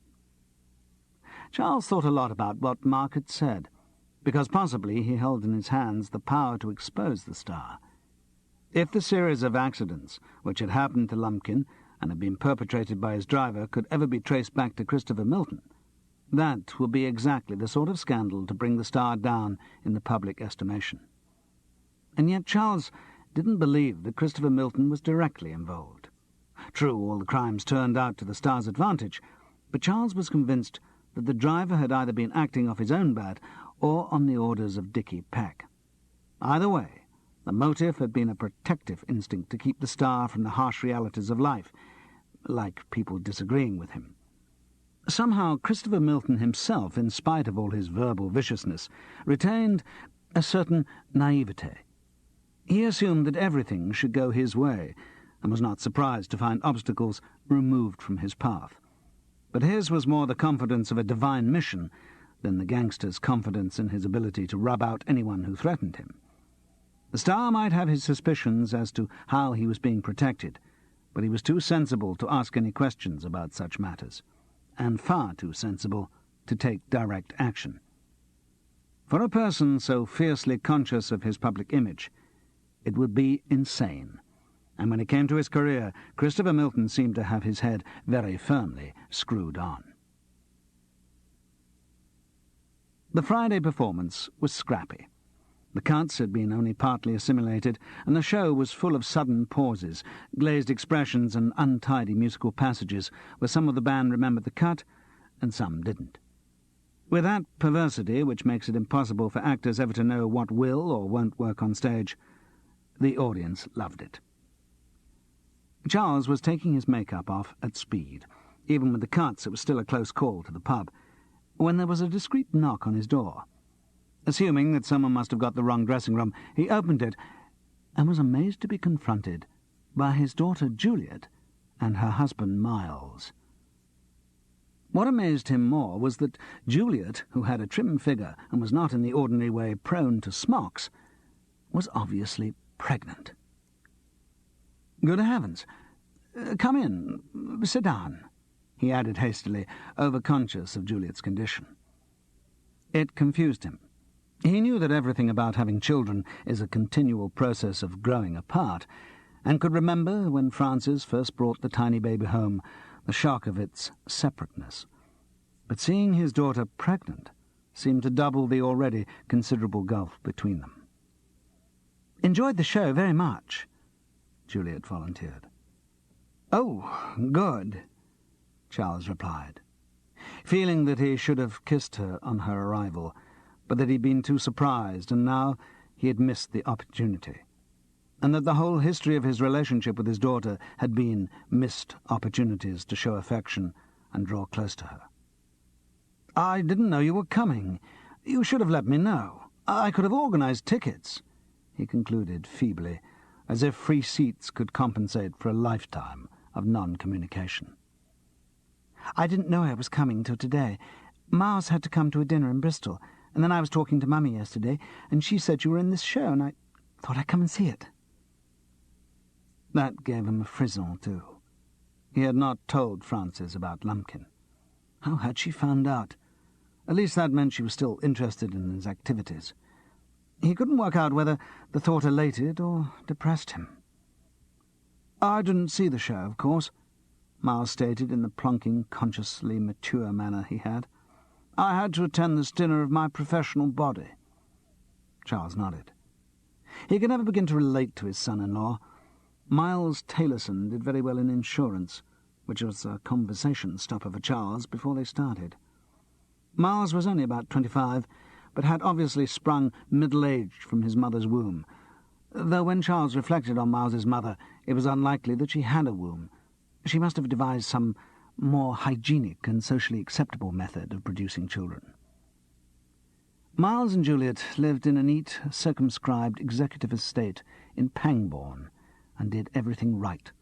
Charles thought a lot about what Mark had said, because possibly he held in his hands the power to expose the star. If the series of accidents which had happened to Lumpkin and had been perpetrated by his driver could ever be traced back to Christopher Milton, that would be exactly the sort of scandal to bring the star down in the public estimation. And yet Charles didn't believe that Christopher Milton was directly involved. True, all the crimes turned out to the star's advantage, but Charles was convinced that the driver had either been acting off his own bat or on the orders of Dickie Peck. Either way, the motive had been a protective instinct to keep the star from the harsh realities of life, like people disagreeing with him. Somehow Christopher Milton himself, in spite of all his verbal viciousness, retained a certain naivete. He assumed that everything should go his way, and was not surprised to find obstacles removed from his path. But his was more the confidence of a divine mission than the gangster's confidence in his ability to rub out anyone who threatened him. The star might have his suspicions as to how he was being protected, but he was too sensible to ask any questions about such matters, and far too sensible to take direct action. For a person so fiercely conscious of his public image, it would be insane. And when it came to his career, Christopher Milton seemed to have his head very firmly screwed on. The Friday performance was scrappy. The cuts had been only partly assimilated, and the show was full of sudden pauses, glazed expressions and untidy musical passages, where some of the band remembered the cut, and some didn't. With that perversity which makes it impossible for actors ever to know what will or won't work on stage, the audience loved it. Charles was taking his makeup off at speed. Even with the cuts, it was still a close call to the pub, when there was a discreet knock on his door. Assuming that someone must have got the wrong dressing room, he opened it and was amazed to be confronted by his daughter Juliet and her husband Miles. What amazed him more was that Juliet, who had a trim figure and was not in the ordinary way prone to smocks, was obviously pregnant. "Good heavens! Come in. Sit down," he added hastily, overconscious of Juliet's condition. It confused him. He knew that everything about having children is a continual process of growing apart, and could remember, when Frances first brought the tiny baby home, the shock of its separateness. But seeing his daughter pregnant seemed to double the already considerable gulf between them. "Enjoyed the show very much," Juliet volunteered. "Oh, good," Charles replied, feeling that he should have kissed her on her arrival, but that he'd been too surprised, and now he had missed the opportunity, and that the whole history of his relationship with his daughter had been missed opportunities to show affection and draw close to her. "I didn't know you were coming. You should have let me know. I could have organized tickets," he concluded feebly, as if free seats could compensate for a lifetime of non-communication. "I didn't know I was coming till today. Miles had to come to a dinner in Bristol, and then I was talking to Mummy yesterday, and she said you were in this show, and I thought I'd come and see it." That gave him a frisson, too. He had not told Frances about Lumpkin. How had she found out? At least that meant she was still interested in his activities. He couldn't work out whether the thought elated or depressed him. "I didn't see the show, of course," Miles stated in the plonking, consciously mature manner he had. "I had to attend this dinner of my professional body." Charles nodded. He could never begin to relate to his son-in-law. Miles Taylorson did very well in insurance, which was a conversation stopper for Charles before they started. Miles was only about 25, but had obviously sprung middle-aged from his mother's womb, though when Charles reflected on Miles's mother, it was unlikely that she had a womb. She must have devised some more hygienic and socially acceptable method of producing children. Miles and Juliet lived in a neat, circumscribed executive estate in Pangbourne, and did everything right.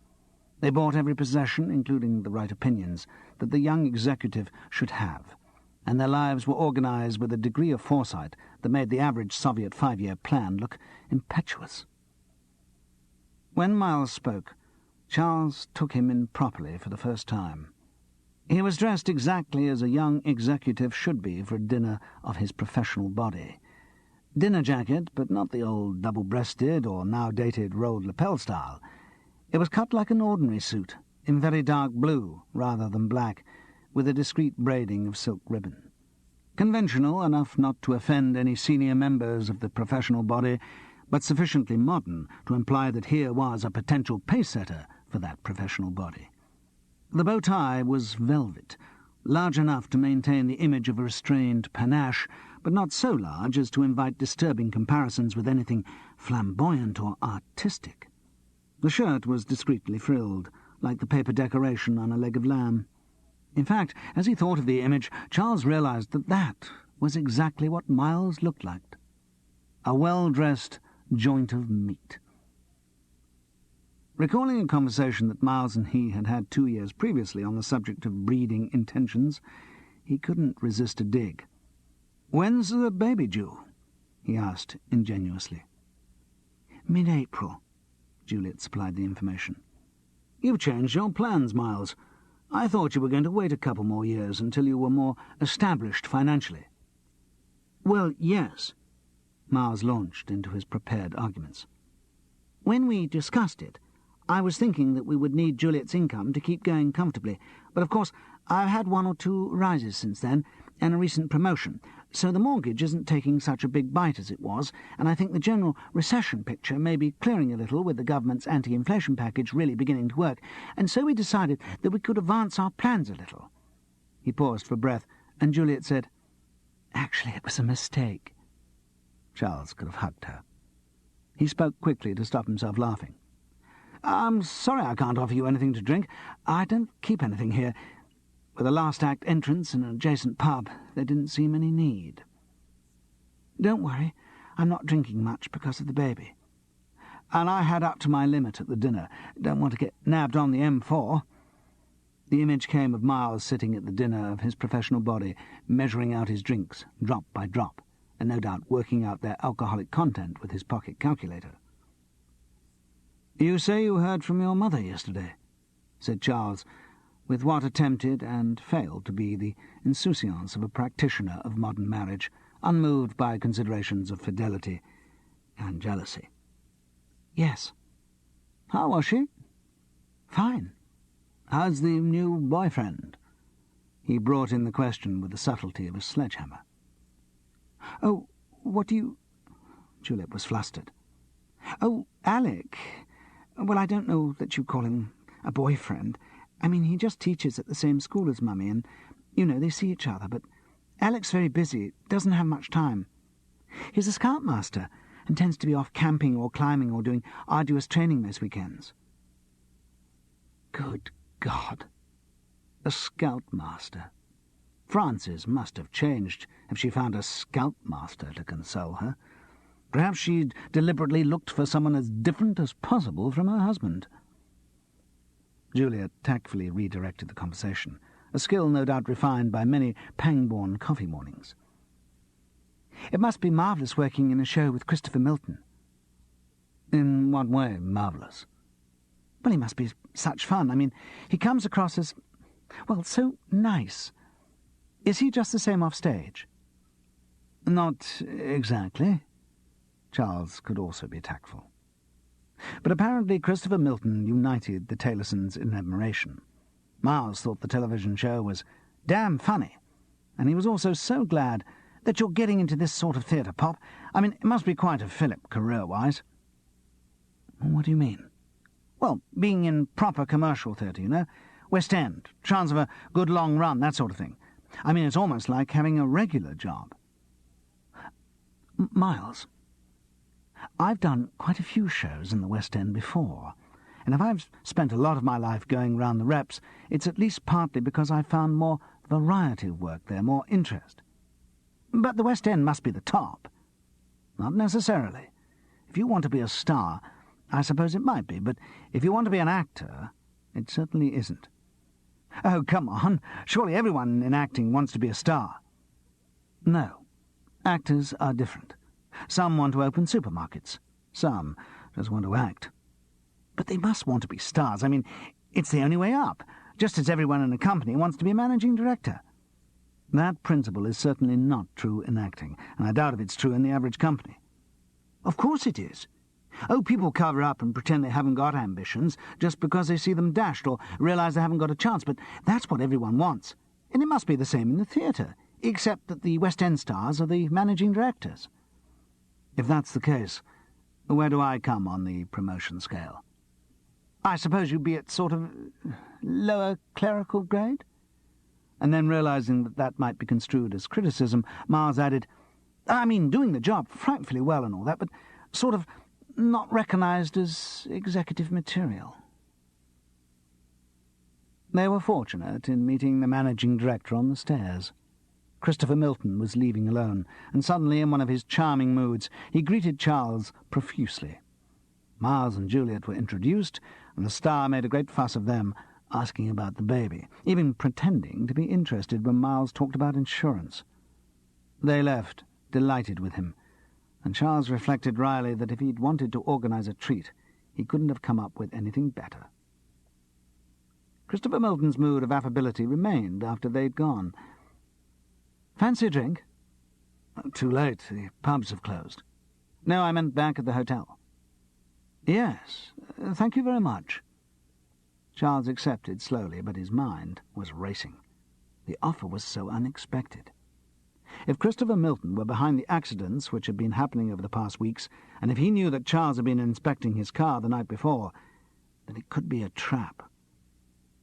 They bought every possession, including the right opinions, that the young executive should have, and their lives were organized with a degree of foresight that made the average Soviet 5-year plan look impetuous. When Miles spoke, Charles took him in properly for the first time. He was dressed exactly as a young executive should be for a dinner of his professional body. Dinner jacket, but not the old double-breasted or now-dated rolled lapel style. It was cut like an ordinary suit, in very dark blue rather than black, with a discreet braiding of silk ribbon. Conventional enough not to offend any senior members of the professional body, but sufficiently modern to imply that here was a potential pace-setter for that professional body. The bow tie was velvet, large enough to maintain the image of a restrained panache, but not so large as to invite disturbing comparisons with anything flamboyant or artistic. The shirt was discreetly frilled, like the paper decoration on a leg of lamb. In fact, as he thought of the image, Charles realized that that was exactly what Miles looked like. A well-dressed joint of meat. Recalling a conversation that Miles and he had had 2 years previously on the subject of breeding intentions, he couldn't resist a dig. "When's the baby due?" he asked ingenuously. "Mid-April," Juliet supplied the information. "You've changed your plans, Miles. I thought you were going to wait a couple more years until you were more established financially." "Well, yes," Miles launched into his prepared arguments. "When we discussed it, I was thinking that we would need Juliet's income to keep going comfortably, but of course I've had 1 or 2 rises since then, and a recent promotion, so the mortgage isn't taking such a big bite as it was, and I think the general recession picture may be clearing a little with the government's anti-inflation package really beginning to work, and so we decided that we could advance our plans a little." He paused for breath, and Juliet said, "Actually, it was a mistake." Charles could have hugged her. He spoke quickly to stop himself laughing. "I'm sorry I can't offer you anything to drink. I don't keep anything here. With a last-act entrance and an adjacent pub, there didn't seem any need." "Don't worry, I'm not drinking much because of the baby." "And I had up to my limit at the dinner. Don't want to get nabbed on the M4. The image came of Miles sitting at the dinner of his professional body, measuring out his drinks, drop by drop, and no doubt working out their alcoholic content with his pocket calculator. "You say you heard from your mother yesterday," said Charles, with what attempted and failed to be the insouciance of a practitioner of modern marriage, unmoved by considerations of fidelity and jealousy. "Yes." "How was she?" "Fine." "How's the new boyfriend?" He brought in the question with the subtlety of a sledgehammer. "Oh, what do you—" Juliet was flustered. "Oh, Alec. Well, I don't know that you call him a boyfriend. I mean, he just teaches at the same school as Mummy, and, you know, they see each other, but Alec's very busy, doesn't have much time. He's a scoutmaster, and tends to be off camping or climbing or doing arduous training most weekends." Good God! A scoutmaster. Frances must have changed if she found a scoutmaster to console her. Perhaps she'd deliberately looked for someone as different as possible from her husband. Juliet tactfully redirected the conversation, a skill no doubt refined by many Pangbourne coffee mornings. "It must be marvellous working in a show with Christopher Milton." "In what way, marvellous?" "Well, he must be such fun. I mean, he comes across as, well, so nice. Is he just the same off stage?" "Not exactly." Charles could also be tactful. But apparently Christopher Milton united the Taylorsons in admiration. Miles thought the television show was damn funny, and he was also so glad that you're getting into this sort of theatre, Pop. I mean, it must be quite a fillip, career-wise." "What do you mean?" "Well, being in proper commercial theatre, you know. West End, chance of a good long run, that sort of thing. I mean, it's almost like having a regular job." "Miles, I've done quite a few shows in the West End before, and if I've spent a lot of my life going round the reps, it's at least partly because I found more variety of work there, more interest. But the West End must be the top." "Not necessarily. If you want to be a star, I suppose it might be, but if you want to be an actor, it certainly isn't." "Oh, come on. Surely everyone in acting wants to be a star." "No. Actors are different. Some want to open supermarkets. Some just want to act. But they must want to be stars. I mean, it's the only way up, just as everyone in a company wants to be a managing director." "That principle is certainly not true in acting, and I doubt if it's true in the average company." "Of course it is. Oh, people cover up and pretend they haven't got ambitions just because they see them dashed or realise they haven't got a chance, but that's what everyone wants. And it must be the same in the theatre, except that the West End stars are the managing directors." "If that's the case, where do I come on the promotion scale?" "I suppose you'd be at sort of lower clerical grade?" And then, realising that that might be construed as criticism, Miles added, "I mean, doing the job frightfully well and all that, but sort of not recognised as executive material." They were fortunate in meeting the managing director on the stairs. Christopher Milton was leaving alone, and suddenly, in one of his charming moods, he greeted Charles profusely. Miles and Juliet were introduced, and the star made a great fuss of them, asking about the baby, even pretending to be interested when Miles talked about insurance. They left, delighted with him, and Charles reflected wryly that if he'd wanted to organise a treat, he couldn't have come up with anything better. Christopher Milton's mood of affability remained after they'd gone. "Fancy a drink?" "Too late. The pubs have closed." "No, I meant back at the hotel." "Yes, thank you very much." Charles accepted slowly, but his mind was racing. The offer was so unexpected. If Christopher Milton were behind the accidents which had been happening over the past weeks, and if he knew that Charles had been inspecting his car the night before, then it could be a trap.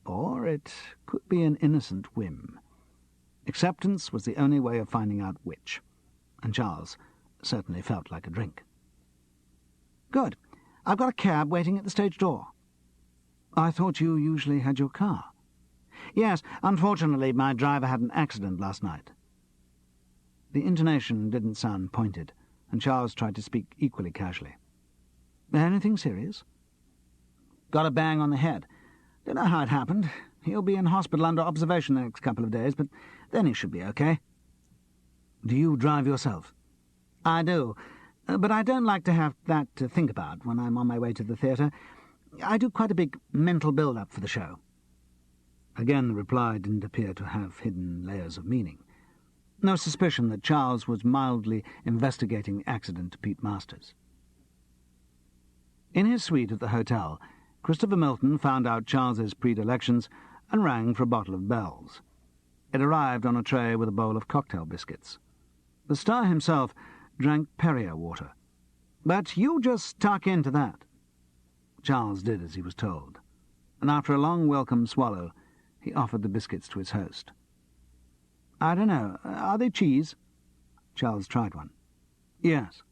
Or it could be an innocent whim. Acceptance was the only way of finding out which, and Charles certainly felt like a drink. "Good. I've got a cab waiting at the stage door." "I thought you usually had your car." "Yes, unfortunately my driver had an accident last night." The intonation didn't sound pointed, and Charles tried to speak equally casually. "Anything serious?" "Got a bang on the head. Don't know how it happened. He'll be in hospital under observation the next couple of days, but then he should be okay." "Do you drive yourself?" "I do, but I don't like to have that to think about when I'm on my way to the theatre. I do quite a big mental build-up for the show." Again the reply didn't appear to have hidden layers of meaning. No suspicion that Charles was mildly investigating the accident to Pete Masters. In his suite at the hotel, Christopher Milton found out Charles's predilections and rang for a bottle of Bell's. It arrived on a tray with a bowl of cocktail biscuits. The star himself drank Perrier water. "But you just tuck into that." Charles did as he was told, and after a long welcome swallow, he offered the biscuits to his host. "I don't know. Are they cheese?" Charles tried one. "Yes."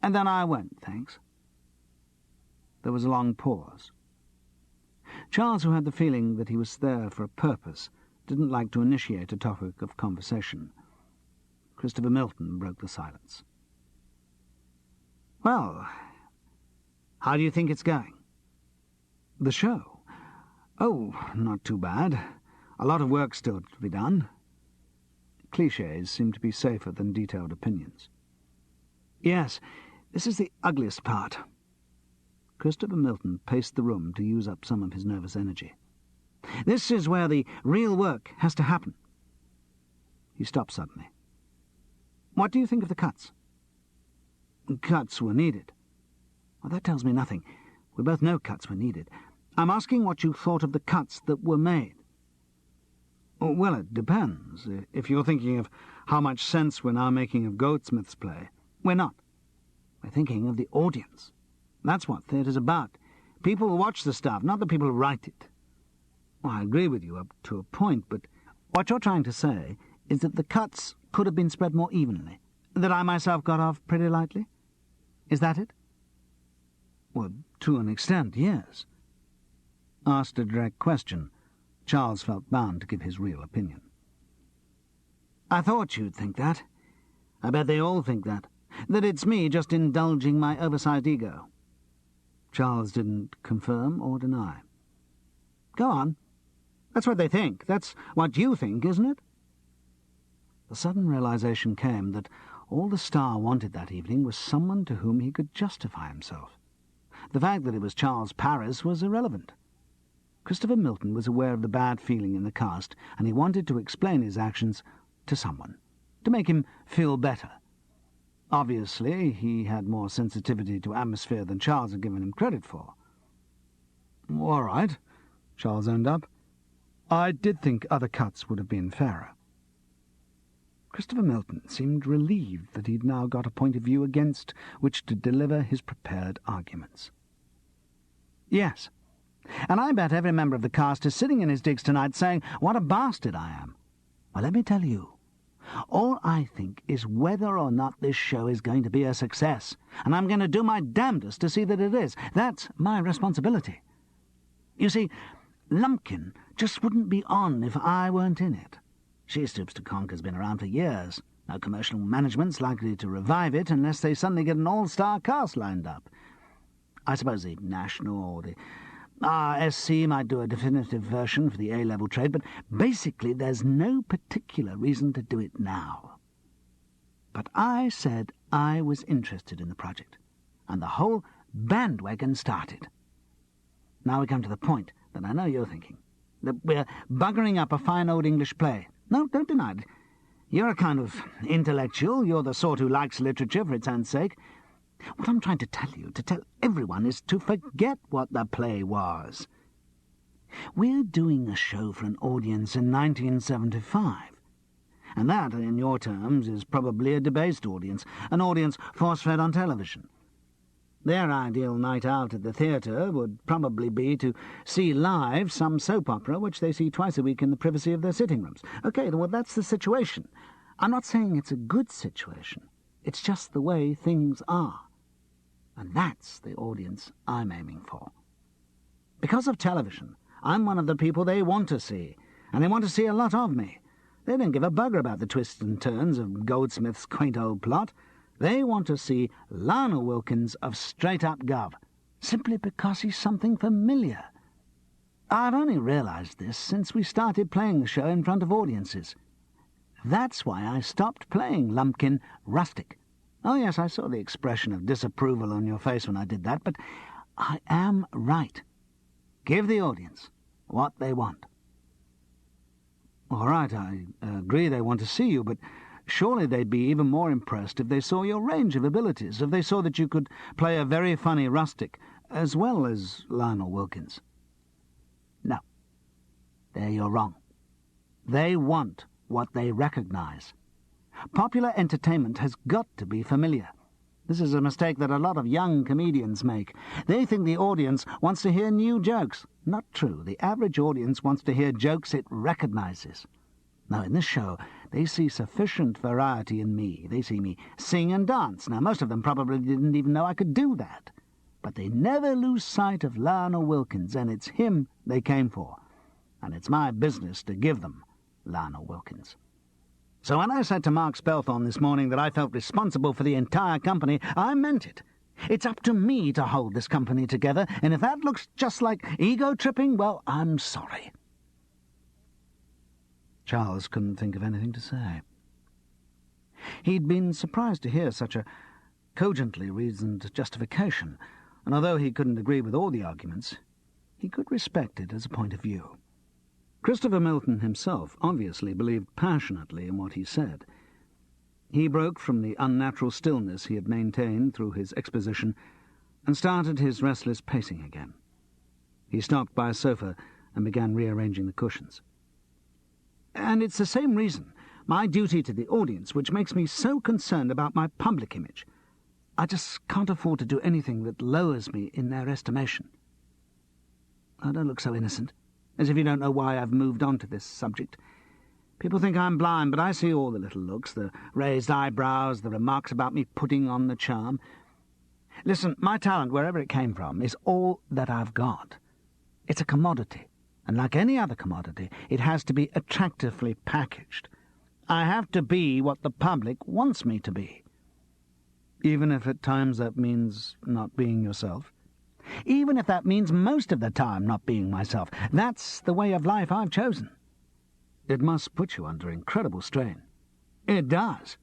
"And then I won't, thanks." There was a long pause. Charles, who had the feeling that he was there for a purpose, didn't like to initiate a topic of conversation. Christopher Milton broke the silence. Well, how do you think it's going? The show? Oh, not too bad. A lot of work still to be done. Clichés seem to be safer than detailed opinions. Yes, this is the ugliest part. Christopher Milton paced the room to use up some of his nervous energy. This is where the real work has to happen. He stopped suddenly. What do you think of the cuts? Cuts were needed. Well, that tells me nothing. We both know cuts were needed. I'm asking what you thought of the cuts that were made. Well, it depends. If you're thinking of how much sense we're now making of Goldsmith's play, we're not. We're thinking of the audience. That's what theatre's about. People who watch the stuff, not the people who write it. Well, I agree with you up to a point, but what you're trying to say is that the cuts could have been spread more evenly, that I myself got off pretty lightly? Is that it? Well, to an extent, yes. Asked a direct question, Charles felt bound to give his real opinion. I thought you'd think that. I bet they all think that it's me just indulging my oversized ego. Charles didn't confirm or deny. Go on. That's what they think. That's what you think, isn't it? The sudden realization came that all the star wanted that evening was someone to whom he could justify himself. The fact that it was Charles Paris was irrelevant. Christopher Milton was aware of the bad feeling in the cast, and he wanted to explain his actions to someone, to make him feel better. Obviously, he had more sensitivity to atmosphere than Charles had given him credit for. All right, Charles owned up. I did think other cuts would have been fairer. Christopher Milton seemed relieved that he'd now got a point of view against which to deliver his prepared arguments. Yes, and I bet every member of the cast is sitting in his digs tonight saying, what a bastard I am. Well, let me tell you, all I think is whether or not this show is going to be a success, and I'm going to do my damnedest to see that it is. That's my responsibility. You see, Lumpkin just wouldn't be on if I weren't in it. She Stoops to Conquer's been around for years. No commercial management's likely to revive it unless they suddenly get an all-star cast lined up. I suppose the National or the RSC might do a definitive version for the A-level trade, but basically there's no particular reason to do it now. But I said I was interested in the project, and the whole bandwagon started. Now we come to the point that I know you're thinking, that we're buggering up a fine old English play. No, don't deny it. You're a kind of intellectual. You're the sort who likes literature for its own sake. What I'm trying to tell you, to tell everyone, is to forget what the play was. We're doing a show for an audience in 1975. And that, in your terms, is probably a debased audience, an audience force-fed on television. Their ideal night out at the theatre would probably be to see live some soap opera which they see twice a week in the privacy of their sitting rooms. OK, well, that's the situation. I'm not saying it's a good situation. It's just the way things are. And that's the audience I'm aiming for. Because of television, I'm one of the people they want to see, and they want to see a lot of me. They don't give a bugger about the twists and turns of Goldsmith's quaint old plot. They want to see Lionel Wilkins of Straight Up Gov, simply because he's something familiar. I've only realized this since we started playing the show in front of audiences. That's why I stopped playing Lumpkin rustic. Oh, yes, I saw the expression of disapproval on your face when I did that, but I am right. Give the audience what they want. All right, I agree they want to see you, but surely they'd be even more impressed if they saw your range of abilities, if they saw that you could play a very funny rustic, as well as Lionel Wilkins. No. There you're wrong. They want what they recognize. Popular entertainment has got to be familiar. This is a mistake that a lot of young comedians make. They think the audience wants to hear new jokes. Not true. The average audience wants to hear jokes it recognizes. Now, in this show, they see sufficient variety in me. They see me sing and dance. Now, most of them probably didn't even know I could do that. But they never lose sight of Lionel Wilkins, and it's him they came for. And it's my business to give them Lionel Wilkins. So when I said to Mark Spelthorne this morning that I felt responsible for the entire company, I meant it. It's up to me to hold this company together, and if that looks just like ego-tripping, well, I'm sorry. Charles couldn't think of anything to say. He'd been surprised to hear such a cogently reasoned justification, and although he couldn't agree with all the arguments, he could respect it as a point of view. Christopher Milton himself obviously believed passionately in what he said. He broke from the unnatural stillness he had maintained through his exposition and started his restless pacing again. He stopped by a sofa and began rearranging the cushions. And it's the same reason, my duty to the audience, which makes me so concerned about my public image. I just can't afford to do anything that lowers me in their estimation. I don't look so innocent, as if you don't know why I've moved on to this subject. People think I'm blind, but I see all the little looks, the raised eyebrows, the remarks about me putting on the charm. Listen, my talent, wherever it came from, is all that I've got. It's a commodity, and like any other commodity, it has to be attractively packaged. I have to be what the public wants me to be. Even if at times that means not being yourself? Even if that means most of the time not being myself. That's the way of life I've chosen. It must put you under incredible strain. It does.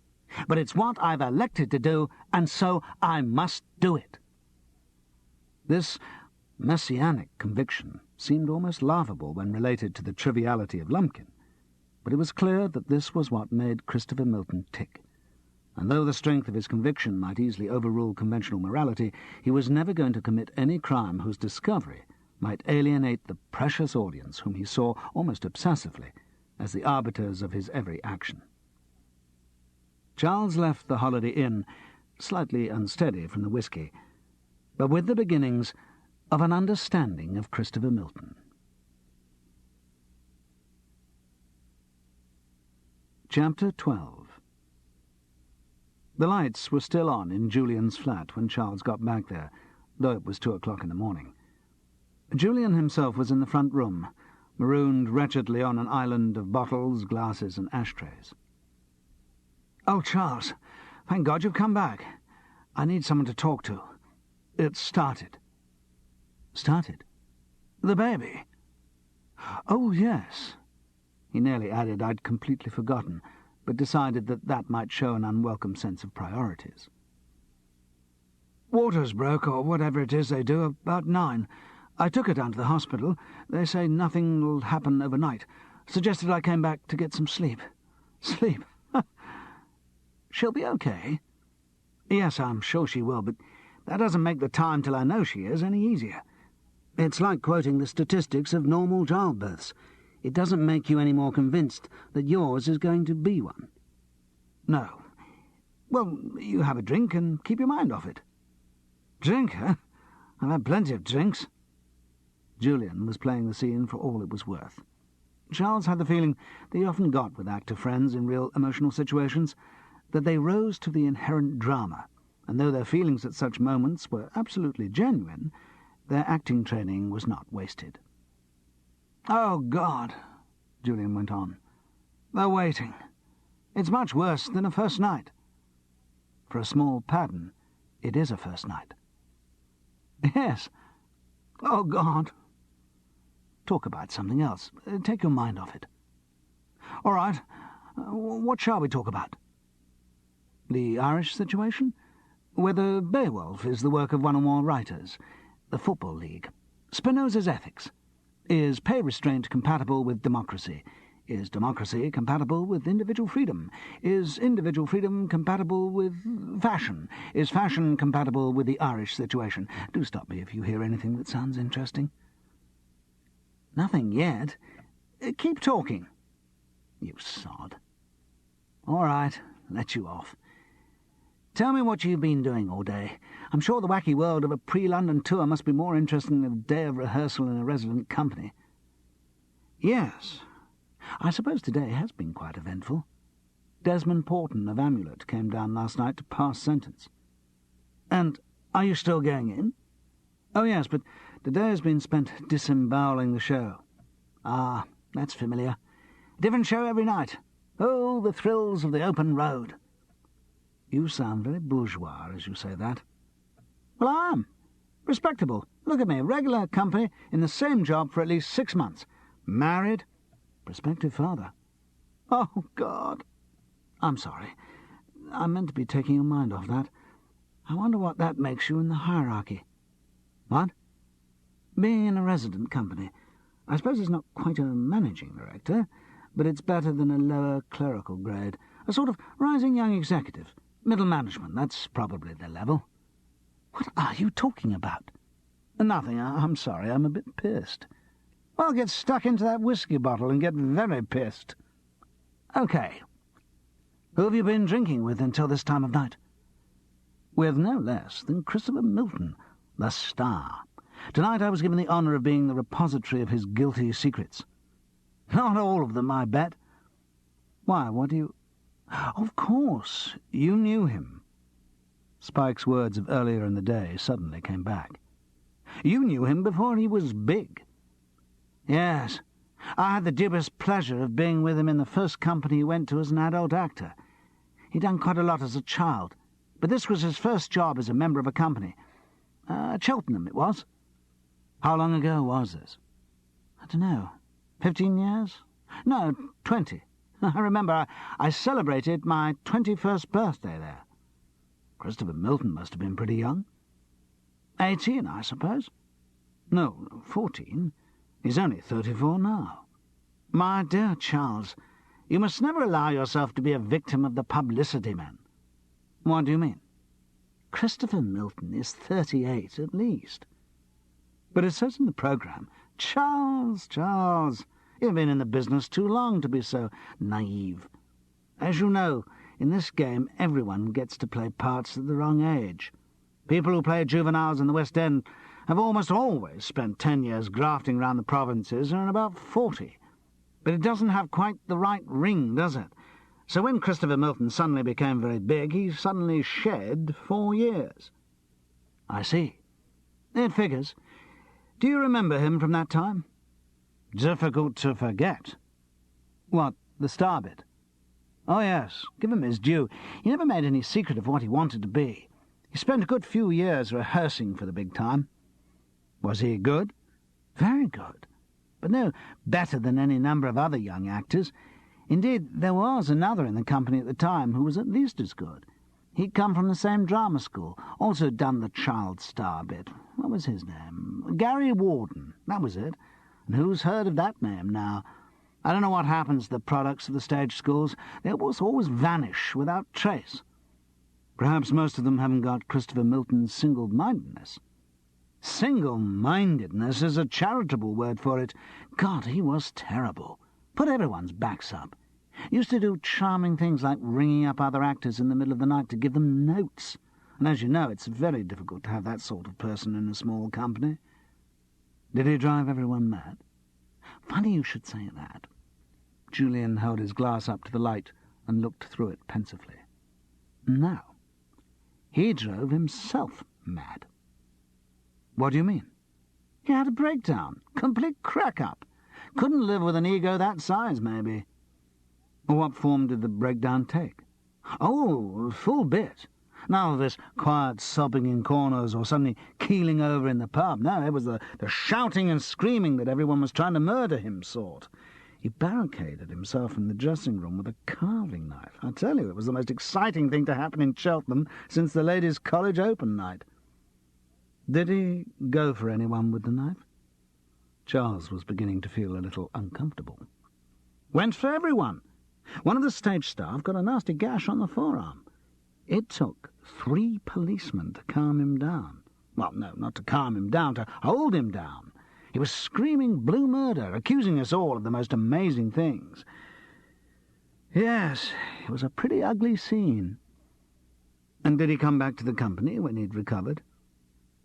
But it's what I've elected to do, and so I must do it. This messianic conviction seemed almost laughable when related to the triviality of Lumpkin, but it was clear that this was what made Christopher Milton tick. And though the strength of his conviction might easily overrule conventional morality, he was never going to commit any crime whose discovery might alienate the precious audience whom he saw almost obsessively as the arbiters of his every action. Charles left the Holiday Inn, slightly unsteady from the whisky, but with the beginnings of an understanding of Christopher Milton. Chapter 12. The lights were still on in Julian's flat when Charles got back there, though it was 2 o'clock in the morning. Julian himself was in the front room, marooned wretchedly on an island of bottles, glasses, and ashtrays. "Oh, Charles, thank God you've come back. I need someone to talk to. It's started." "Started?" "The baby." "Oh, yes." He nearly added, "I'd completely forgotten," but decided that might show an unwelcome sense of priorities. "Water's broke, or whatever it is they do, about 9. I took her down to the hospital. They say nothing'll happen overnight. Suggested I came back to get some sleep." "Sleep? She'll be okay." "Yes, I'm sure she will, but that doesn't make the time till I know she is any easier. It's like quoting the statistics of normal childbirths. It doesn't make you any more convinced that yours is going to be one." "No. Well, you have a drink and keep your mind off it." "Drink, huh? I've had plenty of drinks." Julian was playing the scene for all it was worth. Charles had the feeling that he often got with actor friends in real emotional situations, that they rose to the inherent drama, and though their feelings at such moments were absolutely genuine, their acting training was not wasted. "Oh, God," Julian went on. "They're waiting. It's much worse than a first night." For a small pattern, it is a first night. "Yes. Oh, God." "Talk about something else. Take your mind off it." "All right. What shall we talk about?" "The Irish situation? Whether Beowulf is the work of one or more writers. The Football League. Spinoza's ethics. Is pay restraint compatible with democracy? Is democracy compatible with individual freedom? Is individual freedom compatible with fashion? Is fashion compatible with the Irish situation? Do stop me if you hear anything that sounds interesting." "Nothing yet. Keep talking." "You sod." "All right, let you off. Tell me what you've been doing all day. I'm sure the wacky world of a pre-London tour must be more interesting than a day of rehearsal in a resident company." "Yes. I suppose today has been quite eventful. Desmond Porton of Amulet came down last night to pass sentence." "And are you still going in?" "Oh, yes, but today has been spent disemboweling the show." "Ah, that's familiar. Different show every night. Oh, the thrills of the open road." "You sound very bourgeois as you say that." Well, I am. Respectable. Look at me, regular company, in the same job for at least 6 months. Married, prospective father. Oh, God. I'm sorry. I meant to be taking your mind off that. I wonder what that makes you in the hierarchy. What? Being in a resident company. I suppose it's not quite a managing director, but it's better than a lower clerical grade. A sort of rising young executive. Middle management, that's probably the level. What are you talking about? Nothing. I'm sorry. I'm a bit pissed. Well, get stuck into that whiskey bottle and get very pissed. Okay. Who have you been drinking with until this time of night? With no less than Christopher Milton, the star. Tonight I was given the honour of being the repository of his guilty secrets. Not all of them, I bet. Why, what do you... Of course, you knew him. Spike's words of earlier in the day suddenly came back. You knew him before he was big. Yes, I had the dubious pleasure of being with him in the first company he went to as an adult actor. He'd done quite a lot as a child, but this was his first job as a member of a company. At Cheltenham, it was. How long ago was this? I don't know. 15 years? No, 20. I remember I celebrated my 21st birthday there. Christopher Milton must have been pretty young. 18, I suppose. No, 14. He's only 34 now. My dear Charles, you must never allow yourself to be a victim of the publicity men. What do you mean? Christopher Milton is 38 at least. But it says in the programme, Charles, you've been in the business too long to be so naive. As you know, in this game everyone gets to play parts at the wrong age. People who play juveniles in the West End have almost always spent 10 years grafting round the provinces and are about 40. But it doesn't have quite the right ring, does it? So when Christopher Milton suddenly became very big, he suddenly shed 4 years. I see. It figures. Do you remember him from that time? Difficult to forget. What, the star bit? Oh, yes, give him his due. He never made any secret of what he wanted to be. He spent a good few years rehearsing for the big time. Was he good? Very good. But no better than any number of other young actors. Indeed, there was another in the company at the time who was at least as good. He'd come from the same drama school, also done the child star bit. What was his name? Gary Warden, that was it. And who's heard of that name now? I don't know what happens to the products of the stage schools. They always vanish without trace. Perhaps most of them haven't got Christopher Milton's single-mindedness. Single-mindedness is a charitable word for it. God, he was terrible. Put everyone's backs up. Used to do charming things like ringing up other actors in the middle of the night to give them notes. And as you know, it's very difficult to have that sort of person in a small company. Did he drive everyone mad? Funny you should say that. Julian held his glass up to the light and looked through it pensively. No. He drove himself mad. What do you mean? He had a breakdown. Complete crack-up. Couldn't live with an ego that size, maybe. What form did the breakdown take? Oh, full bit. None of this quiet sobbing in corners or suddenly keeling over in the pub. No, it was the shouting and screaming that everyone was trying to murder him sort. He barricaded himself in the dressing room with a carving knife. I tell you, it was the most exciting thing to happen in Cheltenham since the Ladies' College Open night. Did he go for anyone with the knife? Charles was beginning to feel a little uncomfortable. Went for everyone. One of the stage staff got a nasty gash on the forearm. It took 3 policemen to calm him down. Well, no, not to calm him down, to hold him down. He was screaming blue murder, accusing us all of the most amazing things. Yes, it was a pretty ugly scene. And did he come back to the company when he'd recovered?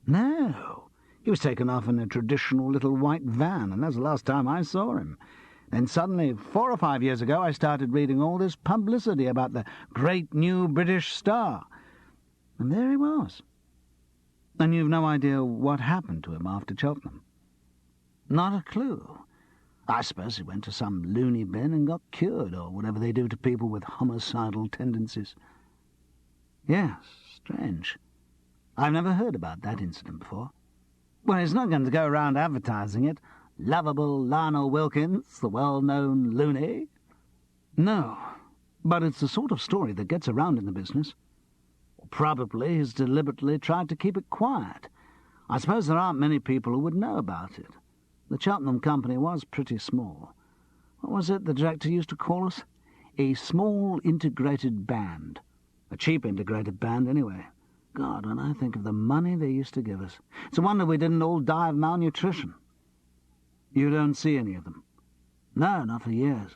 No. He was taken off in a traditional little white van, and that's the last time I saw him. Then suddenly, 4 or 5 years ago, I started reading all this publicity about the great new British star. And there he was. And you've no idea what happened to him after Cheltenham? Not a clue. I suppose he went to some loony bin and got cured, or whatever they do to people with homicidal tendencies. Yes, strange. I've never heard about that incident before. Well, he's not going to go around advertising it. Lovable Lionel Wilkins, the well-known loony. No, but it's the sort of story that gets around in the business. Probably he's deliberately tried to keep it quiet. I suppose there aren't many people who would know about it. The Cheltenham Company was pretty small. What was it the director used to call us? A small integrated band. A cheap integrated band, anyway. God, when I think of the money they used to give us. It's a wonder we didn't all die of malnutrition. You don't see any of them? No, not for years.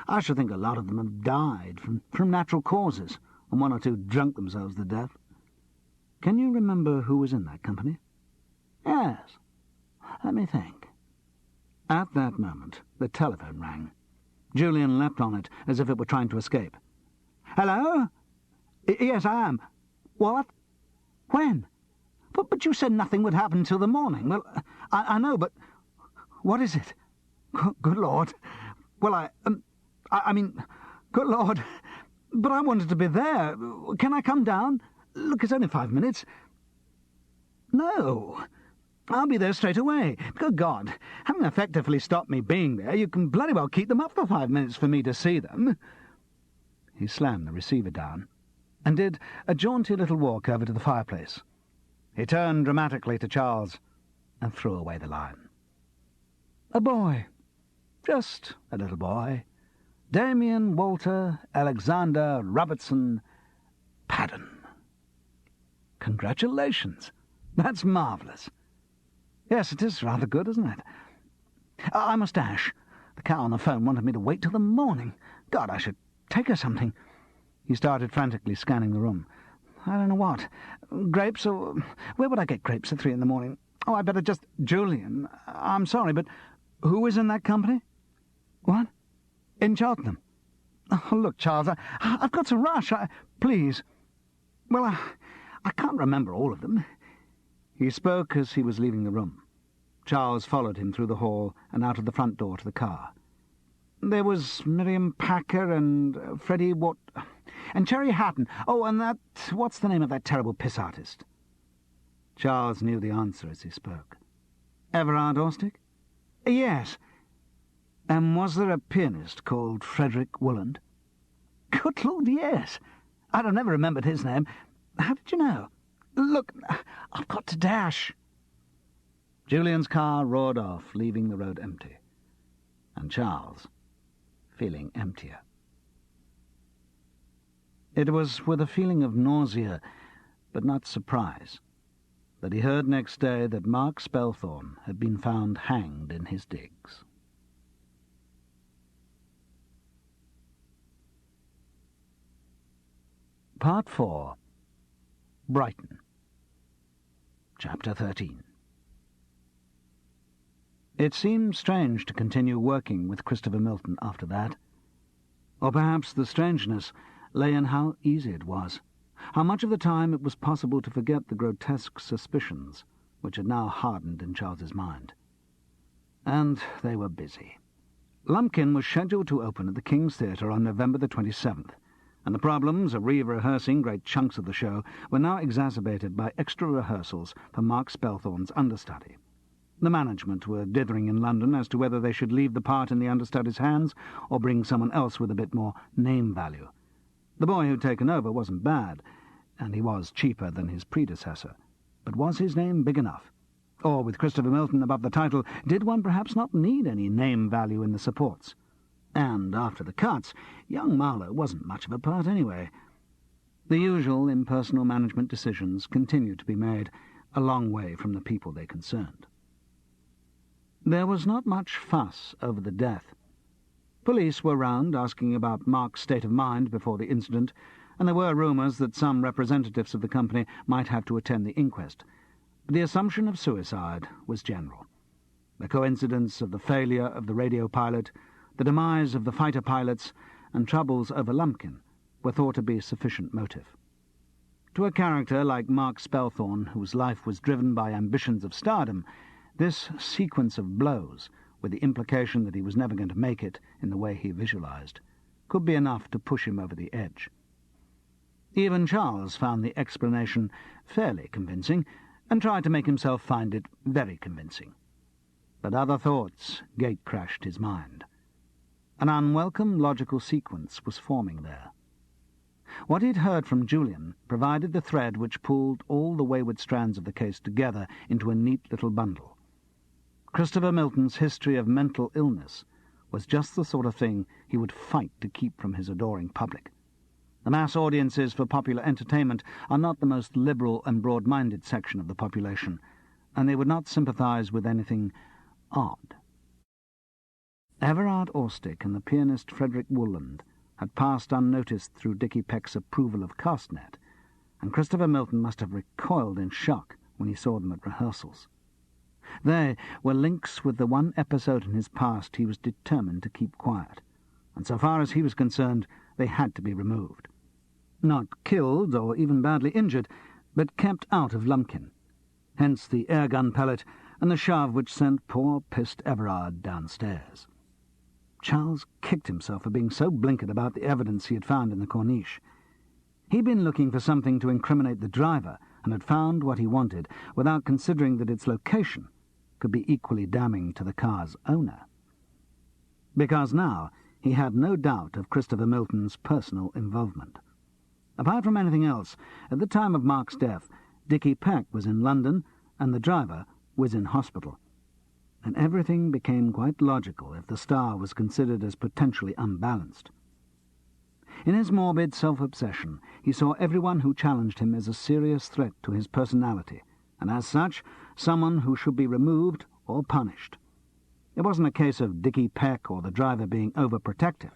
I should think a lot of them have died from natural causes, and one or two drunk themselves to death. Can you remember who was in that company? Yes. Let me think. At that moment, the telephone rang. Julian leapt on it, as if it were trying to escape. Hello? Yes, I am. What? When? But you said nothing would happen till the morning. Well, I know, but what is it? Good Lord. Well, I mean, good Lord. But I wanted to be there. Can I come down? Look, it's only 5 minutes. No. I'll be there straight away. Good God. Having effectively stopped me being there, you can bloody well keep them up for 5 minutes for me to see them. He slammed the receiver down and did a jaunty little walk over to the fireplace. He turned dramatically to Charles and threw away the line. A boy. Just a little boy. Damien Walter Alexander Robertson Paddon. Congratulations. That's marvellous. Yes, it is rather good, isn't it? I must dash. The cow on the phone wanted me to wait till the morning. God, I should take her something. He started frantically scanning the room. I don't know what. Grapes, or... Where would I get grapes at 3 in the morning? Oh, I better just... Julian, I'm sorry, but who is in that company? What? In Cheltenham? Oh, look, Charles, I've got to rush. Please. Well, I can't remember all of them. He spoke as he was leaving the room. Charles followed him through the hall and out of the front door to the car. There was Miriam Packer and Freddie Watt... and Cherry Hatton. Oh, and that... what's the name of that terrible piss artist? Charles knew the answer as he spoke. Everard Orstick? Yes. And was there a pianist called Frederick Wooland? Good Lord, yes. I'd have never remembered his name. How did you know? Look, I've got to dash. Julian's car roared off, leaving the road empty, and Charles feeling emptier. It was with a feeling of nausea, but not surprise, that he heard next day that Mark Spelthorne had been found hanged in his digs. Part 4. Brighton. Chapter 13. It seemed strange to continue working with Christopher Milton after that. Or perhaps the strangeness lay in how easy it was, how much of the time it was possible to forget the grotesque suspicions which had now hardened in Charles's mind. And they were busy. Lumpkin was scheduled to open at the King's Theatre on November the 27th, and the problems of re-rehearsing great chunks of the show were now exacerbated by extra rehearsals for Mark Spelthorne's understudy. The management were dithering in London as to whether they should leave the part in the understudy's hands or bring someone else with a bit more name value. The boy who'd taken over wasn't bad, and he was cheaper than his predecessor. But was his name big enough? Or, with Christopher Milton above the title, did one perhaps not need any name value in the supports? And, after the cuts, young Marlowe wasn't much of a part anyway. The usual impersonal management decisions continued to be made, a long way from the people they concerned. There was not much fuss over the death. Police were round asking about Mark's state of mind before the incident, and there were rumours that some representatives of the company might have to attend the inquest. The assumption of suicide was general. The coincidence of the failure of the radio pilot, the demise of the fighter pilots, and troubles over Lumpkin were thought to be sufficient motive. To a character like Mark Spelthorne, whose life was driven by ambitions of stardom, this sequence of blows, with the implication that he was never going to make it in the way he visualized, could be enough to push him over the edge. Even Charles found the explanation fairly convincing, and tried to make himself find it very convincing. But other thoughts gate-crashed his mind. An unwelcome logical sequence was forming there. What he'd heard from Julian provided the thread which pulled all the wayward strands of the case together into a neat little bundle. Christopher Milton's history of mental illness was just the sort of thing he would fight to keep from his adoring public. The mass audiences for popular entertainment are not the most liberal and broad-minded section of the population, and they would not sympathize with anything odd. Everard Orstick and the pianist Frederick Woolland had passed unnoticed through Dickie Peck's approval of Castnet, and Christopher Milton must have recoiled in shock when he saw them at rehearsals. They were links with the one episode in his past he was determined to keep quiet, and so far as he was concerned, they had to be removed. Not killed or even badly injured, but kept out of Lumpkin. Hence the air-gun pellet and the shove which sent poor pissed Everard downstairs. Charles kicked himself for being so blinkered about the evidence he had found in the Corniche. He'd been looking for something to incriminate the driver, and had found what he wanted without considering that its location could be equally damning to the car's owner. Because now he had no doubt of Christopher Milton's personal involvement. Apart from anything else, at the time of Mark's death, Dickie Peck was in London and the driver was in hospital. And everything became quite logical if the star was considered as potentially unbalanced. In his morbid self-obsession, he saw everyone who challenged him as a serious threat to his personality, and as such, someone who should be removed or punished. It wasn't a case of Dickie Peck or the driver being overprotective.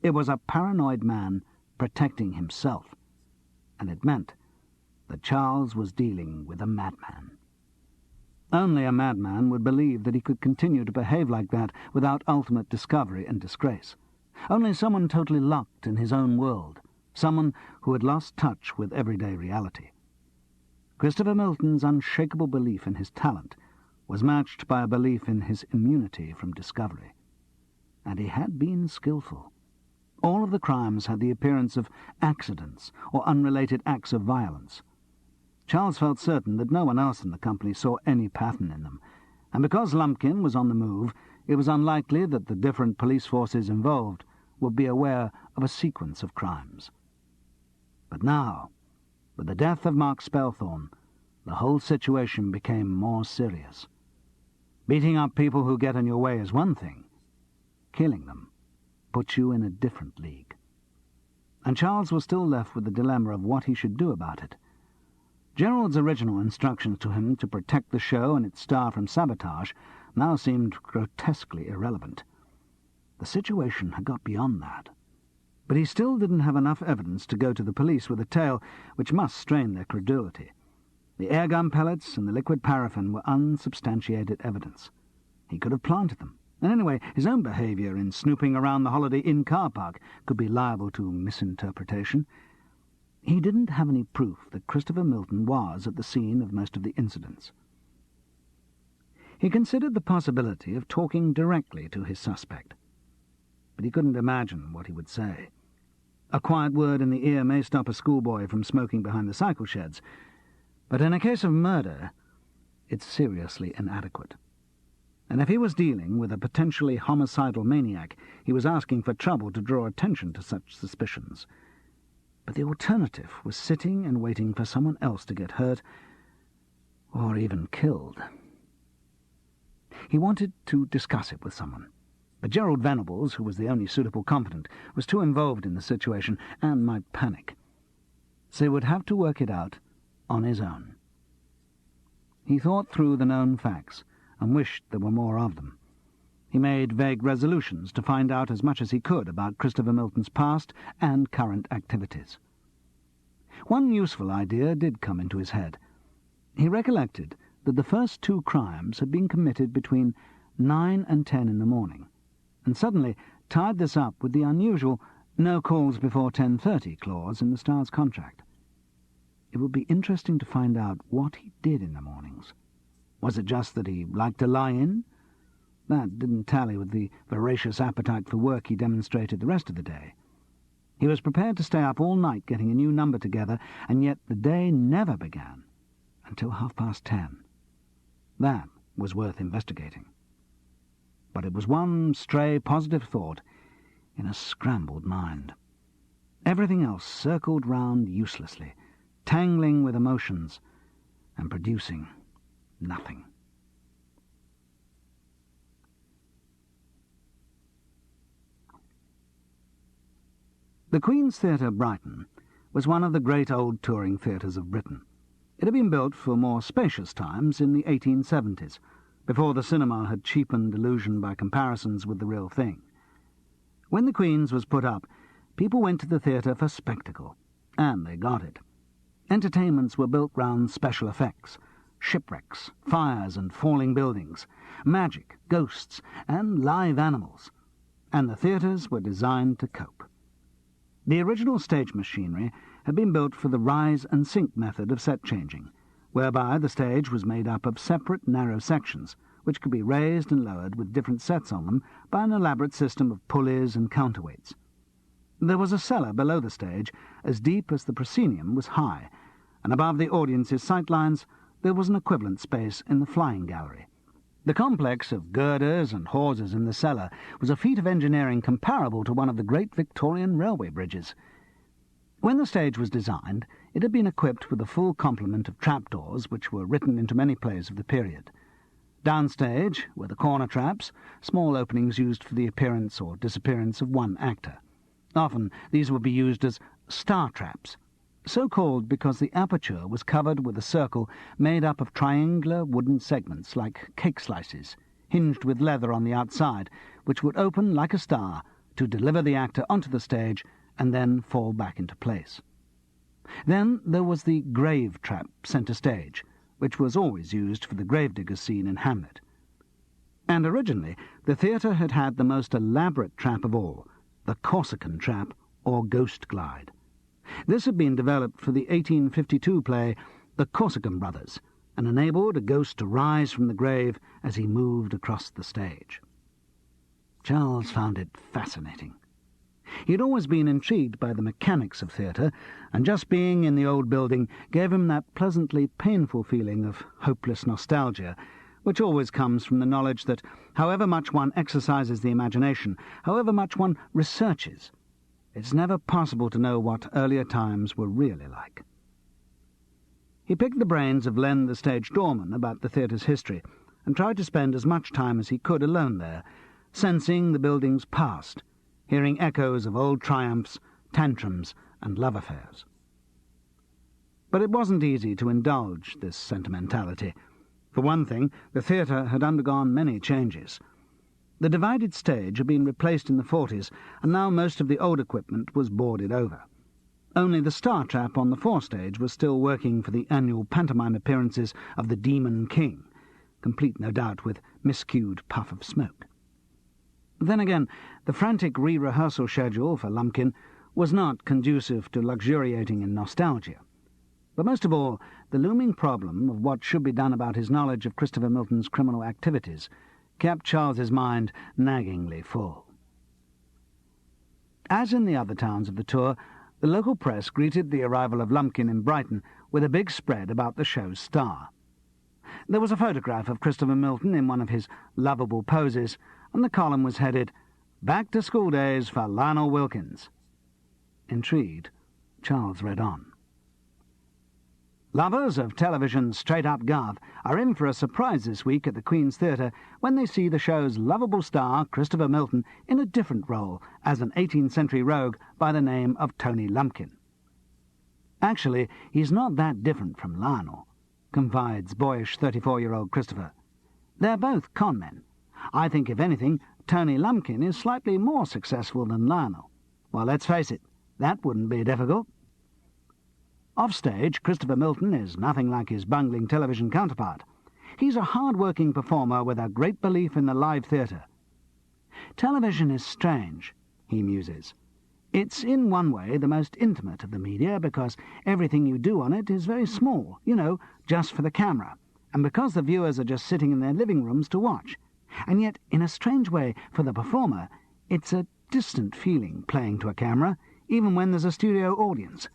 It was a paranoid man protecting himself, and it meant that Charles was dealing with a madman. Only a madman would believe that he could continue to behave like that without ultimate discovery and disgrace. Only someone totally locked in his own world, someone who had lost touch with everyday reality. Christopher Milton's unshakable belief in his talent was matched by a belief in his immunity from discovery. And he had been skillful. All of the crimes had the appearance of accidents or unrelated acts of violence. Charles felt certain that no one else in the company saw any pattern in them, and because Lumpkin was on the move, it was unlikely that the different police forces involved would be aware of a sequence of crimes. But now, with the death of Mark Spelthorne, the whole situation became more serious. Beating up people who get in your way is one thing. Killing them puts you in a different league. And Charles was still left with the dilemma of what he should do about it. Gerald's original instructions to him to protect the show and its star from sabotage now seemed grotesquely irrelevant. The situation had got beyond that. But he still didn't have enough evidence to go to the police with a tale which must strain their credulity. The air-gun pellets and the liquid paraffin were unsubstantiated evidence. He could have planted them. And anyway, his own behaviour in snooping around the Holiday Inn car park could be liable to misinterpretation. He didn't have any proof that Christopher Milton was at the scene of most of the incidents. He considered the possibility of talking directly to his suspect, but he couldn't imagine what he would say. A quiet word in the ear may stop a schoolboy from smoking behind the cycle sheds, but in a case of murder, it's seriously inadequate. And if he was dealing with a potentially homicidal maniac, he was asking for trouble to draw attention to such suspicions. But the alternative was sitting and waiting for someone else to get hurt, or even killed. He wanted to discuss it with someone, but Gerald Venables, who was the only suitable competent, was too involved in the situation and might panic. So he would have to work it out on his own. He thought through the known facts and wished there were more of them. He made vague resolutions to find out as much as he could about Christopher Milton's past and current activities. One useful idea did come into his head. He recollected that the first two crimes had been committed between 9 and 10 in the morning, and suddenly tied this up with the unusual "no calls before 10:30" clause in the Star's contract. It would be interesting to find out what he did in the mornings. Was it just that he liked to lie in? That didn't tally with the voracious appetite for work he demonstrated the rest of the day. He was prepared to stay up all night getting a new number together, and yet the day never began until 10:30. That was worth investigating. But it was one stray positive thought in a scrambled mind. Everything else circled round uselessly, tangling with emotions and producing nothing. The Queen's Theatre, Brighton, was one of the great old touring theatres of Britain. It had been built for more spacious times in the 1870s, before the cinema had cheapened illusion by comparisons with the real thing. When the Queen's was put up, people went to the theatre for spectacle, and they got it. Entertainments were built round special effects, shipwrecks, fires and falling buildings, magic, ghosts, and live animals, and the theatres were designed to cope. The original stage machinery had been built for the rise and sink method of set changing, whereby the stage was made up of separate narrow sections, which could be raised and lowered with different sets on them by an elaborate system of pulleys and counterweights. There was a cellar below the stage, as deep as the proscenium was high, and above the audience's sightlines there was an equivalent space in the flying gallery. The complex of girders and hawsers in the cellar was a feat of engineering comparable to one of the great Victorian railway bridges. When the stage was designed, it had been equipped with a full complement of trapdoors which were written into many plays of the period. Downstage were the corner traps, small openings used for the appearance or disappearance of one actor. Often these would be used as star traps, so called because the aperture was covered with a circle made up of triangular wooden segments like cake slices, hinged with leather on the outside, which would open like a star to deliver the actor onto the stage and then fall back into place. Then there was the grave trap centre stage, which was always used for the gravedigger scene in Hamlet. And originally the theatre had had the most elaborate trap of all, the Corsican trap or ghost glide. This had been developed for the 1852 play The Corsican Brothers, and enabled a ghost to rise from the grave as he moved across the stage. Charles found it fascinating. He had always been intrigued by the mechanics of theatre, and just being in the old building gave him that pleasantly painful feeling of hopeless nostalgia, which always comes from the knowledge that however much one exercises the imagination, however much one researches, it's never possible to know what earlier times were really like. He picked the brains of Len the stage doorman about the theatre's history, and tried to spend as much time as he could alone there, sensing the building's past, hearing echoes of old triumphs, tantrums, and love affairs. But it wasn't easy to indulge this sentimentality. For one thing, the theatre had undergone many changes. The divided stage had been replaced in the 40s, and now most of the old equipment was boarded over. Only the star trap on the forestage was still working for the annual pantomime appearances of the Demon King, complete no doubt with miscued puff of smoke. Then again, the frantic re-rehearsal schedule for Lumpkin was not conducive to luxuriating in nostalgia. But most of all, the looming problem of what should be done about his knowledge of Christopher Milton's criminal activities kept Charles's mind naggingly full. As in the other towns of the tour, the local press greeted the arrival of Lumpkin in Brighton with a big spread about the show's star. There was a photograph of Christopher Milton in one of his lovable poses, and the column was headed, "Back to School Days for Lionel Wilkins." Intrigued, Charles read on. Lovers of television's straight-up guff are in for a surprise this week at the Queen's Theatre when they see the show's lovable star, Christopher Milton, in a different role as an 18th century rogue by the name of Tony Lumpkin. Actually, he's not that different from Lionel, confides boyish 34-year-old Christopher. They're both con men. I think, if anything, Tony Lumpkin is slightly more successful than Lionel. Well, let's face it, that wouldn't be difficult. Offstage, Christopher Milton is nothing like his bungling television counterpart. He's a hard-working performer with a great belief in the live theatre. Television is strange, he muses. It's in one way the most intimate of the media because everything you do on it is very small, just for the camera, and because the viewers are just sitting in their living rooms to watch. And yet, in a strange way, for the performer, it's a distant feeling playing to a camera, even when there's a studio audience.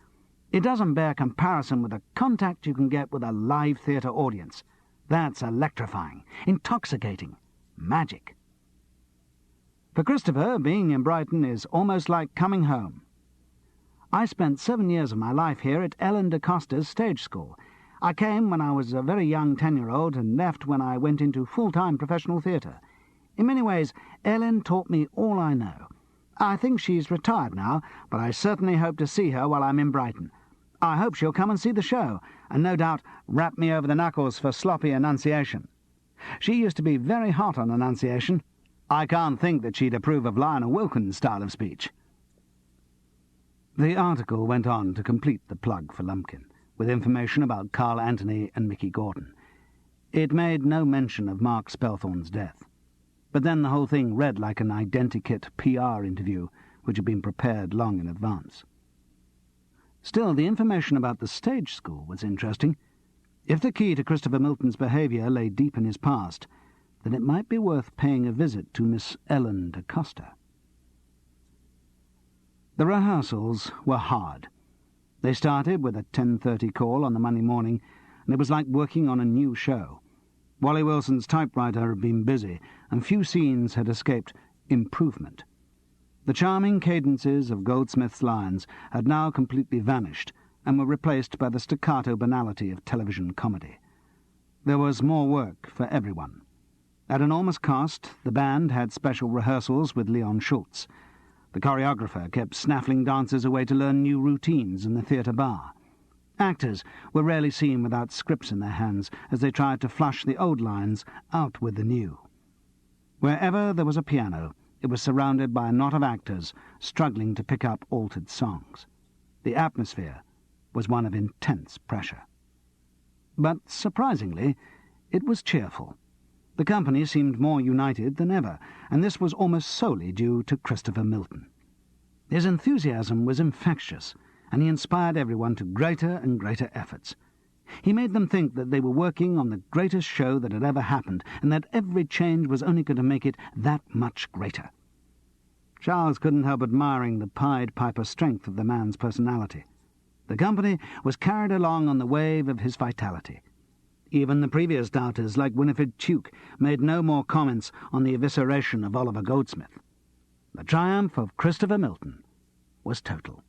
It doesn't bear comparison with the contact you can get with a live theatre audience. That's electrifying, intoxicating, magic. For Christopher, being in Brighton is almost like coming home. I spent 7 years of my life here at Ellen de Costa's stage school. I came when I was a very young 10-year-old and left when I went into full-time professional theatre. In many ways, Ellen taught me all I know. I think she's retired now, but I certainly hope to see her while I'm in Brighton. I hope she'll come and see the show, and no doubt rap me over the knuckles for sloppy enunciation. She used to be very hot on enunciation. I can't think that she'd approve of Lionel Wilkins' style of speech. The article went on to complete the plug for Lumpkin, with information about Carl Anthony and Mickey Gordon. It made no mention of Mark Spelthorne's death. But then the whole thing read like an identikit PR interview, which had been prepared long in advance. Still, the information about the stage school was interesting. If the key to Christopher Milton's behaviour lay deep in his past, then it might be worth paying a visit to Miss Ellen de Costa. The rehearsals were hard. They started with a 10:30 call on the Monday morning, and it was like working on a new show. Wally Wilson's typewriter had been busy, and few scenes had escaped improvement. The charming cadences of Goldsmith's lines had now completely vanished, and were replaced by the staccato banality of television comedy. There was more work for everyone. At enormous cost, the band had special rehearsals with Leon Schultz. The choreographer kept snaffling dancers away to learn new routines in the theatre bar. Actors were rarely seen without scripts in their hands as they tried to flush the old lines out with the new. Wherever there was a piano, it was surrounded by a knot of actors struggling to pick up altered songs. The atmosphere was one of intense pressure. But, surprisingly, it was cheerful. The company seemed more united than ever, and this was almost solely due to Christopher Milton. His enthusiasm was infectious, and he inspired everyone to greater and greater efforts. He made them think that they were working on the greatest show that had ever happened, and that every change was only going to make it that much greater. Charles couldn't help admiring the Pied Piper strength of the man's personality. The company was carried along on the wave of his vitality. Even the previous doubters, like Winifred Tuke, made no more comments on the evisceration of Oliver Goldsmith. The triumph of Christopher Milton was total.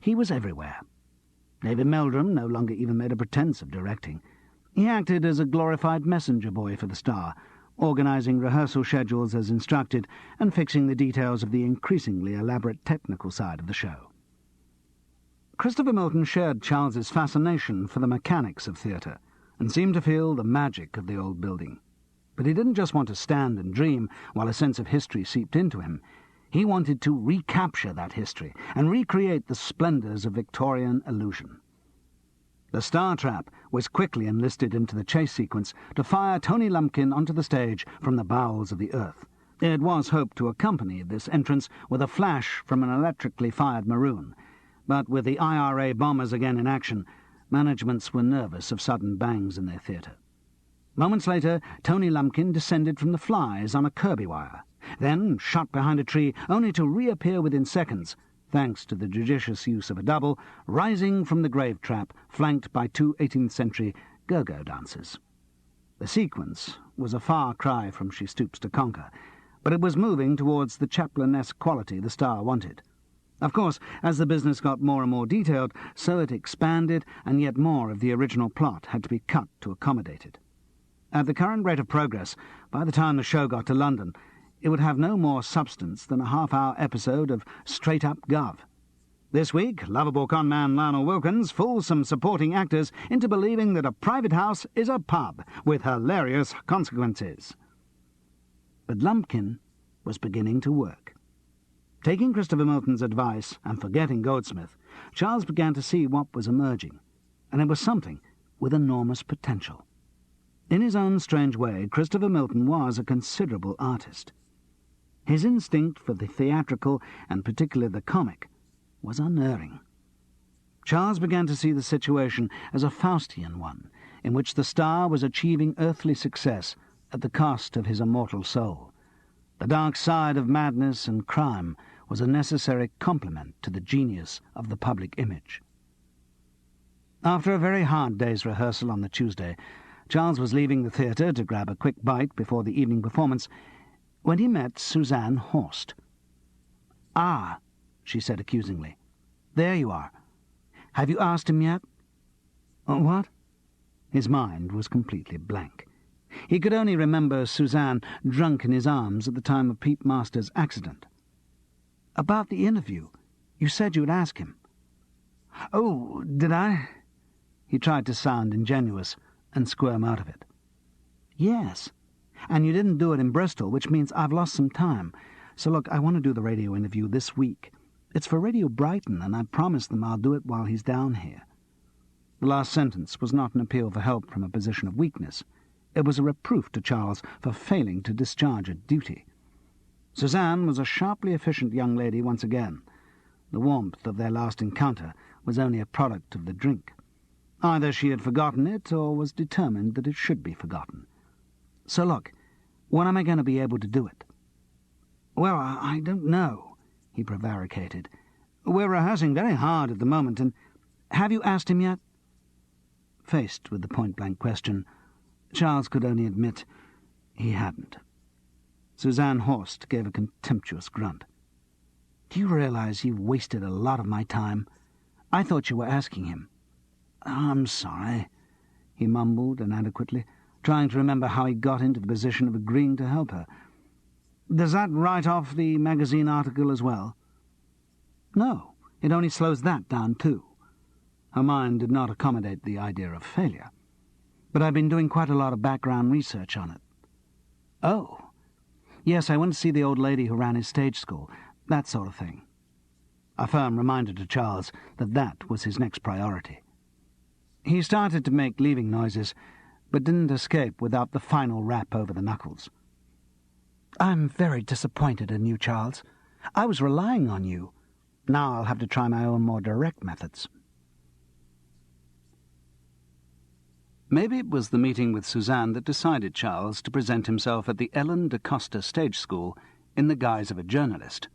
He was everywhere. David Meldrum no longer even made a pretense of directing. He acted as a glorified messenger boy for the star, organising rehearsal schedules as instructed and fixing the details of the increasingly elaborate technical side of the show. Christopher Milton shared Charles's fascination for the mechanics of theatre and seemed to feel the magic of the old building. But he didn't just want to stand and dream while a sense of history seeped into him. He wanted to recapture that history and recreate the splendours of Victorian illusion. The Star Trap was quickly enlisted into the chase sequence to fire Tony Lumpkin onto the stage from the bowels of the earth. It was hoped to accompany this entrance with a flash from an electrically fired maroon, but with the IRA bombers again in action, managements were nervous of sudden bangs in their theatre. Moments later, Tony Lumpkin descended from the flies on a Kirby wire, then shot behind a tree, only to reappear within seconds, thanks to the judicious use of a double, rising from the grave trap, flanked by two 18th-century go-go dancers. The sequence was a far cry from She Stoops to Conquer, but it was moving towards the Chaplin-esque quality the star wanted. Of course, as the business got more and more detailed, so it expanded, and yet more of the original plot had to be cut to accommodate it. At the current rate of progress, by the time the show got to London, it would have no more substance than a half-hour episode of straight-up Gov. This week, lovable con-man Lionel Wilkins fools some supporting actors into believing that a private house is a pub, with hilarious consequences. But Lumpkin was beginning to work. Taking Christopher Milton's advice and forgetting Goldsmith, Charles began to see what was emerging, and it was something with enormous potential. In his own strange way, Christopher Milton was a considerable artist. His instinct for the theatrical, and particularly the comic, was unerring. Charles began to see the situation as a Faustian one, in which the star was achieving earthly success at the cost of his immortal soul. The dark side of madness and crime was a necessary complement to the genius of the public image. After a very hard day's rehearsal on the Tuesday, Charles was leaving the theatre to grab a quick bite before the evening performance when he met Suzanne Horst. "Ah," she said accusingly. "There you are. Have you asked him yet?" "What?" His mind was completely blank. He could only remember Suzanne drunk in his arms at the time of Pete Masters' accident. "About the interview. You said you would ask him." "Oh, did I?" He tried to sound ingenuous and squirm out of it. "Yes, and you didn't do it in Bristol, which means I've lost some time. So look, I want to do the radio interview this week. It's for Radio Brighton, and I promised them I'll do it while he's down here." The last sentence was not an appeal for help from a position of weakness. It was a reproof to Charles for failing to discharge a duty. Suzanne was a sharply efficient young lady once again. The warmth of their last encounter was only a product of the drink. Either she had forgotten it or was determined that it should be forgotten. "So look, when am I going to be able to do it?" "Well, I don't know," he prevaricated. "We're rehearsing very hard at the moment, and have you asked him yet?" Faced with the point-blank question, Charles could only admit he hadn't. Suzanne Horst gave a contemptuous grunt. "Do you realize you've wasted a lot of my time? I thought you were asking him." "I'm sorry," he mumbled inadequately, trying to remember how he got into the position of agreeing to help her. "Does that write off the magazine article as well?" "No, it only slows that down too." Her mind did not accommodate the idea of failure. "But I've been doing quite a lot of background research on it." "Oh. Yes, I went to see the old lady who ran his stage school, that sort of thing." A firm reminder to Charles that that was his next priority. He started to make leaving noises, but didn't escape without the final rap over the knuckles. "I'm very disappointed in you, Charles. I was relying on you. Now I'll have to try my own more direct methods." Maybe it was the meeting with Suzanne that decided Charles to present himself at the Ellen de Costa Stage School in the guise of a journalist.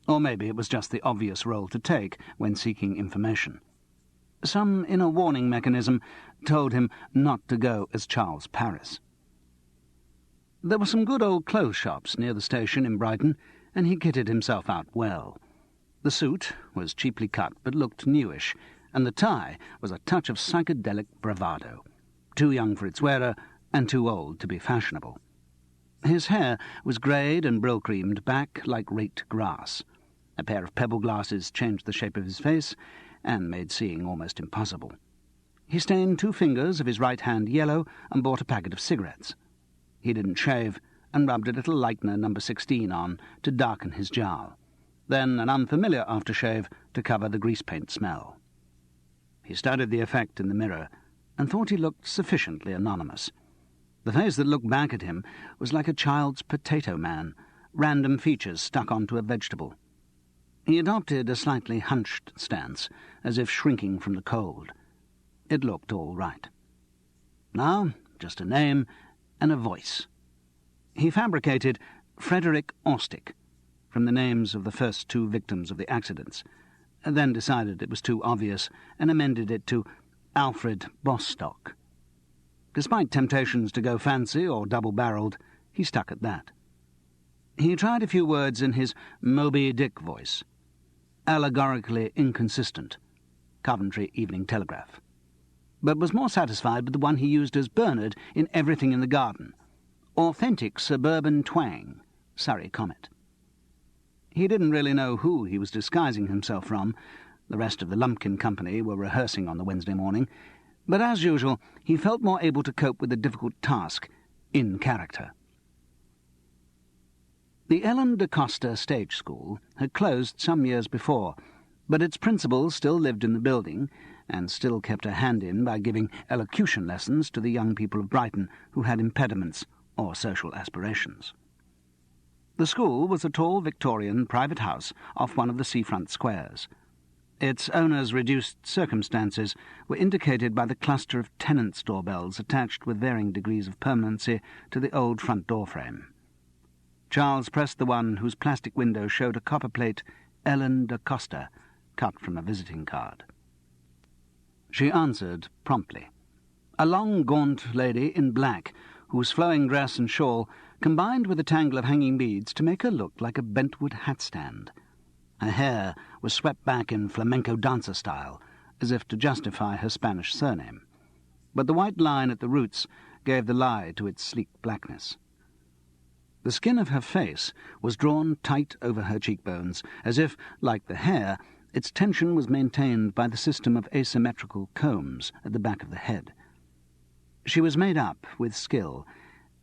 Or maybe it was just the obvious role to take when seeking information. Some inner warning mechanism told him not to go as Charles Paris. There were some good old clothes shops near the station in Brighton, and he kitted himself out well. The suit was cheaply cut but looked newish, and the tie was a touch of psychedelic bravado, too young for its wearer and too old to be fashionable. His hair was greyed and brill-creamed back like raked grass. A pair of pebble glasses changed the shape of his face and made seeing almost impossible. He stained 2 fingers of his right hand yellow and bought a packet of cigarettes. He didn't shave and rubbed a little Leitner No. 16 on to darken his jowl, then an unfamiliar aftershave to cover the grease paint smell. He studied the effect in the mirror and thought he looked sufficiently anonymous. The face that looked back at him was like a child's potato man, random features stuck onto a vegetable. He adopted a slightly hunched stance, as if shrinking from the cold. It looked all right. Now, just a name and a voice. He fabricated Frederick Austick from the names of the first 2 victims of the accidents, and then decided it was too obvious and amended it to Alfred Bostock. Despite temptations to go fancy or double-barrelled, he stuck at that. He tried a few words in his Moby Dick voice, allegorically inconsistent, Coventry Evening Telegraph, but was more satisfied with the one he used as Bernard in Everything in the Garden, authentic suburban twang, Surrey Comet. He didn't really know who he was disguising himself from. The rest of the Lumpkin Company were rehearsing on the Wednesday morning, but as usual he felt more able to cope with the difficult task in character. The Ellen de Costa Stage School had closed some years before, but its principal still lived in the building and still kept a hand in by giving elocution lessons to the young people of Brighton who had impediments or social aspirations. The school was a tall Victorian private house off one of the seafront squares. Its owner's reduced circumstances were indicated by the cluster of tenants' doorbells attached with varying degrees of permanency to the old front door frame. Charles pressed the one whose plastic window showed a copper plate, Ellen da Costa, cut from a visiting card. She answered promptly. A long, gaunt lady in black, whose flowing dress and shawl combined with a tangle of hanging beads to make her look like a bentwood hat stand. Her hair was swept back in flamenco dancer style, as if to justify her Spanish surname. But the white line at the roots gave the lie to its sleek blackness. The skin of her face was drawn tight over her cheekbones, as if, like the hair, its tension was maintained by the system of asymmetrical combs at the back of the head. She was made up with skill,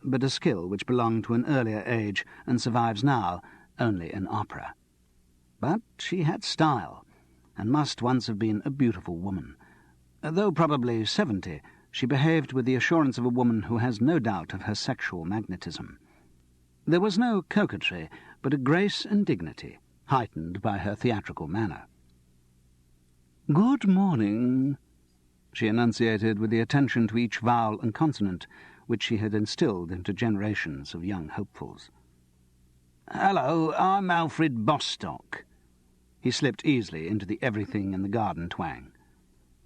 but a skill which belonged to an earlier age and survives now only in opera. But she had style, and must once have been a beautiful woman. Though probably 70, she behaved with the assurance of a woman who has no doubt of her sexual magnetism. There was no coquetry, but a grace and dignity, heightened by her theatrical manner. "Good morning," she enunciated with the attention to each vowel and consonant which she had instilled into generations of young hopefuls. "Hello, I'm Alfred Bostock." He slipped easily into the everything-in-the-garden twang.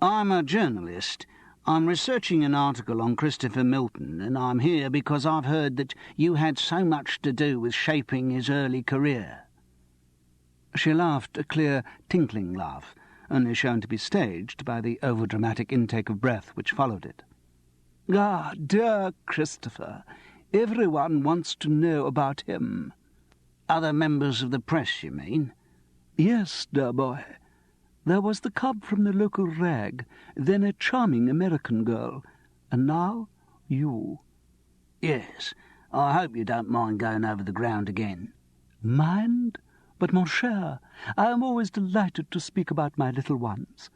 "I'm a journalist. I'm researching an article on Christopher Milton, and I'm here because I've heard that you had so much to do with shaping his early career." She laughed a clear, tinkling laugh, only shown to be staged by the overdramatic intake of breath which followed it. "Ah, dear Christopher, everyone wants to know about him." "Other members of the press, you mean?" "Yes, dear boy. There was the cub from the local rag, then a charming American girl, and now you." "Yes, I hope you don't mind going over the ground again." "Mind? But, mon cher, I am always delighted to speak about my little ones.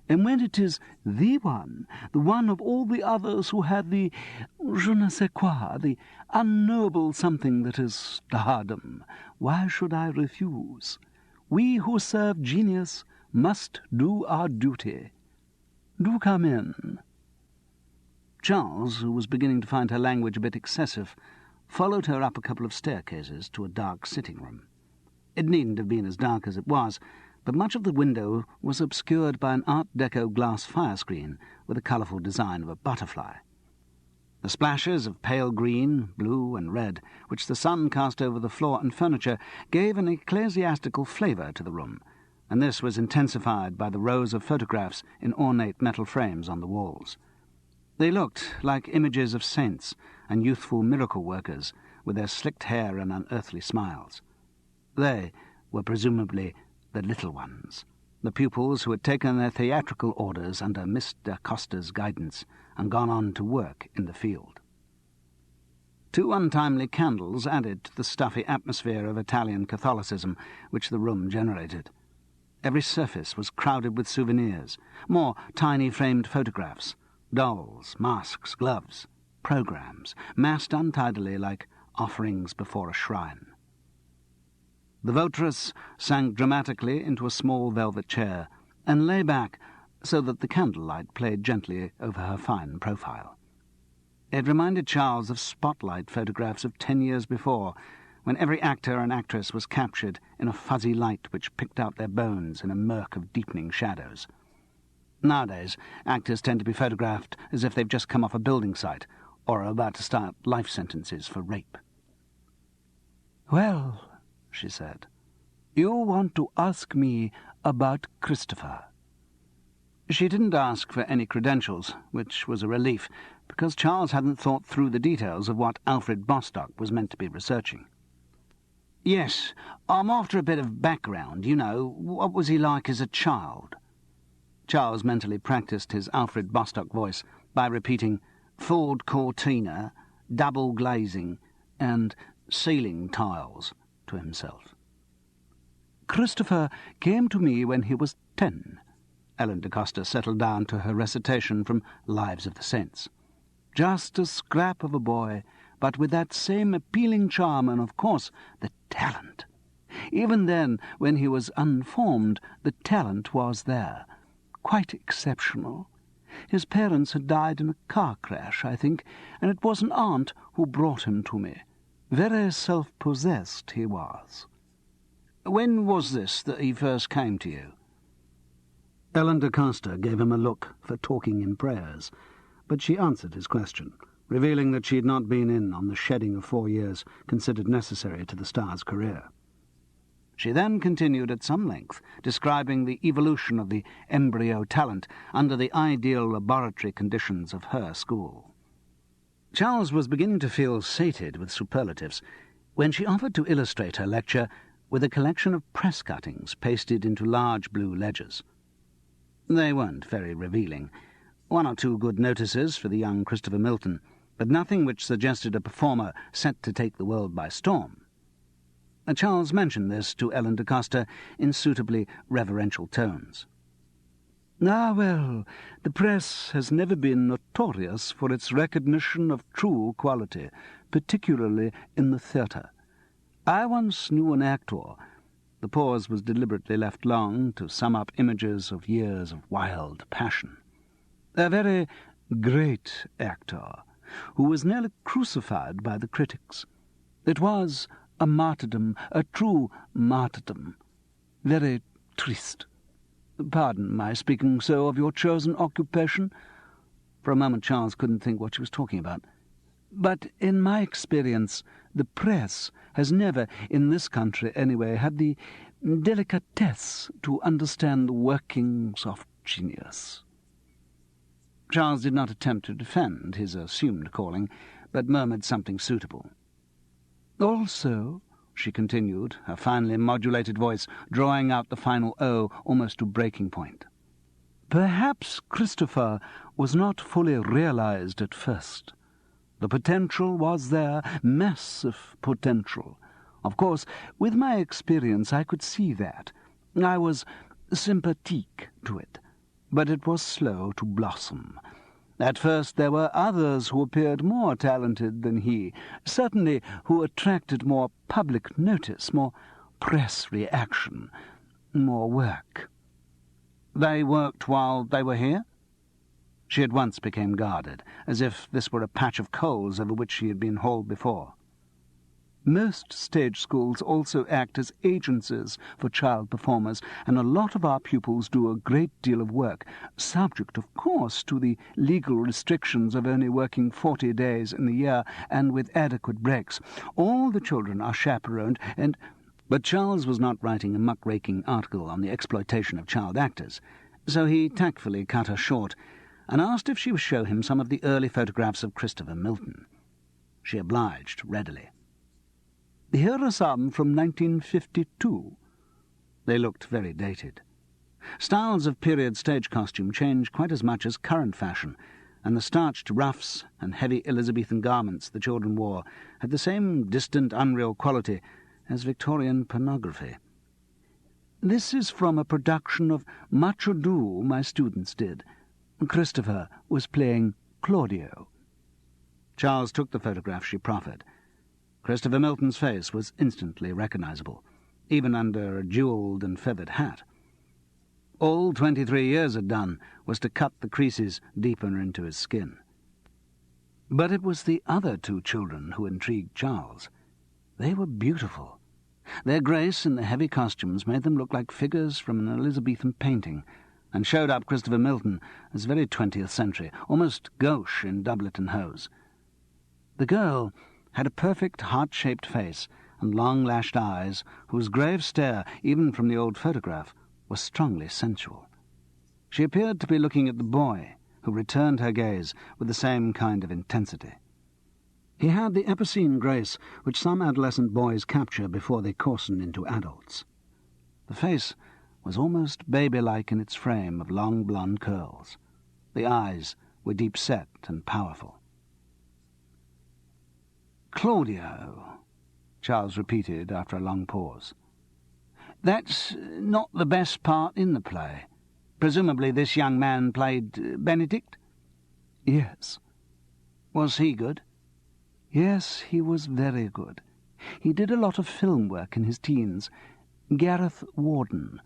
And when it is the one of all the others who had the je ne sais quoi, the unknowable something that is stardom, why should I refuse? We who serve genius must do our duty. Do come in." Charles, who was beginning to find her language a bit excessive, followed her up a couple of staircases to a dark sitting-room. It needn't have been as dark as it was, but much of the window was obscured by an Art Deco glass fire-screen with a colourful design of a butterfly. The splashes of pale green, blue, and red, which the sun cast over the floor and furniture, gave an ecclesiastical flavour to the room, and this was intensified by the rows of photographs in ornate metal frames on the walls. They looked like images of saints and youthful miracle workers with their slicked hair and unearthly smiles. They were presumably the little ones, the pupils who had taken their theatrical orders under Miss da Costa's guidance and gone on to work in the field. 2 untimely candles added to the stuffy atmosphere of Italian Catholicism which the room generated. Every surface was crowded with souvenirs, more tiny framed photographs, dolls, masks, gloves, programmes, massed untidily like offerings before a shrine. The votaress sank dramatically into a small velvet chair and lay back so that the candlelight played gently over her fine profile. It reminded Charles of spotlight photographs of 10 years before, when every actor and actress was captured in a fuzzy light which picked out their bones in a murk of deepening shadows. Nowadays, actors tend to be photographed as if they've just come off a building site or are about to start life sentences for rape. "Well," she said, "you want to ask me about Christopher." She didn't ask for any credentials, which was a relief, because Charles hadn't thought through the details of what Alfred Bostock was meant to be researching. "Yes, I'm after a bit of background, you know. What was he like as a child?" Charles mentally practised his Alfred Bostock voice by repeating Ford Cortina, double glazing, and ceiling tiles to himself. "Christopher came to me when he was 10. Ellen da Costa settled down to her recitation from Lives of the Saints. "Just a scrap of a boy, but with that same appealing charm and, of course, the talent. Even then, when he was unformed, the talent was there. Quite exceptional. His parents had died in a car crash, I think, and it was an aunt who brought him to me. Very self-possessed he was. When was this that he first came to you? Ellen DeCosta gave him a look for talking in prayers, but she answered his question, revealing that she had not been in on the shedding of 4 years considered necessary to the star's career. She then continued at some length, describing the evolution of the embryo talent under the ideal laboratory conditions of her school. Charles was beginning to feel sated with superlatives when she offered to illustrate her lecture with a collection of press cuttings pasted into large blue ledgers. They weren't very revealing. 1 or 2 good notices for the young Christopher Milton, but nothing which suggested a performer set to take the world by storm. Charles mentioned this to Ellen DeCosta in suitably reverential tones. Ah, well, the press has never been notorious for its recognition of true quality, particularly in the theatre. I once knew an actor. The pause was deliberately left long to sum up images of years of wild passion. A very great actor, who was nearly crucified by the critics. It was a martyrdom, a true martyrdom. Very triste. Pardon my speaking so of your chosen occupation. For a moment Charles couldn't think what she was talking about. But in my experience, the press has never, in this country anyway, had the delicatesse to understand the workings of genius. Charles did not attempt to defend his assumed calling, but murmured something suitable. Also, she continued, her finely modulated voice drawing out the final O almost to breaking point, perhaps Christopher was not fully realized at first. The potential was there, massive potential. Of course, with my experience I could see that. I was sympathetic to it, but it was slow to blossom. At first there were others who appeared more talented than he, certainly who attracted more public notice, more press reaction, more work. They worked while they were here? She at once became guarded, as if this were a patch of coals over which she had been hauled before. Most stage schools also act as agencies for child performers, and a lot of our pupils do a great deal of work, subject, of course, to the legal restrictions of only working 40 days in the year and with adequate breaks. All the children are chaperoned, and... But Charles was not writing a muck-raking article on the exploitation of child actors, so he tactfully cut her short and asked if she would show him some of the early photographs of Christopher Milton. She obliged readily. Here are some from 1952. They looked very dated. Styles of period stage costume changed quite as much as current fashion, and the starched ruffs and heavy Elizabethan garments the children wore had the same distant, unreal quality as Victorian pornography. This is from a production of Much Ado my students did. Christopher was playing Claudio. Charles took the photograph she proffered. Christopher Milton's face was instantly recognizable, even under a jewelled and feathered hat. All 23 years had done was to cut the creases deeper into his skin. But it was the other 2 children who intrigued Charles. They were beautiful. Their grace in the heavy costumes made them look like figures from an Elizabethan painting, and showed up Christopher Milton as very 20th century, almost gauche in doublet and hose. The girl had a perfect heart-shaped face and long-lashed eyes, whose grave stare, even from the old photograph, was strongly sensual. She appeared to be looking at the boy, who returned her gaze with the same kind of intensity. He had the epicene grace which some adolescent boys capture before they coarsen into adults. The face was almost baby-like in its frame of long blonde curls. The eyes were deep-set and powerful. Claudio, Charles repeated after a long pause. That's not the best part in the play. Presumably this young man played Benedict? Yes. Was he good? Yes, he was very good. He did a lot of film work in his teens. Gareth Warden.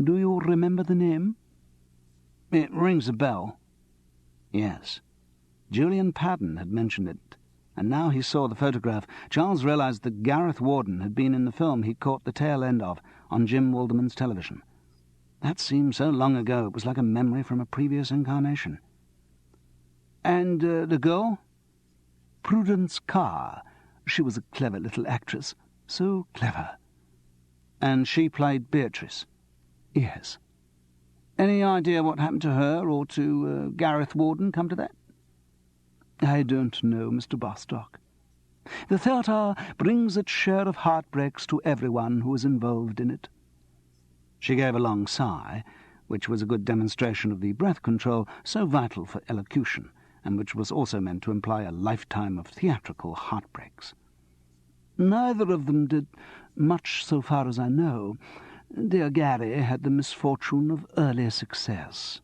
Do you remember the name? It rings a bell. Yes. Julian Padden had mentioned it. And now he saw the photograph, Charles realised that Gareth Warden had been in the film he'd caught the tail end of on Jim Waldeman's television. That seemed so long ago, it was like a memory from a previous incarnation. And the girl? Prudence Carr. She was a clever little actress. So clever. And she played Beatrice? Yes. Any idea what happened to her or to Gareth Warden, come to that? I don't know, Mr. Bostock. The theatre brings its share of heartbreaks to everyone who is involved in it. She gave a long sigh, which was a good demonstration of the breath control so vital for elocution, and which was also meant to imply a lifetime of theatrical heartbreaks. Neither of them did much so far as I know. Dear Gary had the misfortune of early success.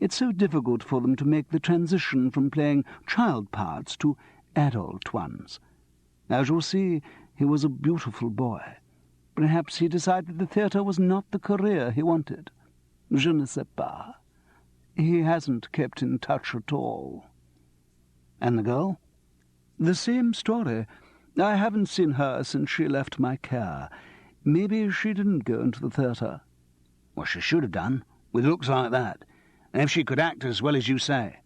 It's so difficult for them to make the transition from playing child parts to adult ones. As you'll see, he was a beautiful boy. Perhaps he decided the theatre was not the career he wanted. Je ne sais pas. He hasn't kept in touch at all. And the girl? The same story. I haven't seen her since she left my care. Maybe she didn't go into the theatre. Well, she should have done, with looks like that. And if she could act as well as you say.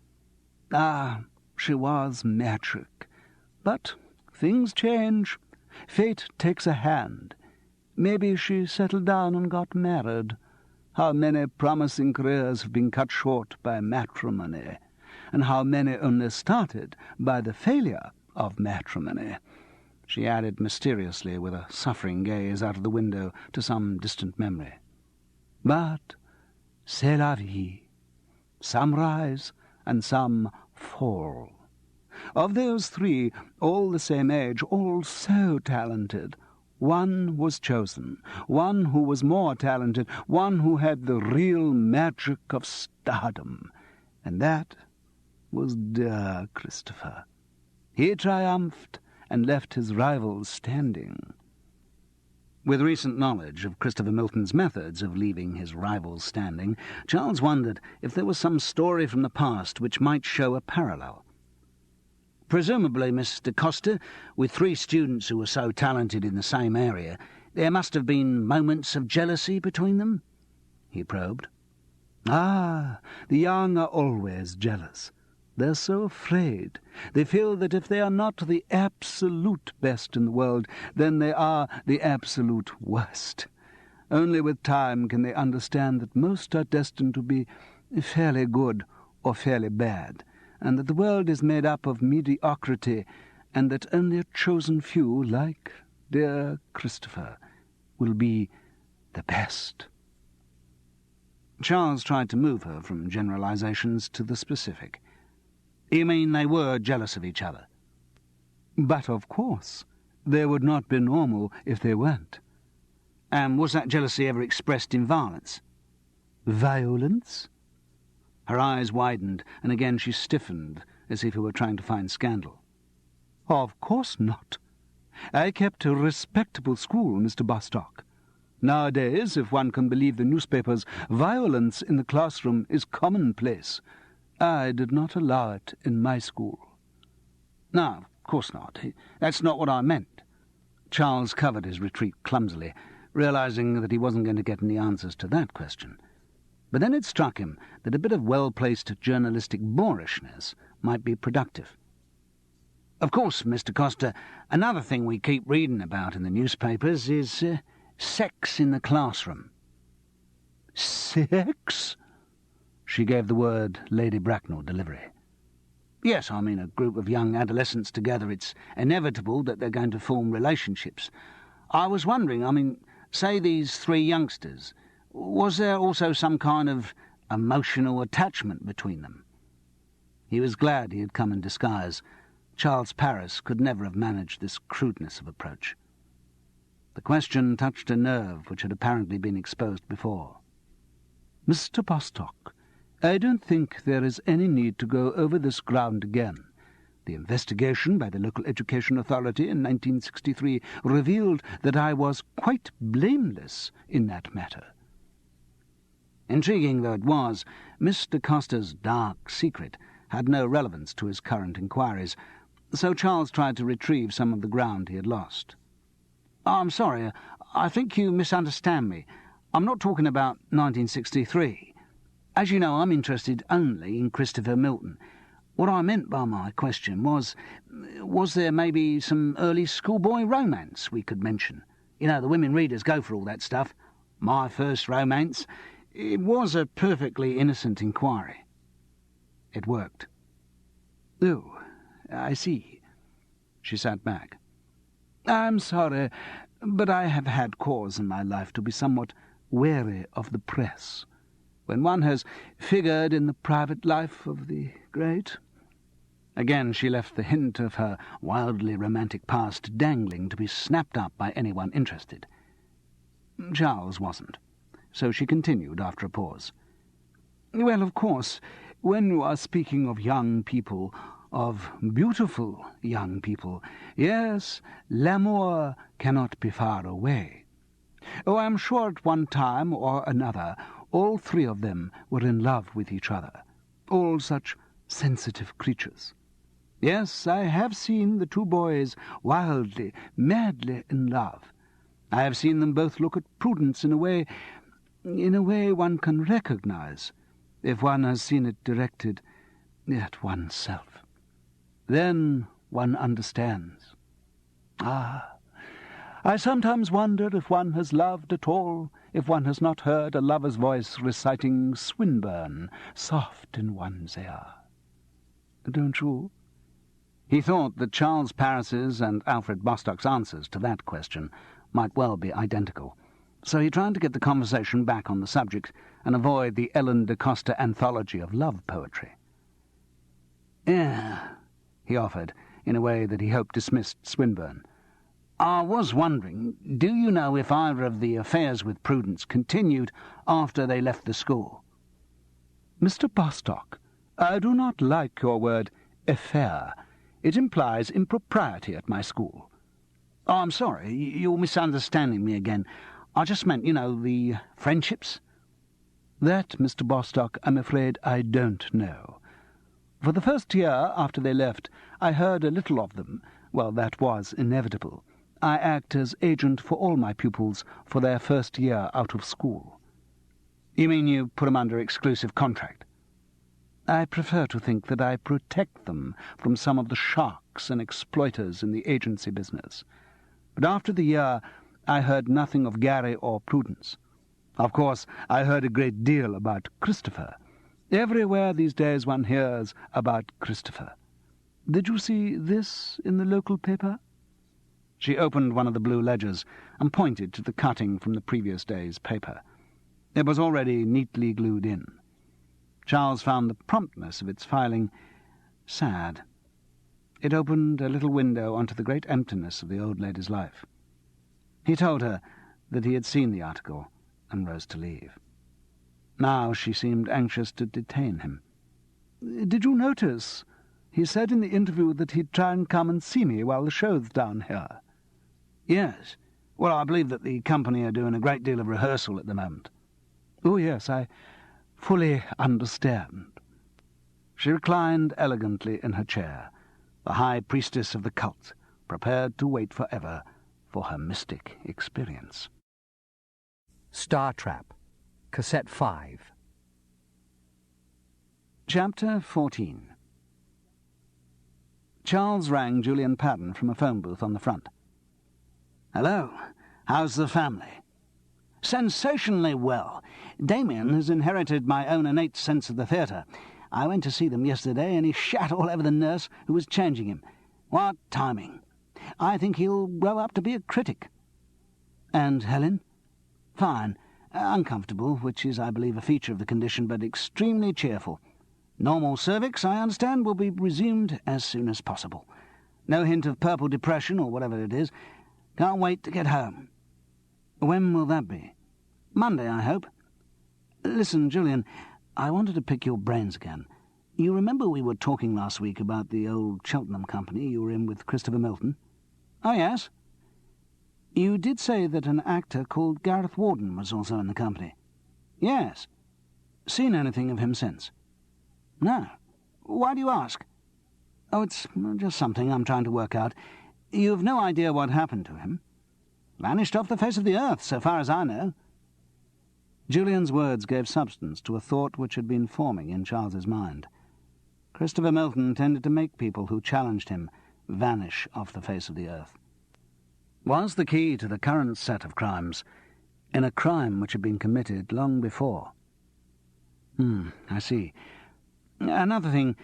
Ah, she was magic. But things change. Fate takes a hand. Maybe she settled down and got married. How many promising careers have been cut short by matrimony, and how many only started by the failure of matrimony, she added mysteriously with a suffering gaze out of the window to some distant memory. But c'est la vie. Some rise, and some fall. Of those three, all the same age, all so talented, one was chosen, one who was more talented, one who had the real magic of stardom, and that was dear Christopher. He triumphed and left his rivals standing. With recent knowledge of Christopher Milton's methods of leaving his rivals standing, Charles wondered if there was some story from the past which might show a parallel. Presumably, Mr. Coster, with 3 students who were so talented in the same area, there must have been moments of jealousy between them? He probed. Ah, the young are always jealous. They're so afraid. They feel that if they are not the absolute best in the world, then they are the absolute worst. Only with time can they understand that most are destined to be fairly good or fairly bad, and that the world is made up of mediocrity, and that only a chosen few, like dear Christopher, will be the best. Charles tried to move her from generalizations to the specific. You mean they were jealous of each other? But of course. They would not be normal if they weren't. And was that jealousy ever expressed in violence? Violence? Her eyes widened, and again she stiffened, as if he were trying to find scandal. Of course not. I kept a respectable school, Mr. Bostock. Nowadays, if one can believe the newspapers, violence in the classroom is commonplace. I did not allow it in my school. No, of course not. That's not what I meant. Charles covered his retreat clumsily, realizing that he wasn't going to get any answers to that question. But then it struck him that a bit of well-placed journalistic boorishness might be productive. Of course, Mr. Coster, another thing we keep reading about in the newspapers is sex in the classroom. Sex? She gave the word Lady Bracknell delivery. Yes, I mean a group of young adolescents together. It's inevitable that they're going to form relationships. I was wondering, say these 3 youngsters, was there also some kind of emotional attachment between them? He was glad he had come in disguise. Charles Paris could never have managed this crudeness of approach. The question touched a nerve which had apparently been exposed before. Mr. Bostock, I don't think there is any need to go over this ground again. The investigation by the local education authority in 1963 revealed that I was quite blameless in that matter. Intriguing though it was, Mr. Coster's dark secret had no relevance to his current inquiries, So Charles tried to retrieve some of the ground he had lost. "I'm sorry, I think you misunderstand me. I'm not talking about 1963. As you know, I'm interested only in Christopher Milton. What I meant by my question was there maybe some early schoolboy romance we could mention? You know, the women readers go for all that stuff. My first romance. It was a perfectly innocent inquiry." It worked. "Oh, I see." She sat back. "I'm sorry, but I have had cause in my life to be somewhat wary of the press. When one has figured in the private life of the great—" Again she left the hint of her wildly romantic past dangling to be snapped up by anyone interested. Charles wasn't, so she continued after a pause. "Well, of course, when you are speaking of young people, of beautiful young people, yes, l'amour cannot be far away. Oh, I'm sure at one time or another all three of them were in love with each other, all such sensitive creatures. Yes, I have seen the two boys wildly, madly in love. I have seen them both look at Prudence in a way one can recognize, if one has seen it directed at oneself. Then one understands. Ah, I sometimes wonder if one has loved at all, if one has not heard a lover's voice reciting Swinburne soft in one's ear. Don't you?" He thought that Charles Paris's and Alfred Bostock's answers to that question might well be identical, so he tried to get the conversation back on the subject and avoid the Ellen de Costa anthology of love poetry. "Yeah," he offered, in a way that he hoped dismissed Swinburne. "I was wondering, do you know if either of the affairs with Prudence continued after they left the school?" "Mr. Bostock, I do not like your word affair. It implies impropriety at my school." "Oh, I'm sorry, you're misunderstanding me again. I just meant, the friendships." "That, Mr. Bostock, I'm afraid I don't know. For the first year after they left, I heard a little of them. Well, that was inevitable. I act as agent for all my pupils for their first year out of school." "You mean you put them under exclusive contract?" "I prefer to think that I protect them from some of the sharks and exploiters in the agency business. But after the year, I heard nothing of Gary or Prudence. Of course, I heard a great deal about Christopher. Everywhere these days one hears about Christopher. Did you see this in the local paper?" She opened one of the blue ledgers and pointed to the cutting from the previous day's paper. It was already neatly glued in. Charles found the promptness of its filing sad. It opened a little window onto the great emptiness of the old lady's life. He told her that he had seen the article and rose to leave. Now she seemed anxious to detain him. "Did you notice? He said in the interview that he'd try and come and see me while the show's down here." "Yes. Well, I believe that the company are doing a great deal of rehearsal at the moment." "Oh, yes, I fully understand." She reclined elegantly in her chair, the high priestess of the cult, prepared to wait forever for her mystic experience. Star Trap, Cassette 5. Chapter 14. Charles rang Julian Patton from a phone booth on the front. "Hello. How's the family?" "Sensationally well. Damien has inherited my own innate sense of the theatre. I went to see them yesterday, and he shat all over the nurse who was changing him. What timing! I think he'll grow up to be a critic." "And Helen?" "Fine. Uncomfortable, which is, I believe, a feature of the condition, but extremely cheerful. Normal cervix, I understand, will be resumed as soon as possible. No hint of purple depression or whatever it is. Can't wait to get home." "When will that be?" "Monday, I hope. Listen, Julian, I wanted to pick your brains again. You remember we were talking last week about the old Cheltenham company you were in with Christopher Milton?" "Oh, yes." "You did say that an actor called Gareth Warden was also in the company." "Yes." "Seen anything of him since?" "No. Why do you ask?" Oh, it's just something I'm trying to work out. You've no idea what happened to him? Vanished off the face of the earth, so far as I know. Julian's words gave substance to a thought which had been forming in Charles's mind. Christopher Milton tended to make people who challenged him vanish off the face of the earth. Was the key to the current set of crimes in a crime which had been committed long before? I see. Another thing,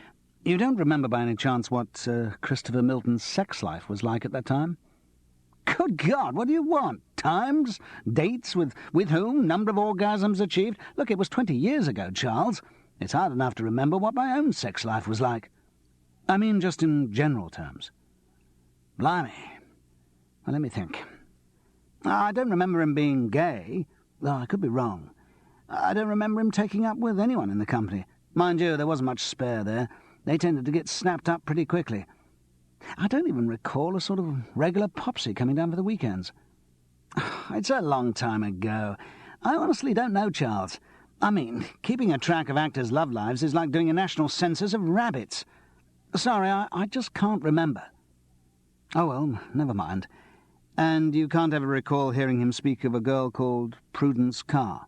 you don't remember by any chance what Christopher Milton's sex life was like at that time? Good God, what do you want? Times? Dates? With whom? Number of orgasms achieved? Look, it was 20 years ago, Charles. It's hard enough to remember what my own sex life was like. I mean, just in general terms. Blimey. Well, let me think. I don't remember him being gay, though I could be wrong. I don't remember him taking up with anyone in the company. Mind you, there wasn't much spare there. They tended to get snapped up pretty quickly. I don't even recall a sort of regular popsy coming down for the weekends. It's a long time ago. I honestly don't know, Charles. I mean, keeping a track of actors' love lives is like doing a national census of rabbits. Sorry, I just can't remember. Oh, well, never mind. And you can't ever recall hearing him speak of a girl called Prudence Carr?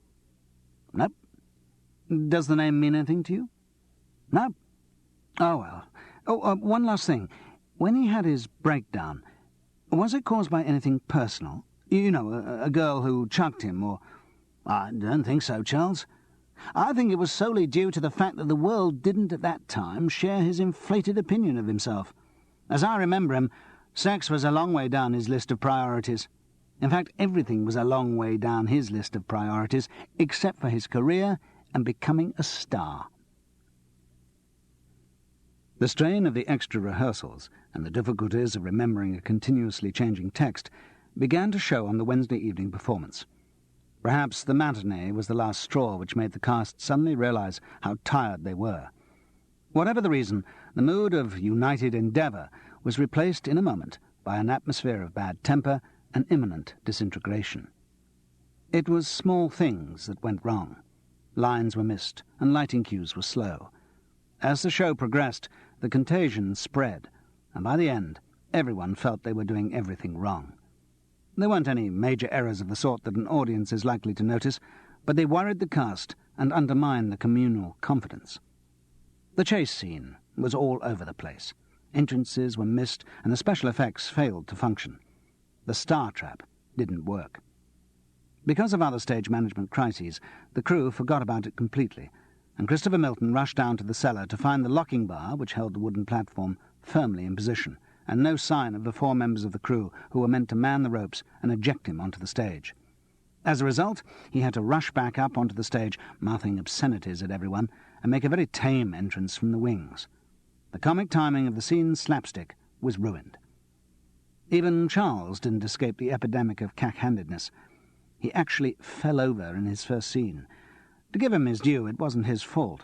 Nope. Does the name mean anything to you? Nope. Oh, well. Oh, one last thing. When he had his breakdown, was it caused by anything personal? You know, a girl who chucked him, or... I don't think so, Charles. I think it was solely due to the fact that the world didn't at that time share his inflated opinion of himself. As I remember him, sex was a long way down his list of priorities. In fact, everything was a long way down his list of priorities, except for his career and becoming a star. The strain of the extra rehearsals and the difficulties of remembering a continuously changing text began to show on the Wednesday evening performance. Perhaps the matinee was the last straw which made the cast suddenly realize how tired they were. Whatever the reason, the mood of united endeavour was replaced in a moment by an atmosphere of bad temper and imminent disintegration. It was small things that went wrong. Lines were missed, and lighting cues were slow. As the show progressed, the contagion spread, and by the end, everyone felt they were doing everything wrong. There weren't any major errors of the sort that an audience is likely to notice, but they worried the cast and undermined the communal confidence. The chase scene was all over the place. Entrances were missed, and the special effects failed to function. The star trap didn't work. Because of other stage management crises, the crew forgot about it completely, and Christopher Milton rushed down to the cellar to find the locking bar, which held the wooden platform, firmly in position, and no sign of the 4 members of the crew who were meant to man the ropes and eject him onto the stage. As a result, he had to rush back up onto the stage, mouthing obscenities at everyone, and make a very tame entrance from the wings. The comic timing of the scene's slapstick was ruined. Even Charles didn't escape the epidemic of cack-handedness. He actually fell over in his first scene. To give him his due, it wasn't his fault.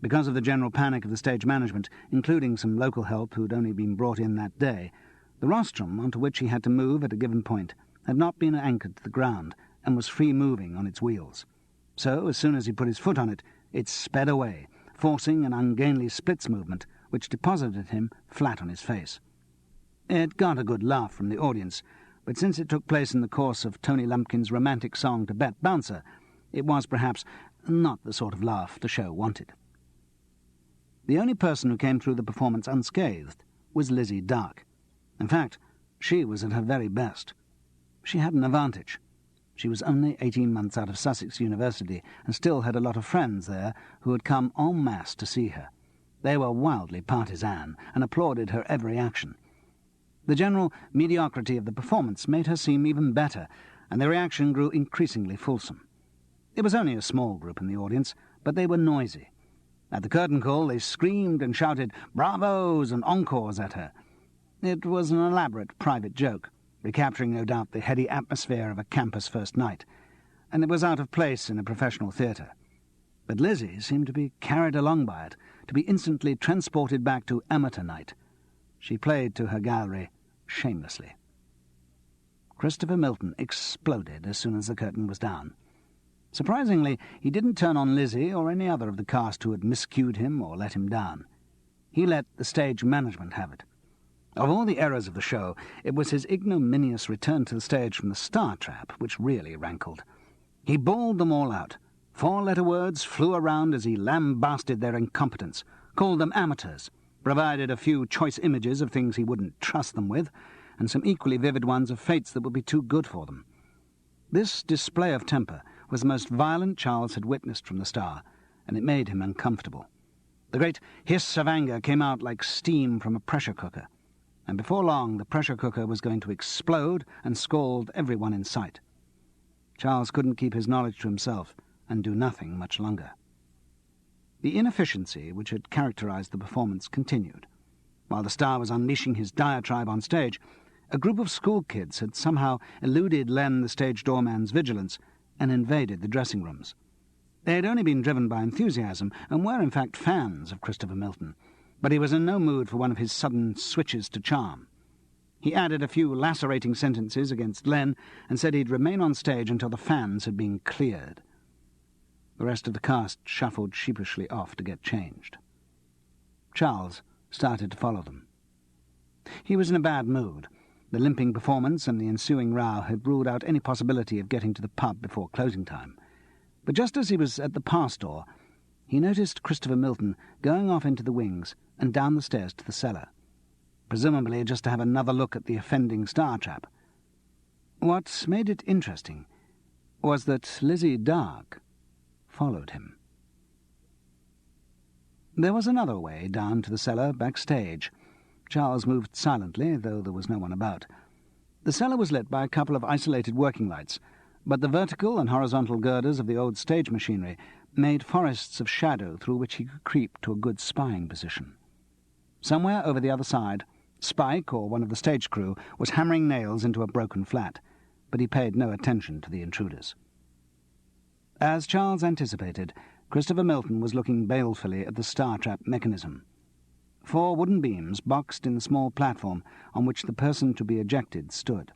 Because of the general panic of the stage management, including some local help who'd only been brought in that day, the rostrum onto which he had to move at a given point had not been anchored to the ground and was free-moving on its wheels. So, as soon as he put his foot on it, it sped away, forcing an ungainly splits movement which deposited him flat on his face. It got a good laugh from the audience, but since it took place in the course of Tony Lumpkin's romantic song to Bet Bouncer, it was perhaps not the sort of laugh the show wanted. The only person who came through the performance unscathed was Lizzie Dark. In fact, she was at her very best. She had an advantage. She was only 18 months out of Sussex University and still had a lot of friends there who had come en masse to see her. They were wildly partisan and applauded her every action. The general mediocrity of the performance made her seem even better, and the reaction grew increasingly fulsome. It was only a small group in the audience, but they were noisy. At the curtain call, they screamed and shouted bravos and encores at her. It was an elaborate private joke, recapturing no doubt the heady atmosphere of a campus first night, and it was out of place in a professional theatre. But Lizzie seemed to be carried along by it, to be instantly transported back to amateur night. She played to her gallery shamelessly. Christopher Milton exploded as soon as the curtain was down. Surprisingly, he didn't turn on Lizzie or any other of the cast who had miscued him or let him down. He let the stage management have it. Of all the errors of the show, it was his ignominious return to the stage from the Star Trap which really rankled. He bawled them all out. 4-letter words flew around as he lambasted their incompetence, called them amateurs, provided a few choice images of things he wouldn't trust them with, and some equally vivid ones of fates that would be too good for them. This display of temper was the most violent Charles had witnessed from the Star, and it made him uncomfortable. The great hiss of anger came out like steam from a pressure cooker, and before long the pressure cooker was going to explode and scald everyone in sight. Charles couldn't keep his knowledge to himself and do nothing much longer. The inefficiency which had characterized the performance continued. While the Star was unleashing his diatribe on stage, a group of school kids had somehow eluded Len, the stage doorman's vigilance, and invaded the dressing rooms. They had only been driven by enthusiasm, and were in fact fans of Christopher Milton, but he was in no mood for one of his sudden switches to charm. He added a few lacerating sentences against Len, and said he'd remain on stage until the fans had been cleared. The rest of the cast shuffled sheepishly off to get changed. Charles started to follow them. He was in a bad mood. The limping performance and the ensuing row had ruled out any possibility of getting to the pub before closing time. But just as he was at the pass door, he noticed Christopher Milton going off into the wings and down the stairs to the cellar, presumably just to have another look at the offending Star Trap. What made it interesting was that Lizzie Dark followed him. There was another way down to the cellar backstage. Charles moved silently, though there was no one about. The cellar was lit by a couple of isolated working lights, but the vertical and horizontal girders of the old stage machinery made forests of shadow through which he could creep to a good spying position. Somewhere over the other side, Spike, or one of the stage crew, was hammering nails into a broken flat, but he paid no attention to the intruders. As Charles anticipated, Christopher Milton was looking balefully at the Star Trap mechanism. 4 wooden beams boxed in the small platform on which the person to be ejected stood.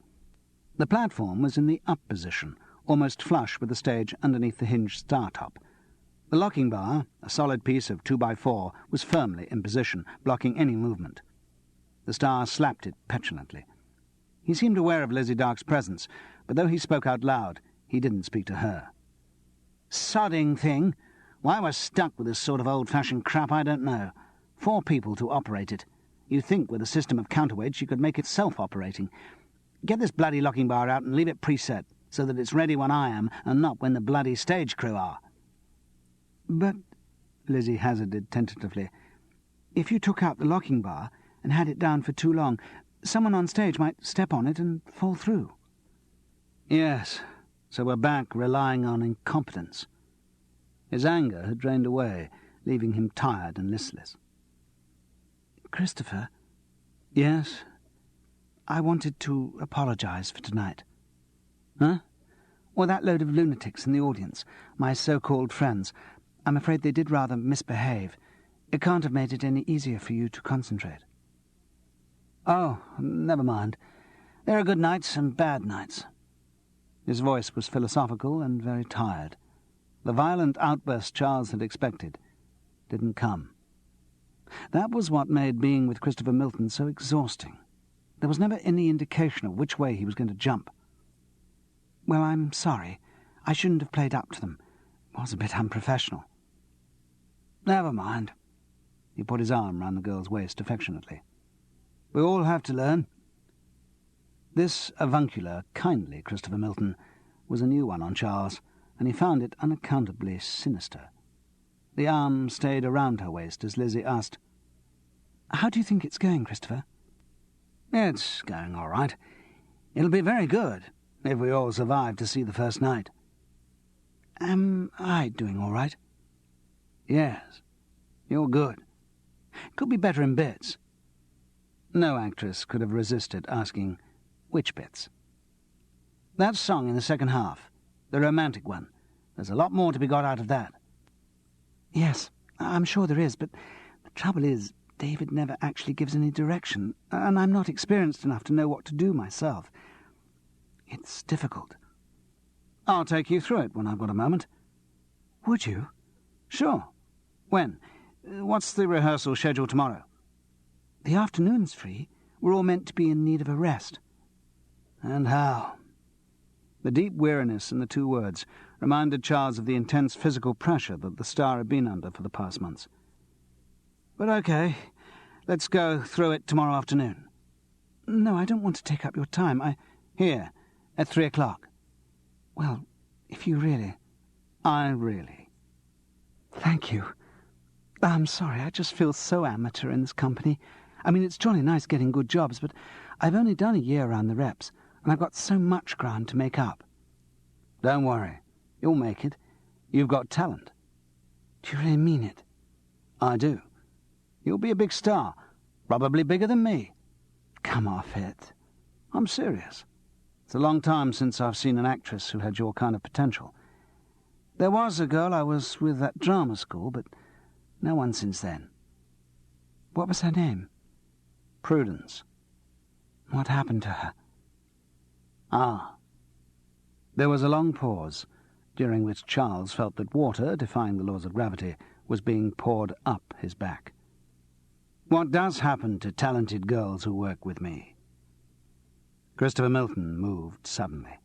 The platform was in the up position, almost flush with the stage underneath the hinged star top. The locking bar, a solid piece of 2x4, was firmly in position, blocking any movement. The Star slapped it petulantly. He seemed aware of Lizzie Dark's presence, but though he spoke out loud, he didn't speak to her. "Sodding thing! Why we're stuck with this sort of old-fashioned crap, I don't know. 4 people to operate it. You'd think with a system of counterweights you could make it self-operating. Get this bloody locking bar out and leave it preset, so that it's ready when I am, and not when the bloody stage crew are." "But," Lizzie hazarded tentatively, "if you took out the locking bar and had it down for too long, someone on stage might step on it and fall through." "Yes, so we're back relying on incompetence." His anger had drained away, leaving him tired and listless. "Christopher?" "Yes?" "I wanted to apologize for tonight." "Huh?" "Well, that load of lunatics in the audience, my so-called friends. I'm afraid they did rather misbehave. It can't have made it any easier for you to concentrate." "Oh, never mind. There are good nights and bad nights." His voice was philosophical and very tired. The violent outburst Charles had expected didn't come. That was what made being with Christopher Milton so exhausting. There was never any indication of which way he was going to jump. "Well, I'm sorry. I shouldn't have played up to them. It was a bit unprofessional." "Never mind." He put his arm round the girl's waist affectionately. "We all have to learn." This avuncular, kindly Christopher Milton was a new one on Charles, and he found it unaccountably sinister. The arm stayed around her waist as Lizzie asked, "How do you think it's going, Christopher?" "It's going all right. It'll be very good, if we all survive to see the first night." "Am I doing all right?" "Yes, you're good. Could be better in bits." No actress could have resisted asking, "Which bits?" "That song in the second half, the romantic one. There's a lot more to be got out of that." "Yes, I'm sure there is, but the trouble is David never actually gives any direction, and I'm not experienced enough to know what to do myself. It's difficult." "I'll take you through it when I've got a moment." "Would you?" "Sure. When? What's the rehearsal schedule tomorrow?" The afternoon's free. We're all meant to be in need of a rest. And how? The deep weariness in the two words reminded Charles of the intense physical pressure that the Star had been under for the past months. But okay, let's go through it tomorrow afternoon. No, I don't want to take up your time. Here, at 3 o'clock. Well, if you really... I really. Thank you. I'm sorry, I just feel so amateur in this company. I mean, it's jolly nice getting good jobs, but I've only done a year around the reps, and I've got so much ground to make up. Don't worry. You'll make it. You've got talent. Do you really mean it? I do. You'll be a big star. Probably bigger than me. Come off it. I'm serious. It's a long time since I've seen an actress who had your kind of potential. There was a girl I was with at drama school, but no one since then. What was her name? Prudence. What happened to her? There was a long pause, during which Charles felt that water, defying the laws of gravity, was being poured up his back. What does happen to talented girls who work with me? Christopher Milton moved suddenly.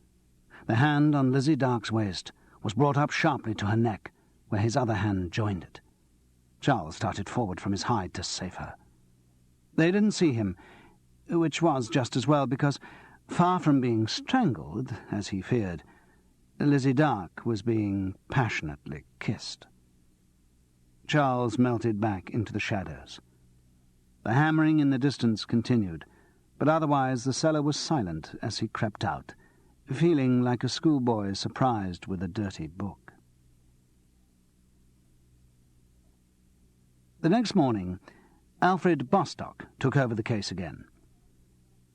The hand on Lizzie Dark's waist was brought up sharply to her neck, where his other hand joined it. Charles started forward from his hide to save her. They didn't see him, which was just as well, because, far from being strangled, as he feared, Lizzie Dark was being passionately kissed. Charles melted back into the shadows. The hammering in the distance continued, but otherwise the cellar was silent as he crept out, feeling like a schoolboy surprised with a dirty book. The next morning, Alfred Bostock took over the case again.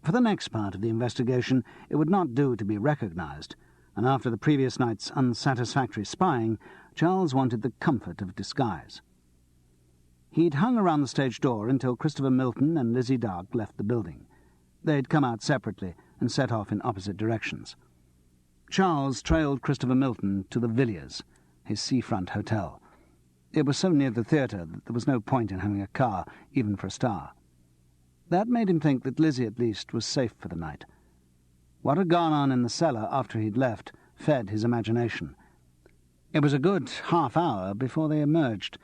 For the next part of the investigation, it would not do to be recognized, and after the previous night's unsatisfactory spying, Charles wanted the comfort of disguise. He'd hung around the stage door until Christopher Milton and Lizzie Dark left the building. They'd come out separately and set off in opposite directions. Charles trailed Christopher Milton to the Villiers, his seafront hotel. It was so near the theatre that there was no point in having a car, even for a star. That made him think that Lizzie, at least, was safe for the night. What had gone on in the cellar after he'd left fed his imagination. It was a good half-hour before they emerged,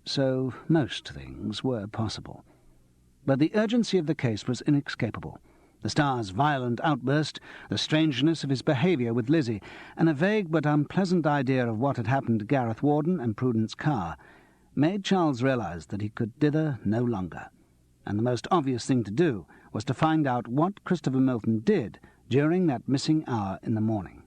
so most things were possible. But the urgency of the case was inescapable. The Star's violent outburst, the strangeness of his behaviour with Lizzie, and a vague but unpleasant idea of what had happened to Gareth Warden and Prudence Carr made Charles realise that he could dither no longer, and the most obvious thing to do was to find out what Christopher Milton did during that missing hour in the morning.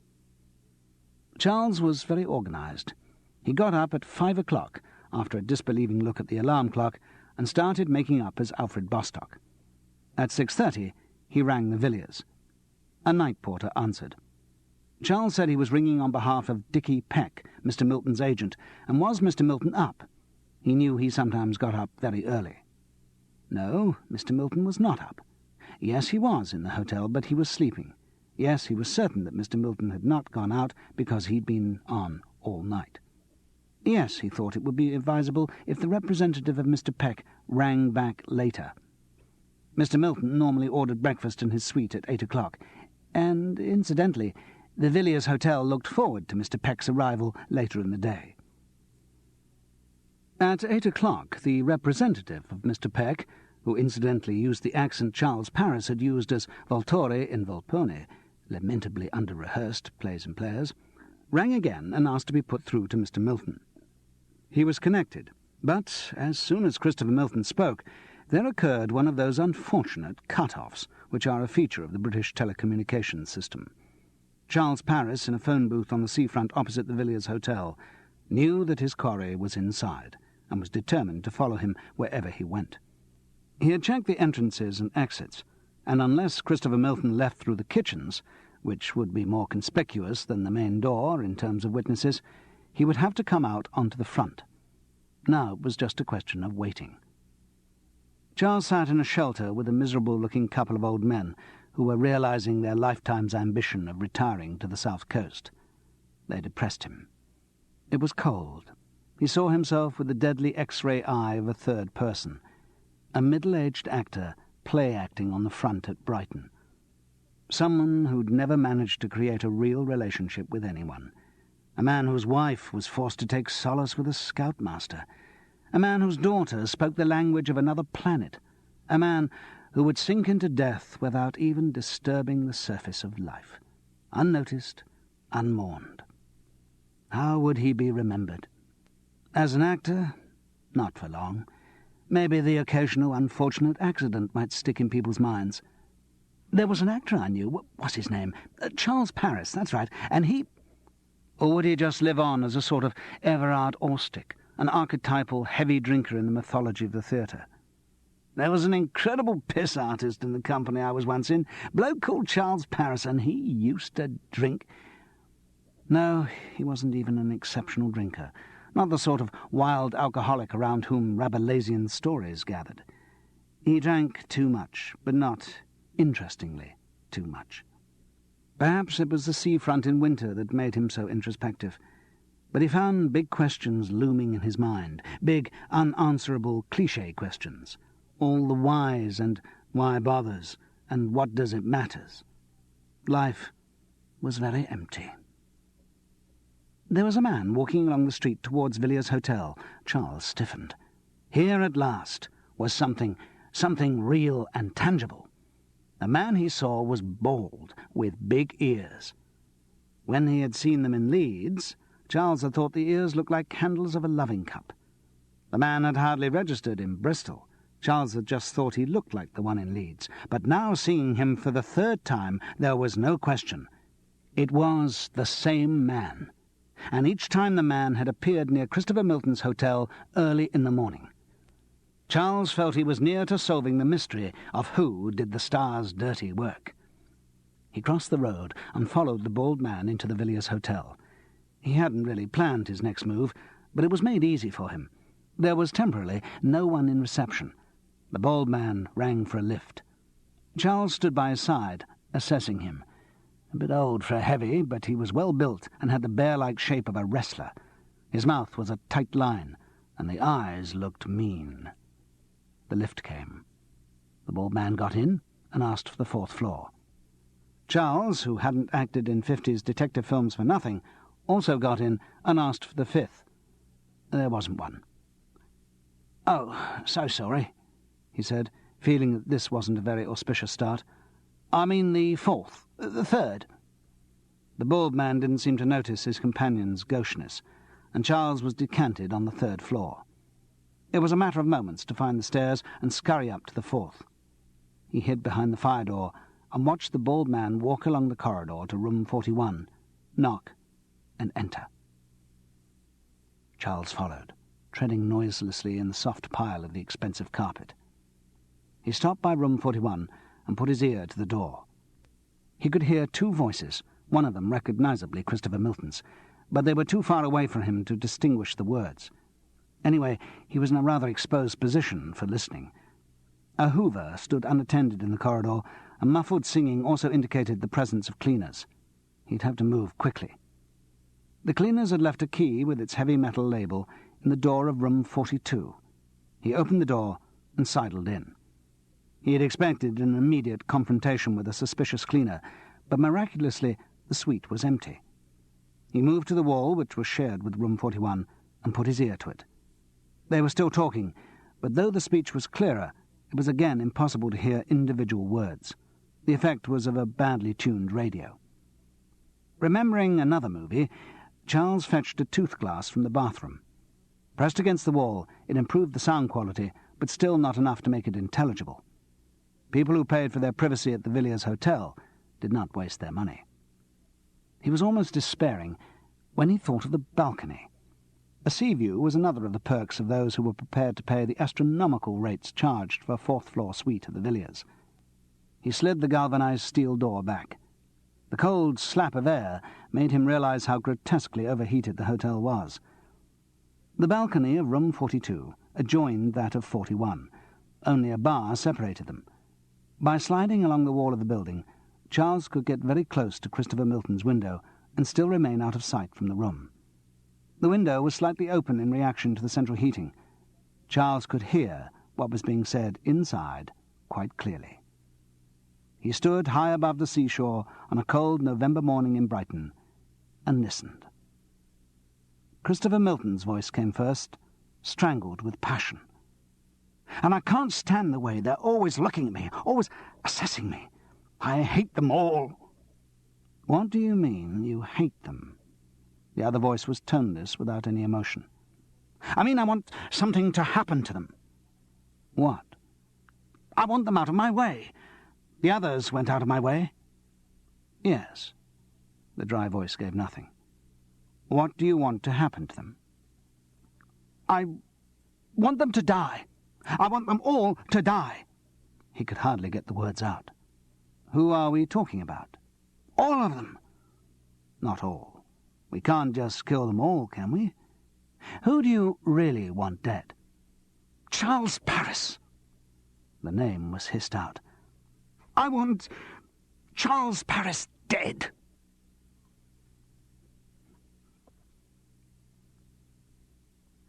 Charles was very organised. He got up at 5 o'clock, after a disbelieving look at the alarm clock, and started making up as Alfred Bostock. At 6:30, he rang the Villiers. A night porter answered. Charles said he was ringing on behalf of Dickie Peck, Mr. Milton's agent, and was Mr. Milton up? He knew he sometimes got up very early. No, Mr. Milton was not up. Yes, he was in the hotel, but he was sleeping. Yes, he was certain that Mr. Milton had not gone out because he'd been on all night. Yes, he thought it would be advisable if the representative of Mr. Peck rang back later. Mr. Milton normally ordered breakfast in his suite at 8 o'clock, and, incidentally, the Villiers Hotel looked forward to Mr. Peck's arrival later in the day. At 8 o'clock, the representative of Mr. Peck, who incidentally used the accent Charles Paris had used as Voltore in Volpone, lamentably under-rehearsed plays and players, rang again and asked to be put through to Mr. Milton. He was connected, but as soon as Christopher Milton spoke, there occurred one of those unfortunate cut-offs which are a feature of the British telecommunications system. Charles Paris, in a phone booth on the seafront opposite the Villiers Hotel, knew that his quarry was inside, and was determined to follow him wherever he went. He had checked the entrances and exits, and unless Christopher Milton left through the kitchens, which would be more conspicuous than the main door in terms of witnesses, he would have to come out onto the front. Now it was just a question of waiting. Charles sat in a shelter with a miserable-looking couple of old men who were realizing their lifetime's ambition of retiring to the south coast. They depressed him. It was cold. He saw himself with the deadly X-ray eye of a third person. A middle-aged actor play-acting on the front at Brighton. Someone who'd never managed to create a real relationship with anyone. A man whose wife was forced to take solace with a scoutmaster. A man whose daughter spoke the language of another planet. A man who would sink into death without even disturbing the surface of life. Unnoticed, unmourned. How would he be remembered? As an actor? Not for long. Maybe the occasional unfortunate accident might stick in people's minds. There was an actor I knew. What's his name? Charles Paris, that's right. And he... Or would he just live on as a sort of Everard Orstick, an archetypal heavy drinker in the mythology of the theatre? There was an incredible piss artist in the company I was once in, bloke called Charles Paris, and he used to drink. No, he wasn't even an exceptional drinker, not the sort of wild alcoholic around whom Rabelaisian stories gathered. He drank too much, but not, interestingly, too much. Perhaps it was the seafront in winter that made him so introspective, but he found big questions looming in his mind, big, unanswerable cliché questions. All the whys and why bothers and what does it matters. Life was very empty. There was a man walking along the street towards Villiers Hotel. Charles stiffened. Here at last was something real and tangible. The man he saw was bald, with big ears. When he had seen them in Leeds, Charles had thought the ears looked like handles of a loving cup. The man had hardly registered in Bristol. Charles had just thought he looked like the one in Leeds. But now, seeing him for the third time, there was no question. It was the same man. And each time the man had appeared near Christopher Milton's hotel early in the morning. Charles felt he was near to solving the mystery of who did the star's dirty work. He crossed the road and followed the bald man into the Villiers Hotel. He hadn't really planned his next move, but it was made easy for him. There was temporarily no one in reception. The bald man rang for a lift. Charles stood by his side, assessing him. A bit old for a heavy, but he was well built and had the bear-like shape of a wrestler. His mouth was a tight line, and the eyes looked mean. The lift came. The bald man got in and asked for the 4th floor. Charles, who hadn't acted in 50s detective films for nothing, also got in and asked for the 5th. There wasn't one. "Oh, so sorry," he said, feeling that this wasn't a very auspicious start. "I mean the 4th, the 3rd. The bald man didn't seem to notice his companion's gaucheness, and Charles was decanted on the 3rd floor. It was a matter of moments to find the stairs and scurry up to the 4th. He hid behind the fire door and watched the bald man walk along the corridor to room 41, knock, and enter. Charles followed, treading noiselessly in the soft pile of the expensive carpet. He stopped by room 41 and put his ear to the door. He could hear 2 voices, one of them recognizably Christopher Milton's, but they were too far away from him to distinguish the words. Anyway, he was in a rather exposed position for listening. A hoover stood unattended in the corridor, and muffled singing also indicated the presence of cleaners. He'd have to move quickly. The cleaners had left a key with its heavy metal label in the door of room 42. He opened the door and sidled in. He had expected an immediate confrontation with a suspicious cleaner, but miraculously the suite was empty. He moved to the wall, which was shared with room 41, and put his ear to it. They were still talking, but though the speech was clearer, it was again impossible to hear individual words. The effect was of a badly tuned radio. Remembering another movie, Charles fetched a toothglass from the bathroom. Pressed against the wall, it improved the sound quality, but still not enough to make it intelligible. People who paid for their privacy at the Villiers Hotel did not waste their money. He was almost despairing when he thought of the balcony. A sea view was another of the perks of those who were prepared to pay the astronomical rates charged for a 4th-floor suite at the Villiers. He slid the galvanized steel door back. The cold slap of air made him realize how grotesquely overheated the hotel was. The balcony of room 42 adjoined that of 41. Only a bar separated them. By sliding along the wall of the building, Charles could get very close to Christopher Milton's window and still remain out of sight from the room. The window was slightly open in reaction to the central heating. Charles could hear what was being said inside quite clearly. He stood high above the seashore on a cold November morning in Brighton and listened. Christopher Milton's voice came first, strangled with passion. "And I can't stand the way they're always looking at me, always assessing me. I hate them all." "What do you mean, you hate them?" The other voice was toneless, without any emotion. "I mean I want something to happen to them." "What?" "I want them out of my way. The others went out of my way." "Yes." The dry voice gave nothing. "What do you want to happen to them?" "I want them to die. I want them all to die." He could hardly get the words out. "Who are we talking about?" "All of them." "Not all. We can't just kill them all, can we? Who do you really want dead?" "Charles Paris." The name was hissed out. "I want Charles Paris dead."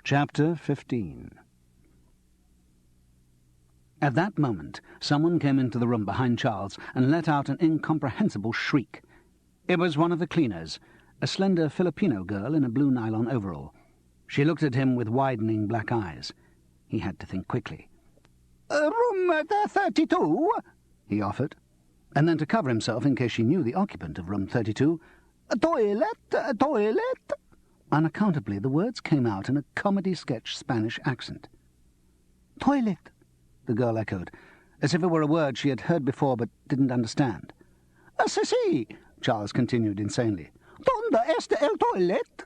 Chapter 15. At that moment, someone came into the room behind Charles and let out an incomprehensible shriek. It was one of the cleaners, a slender Filipino girl in a blue nylon overall. She looked at him with widening black eyes. He had to think quickly. "Room 32?" he offered, and then, to cover himself in case she knew the occupant of room 32, "Toilet, toilet." Unaccountably, the words came out in a comedy sketch Spanish accent. "Toilet," the girl echoed, as if it were a word she had heard before but didn't understand. "Sí, Charles continued insanely. "¿Dónde está el toilet?"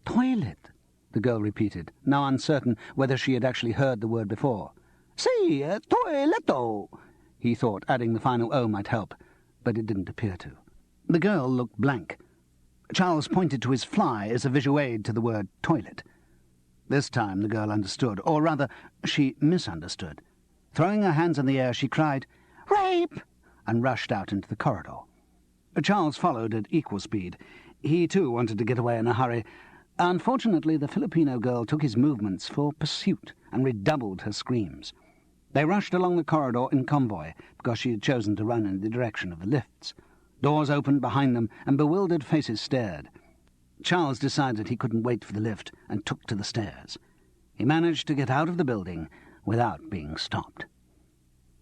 "Toilet," the girl repeated, now uncertain whether she had actually heard the word before. "Sí, toileto," he thought, adding the final O might help, but it didn't appear to. The girl looked blank. Charles pointed to his fly as a visual aid to the word toilet. This time the girl understood, or rather, she misunderstood. Throwing her hands in the air, she cried, "Rape!" and rushed out into the corridor. Charles followed at equal speed. He, too, wanted to get away in a hurry. Unfortunately, the Filipino girl took his movements for pursuit and redoubled her screams. They rushed along the corridor in convoy, because she had chosen to run in the direction of the lifts. Doors opened behind them, and bewildered faces stared. Charles decided he couldn't wait for the lift, and took to the stairs. He managed to get out of the building without being stopped.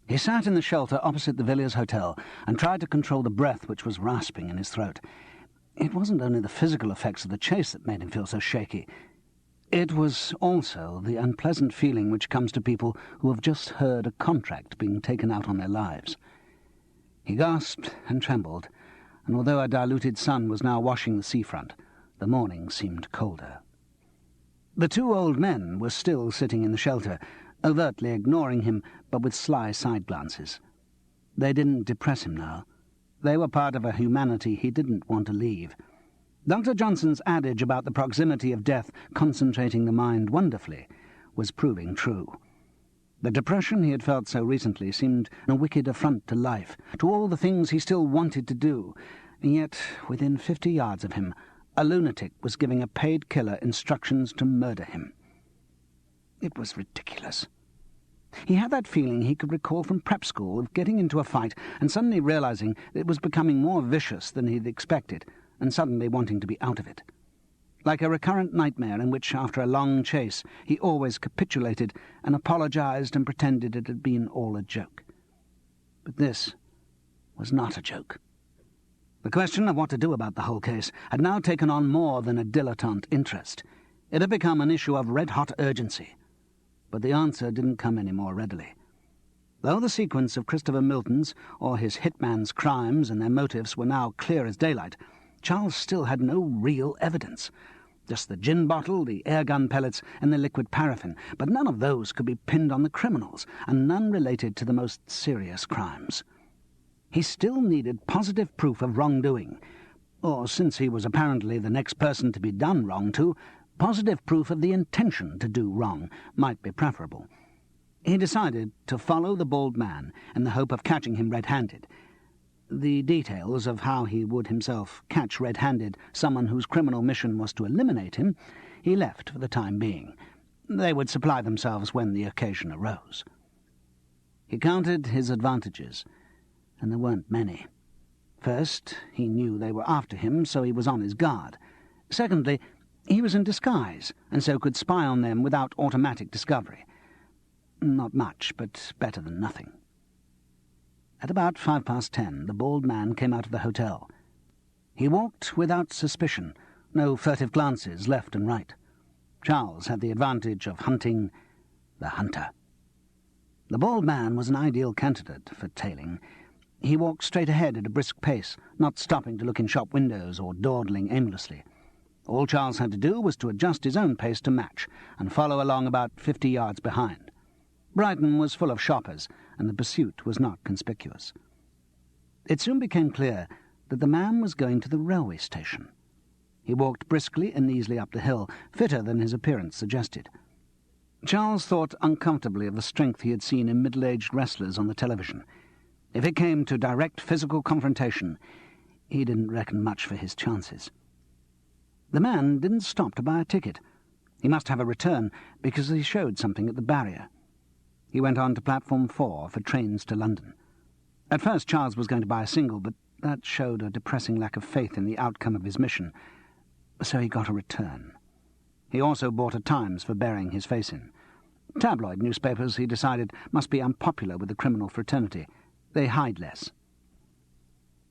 He sat in the shelter opposite the Villiers Hotel and tried to control the breath which was rasping in his throat. It wasn't only the physical effects of the chase that made him feel so shaky. It was also the unpleasant feeling which comes to people who have just heard a contract being taken out on their lives. He gasped and trembled, and although a diluted sun was now washing the seafront, the morning seemed colder. The two old men were still sitting in the shelter, overtly ignoring him, but with sly side-glances. They didn't depress him now. They were part of a humanity he didn't want to leave. Dr. Johnson's adage about the proximity of death concentrating the mind wonderfully was proving true. The depression he had felt so recently seemed a wicked affront to life, to all the things he still wanted to do, and yet, within 50 yards of him, a lunatic was giving a paid killer instructions to murder him. It was ridiculous. He had that feeling he could recall from prep school of getting into a fight and suddenly realizing that it was becoming more vicious than he'd expected, and suddenly wanting to be out of it. Like a recurrent nightmare in which, after a long chase, he always capitulated and apologized and pretended it had been all a joke. But this was not a joke. The question of what to do about the whole case had now taken on more than a dilettante interest. It had become an issue of red-hot urgency. But the answer didn't come any more readily. Though the sequence of Christopher Milton's or his hitman's crimes and their motives were now clear as daylight, Charles still had no real evidence. Just the gin bottle, the airgun pellets, and the liquid paraffin, but none of those could be pinned on the criminals, and none related to the most serious crimes. He still needed positive proof of wrongdoing, or, since he was apparently the next person to be done wrong to, positive proof of the intention to do wrong might be preferable. He decided to follow the bald man in the hope of catching him red-handed. The details of how he would himself catch red-handed someone whose criminal mission was to eliminate him he left for the time being. They would supply themselves when the occasion arose. He counted his advantages, and there weren't many. First, he knew they were after him, so he was on his guard. Secondly, he was in disguise, and so could spy on them without automatic discovery. Not much, but better than nothing. At about 10:05, the bald man came out of the hotel. He walked without suspicion, no furtive glances left and right. Charles had the advantage of hunting the hunter. The bald man was an ideal candidate for tailing. He walked straight ahead at a brisk pace, not stopping to look in shop windows or dawdling aimlessly. All Charles had to do was to adjust his own pace to match, and follow along about 50 yards behind. Brighton was full of shoppers, and the pursuit was not conspicuous. It soon became clear that the man was going to the railway station. He walked briskly and easily up the hill, fitter than his appearance suggested. Charles thought uncomfortably of the strength he had seen in middle-aged wrestlers on the television. If it came to direct physical confrontation, he didn't reckon much for his chances. The man didn't stop to buy a ticket. He must have a return, because he showed something at the barrier. He went on to platform 4 for trains to London. At first Charles was going to buy a single, but that showed a depressing lack of faith in the outcome of his mission, so he got a return. He also bought a Times for burying his face in. Tabloid newspapers, he decided, must be unpopular with the criminal fraternity. They hide less.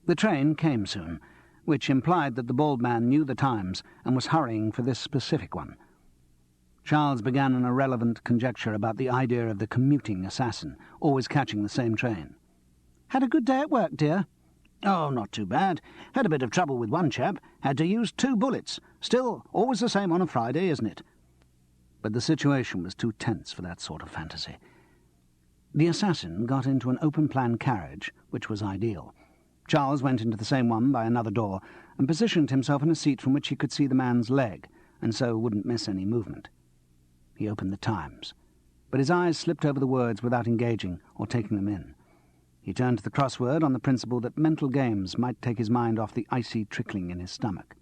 The train came soon, which implied that the bald man knew the Times and was hurrying for this specific one. Charles began an irrelevant conjecture about the idea of the commuting assassin, always catching the same train. "Had a good day at work, dear?" "Oh, not too bad. Had a bit of trouble with one chap. Had to use 2 bullets. Still, always the same on a Friday, isn't it?" But the situation was too tense for that sort of fantasy. The assassin got into an open-plan carriage, which was ideal. Charles went into the same one by another door and positioned himself in a seat from which he could see the man's leg, and so wouldn't miss any movement. He opened the Times, but his eyes slipped over the words without engaging or taking them in. He turned to the crossword on the principle that mental games might take his mind off the icy trickling in his stomach.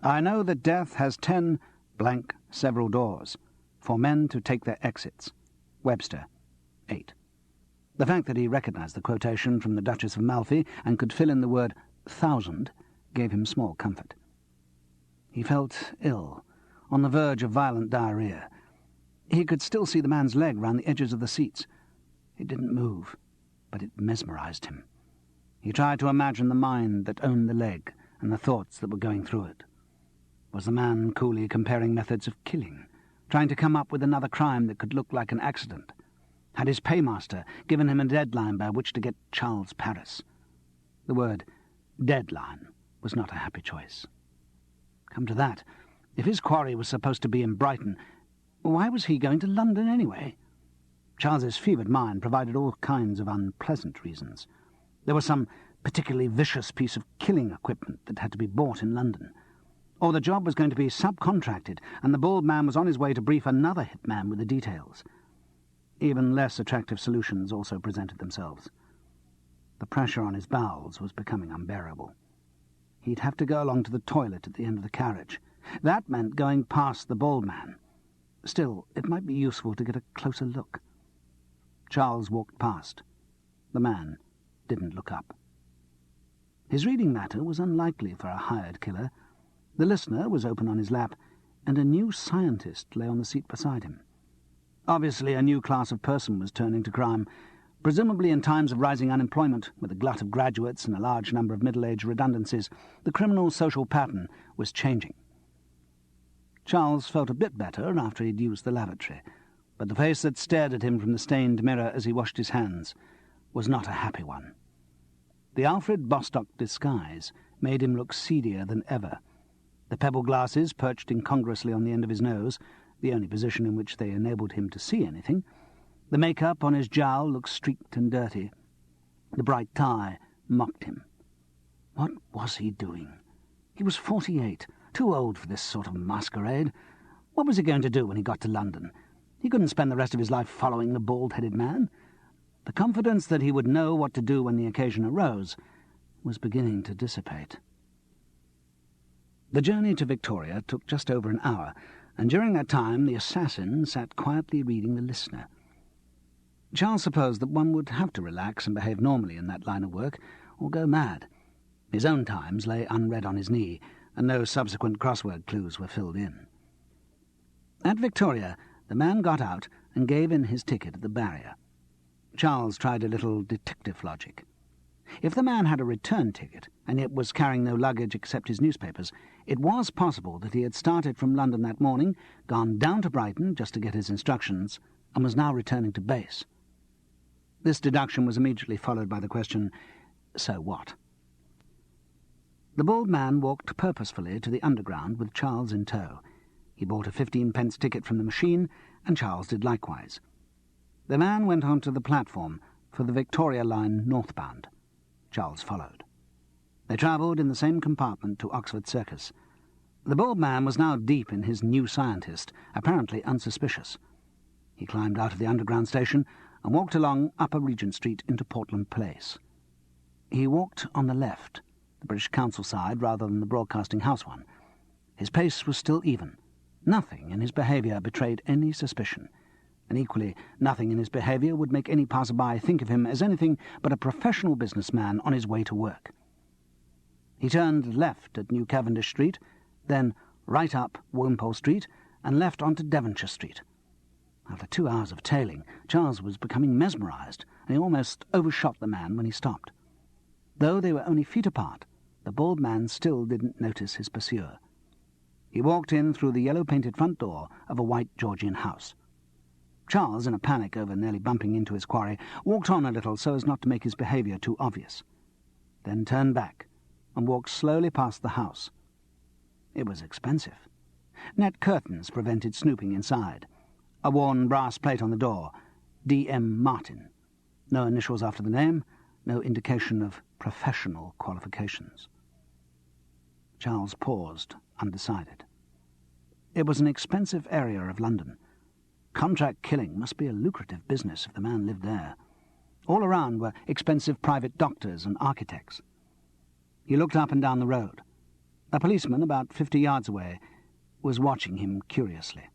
"I know that death has 10 blank several doors for men to take their exits." Webster, 8. The fact that he recognized the quotation from the Duchess of Malfi and could fill in the word 1,000 gave him small comfort. He felt ill, on the verge of violent diarrhea. He could still see the man's leg round the edges of the seats. It didn't move, but it mesmerized him. He tried to imagine the mind that owned the leg and the thoughts that were going through it. Was the man coolly comparing methods of killing, trying to come up with another crime that could look like an accident? Had his paymaster given him a deadline by which to get Charles Paris? The word deadline was not a happy choice. Come to that, if his quarry was supposed to be in Brighton, why was he going to London anyway? Charles's fevered mind provided all kinds of unpleasant reasons. There was some particularly vicious piece of killing equipment that had to be bought in London. Or the job was going to be subcontracted, and the bald man was on his way to brief another hitman with the details. Even less attractive solutions also presented themselves. The pressure on his bowels was becoming unbearable. He'd have to go along to the toilet at the end of the carriage. That meant going past the bald man. Still, it might be useful to get a closer look. Charles walked past. The man didn't look up. His reading matter was unlikely for a hired killer. The Listener was open on his lap, and a new scientist lay on the seat beside him. Obviously a new class of person was turning to crime, presumably in times of rising unemployment, with a glut of graduates and a large number of middle-aged redundancies. The criminal social pattern was changing. Charles felt a bit better after he'd used the lavatory, but the face that stared at him from the stained mirror as he washed his hands was not a happy one. The Alfred Bostock disguise made him look seedier than ever. The pebble glasses perched incongruously on the end of his nose, the only position in which they enabled him to see anything. The makeup on his jowl looked streaked and dirty. The bright tie mocked him. What was he doing? He was 48, too old for this sort of masquerade. What was he going to do when he got to London? He couldn't spend the rest of his life following the bald-headed man. The confidence that he would know what to do when the occasion arose was beginning to dissipate. The journey to Victoria took just over an hour, and during that time the assassin sat quietly reading the Listener. Charles supposed that one would have to relax and behave normally in that line of work, or go mad. His own Times lay unread on his knee, and no subsequent crossword clues were filled in. At Victoria, the man got out and gave in his ticket at the barrier. Charles tried a little detective logic. If the man had a return ticket, and yet was carrying no luggage except his newspapers, it was possible that he had started from London that morning, gone down to Brighton just to get his instructions, and was now returning to base. This deduction was immediately followed by the question, so what? The bald man walked purposefully to the Underground with Charles in tow. He bought a 15-pence ticket from the machine, and Charles did likewise. The man went on to the platform for the Victoria line northbound. Charles followed. They travelled in the same compartment to Oxford Circus. The bald man was now deep in his New Scientist, apparently unsuspicious. He climbed out of the Underground station and walked along Upper Regent Street into Portland Place. He walked on the left, the British Council side rather than the Broadcasting House one. His pace was still even. Nothing in his behaviour betrayed any suspicion, and equally nothing in his behaviour would make any passer-by think of him as anything but a professional businessman on his way to work. He turned left at New Cavendish Street, then right up Wimpole Street, and left onto Devonshire Street. After 2 hours of tailing, Charles was becoming mesmerised, and he almost overshot the man when he stopped. Though they were only feet apart, the bald man still didn't notice his pursuer. He walked in through the yellow-painted front door of a white Georgian house. Charles, in a panic over nearly bumping into his quarry, walked on a little so as not to make his behaviour too obvious, then turned back and walked slowly past the house. It was expensive. Net curtains prevented snooping inside. A worn brass plate on the door, D.M. Martin. No initials after the name, no indication of professional qualifications. Charles paused, undecided. It was an expensive area of London. Contract killing must be a lucrative business if the man lived there. All around were expensive private doctors and architects. He looked up and down the road. A policeman, about 50 yards away, was watching him curiously.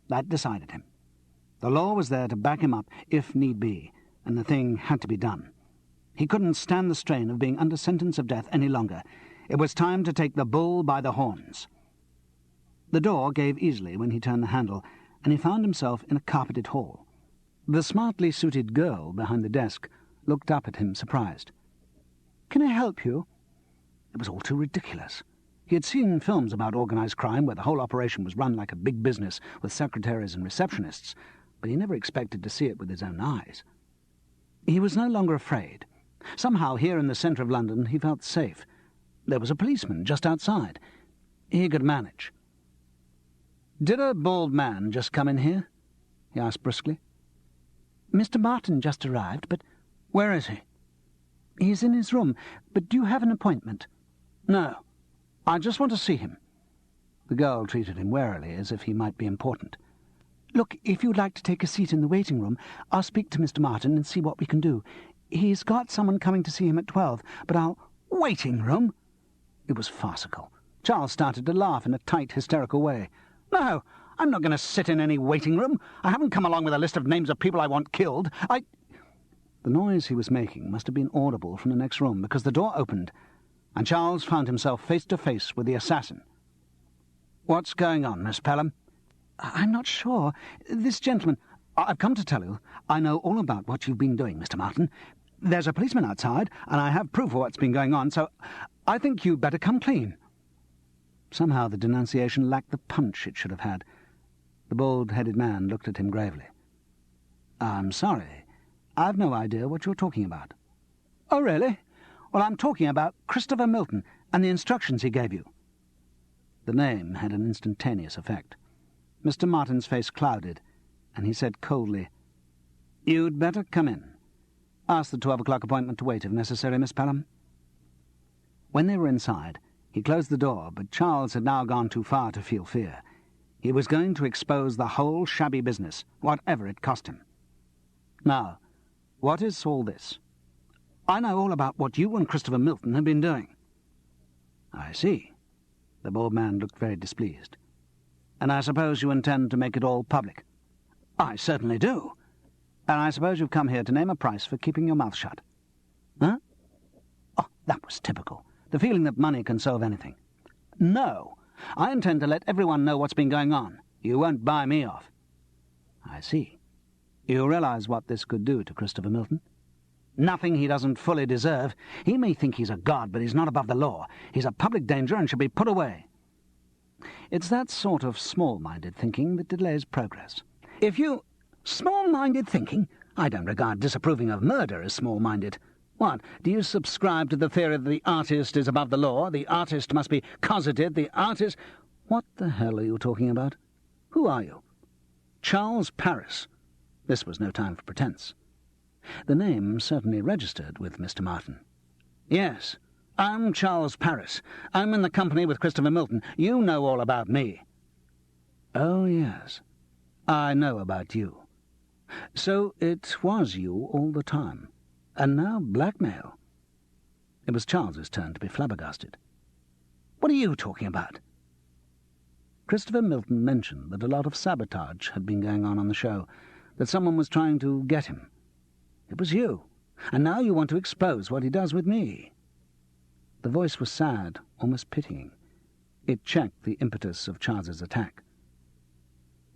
That decided him. The law was there to back him up if need be, and the thing had to be done. He couldn't stand the strain of being under sentence of death any longer. It was time to take the bull by the horns. The door gave easily when he turned the handle, and he found himself in a carpeted hall. The smartly suited girl behind the desk looked up at him, surprised. "Can I help you?" It was all too ridiculous. He had seen films about organised crime where the whole operation was run like a big business with secretaries and receptionists, but he never expected to see it with his own eyes. He was no longer afraid. Somehow, here in the centre of London, he felt safe. There was a policeman just outside. He could manage. "Did a bald man just come in here?" he asked briskly. "Mr. Martin just arrived, but—" "Where is he?" "He's in his room, but do you have an appointment?" "No. I just want to see him." The girl treated him warily, as if he might be important. "Look, if you'd like to take a seat in the waiting room, I'll speak to Mr. Martin and see what we can do. He's got someone coming to see him at 12, but I'll—" "Waiting room?" It was farcical. Charles started to laugh in a tight, hysterical way. "No, I'm not going to sit in any waiting room. I haven't come along with a list of names of people I want killed. The noise he was making must have been audible from the next room, because the door opened, and Charles found himself face to face with the assassin. "What's going on, Miss Pelham?" "I'm not sure. This gentleman—" "I've come to tell you. I know all about what you've been doing, Mr. Martin. There's a policeman outside, and I have proof of what's been going on, so I think you'd better come clean." Somehow the denunciation lacked the punch it should have had. The bald-headed man looked at him gravely. "I'm sorry. I've no idea what you're talking about." "Oh, really? Well, I'm talking about Christopher Milton and the instructions he gave you." The name had an instantaneous effect. Mr. Martin's face clouded, and he said coldly, "You'd better come in. Ask the 12 o'clock appointment to wait if necessary, Miss Pelham." When they were inside, he closed the door, but Charles had now gone too far to feel fear. He was going to expose the whole shabby business, whatever it cost him. "Now, what is all this?" "I know all about what you and Christopher Milton have been doing." "I see." The bald man looked very displeased. And I suppose you intend to make it all public? I certainly do. And I suppose you've come here to name a price for keeping your mouth shut. Huh? Oh, that was typical. The feeling that money can solve anything. No, I intend to let everyone know what's been going on. You won't buy me off. I see. You realize what this could do to Christopher Milton? Nothing he doesn't fully deserve. He may think he's a god, but he's not above the law. He's a public danger and should be put away. It's that sort of small-minded thinking that delays progress. If you... Small-minded thinking? I don't regard disapproving of murder as small-minded. What, do you subscribe to the theory that the artist is above the law, the artist must be cosseted, the artist... What the hell are you talking about? Who are you? Charles Paris. This was no time for pretense. The name certainly registered with Mr. Martin. Yes, I'm Charles Paris. I'm in the company with Christopher Milton. You know all about me. Oh, yes. I know about you. So it was you all the time. And now blackmail. It was Charles's turn to be flabbergasted. What are you talking about? Christopher Milton mentioned that a lot of sabotage had been going on the show, that someone was trying to get him. It was you, and now you want to expose what he does with me. The voice was sad, almost pitying. It checked the impetus of Charles's attack.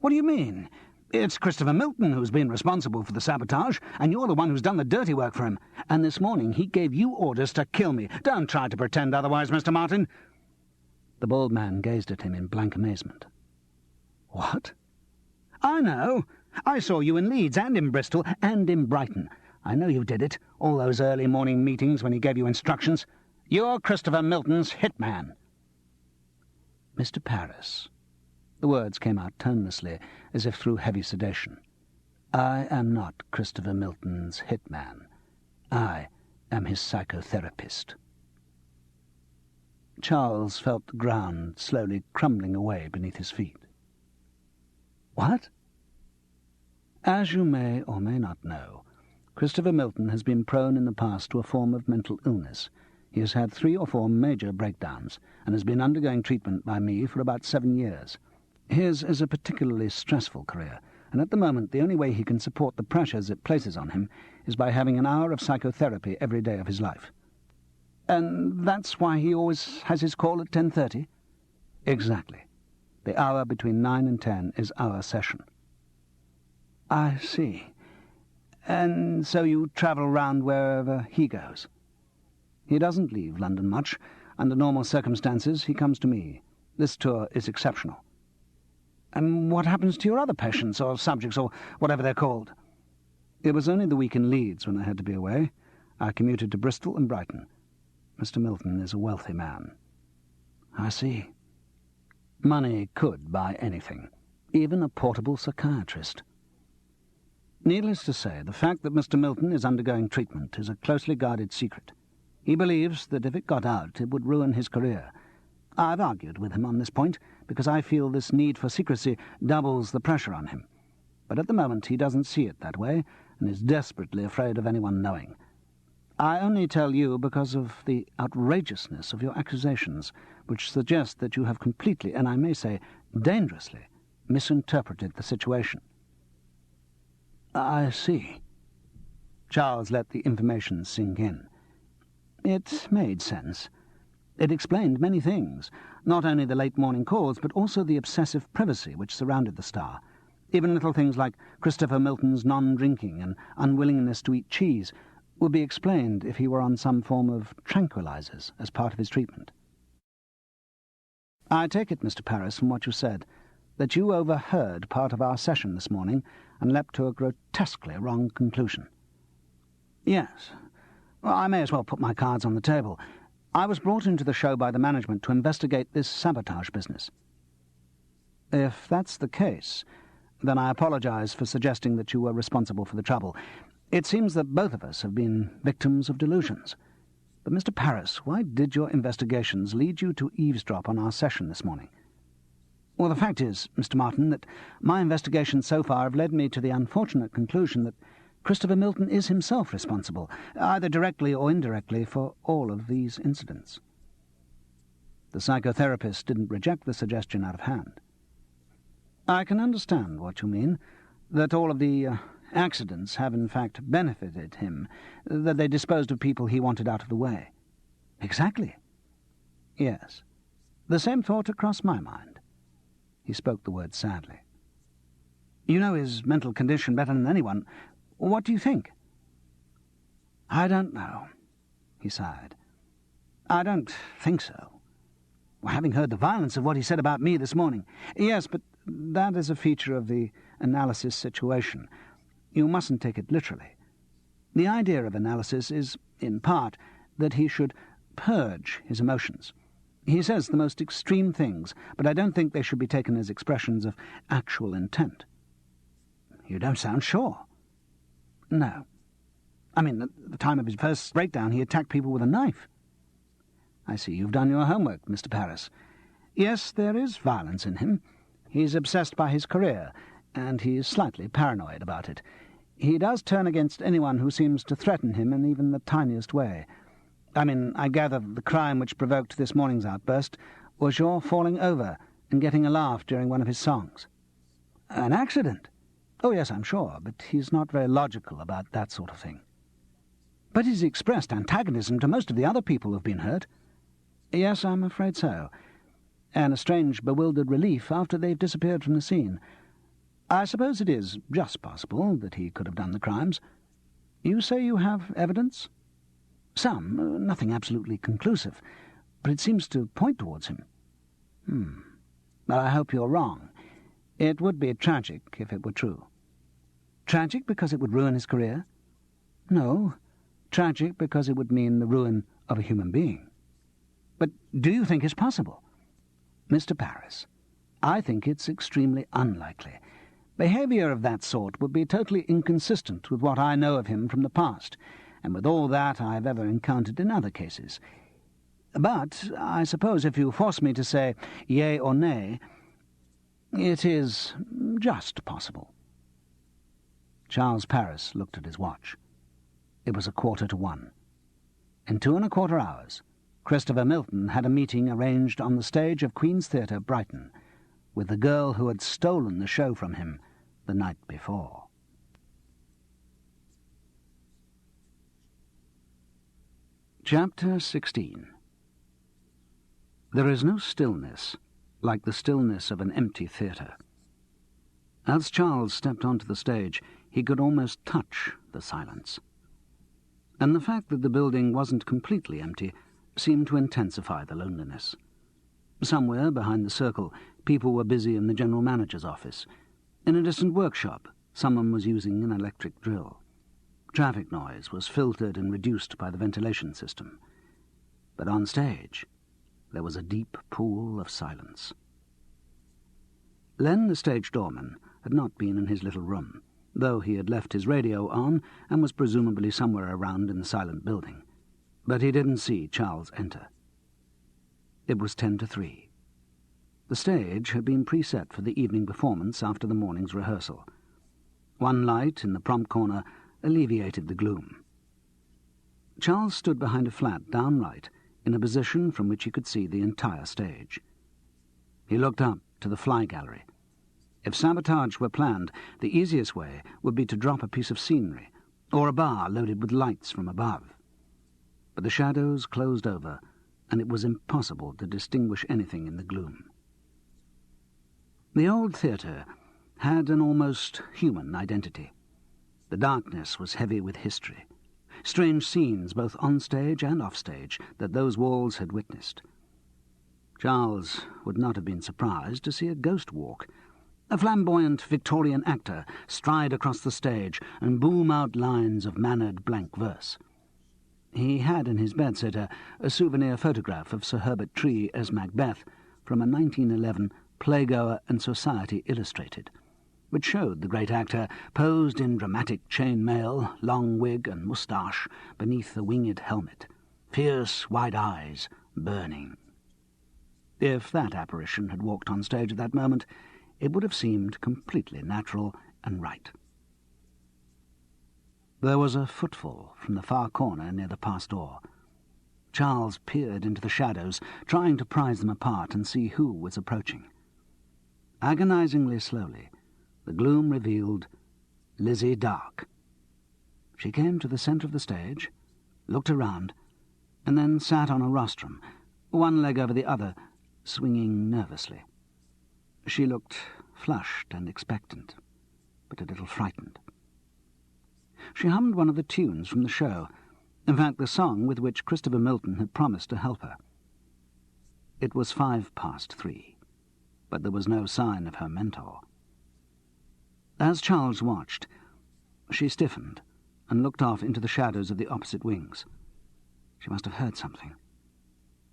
What do you mean? It's Christopher Milton who's been responsible for the sabotage, and you're the one who's done the dirty work for him. And this morning he gave you orders to kill me. Don't try to pretend otherwise, Mr. Martin. The bald man gazed at him in blank amazement. What? I know. I saw you in Leeds and in Bristol and in Brighton. I know you did it, all those early morning meetings when he gave you instructions. You're Christopher Milton's hitman. Mr. Paris. The words came out tonelessly, as if through heavy sedation. I am not Christopher Milton's hitman. I am his psychotherapist. Charles felt the ground slowly crumbling away beneath his feet. What? As you may or may not know, Christopher Milton has been prone in the past to a form of mental illness. He has had 3 or 4 major breakdowns and has been undergoing treatment by me for about 7 years. His is a particularly stressful career, and at the moment the only way he can support the pressures it places on him is by having an hour of psychotherapy every day of his life. And that's why he always has his call at 10:30? Exactly. The hour between 9 and 10 is our session. I see. And so you travel round wherever he goes? He doesn't leave London much. Under normal circumstances, he comes to me. This tour is exceptional. And what happens to your other patients, or subjects, or whatever they're called? It was only the week in Leeds when I had to be away. I commuted to Bristol and Brighton. Mr. Milton is a wealthy man. I see. Money could buy anything, even a portable psychiatrist. Needless to say, the fact that Mr. Milton is undergoing treatment is a closely guarded secret. He believes that if it got out, it would ruin his career. I've argued with him on this point, because I feel this need for secrecy doubles the pressure on him. But at the moment he doesn't see it that way, and is desperately afraid of anyone knowing. I only tell you because of the outrageousness of your accusations, which suggest that you have completely, and I may say dangerously, misinterpreted the situation. I see. Charles let the information sink in. It made sense. It explained many things, not only the late morning calls, but also the obsessive privacy which surrounded the star. Even little things like Christopher Milton's non-drinking and unwillingness to eat cheese would be explained if he were on some form of tranquilizers as part of his treatment. I take it, Mr. Paris, from what you said, that you overheard part of our session this morning and leapt to a grotesquely wrong conclusion. Yes. Well, I may as well put my cards on the table. I was brought into the show by the management to investigate this sabotage business. If that's the case, then I apologize for suggesting that you were responsible for the trouble. It seems that both of us have been victims of delusions. But, Mr. Paris, why did your investigations lead you to eavesdrop on our session this morning? Well, the fact is, Mr. Martin, that my investigations so far have led me to the unfortunate conclusion that Christopher Milton is himself responsible, either directly or indirectly, for all of these incidents. The psychotherapist didn't reject the suggestion out of hand. I can understand what you mean, that all of the accidents have in fact benefited him, that they disposed of people he wanted out of the way. Exactly. Yes. The same thought had crossed my mind. He spoke the word sadly. You know his mental condition better than anyone. What do you think? I don't know, he sighed. I don't think so. Having heard the violence of what he said about me this morning. Yes, but that is a feature of the analysis situation. You mustn't take it literally. The idea of analysis is, in part, that he should purge his emotions. He says the most extreme things, but I don't think they should be taken as expressions of actual intent. You don't sound sure. No. I mean, at the time of his first breakdown, he attacked people with a knife. I see you've done your homework, Mr. Paris. Yes, there is violence in him. He's obsessed by his career, and he's slightly paranoid about it. He does turn against anyone who seems to threaten him in even the tiniest way. I mean, I gather the crime which provoked this morning's outburst was your falling over and getting a laugh during one of his songs. An accident? Oh, yes, I'm sure, but he's not very logical about that sort of thing. But he's expressed antagonism to most of the other people who've been hurt. Yes, I'm afraid so. And a strange, bewildered relief after they've disappeared from the scene. I suppose it is just possible that he could have done the crimes. You say you have evidence? Some, nothing absolutely conclusive, but it seems to point towards him. Well, I hope you're wrong. It would be tragic if it were true. Tragic because it would ruin his career? No, tragic because it would mean the ruin of a human being. But do you think it's possible? Mr. Paris, I think it's extremely unlikely. Behaviour of that sort would be totally inconsistent with what I know of him from the past, and with all that I have ever encountered in other cases. But I suppose if you force me to say yea or nay, it is just possible. Charles Paris looked at his watch. It was 1:15. In 2¼ hours, Christopher Milton had a meeting arranged on the stage of Queen's Theatre, Brighton, with the girl who had stolen the show from him the night before. Chapter 16. There is no stillness like the stillness of an empty theatre. As Charles stepped onto the stage, he could almost touch the silence. And the fact that the building wasn't completely empty seemed to intensify the loneliness. Somewhere behind the circle, people were busy in the general manager's office. In a distant workshop, someone was using an electric drill. Traffic noise was filtered and reduced by the ventilation system. But on stage, there was a deep pool of silence. Len, the stage doorman, had not been in his little room, though he had left his radio on and was presumably somewhere around in the silent building. But he didn't see Charles enter. It was 2:50. The stage had been preset for the evening performance after the morning's rehearsal. One light in the prompt corner alleviated the gloom. Charles stood behind a flat down right, in a position from which he could see the entire stage. He looked up to the fly gallery. If sabotage were planned, the easiest way would be to drop a piece of scenery, or a bar loaded with lights from above. But the shadows closed over, and it was impossible to distinguish anything in the gloom. The old theatre had an almost human identity. The darkness was heavy with history, strange scenes both on stage and off stage that those walls had witnessed. Charles would not have been surprised to see a ghost walk, a flamboyant Victorian actor stride across the stage and boom out lines of mannered blank verse. He had in his bedsitter a souvenir photograph of Sir Herbert Tree as Macbeth from a 1911 Playgoer and Society Illustrated, which showed the great actor posed in dramatic chain mail, long wig and moustache beneath a winged helmet, fierce wide eyes burning. If that apparition had walked on stage at that moment, it would have seemed completely natural and right. There was a footfall from the far corner near the pass door. Charles peered into the shadows, trying to prise them apart and see who was approaching. Agonizingly slowly, the gloom revealed Lizzie Dark. She came to the centre of the stage, looked around, and then sat on a rostrum, one leg over the other, swinging nervously. She looked flushed and expectant, but a little frightened. She hummed one of the tunes from the show, in fact the song with which Christopher Milton had promised to help her. It was 3:05, but there was no sign of her mentor. As Charles watched, she stiffened and looked off into the shadows of the opposite wings. She must have heard something.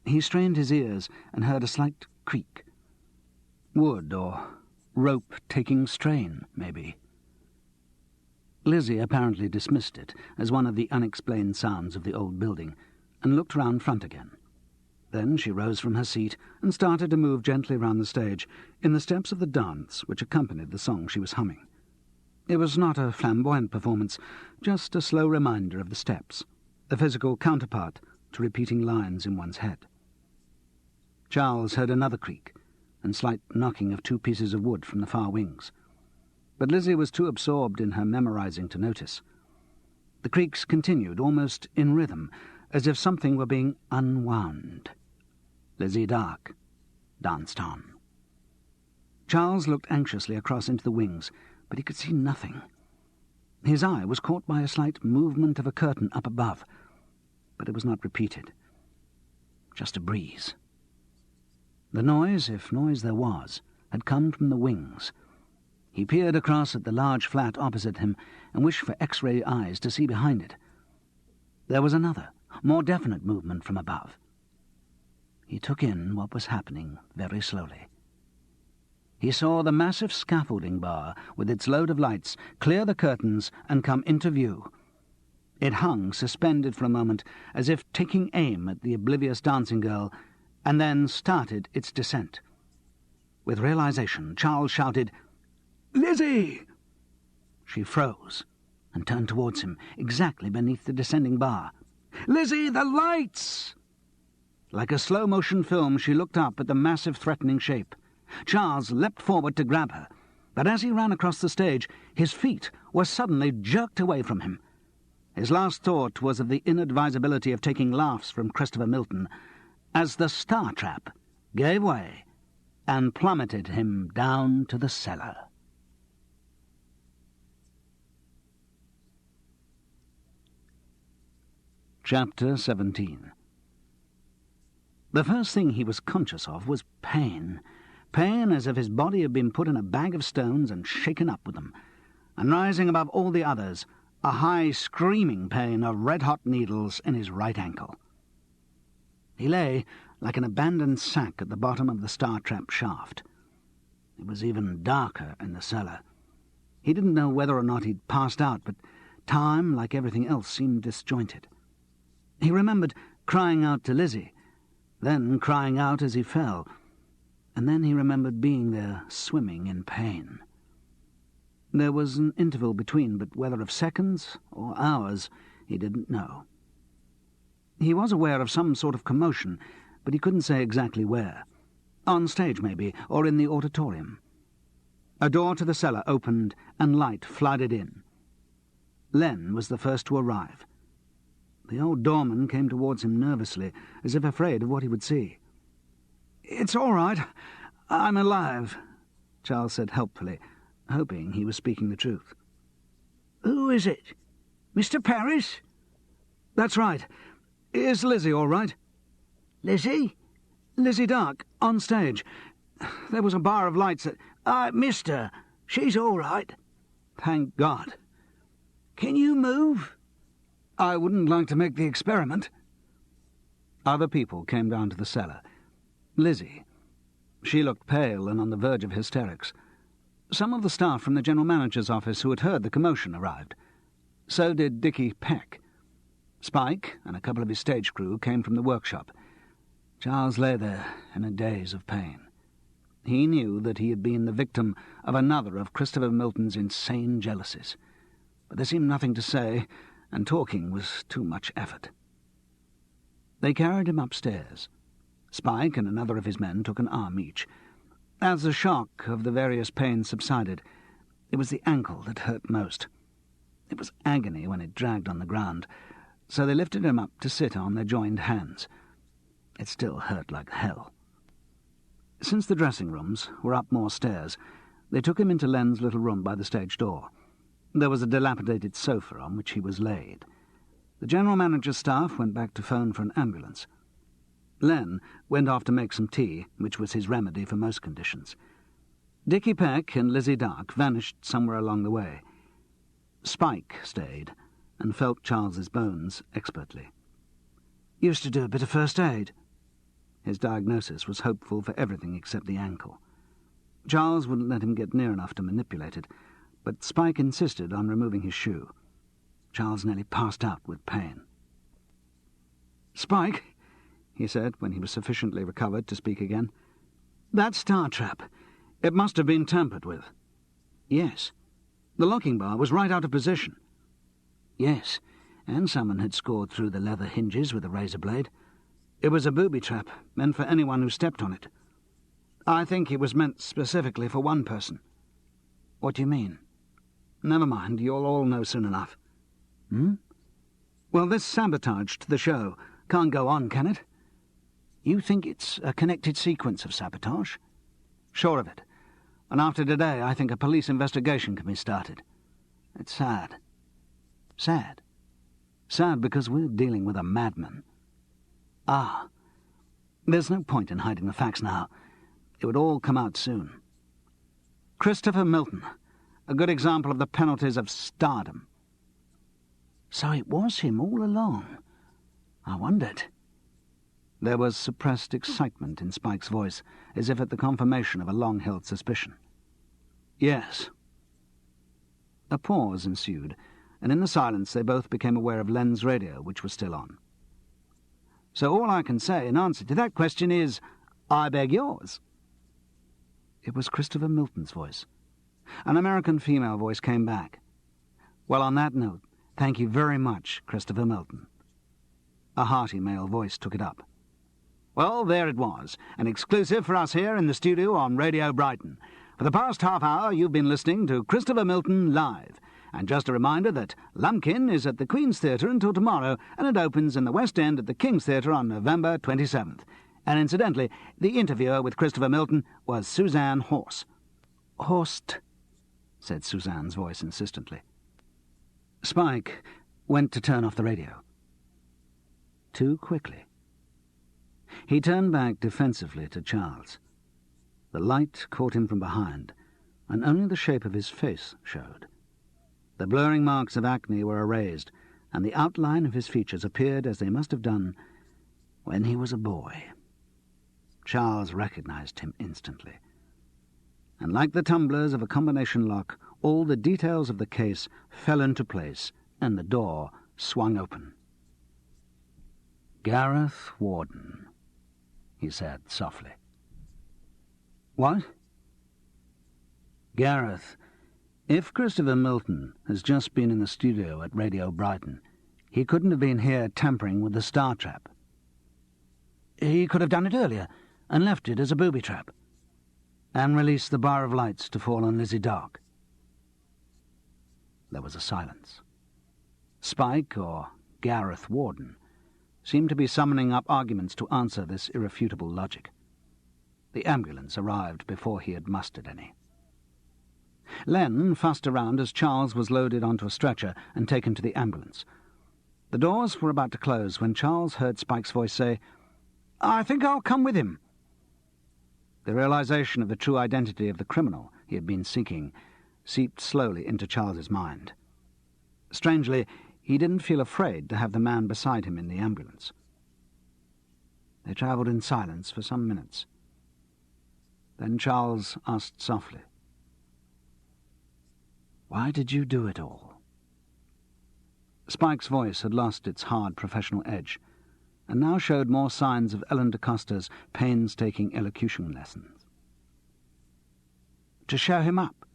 He strained his ears and heard a slight creak. Wood or rope taking strain, maybe. Lizzie apparently dismissed it as one of the unexplained sounds of the old building and looked round front again. Then she rose from her seat and started to move gently round the stage in the steps of the dance which accompanied the song she was humming. It was not a flamboyant performance, just a slow reminder of the steps, the physical counterpart to repeating lines in one's head. Charles heard another creak and slight knocking of 2 pieces of wood from the far wings, but Lizzie was too absorbed in her memorizing to notice. The creaks continued, almost in rhythm, as if something were being unwound. Lizzie Dark danced on. Charles looked anxiously across into the wings, but he could see nothing. His eye was caught by a slight movement of a curtain up above, but it was not repeated. Just a breeze. The noise, if noise there was, had come from the wings. He peered across at the large flat opposite him and wished for X-ray eyes to see behind it. There was another, more definite movement from above. He took in what was happening very slowly. He saw the massive scaffolding bar with its load of lights clear the curtains and come into view. It hung suspended for a moment, as if taking aim at the oblivious dancing girl, and then started its descent. With realization, Charles shouted, "Lizzie!" She froze and turned towards him, exactly beneath the descending bar. "Lizzie, the lights!" Like a slow-motion film, she looked up at the massive, threatening shape. Charles leapt forward to grab her, but as he ran across the stage, his feet were suddenly jerked away from him. His last thought was of the inadvisability of taking laughs from Christopher Milton, as the star trap gave way and plummeted him down to the cellar. Chapter 17. The first thing he was conscious of was pain. Pain as if his body had been put in a bag of stones and shaken up with them, and rising above all the others, a high screaming pain of red-hot needles in his right ankle. He lay like an abandoned sack at the bottom of the star-trap shaft. It was even darker in the cellar. He didn't know whether or not he'd passed out, but time, like everything else, seemed disjointed. He remembered crying out to Lizzie, then crying out as he fell, and then he remembered being there, swimming in pain. There was an interval between, but whether of seconds or hours, he didn't know. He was aware of some sort of commotion, but he couldn't say exactly where. On stage, maybe, or in the auditorium. A door to the cellar opened, and light flooded in. Len was the first to arrive. The old doorman came towards him nervously, as if afraid of what he would see. "It's all right. I'm alive," Charles said helpfully, hoping he was speaking the truth. "Who is it? Mr. Parris?" "That's right. Is Lizzie all right?" "Lizzie?" "Lizzie Dark, on stage. There was a bar of lights that—" "Mister, she's all right." "Thank God." "Can you move?" "I wouldn't like to make the experiment." Other people came down to the cellar. Lizzie. She looked pale and on the verge of hysterics. Some of the staff from the general manager's office who had heard the commotion arrived. So did Dickie Peck. Spike and a couple of his stage crew came from the workshop. Charles lay there in a daze of pain. He knew that he had been the victim of another of Christopher Milton's insane jealousies, but there seemed nothing to say, and talking was too much effort. They carried him upstairs. Spike and another of his men took an arm each. As the shock of the various pains subsided, it was the ankle that hurt most. It was agony when it dragged on the ground, so they lifted him up to sit on their joined hands. It still hurt like hell. Since the dressing rooms were up more stairs, they took him into Len's little room by the stage door. There was a dilapidated sofa on which he was laid. The general manager's staff went back to phone for an ambulance. Len went off to make some tea, which was his remedy for most conditions. Dickie Peck and Lizzie Dark vanished somewhere along the way. Spike stayed and felt Charles's bones expertly. Used to do a bit of first aid. His diagnosis was hopeful for everything except the ankle. Charles wouldn't let him get near enough to manipulate it, but Spike insisted on removing his shoe. Charles nearly passed out with pain. "Spike," he said when he was sufficiently recovered to speak again, "that star trap, it must have been tampered with." "Yes." "The locking bar was right out of position." "Yes, and someone had scored through the leather hinges with a razor blade. It was a booby trap, meant for anyone who stepped on it. I think it was meant specifically for one person." "What do you mean?" "Never mind, you'll all know soon enough." "Well, this sabotage to the show can't go on, can it?" "You think it's a connected sequence of sabotage?" "Sure of it. And after today, I think a police investigation can be started. It's sad." "Sad?" "Sad because we're dealing with a madman." "Ah. There's no point in hiding the facts now. It would all come out soon. Christopher Milton, a good example of the penalties of stardom." "So it was him all along. I wondered." There was suppressed excitement in Spike's voice, as if at the confirmation of a long-held suspicion. "Yes." A pause ensued, and in the silence they both became aware of Len's radio, which was still on. "So all I can say in answer to that question is, I beg yours." It was Christopher Milton's voice. An American female voice came back. "Well, on that note, thank you very much, Christopher Milton." A hearty male voice took it up. "Well, there it was, an exclusive for us here in the studio on Radio Brighton. For the past half hour you've been listening to Christopher Milton live. And just a reminder that Lumpkin is at the Queen's Theatre until tomorrow, and it opens in the West End at the King's Theatre on November 27th. And incidentally, the interviewer with Christopher Milton was Suzanne Horst." "Horst," said Suzanne's voice insistently. Spike went to turn off the radio. Too quickly. He turned back defensively to Charles. The light caught him from behind, and only the shape of his face showed. The blurring marks of acne were erased, and the outline of his features appeared as they must have done when he was a boy. Charles recognized him instantly. And like the tumblers of a combination lock, all the details of the case fell into place, and the door swung open. "Gareth Warden," he said softly. "What?" "Gareth, if Christopher Milton has just been in the studio at Radio Brighton, he couldn't have been here tampering with the star trap." "He could have done it earlier, and left it as a booby trap." "And released the bar of lights to fall on Lizzie Dark." There was a silence. Spike, or Gareth Warden, seemed to be summoning up arguments to answer this irrefutable logic. The ambulance arrived before he had mustered any. Len fussed around as Charles was loaded onto a stretcher and taken to the ambulance. The doors were about to close when Charles heard Spike's voice say, "I think I'll come with him." The realization of the true identity of the criminal he had been seeking seeped slowly into Charles's mind. Strangely, he didn't feel afraid to have the man beside him in the ambulance. They travelled in silence for some minutes. Then Charles asked softly, "Why did you do it all?" Spike's voice had lost its hard professional edge, and now showed more signs of Ellen DaCosta's painstaking elocution lessons. "To show him up.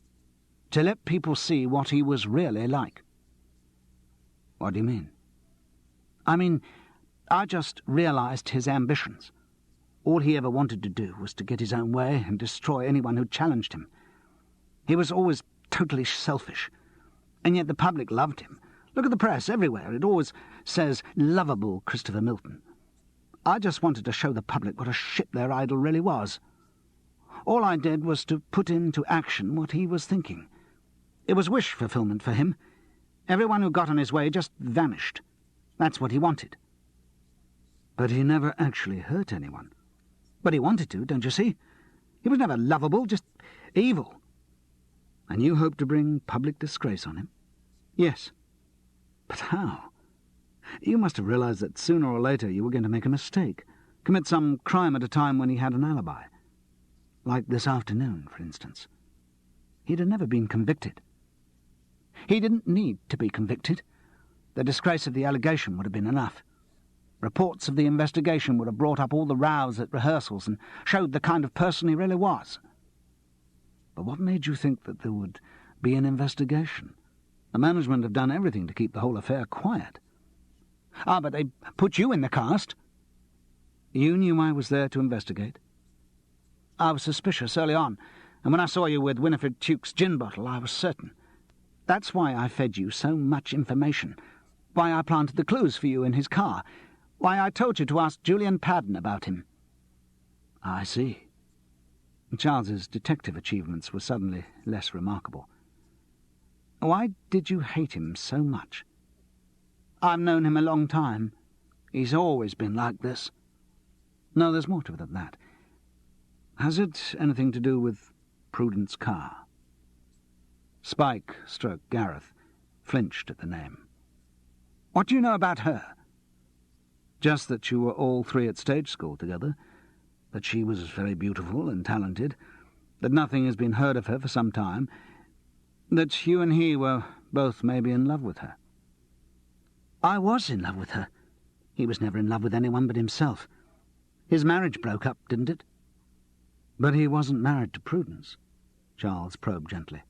To let people see what he was really like." "What do you mean?" "I mean, I just realized his ambitions. All he ever wanted to do was to get his own way and destroy anyone who challenged him. He was always totally selfish, and yet the public loved him. Look at the press everywhere. It always says, lovable Christopher Milton. I just wanted to show the public what a shit their idol really was. All I did was to put into action what he was thinking. It was wish fulfillment for him. Everyone who got on his way just vanished. That's what he wanted. But he never actually hurt anyone. But he wanted to, don't you see? He was never lovable, just evil. And you hoped to bring public disgrace on him? Yes. But how? You must have realized that sooner or later you were going to make a mistake, commit some crime at a time when he had an alibi. Like this afternoon, for instance. He'd have never been convicted. He didn't need to be convicted. The disgrace of the allegation would have been enough. Reports of the investigation would have brought up all the rows at rehearsals and showed the kind of person he really was. But what made you think that there would be an investigation? The management have done everything to keep the whole affair quiet. Ah, but they put you in the cast. You knew I was there to investigate? I was suspicious early on, and when I saw you with Winifred Tuke's gin bottle, I was certain. That's why I fed you so much information, why I planted the clues for you in his car, why I told you to ask Julian Padden about him. I see. Charles's detective achievements were suddenly less remarkable. Why did you hate him so much? I've known him a long time. He's always been like this. No, there's more to it than that. Has it anything to do with Prudence Carr? Spike, stroke Gareth, flinched at the name. What do you know about her? Just that you were all three at stage school together, that she was very beautiful and talented, that nothing has been heard of her for some time, that you and he were both maybe in love with her. I was in love with her. He was never in love with anyone but himself. His marriage broke up, didn't it? But he wasn't married to Prudence, Charles probed gently.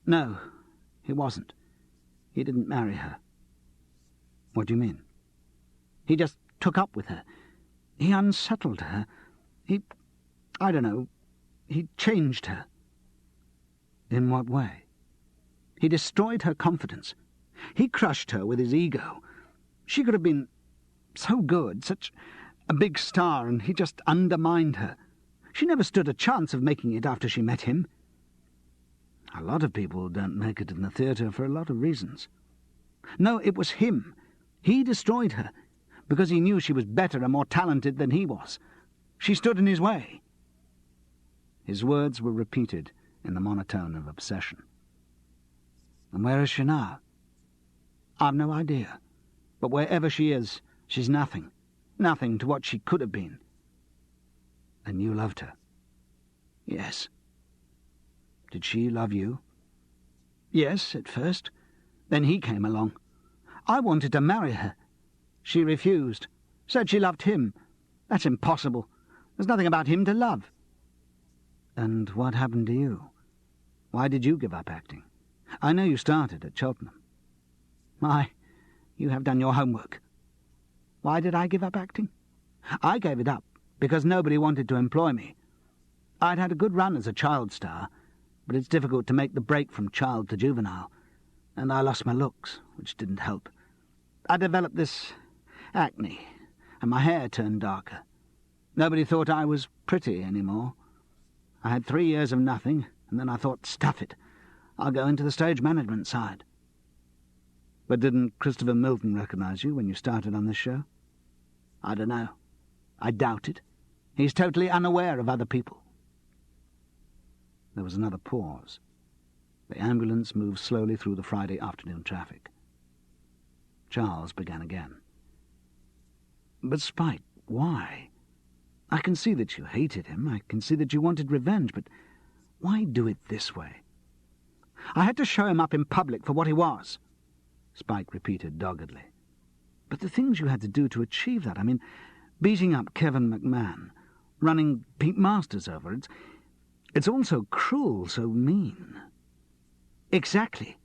No, he wasn't. He didn't marry her. What do you mean? He just took up with her. He unsettled her. I don't know, he changed her. In what way? He destroyed her confidence. He crushed her with his ego. She could have been so good, such a big star, and he just undermined her. She never stood a chance of making it after she met him. A lot of people don't make it in the theatre for a lot of reasons. No, it was him. He destroyed her, because he knew she was better and more talented than he was. She stood in his way. His words were repeated in the monotone of obsession. And where is she now? I've no idea. But wherever she is, she's nothing. Nothing to what she could have been. And you loved her? Yes. Did she love you? Yes, at first. Then he came along. I wanted to marry her. She refused. Said she loved him. That's impossible. There's nothing about him to love. And what happened to you? Why did you give up acting? I know you started at Cheltenham. Why, you have done your homework. Why did I give up acting? I gave it up because nobody wanted to employ me. I'd had a good run as a child star, but it's difficult to make the break from child to juvenile, and I lost my looks, which didn't help. I developed this acne, and my hair turned darker. Nobody thought I was pretty anymore. I had 3 years of nothing, and then I thought, stuff it, I'll go into the stage management side. But didn't Christopher Milton recognize you when you started on this show? I don't know. I doubt it. He's totally unaware of other people. There was another pause. The ambulance moved slowly through the Friday afternoon traffic. Charles began again. But Spike, why? I can see that you hated him. I can see that you wanted revenge, but why do it this way? I had to show him up in public for what he was, Spike repeated doggedly. But the things you had to do to achieve that, I mean, beating up Kevin McMahon, running Pete Masters over, it's all so cruel, so mean. Exactly,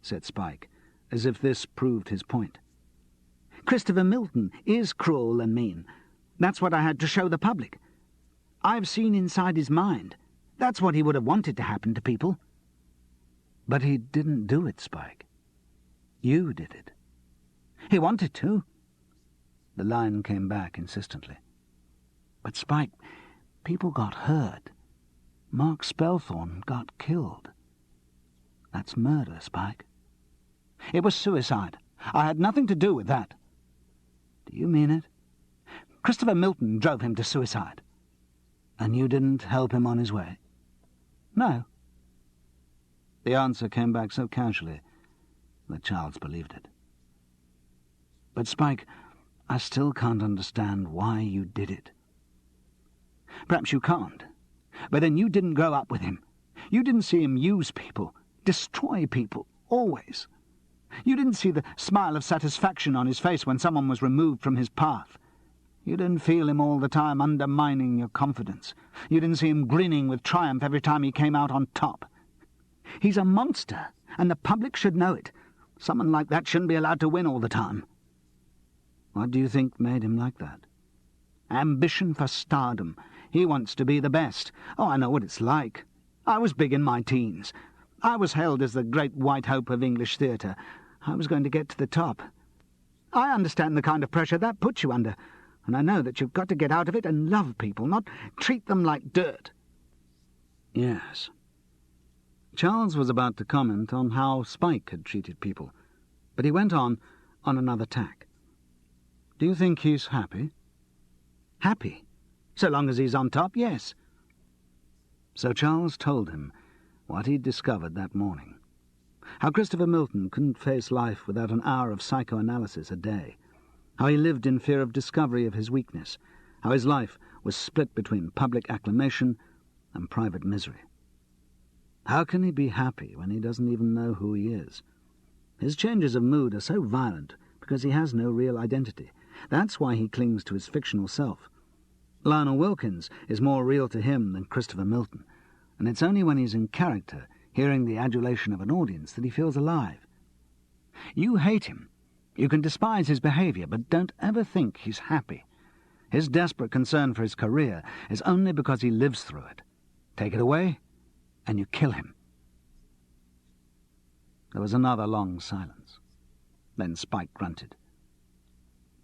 said Spike, as if this proved his point. Christopher Milton is cruel and mean, That's what I had to show the public. I've seen inside his mind. That's what he would have wanted to happen to people. But he didn't do it, Spike. You did it. He wanted to. The line came back insistently. But, Spike, people got hurt. Mark Spelthorne got killed. That's murder, Spike. It was suicide. I had nothing to do with that. Do you mean it? Christopher Milton drove him to suicide. And you didn't help him on his way? No. The answer came back so casually that Charles believed it. But, Spike, I still can't understand why you did it. Perhaps you can't. But then you didn't grow up with him. You didn't see him use people, destroy people, always. You didn't see the smile of satisfaction on his face when someone was removed from his path. You didn't feel him all the time undermining your confidence. You didn't see him grinning with triumph every time he came out on top. He's a monster, and the public should know it. Someone like that shouldn't be allowed to win all the time. What do you think made him like that? Ambition for stardom. He wants to be the best. Oh, I know what it's like. I was big in my teens. I was hailed as the great white hope of English theatre. I was going to get to the top. I understand the kind of pressure that puts you under, and I know that you've got to get out of it and love people, not treat them like dirt. Yes. Charles was about to comment on how Spike had treated people, but he went on another tack. Do you think he's happy? Happy? So long as he's on top, yes. So Charles told him what he'd discovered that morning. How Christopher Milton couldn't face life without an hour of psychoanalysis a day. How he lived in fear of discovery of his weakness. How his life was split between public acclamation and private misery. How can he be happy when he doesn't even know who he is? His changes of mood are so violent because he has no real identity. That's why he clings to his fictional self. Lionel Wilkins is more real to him than Christopher Milton, and it's only when he's in character, hearing the adulation of an audience, that he feels alive. You hate him. You can despise his behaviour, but don't ever think he's happy. His desperate concern for his career is only because he lives through it. Take it away, and you kill him. There was another long silence. Then Spike grunted.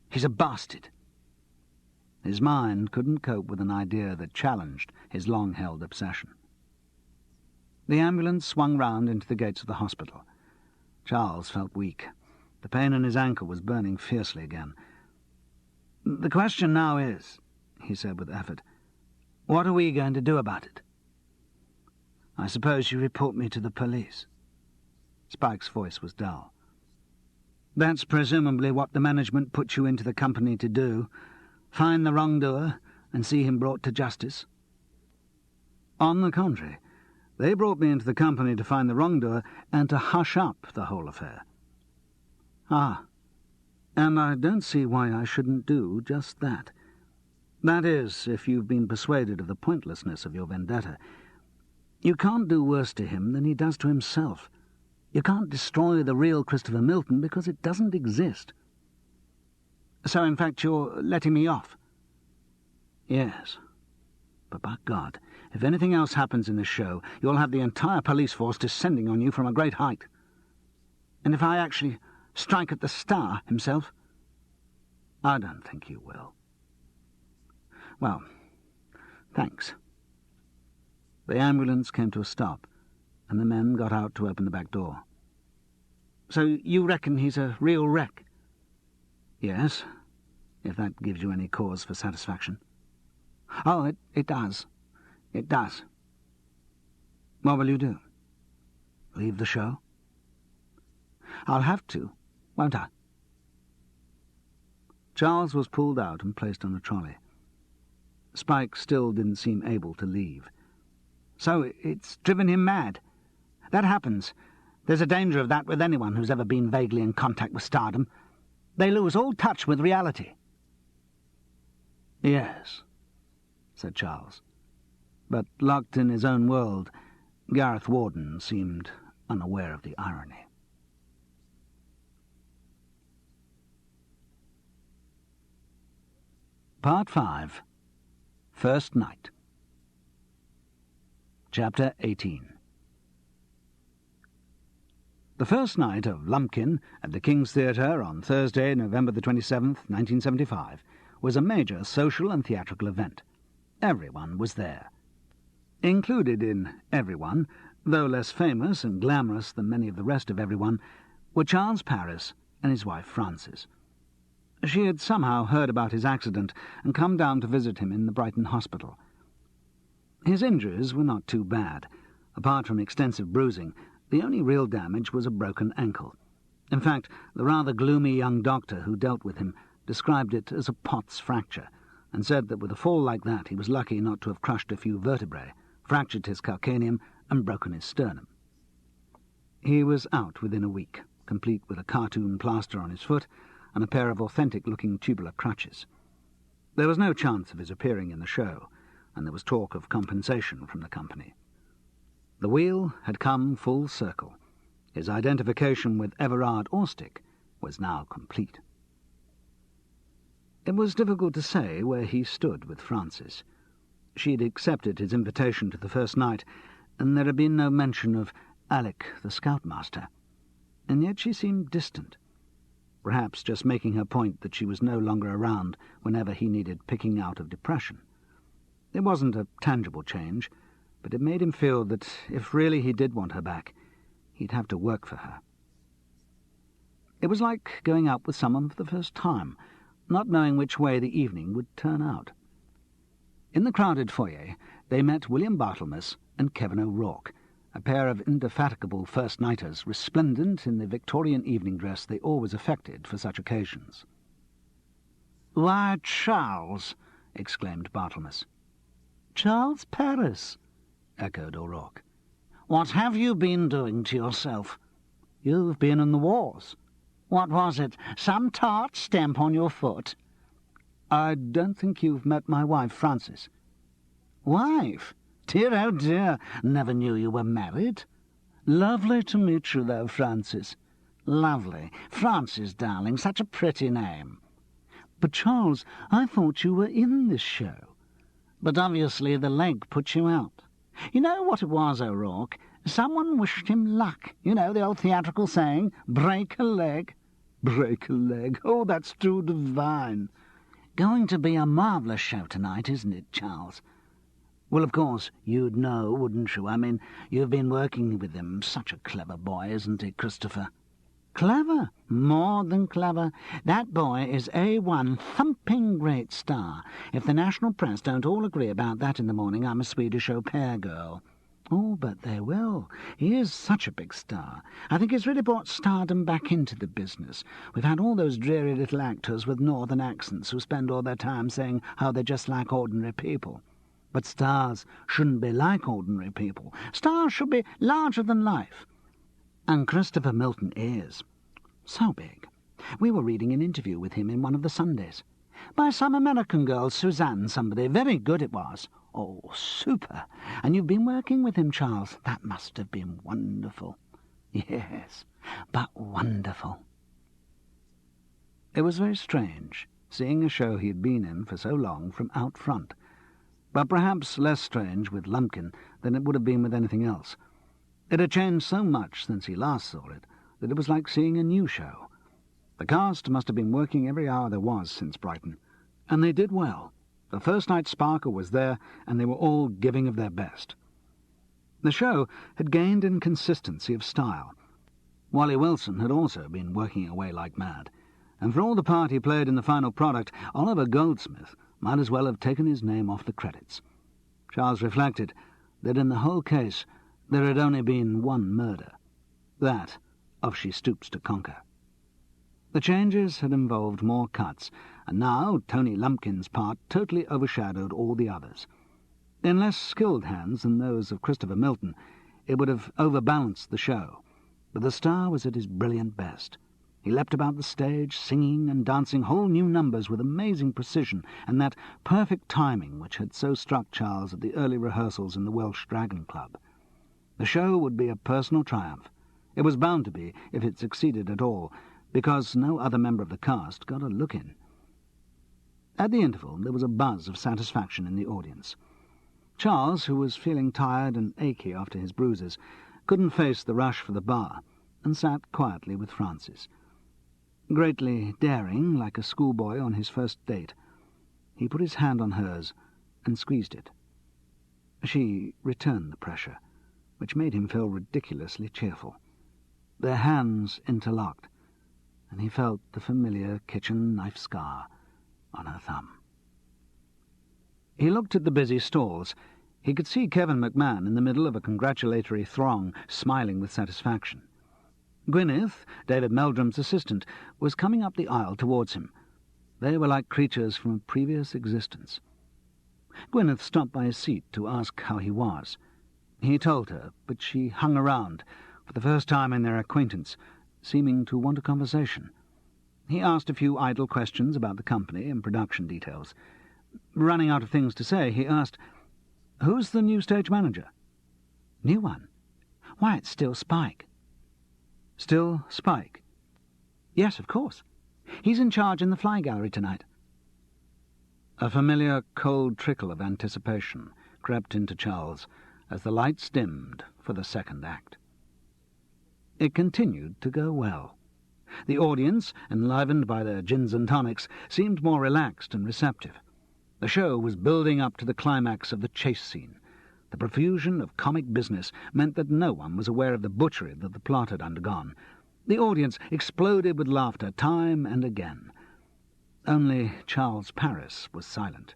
He's a bastard. His mind couldn't cope with an idea that challenged his long-held obsession. The ambulance swung round into the gates of the hospital. Charles felt weak. The pain in his ankle was burning fiercely again. "The question now is," he said with effort, "what are we going to do about it?" "I suppose you report me to the police." Spike's voice was dull. "That's presumably what the management put you into the company to do. Find the wrongdoer and see him brought to justice." "On the contrary, they brought me into the company to find the wrongdoer and to hush up the whole affair." "Ah, and I don't see why I shouldn't do just that. That is, if you've been persuaded of the pointlessness of your vendetta. You can't do worse to him than he does to himself. You can't destroy the real Christopher Milton because it doesn't exist." "So, in fact, you're letting me off?" "Yes. But by God, if anything else happens in this show, you'll have the entire police force descending on you from a great height." "And if I actually strike at the star himself?" "I don't think you will." "Well, thanks." The ambulance came to a stop, and the men got out to open the back door. "So you reckon he's a real wreck?" "Yes, if that gives you any cause for satisfaction." "Oh, it does. It does." "What will you do? Leave the show?" "I'll have to, won't I?" Charles was pulled out and placed on a trolley. Spike still didn't seem able to leave. "So it's driven him mad. That happens. There's a danger of that with anyone who's ever been vaguely in contact with stardom. They lose all touch with reality." "Yes," said Charles. But locked in his own world, Gareth Warden seemed unaware of the irony. Part 5. First Night. Chapter 18. The first night of Lumpkin at the King's Theatre on Thursday, November the 27th, 1975, was a major social and theatrical event. Everyone was there. Included in everyone, though less famous and glamorous than many of the rest of everyone, were Charles Paris and his wife Frances. She had somehow heard about his accident and come down to visit him in the Brighton hospital. His injuries were not too bad. Apart from extensive bruising, the only real damage was a broken ankle. In fact, the rather gloomy young doctor who dealt with him described it as a Pott's fracture, and said that with a fall like that he was lucky not to have crushed a few vertebrae, fractured his calcaneum, and broken his sternum. He was out within a week, complete with a cartoon plaster on his foot and a pair of authentic-looking tubular crutches. There was no chance of his appearing in the show, and there was talk of compensation from the company. The wheel had come full circle. His identification with Everard Orstick was now complete. It was difficult to say where he stood with Frances. She had accepted his invitation to the first night, and there had been no mention of Alec the Scoutmaster, and yet she seemed distant, perhaps just making her point that she was no longer around whenever he needed picking out of depression. It wasn't a tangible change, but it made him feel that if really he did want her back, he'd have to work for her. It was like going out with someone for the first time, not knowing which way the evening would turn out. In the crowded foyer, they met William Barthelmess and Kevin O'Rourke, a pair of indefatigable first-nighters resplendent in the Victorian evening dress they always affected for such occasions. "Why, Charles!" exclaimed Barthelmess. "Charles Paris," echoed O'Rourke. "What have you been doing to yourself?" "You've been in the wars." "What was it? Some tart stamp on your foot?" "I don't think you've met my wife, Frances." "Wife? Dear, oh dear, never knew you were married." "Lovely to meet you, though, Frances." "Lovely. Frances, darling, such a pretty name." "But, Charles, I thought you were in this show." "But obviously the leg put you out. You know what it was, O'Rourke? Someone wished him luck. You know the old theatrical saying, break a leg." "Break a leg? Oh, that's too divine." "Going to be a marvellous show tonight, isn't it, Charles?" "Well, of course, you'd know, wouldn't you? I mean, you've been working with him. Such a clever boy, isn't he, Christopher?" "Clever? More than clever. That boy is A1 thumping great star. If the national press don't all agree about that in the morning, I'm a Swedish au pair girl." "Oh, but they will. He is such a big star. I think he's really brought stardom back into the business. We've had all those dreary little actors with northern accents who spend all their time saying how they're just like ordinary people. But stars shouldn't be like ordinary people. Stars should be larger than life. And Christopher Milton is. So big. We were reading an interview with him in one of the Sundays. By some American girl, Suzanne somebody. Very good it was." "Oh, super. "And you've been working with him, Charles. That must have been wonderful." "Yes, but wonderful." It was very strange, seeing a show he had been in for so long from out front, but perhaps less strange with Lumpkin than it would have been with anything else. It had changed so much since he last saw it that it was like seeing a new show. The cast must have been working every hour there was since Brighton, and they did well. The first night sparkle was there, and they were all giving of their best. The show had gained in consistency of style. Wally Wilson had also been working away like mad, and for all the part he played in the final product, Oliver Goldsmith might as well have taken his name off the credits. Charles reflected that in the whole case there had only been one murder, that of She Stoops to Conquer. The changes had involved more cuts, and now Tony Lumpkin's part totally overshadowed all the others. In less skilled hands than those of Christopher Milton, it would have overbalanced the show, but the star was at his brilliant best. He leapt about the stage, singing and dancing whole new numbers with amazing precision and that perfect timing which had so struck Charles at the early rehearsals in the Welsh Dragon Club. The show would be a personal triumph. It was bound to be, if it succeeded at all, because no other member of the cast got a look in. At the interval there was a buzz of satisfaction in the audience. Charles, who was feeling tired and achy after his bruises, couldn't face the rush for the bar, and sat quietly with Frances. Greatly daring, like a schoolboy on his first date, he put his hand on hers and squeezed it. She returned the pressure, which made him feel ridiculously cheerful. Their hands interlocked, and he felt the familiar kitchen knife scar on her thumb. He looked at the busy stalls. He could see Kevin McMahon in the middle of a congratulatory throng, smiling with satisfaction. Gwyneth, David Meldrum's assistant, was coming up the aisle towards him. They were like creatures from a previous existence. Gwyneth stopped by his seat to ask how he was. He told her, but she hung around, for the first time in their acquaintance, seeming to want a conversation. He asked a few idle questions about the company and production details. Running out of things to say, he asked, "Who's the new stage manager?" "New one? Why, it's still Spike." "Still Spike?" "Yes, of course. He's in charge in the Fly Gallery tonight." A familiar cold trickle of anticipation crept into Charles as the lights dimmed for the second act. It continued to go well. The audience, enlivened by their gins and tonics, seemed more relaxed and receptive. The show was building up to the climax of the chase scene. The profusion of comic business meant that no one was aware of the butchery that the plot had undergone. The audience exploded with laughter time and again. Only Charles Paris was silent.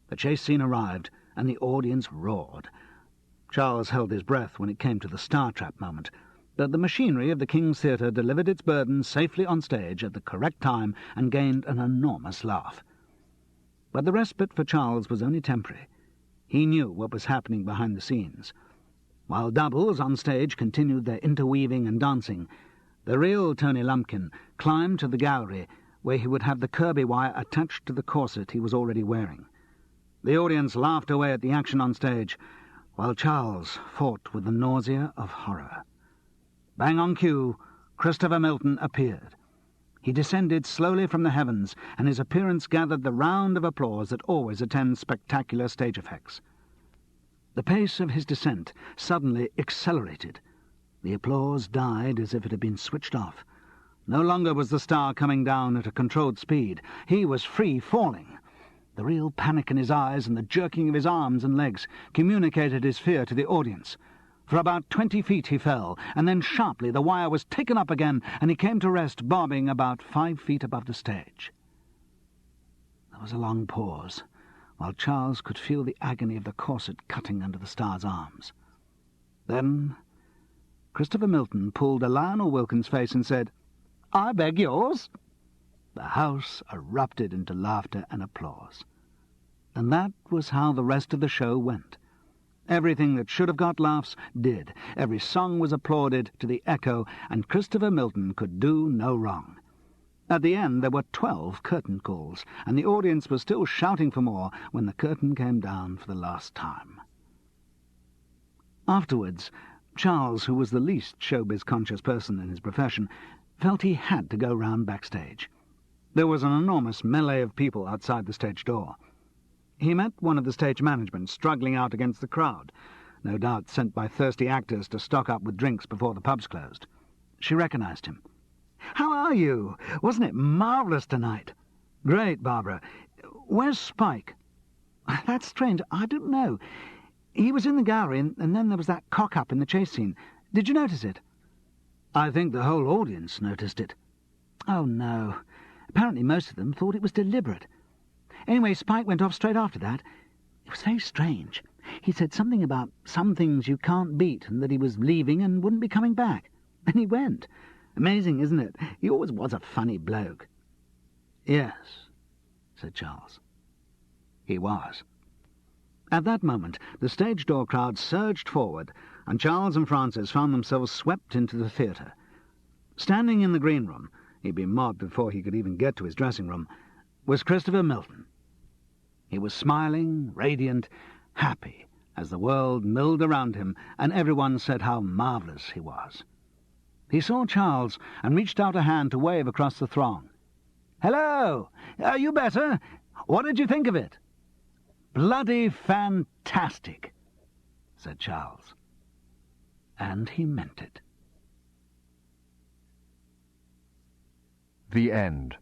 The chase scene arrived, and the audience roared. Charles held his breath when it came to the Star Trap moment, but the machinery of the King's Theatre delivered its burden safely on stage at the correct time and gained an enormous laugh. But the respite for Charles was only temporary. He knew what was happening behind the scenes. While doubles on stage continued their interweaving and dancing, the real Tony Lumpkin climbed to the gallery where he would have the Kirby wire attached to the corset he was already wearing. The audience laughed away at the action on stage, while Charles fought with the nausea of horror. Bang on cue, Christopher Milton appeared. He descended slowly from the heavens, and his appearance gathered the round of applause that always attends spectacular stage effects. The pace of his descent suddenly accelerated. The applause died as if it had been switched off. No longer was the star coming down at a controlled speed. He was free falling. The real panic in his eyes and the jerking of his arms and legs communicated his fear to the audience. For about 20 feet he fell, and then sharply the wire was taken up again, and he came to rest bobbing about 5 feet above the stage. There was a long pause, while Charles could feel the agony of the corset cutting under the star's arms. Then Christopher Milton pulled a Lionel Wilkins face and said, "I beg yours." The house erupted into laughter and applause. And that was how the rest of the show went. Everything that should have got laughs did. Every song was applauded to the echo, and Christopher Milton could do no wrong. At the end there were 12 curtain calls, and the audience was still shouting for more when the curtain came down for the last time. Afterwards, Charles, who was the least showbiz-conscious person in his profession, felt he had to go round backstage. There was an enormous melee of people outside the stage door. He met one of the stage management struggling out against the crowd, no doubt sent by thirsty actors to stock up with drinks before the pubs closed. She recognized him. "How are you? Wasn't it marvellous tonight?" "Great, Barbara. Where's Spike?" "That's strange. I don't know. He was in the gallery, and then there was that cock-up in the chase scene. Did you notice it?" "I think the whole audience noticed it." "Oh, no. Apparently most of them thought it was deliberate. Anyway, Spike went off straight after that. It was very strange. He said something about some things you can't beat, and that he was leaving and wouldn't be coming back. And he went. Amazing, isn't it? He always was a funny bloke." "Yes," said Charles. He was. At that moment, the stage door crowd surged forward, and Charles and Frances found themselves swept into the theatre. Standing in the green room, he'd been mobbed before he could even get to his dressing room, was Christopher Milton. He was smiling, radiant, happy, as the world milled around him, and everyone said how marvellous he was. He saw Charles and reached out a hand to wave across the throng. Hello! Are you better? What did you think of it? Bloody fantastic, said Charles. And he meant it. The end.